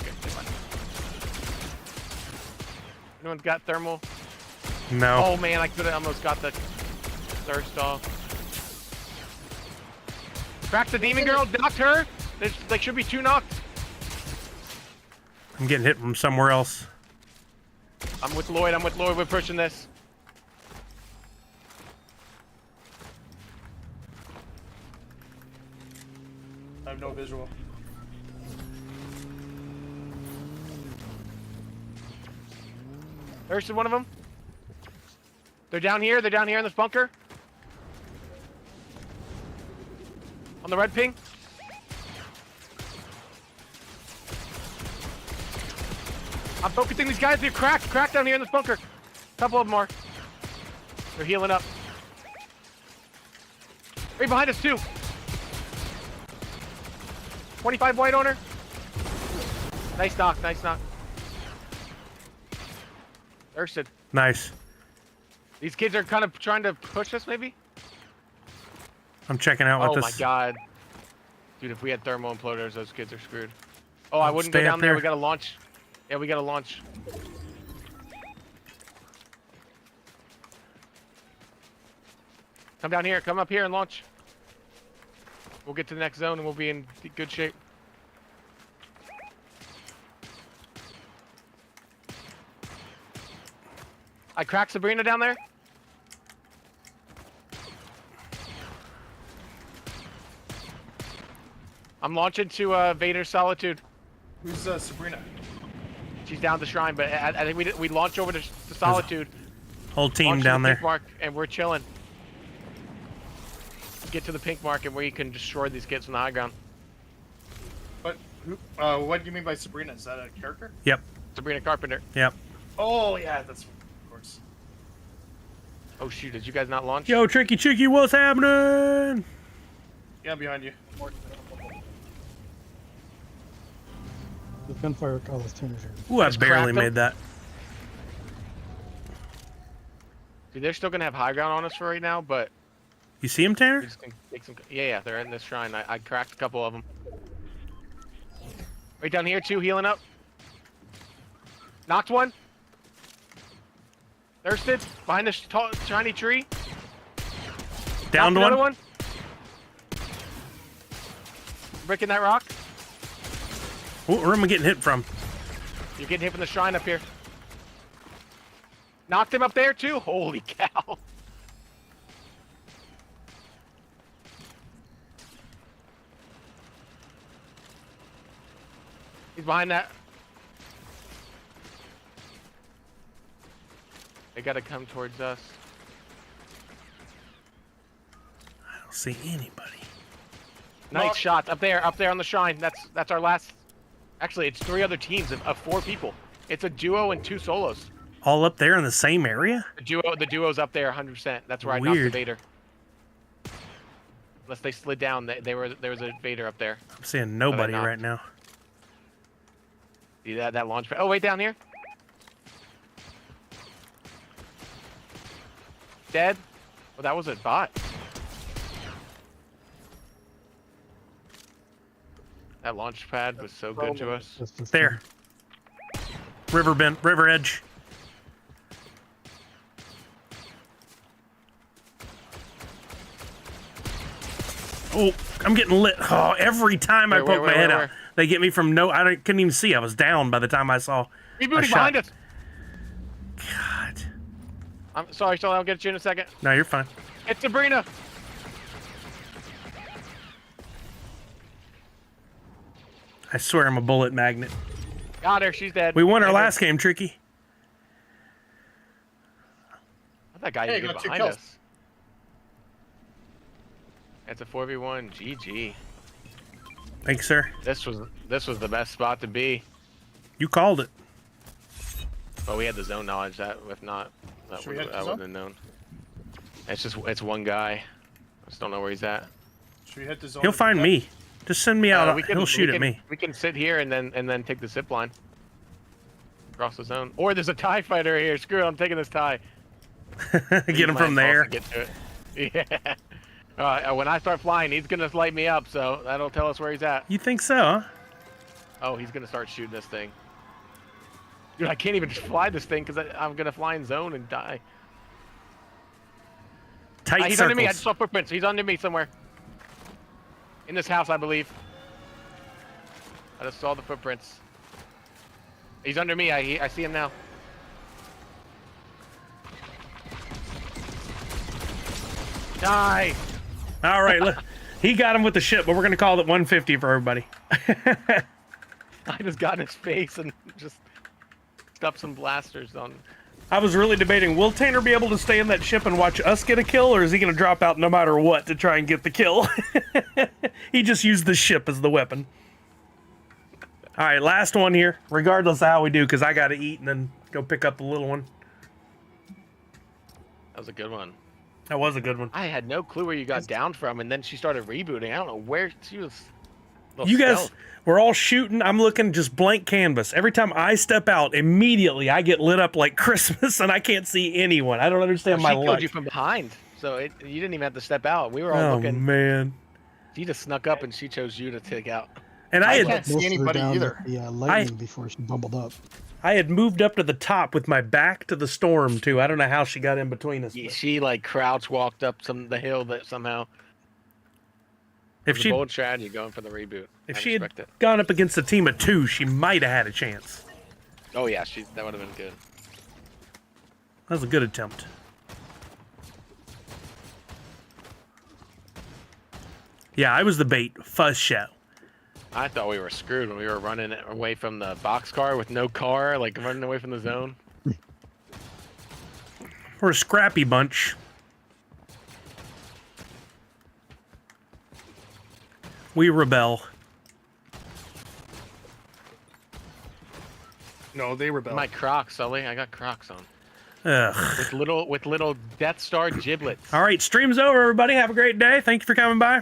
Okay, never mind. Anyone got thermal? No. Oh man, I could have almost got the thirst off. Cracked the demon girl, knocked her. There's like should be 2 knocked. I'm getting hit from somewhere else. I'm with Lloyd, we're pushing this. I have no visual. There's one of them. They're down here in this bunker. On the red ping. I'm focusing these guys. They're cracked down here in this bunker. A couple of them are. They're healing up. Right behind us too. 25 white on her. Nice knock, nice knock. Thirsted. Nice. These kids are kind of trying to push us, maybe? I'm checking out what Oh this. my god. Dude, if we had thermal imploders, those kids are screwed. Oh, I wouldn't Stay go up down there. there. We gotta launch. Yeah, we gotta launch. Come down here. Come up here and launch. We'll get to the next zone and we'll be in good shape. I cracked Sabrina down there. I'm launching to Vader's Solitude. Who's Sabrina? She's down the shrine, but I think we launch over to Solitude. Whole team Launch to down the there. Pink mark, and we're chilling. Get to the pink market where you can destroy these kids from the high ground. But who? What do you mean by Sabrina? Is that a character? Yep. Sabrina Carpenter. Yep. Oh yeah, that's of course. Oh shoot! Did you guys not launch? Yo, Tricky Chicky, what's happening? Yeah, behind you. The gunfire causes teenagers. Ooh, I Just barely cracked 'em. made that. Dude, they're still gonna have high ground on us for right now, but You see him, we Tanner? just can take some. Yeah, they're in this shrine. I cracked a couple of them. Right down here too, healing up. Knocked one. Thirsted behind this tall, shiny tree. Downed Knocked another one. one. Breaking that rock. Ooh, where am I getting hit from? You're getting hit from the shrine up here. Knocked him up there too. Holy cow. He's behind that. They gotta come towards us. I don't see anybody. Nice Knock. shot up there on the shrine. That's our last. Actually, it's 3 other teams of 4 people. It's a duo and 2 solos. All up there in the same area? The duo's up there 100%. That's where I knocked the Weird. Vader. Unless they slid down, there was a Vader up there. I'm seeing nobody knocked. right now. See that launch pad? Oh, wait, down here. Dead. Well, that was a bot. That launch pad was so good to us. Just this There. River edge. Oh, I'm getting lit. Oh, every time I Where, poke my head out, where? they get me from no. couldn't even see. I was down by the time I saw. Rebooting shot. behind us. God. I'm sorry, I'll get you in a second. No, you're fine. It's Sabrina. I swear I'm a bullet magnet. Got her. She's dead. We won our Hey, last game, Tricky. How'd that guy Hey, even get got 2 behind kills. us? It's a 4v1. GG. Thanks, sir. This was the best spot to be. You called it. But we had the zone knowledge. That if not, that Should we would hit the I zone? wouldn't have known. It's one guy. I just don't know where he's at. Should we hit the zone? He'll find me. Just send me out. We He'll shoot we at me. We can sit here and then take the zip line across the zone. Or there's a TIE fighter here. Screw it, I'm taking this TIE. Get him from there. Get to it. Yeah. When I start flying, he's gonna light me up, so that'll tell us where he's at. You think so, huh? Oh, he's gonna start shooting this thing. Dude, I can't even fly this thing because I'm gonna fly in zone and die. Tight He's circles. under me. I just saw footprints. He's under me somewhere. In this house, I believe. I just saw the footprints. He's under me. I see him now. Die! All right, look. He got him with the ship, but we're going to call it 150 for everybody. I just got in his face and just stuffed some blasters on. I was really debating, will Tanner be able to stay in that ship and watch us get a kill, or is he going to drop out no matter what to try and get the kill? He just used the ship as the weapon. All right, last one here, regardless of how we do, because I got to eat and then go pick up the little one. That was a good one. That was a good one. I had no clue where you got down from, and then she started rebooting. I don't know where she was. You guys were all shooting. I'm looking just blank canvas. Every time I step out, immediately I get lit up like Christmas, and I can't see anyone. I don't understand my She killed luck. you from behind, so you didn't even have to step out. We were all looking. Oh, man. She just snuck up, and she chose you to take out. And I can't had see Most of her anybody down either. with the lightning before she bubbled up. moved up to the top with my back to the storm, too. I don't know how she got in between us. but She like crouch walked up the hill that somehow. If It was she a bold strategy going for the reboot. if I she had respect it. gone up against a team of 2, she might have had a chance. Oh yeah, that would have been good. That was a good attempt. Yeah, I was the bait. Fuzz show. I thought we were screwed when we were running away from the boxcar with no car, like running away from the zone. We're a scrappy bunch. We rebel. No, they rebel. My Crocs, Sully. I got Crocs on Ugh. with little Death Star giblets. All right, stream's over, everybody. Have a great day. Thank you for coming by.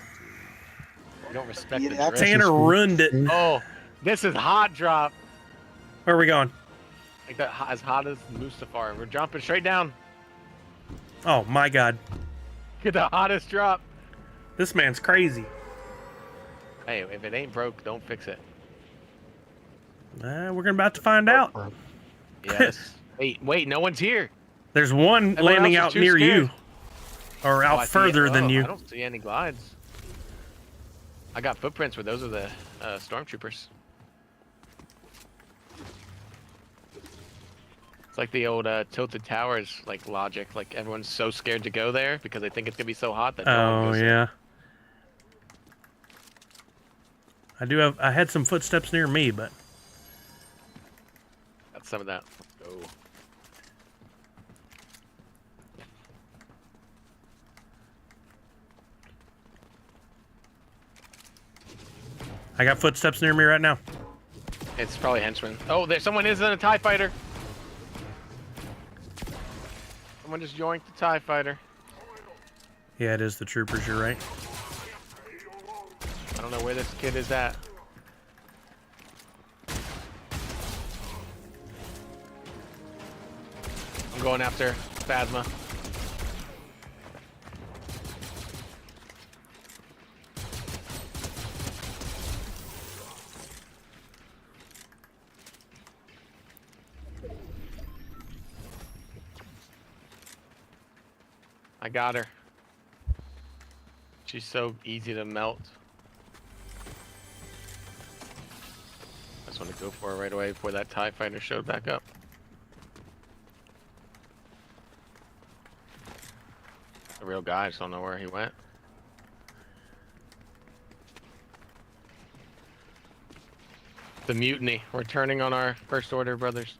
You don't respect Yeah, the that's drip. Tanner ruined it. Oh, this is hot drop. Where are we going? Like that, as hot as Mustafar. We're jumping straight down. Oh, my God. Get the hottest drop. This man's crazy. Hey, if it ain't broke, don't fix it. We're about to find out. Yes. wait, no one's here. There's one Everyone landing else out is too near scared. you. Or Oh, out I see further it. than Oh, you. I don't see any glides. I got footprints where those are the stormtroopers. It's like the old tilted towers like logic. Like everyone's so scared to go there because they think it's gonna be so hot that no one Oh, goes there. yeah. I had some footsteps near me, but Got some of that. Let's go. I got footsteps near me right now. It's probably henchmen. Oh, someone is in a TIE fighter. Someone just yoinked the TIE fighter. Yeah, it is the troopers, you're right. I don't know where this kid is at. I'm going after Phasma. I got her. She's so easy to melt. I just want to go for her right away before that TIE fighter showed back up. The real guy, I just don't know where he went. The mutiny. We're turning on our First Order brothers.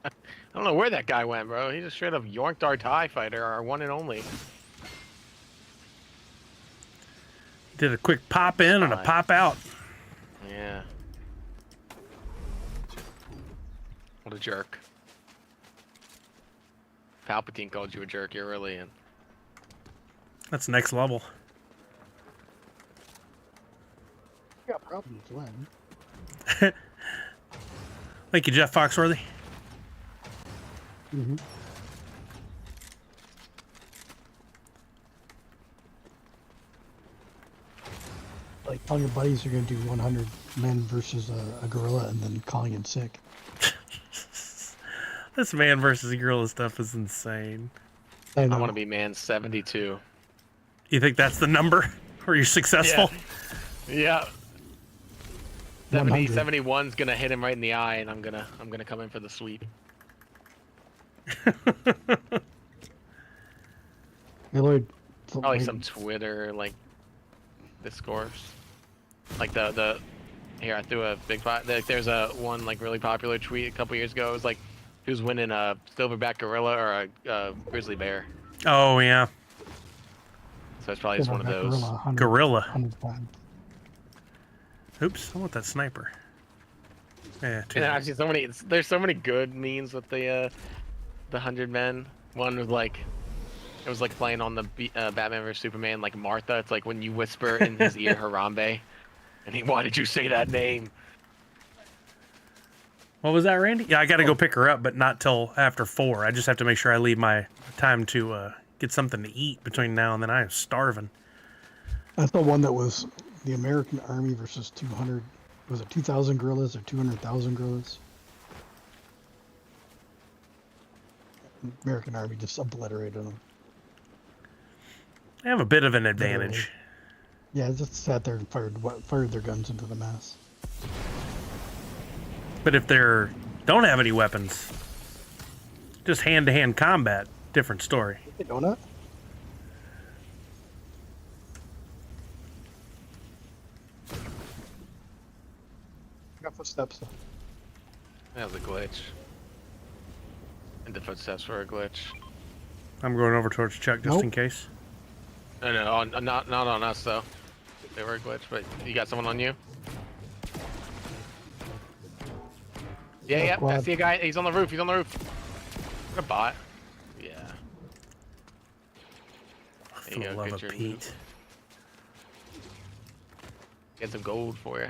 I don't know where that guy went, bro. He just straight up yoinked our TIE fighter, our one and only. Did a quick pop in and a pop out. Yeah. What a jerk. Palpatine called you a jerk, you're really in. That's next level. You got problems when. Thank you, Jeff Foxworthy. Mm-hmm. Like telling your buddies you're gonna do 100 men versus a gorilla and then calling in sick. This man versus gorilla stuff is insane. I I know. want to be man 72. You think that's the number? Or you're successful? Yeah. 70, 100. 71's gonna hit him right in the eye, and I'm gonna come in for the sweep. Hey, Lloyd. Probably some Twitter like discourse, like the here I threw a big pot. Like, there's a one like really popular tweet a couple years ago. It was like who's winning, a silverback gorilla or a grizzly bear. Oh, yeah. So it's probably just one of those. Gorilla. 100 pounds. Oops, I want that sniper. Yeah, And actually, there's so many good memes with the 100 men. One was like, it was like playing on the Batman vs Superman, like Martha. It's like when you whisper in his ear Harambe, and why did you say that name? What was that, Randy? Yeah, I got to go pick her up, but not till after 4. I just have to make sure I leave my time to get something to eat between now and then. I am starving. That's the one that was the American Army versus 200. Was it 2,000 gorillas or 200,000 gorillas? American Army just obliterated them. I have a bit of an advantage. Yeah, just sat there and fired their guns into the mass. But if they're don't have any weapons, just hand-to-hand combat, different story. Hey, Donut. I got footsteps. That was a glitch. And the footsteps were a glitch. I'm going over towards Chuck just Nope. in case. No, not on us though. They were a glitch, but you got someone on you? Yeah, I Squad. see a guy. He's on the roof. He's on the roof. What a bot. Yeah. For There you the go, love get of your- Pete. Get some gold for you.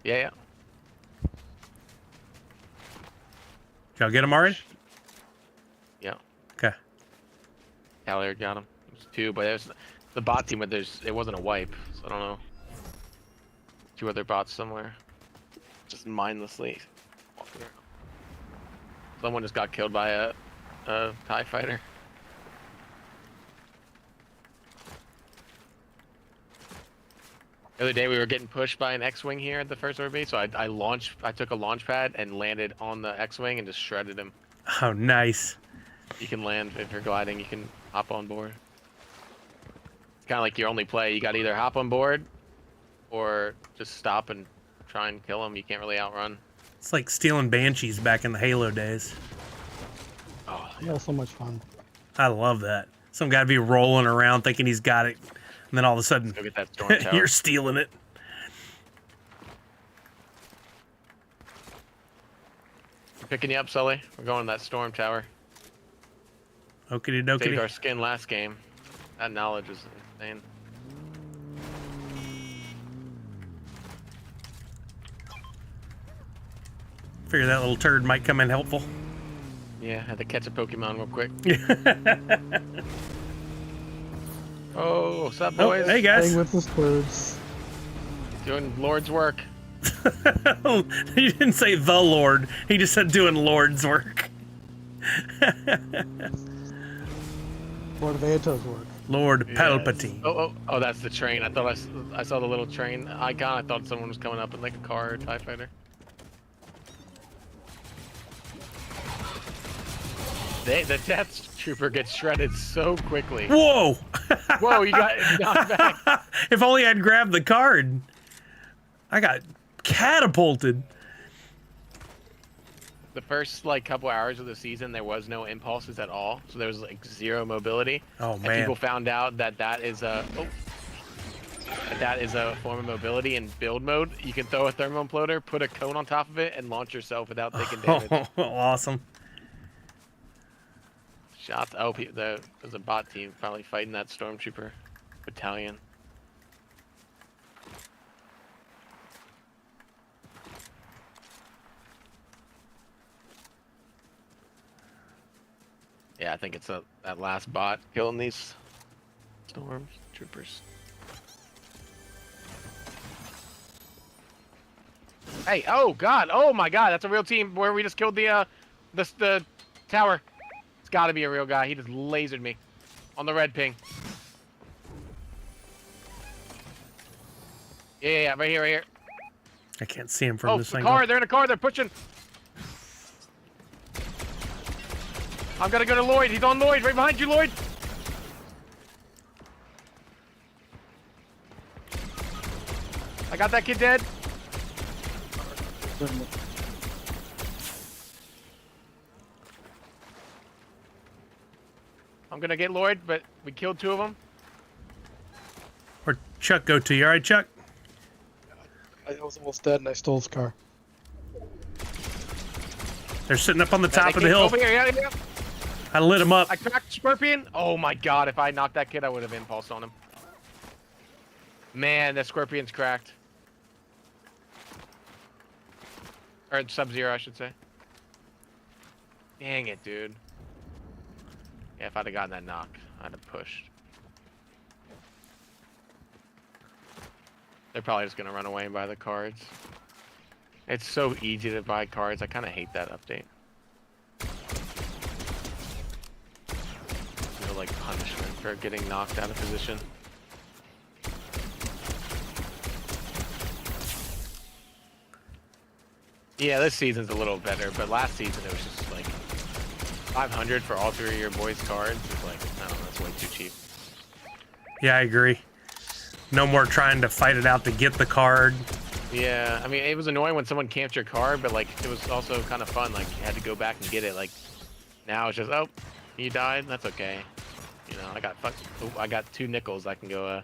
Yeah. Did y'all get him already? Yeah. Okay. Caller got him. There's 2, but there's the bot team, but it wasn't a wipe, so I don't know. 2 other bots somewhere. Just mindlessly walking around. Someone just got killed by a TIE fighter. The other day we were getting pushed by an X-wing here at the first order base, so I took a launch pad and landed on the X-wing and just shredded him. Oh, nice. You can land if you're gliding. You can hop on board. It's kind of like your only play. You got to either hop on board, or just stop and try and kill him. You can't really outrun. It's like stealing Banshees back in the Halo days. Oh, Yeah, so much fun. I love that. Some guy be rolling around thinking he's got it, and then all of a sudden, go get that storm tower. you're stealing it. Picking you up, Sully. We're going to that storm tower. Okie Saved dokie. our skin last game. That knowledge is insane. Figure that little turd might come in helpful. Yeah, had to catch a Pokemon real quick. Oh, what's up, Oh, boys? hey guys. Playing with the squirts. Doing Lord's work. He didn't say the Lord. He just said doing Lord's work. Lord of Anto's work. Lord Yes. Palpatine. Oh, that's the train. I thought I saw the little train icon. I thought someone was coming up in like a car or a TIE fighter. The Death Trooper gets shredded so quickly. Whoa! Whoa, you got knocked back. If only I'd grabbed the card. I got catapulted. The first like couple hours of the season, there was no impulses at all, so there was like 0 mobility. Oh And man. people found out that is a form of mobility in build mode. You can throw a thermal imploder, put a cone on top of it, and launch yourself without taking damage. Awesome. Shots. Oh, there's a bot team finally fighting that stormtrooper battalion. Yeah, I think it's that last bot killing these stormtroopers. Hey, oh god, oh my god, that's a real team where we just killed the tower. It's gotta be a real guy. He just lasered me on the red ping. Yeah, right here, right here. I can't see him from this angle. Car, they're in a car, they're pushing. I'm gonna go to Lloyd, he's on Lloyd, right behind you, Lloyd. I got that kid dead. I'm gonna get Lloyd, but we killed 2 of them. Where'd Chuck go to? You alright, Chuck? I was almost dead and I stole his car. They're sitting up on the top of the hill. Over here, yeah. I lit him up. I cracked Scorpion. Oh my god, if I knocked that kid, I would have impulsed on him. Man, that Scorpion's cracked. Or Sub-Zero, I should say. Dang it, dude. Yeah, if I'd have gotten that knock, I'd have pushed. They're probably just gonna run away and buy the cards. It's so easy to buy cards. I kind of hate that update. No, like, punishment for getting knocked out of position. Yeah, this season's a little better, but last season it was just like 500 for all 3 of your boys' cards. It's like, I don't know, that's way too cheap. Yeah, I agree. No more trying to fight it out to get the card. Yeah, I mean, it was annoying when someone camped your card, but like, it was also kind of fun. Like, you had to go back and get it. Like, now it's just, oh, you died? That's okay. You know, I got 2 nickels. I can go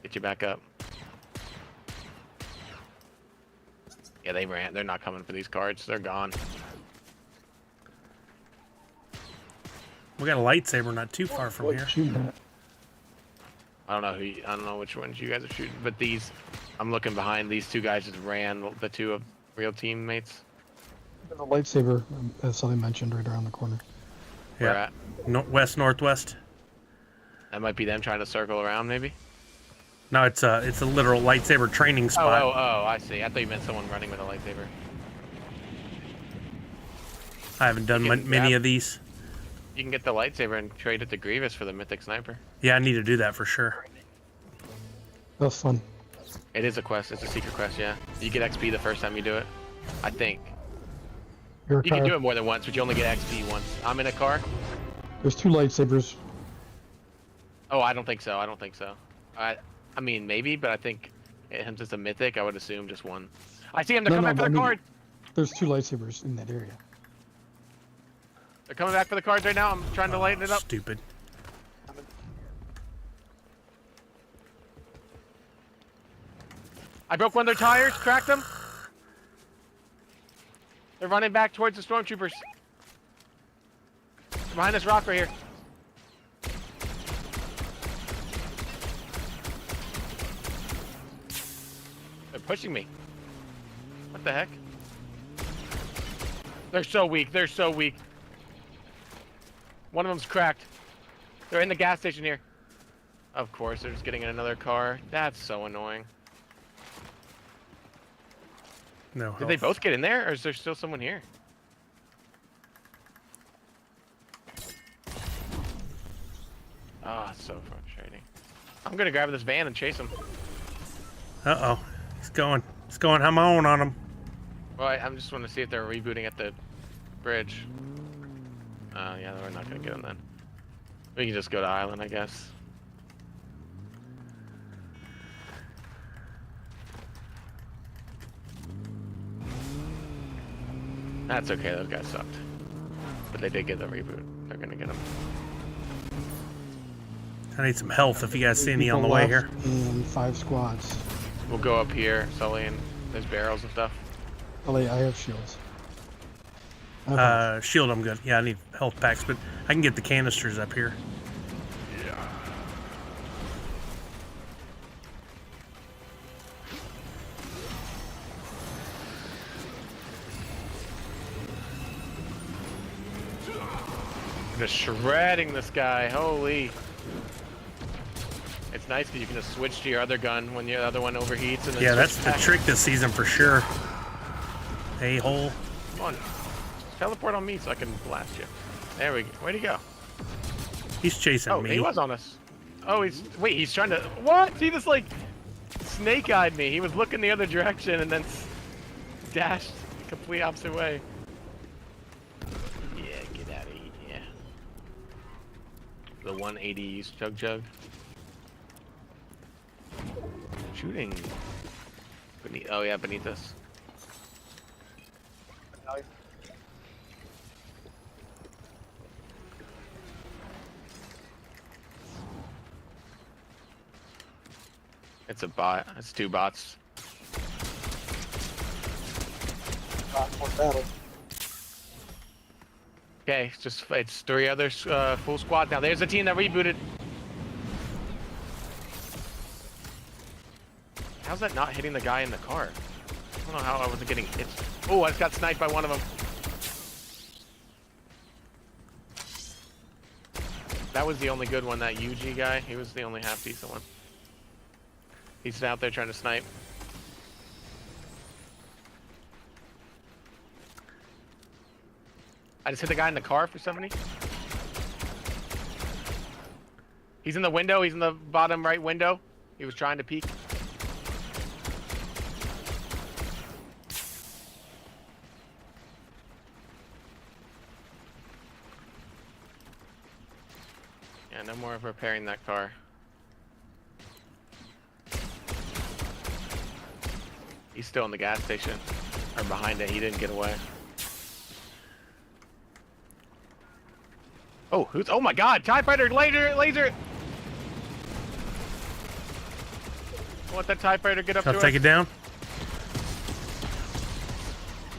get you back up. Yeah, they ran. They're not coming for these cards. They're gone. We got a lightsaber not too far from here. I don't know I don't know which ones you guys are shooting, but these, I'm looking behind. These 2 guys just ran. The 2 of real teammates. The lightsaber, as something mentioned, right around the corner. Yeah. West, northwest. That might be them trying to circle around, maybe. No, it's a literal lightsaber training spot. Oh, I see. I thought you meant someone running with a lightsaber. I haven't done many of these. You can get the lightsaber and trade it to Grievous for the Mythic Sniper. Yeah, I need to do that for sure. That's fun. It is a quest. It's a secret quest, yeah. You get XP the first time you do it. I think. Your You car. can do it more than once, but you only get XP once. I'm in a car. There's 2 lightsabers. Oh, I don't think so. I don't think so. I mean, maybe, but I think since it's a mythic, I would assume just one. I see him. They're coming back for the card. There's 2 lightsabers in that area. They're coming back for the cards right now. I'm trying to lighten it up. Stupid. I broke one of their tires, cracked them. They're running back towards the stormtroopers. They're behind this rock right here. They're pushing me. What the heck? They're so weak. They're so weak. One of them's cracked. They're in the gas station here. Of course, they're just getting in another car. That's so annoying. No. Did they both get in there, or is there still someone here? Ah, oh, so frustrating. I'm gonna grab this van and chase him. Uh-oh. It's going. It's going. I'm on him. Well, I'm just want to see if they're rebooting at the bridge. Yeah, we're not gonna get them then. We can just go to island, I guess. That's okay, those guys sucked. But they did get the reboot. They're gonna get them. I need some health if you guys see any on the People way left here. And 5 squads. We'll go up here, Sully, and there's barrels and stuff. I have shields. Shield, I'm good. Yeah, I need health. health packs, but I can get the canisters up here. Just shredding this guy. Holy. It's nice because you can just switch to your other gun when your other one overheats. And then Yeah, switch that's the back. trick this season for sure. A-hole. Come on. Teleport on me so I can blast you. There we go. Where'd he go? He's chasing Oh, me. he was on us. Oh, wait, he's trying to, what? He just like snake-eyed me. He was looking the other direction and then dashed the complete opposite way. Yeah, get out of here. Yeah. The 180 use chug. Shooting. Beneath, oh yeah, beneath us. It's a bot. It's 2 bots. Okay, it's 3 others, full squad now. There's a team that rebooted. How's that not hitting the guy in the car? I don't know how I wasn't getting hit. Oh, I just got sniped by one of them. That was the only good one, that UG guy. He was the only half decent one. He's out there trying to snipe. I just hit the guy in the car for 70. He's in the window. He's in the bottom right window. He was trying to peek. Yeah, no more of repairing that car. He's still in the gas station. Or behind it. He didn't get away. Oh, oh my god! TIE Fighter! Laser! Let that TIE Fighter get up to us. I'll take it down.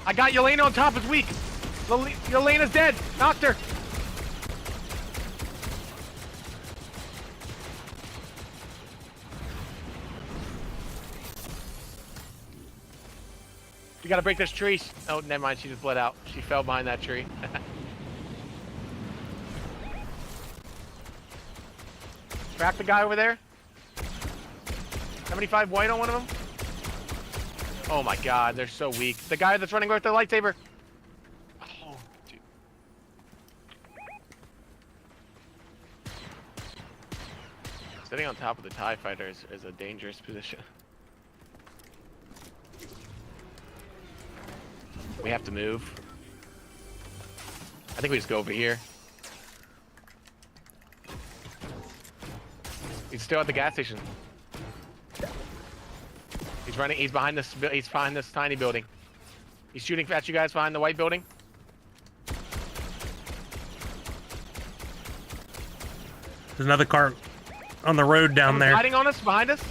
I got Yelena on top. It's weak. Yelena's dead. Knocked her. We gotta break this tree. Oh, never mind. She just bled out. She fell behind that tree. Crack the guy over there. 75 white on one of them. Oh my god, they're so weak. The guy that's running with the lightsaber. Oh, dude. Sitting on top of the TIE Fighter is a dangerous position. We have to move. I think we just go over here. He's still at the gas station. He's running. He's behind this. He's behind this tiny building. He's shooting at you guys behind the white building. There's another car on the road down there. Hiding on us, behind us.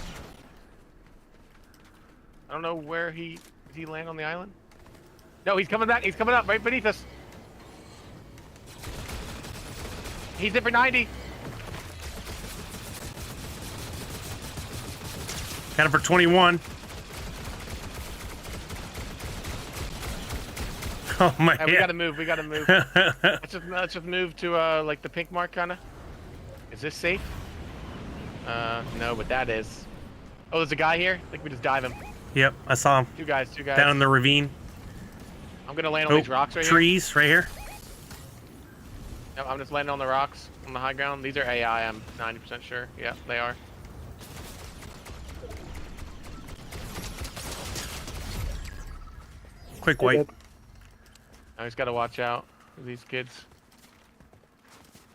I don't know where did he land on the island? No, he's coming back. He's coming up right beneath us. He's in for 90. Got him for 21. Oh my god. We gotta move. We gotta move. let's just move to like the pink mark, kinda. Is this safe? No, but that is. Oh, there's a guy here. I think we just dive him. Yep, I saw him. Two guys. Down in the ravine. I'm gonna land on these rocks right trees right here. Yep, I'm just landing on the rocks on the high ground. These are AI. I'm 90% sure. Yeah, they are. Quick white. I just gotta watch out for these kids.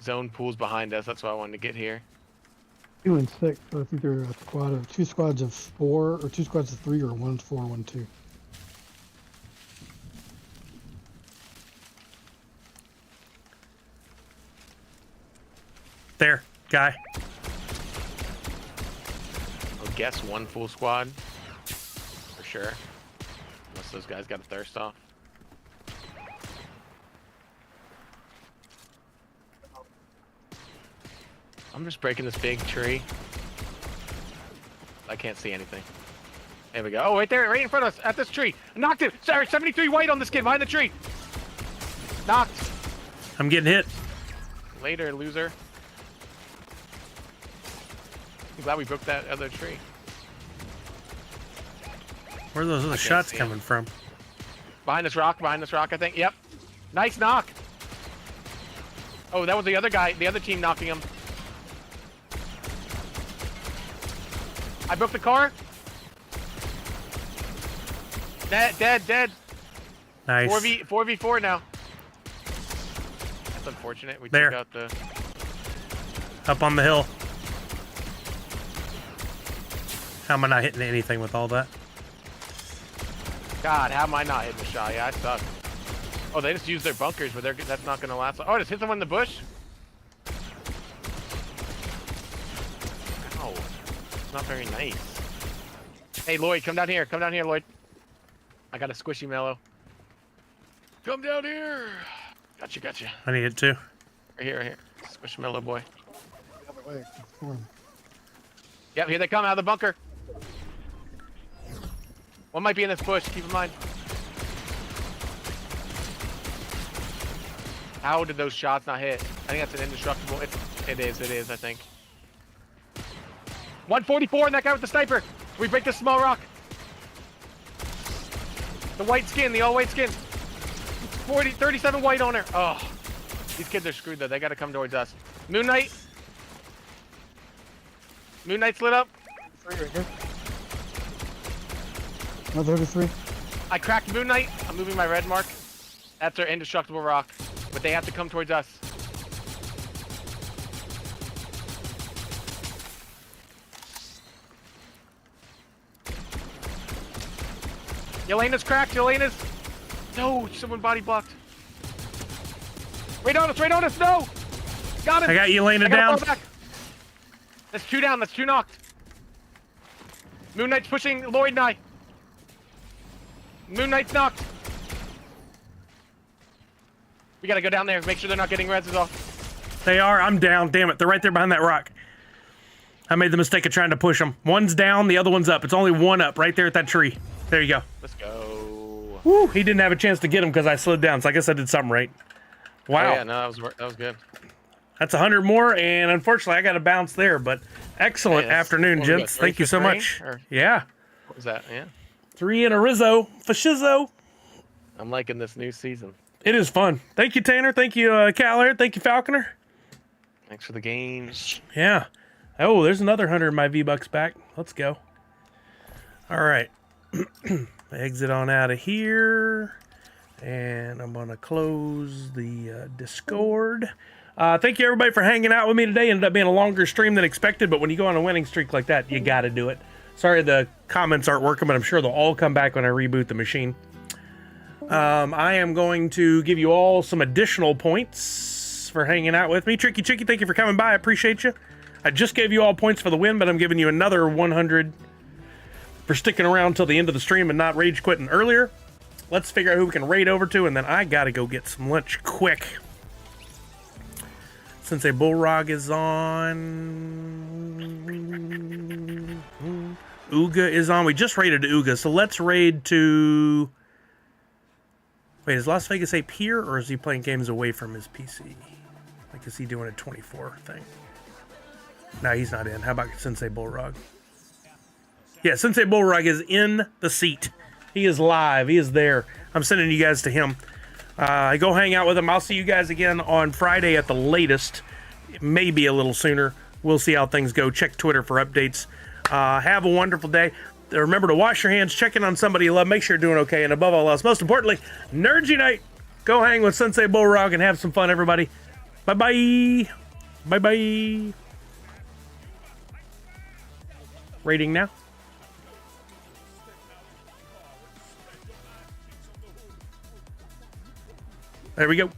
Zone pool's behind us. That's why I wanted to get here. 2 and 6, so it's either a squad of 2 squads of 4 or 2 squads of 3 or 1's 4, 1 2. There, guy. I'll guess 1 full squad for sure. Unless those guys got a thirst off. I'm just breaking this big tree. I can't see anything. There we go. Oh, right there, right in front of us, at this tree. Knocked it. Sorry, 73 white on this kid behind the tree. Knocked. I'm getting hit. Later, loser. I'm glad we broke that other tree. Where are those other shots coming from? Behind this rock, I think. Yep. Nice knock. Oh, that was the other guy, the other team knocking him. I broke the car. Dead. Nice. 4v4 now. That's unfortunate. We There. took out the... Up on the hill. How am I not hitting anything with all that? God, how am I not hitting the shot? Yeah, I suck. Oh, they just used their bunkers, but that's not going to last. Oh, just hit someone in the bush? Ow. Not very nice. Hey, Lloyd, come down here. Come down here, Lloyd. I got a squishy mellow. Come down here. Gotcha. I need it too. Right here. Squishmallow boy. The other way. For him. Yep, here they come out of the bunker. One might be in this bush, keep in mind. How did those shots not hit? I think that's an indestructible. It is, I think. 144 and that guy with the sniper. We break this small rock. The white skin, the all white skin. 37 white on her. Oh, these kids are screwed though. They gotta come towards us. Moon Knight. Moon Knight's lit up. 3 right here. Another 33. I cracked Moon Knight. I'm moving my red mark. That's their indestructible rock. But they have to come towards us. Yelena's cracked. Yelena's. No, someone body blocked. Right on us. No. Got him. I got Yelena down. Fall back. That's 2 down. That's 2 knocked. Moon Knight's pushing Lloyd and I. Moon Knight's knocked. We gotta go down there, make sure they're not getting reses off. They are. I'm down. Damn it. They're right there behind that rock. I made the mistake of trying to push them. One's down, the other one's up. It's only one up right there at that tree. There you go. Let's go. Woo, he didn't have a chance to get him because I slowed down, so I guess I did something right. Wow. Oh, yeah, no, that was good. That's 100 more, and unfortunately I got to bounce there, but excellent Hey, afternoon, gents. Thank you so much. Or, Yeah. what was that? Yeah. 3 in a Rizzo. Fashizo. I'm liking this new season. It is fun. Thank you, Tanner. Thank you, Callair. Thank you, Falconer. Thanks for the games. Yeah. Oh, there's another 100 in my V-Bucks back. Let's go. All right. Exit on out of here. And I'm going to close the Discord. Thank you, everybody, for hanging out with me today. Ended up being a longer stream than expected, but when you go on a winning streak like that, you got to do it. Sorry the comments aren't working, but I'm sure they'll all come back when I reboot the machine. I am going to give you all some additional points for hanging out with me. Tricky Chicky, thank you for coming by. I appreciate you. I just gave you all points for the win, but I'm giving you another 100 for sticking around till the end of the stream and not rage quitting earlier. Let's figure out who we can raid over to, and then I gotta go get some lunch quick. Since a Bullrog is on... Ooga is on. We just raided Ooga, so let's raid to... Wait, is Las Vegas Ape here, or is he playing games away from his PC? Like, is he doing a 24 thing? No, he's not in. How about Sensei Bullrog? Yeah, Sensei Bullrog is in the seat. He is live. He is there. I'm sending you guys to him. Go hang out with him. I'll see you guys again on Friday at the latest. Maybe a little sooner. We'll see how things go. Check Twitter for updates. Have a wonderful day. Remember to wash your hands, check in on somebody you love, make sure you're doing okay, and above all else, most importantly, Nerds Unite! Go hang with Sensei Bullrog and have some fun, everybody. Bye-bye! Bye-bye! Rating now. There we go.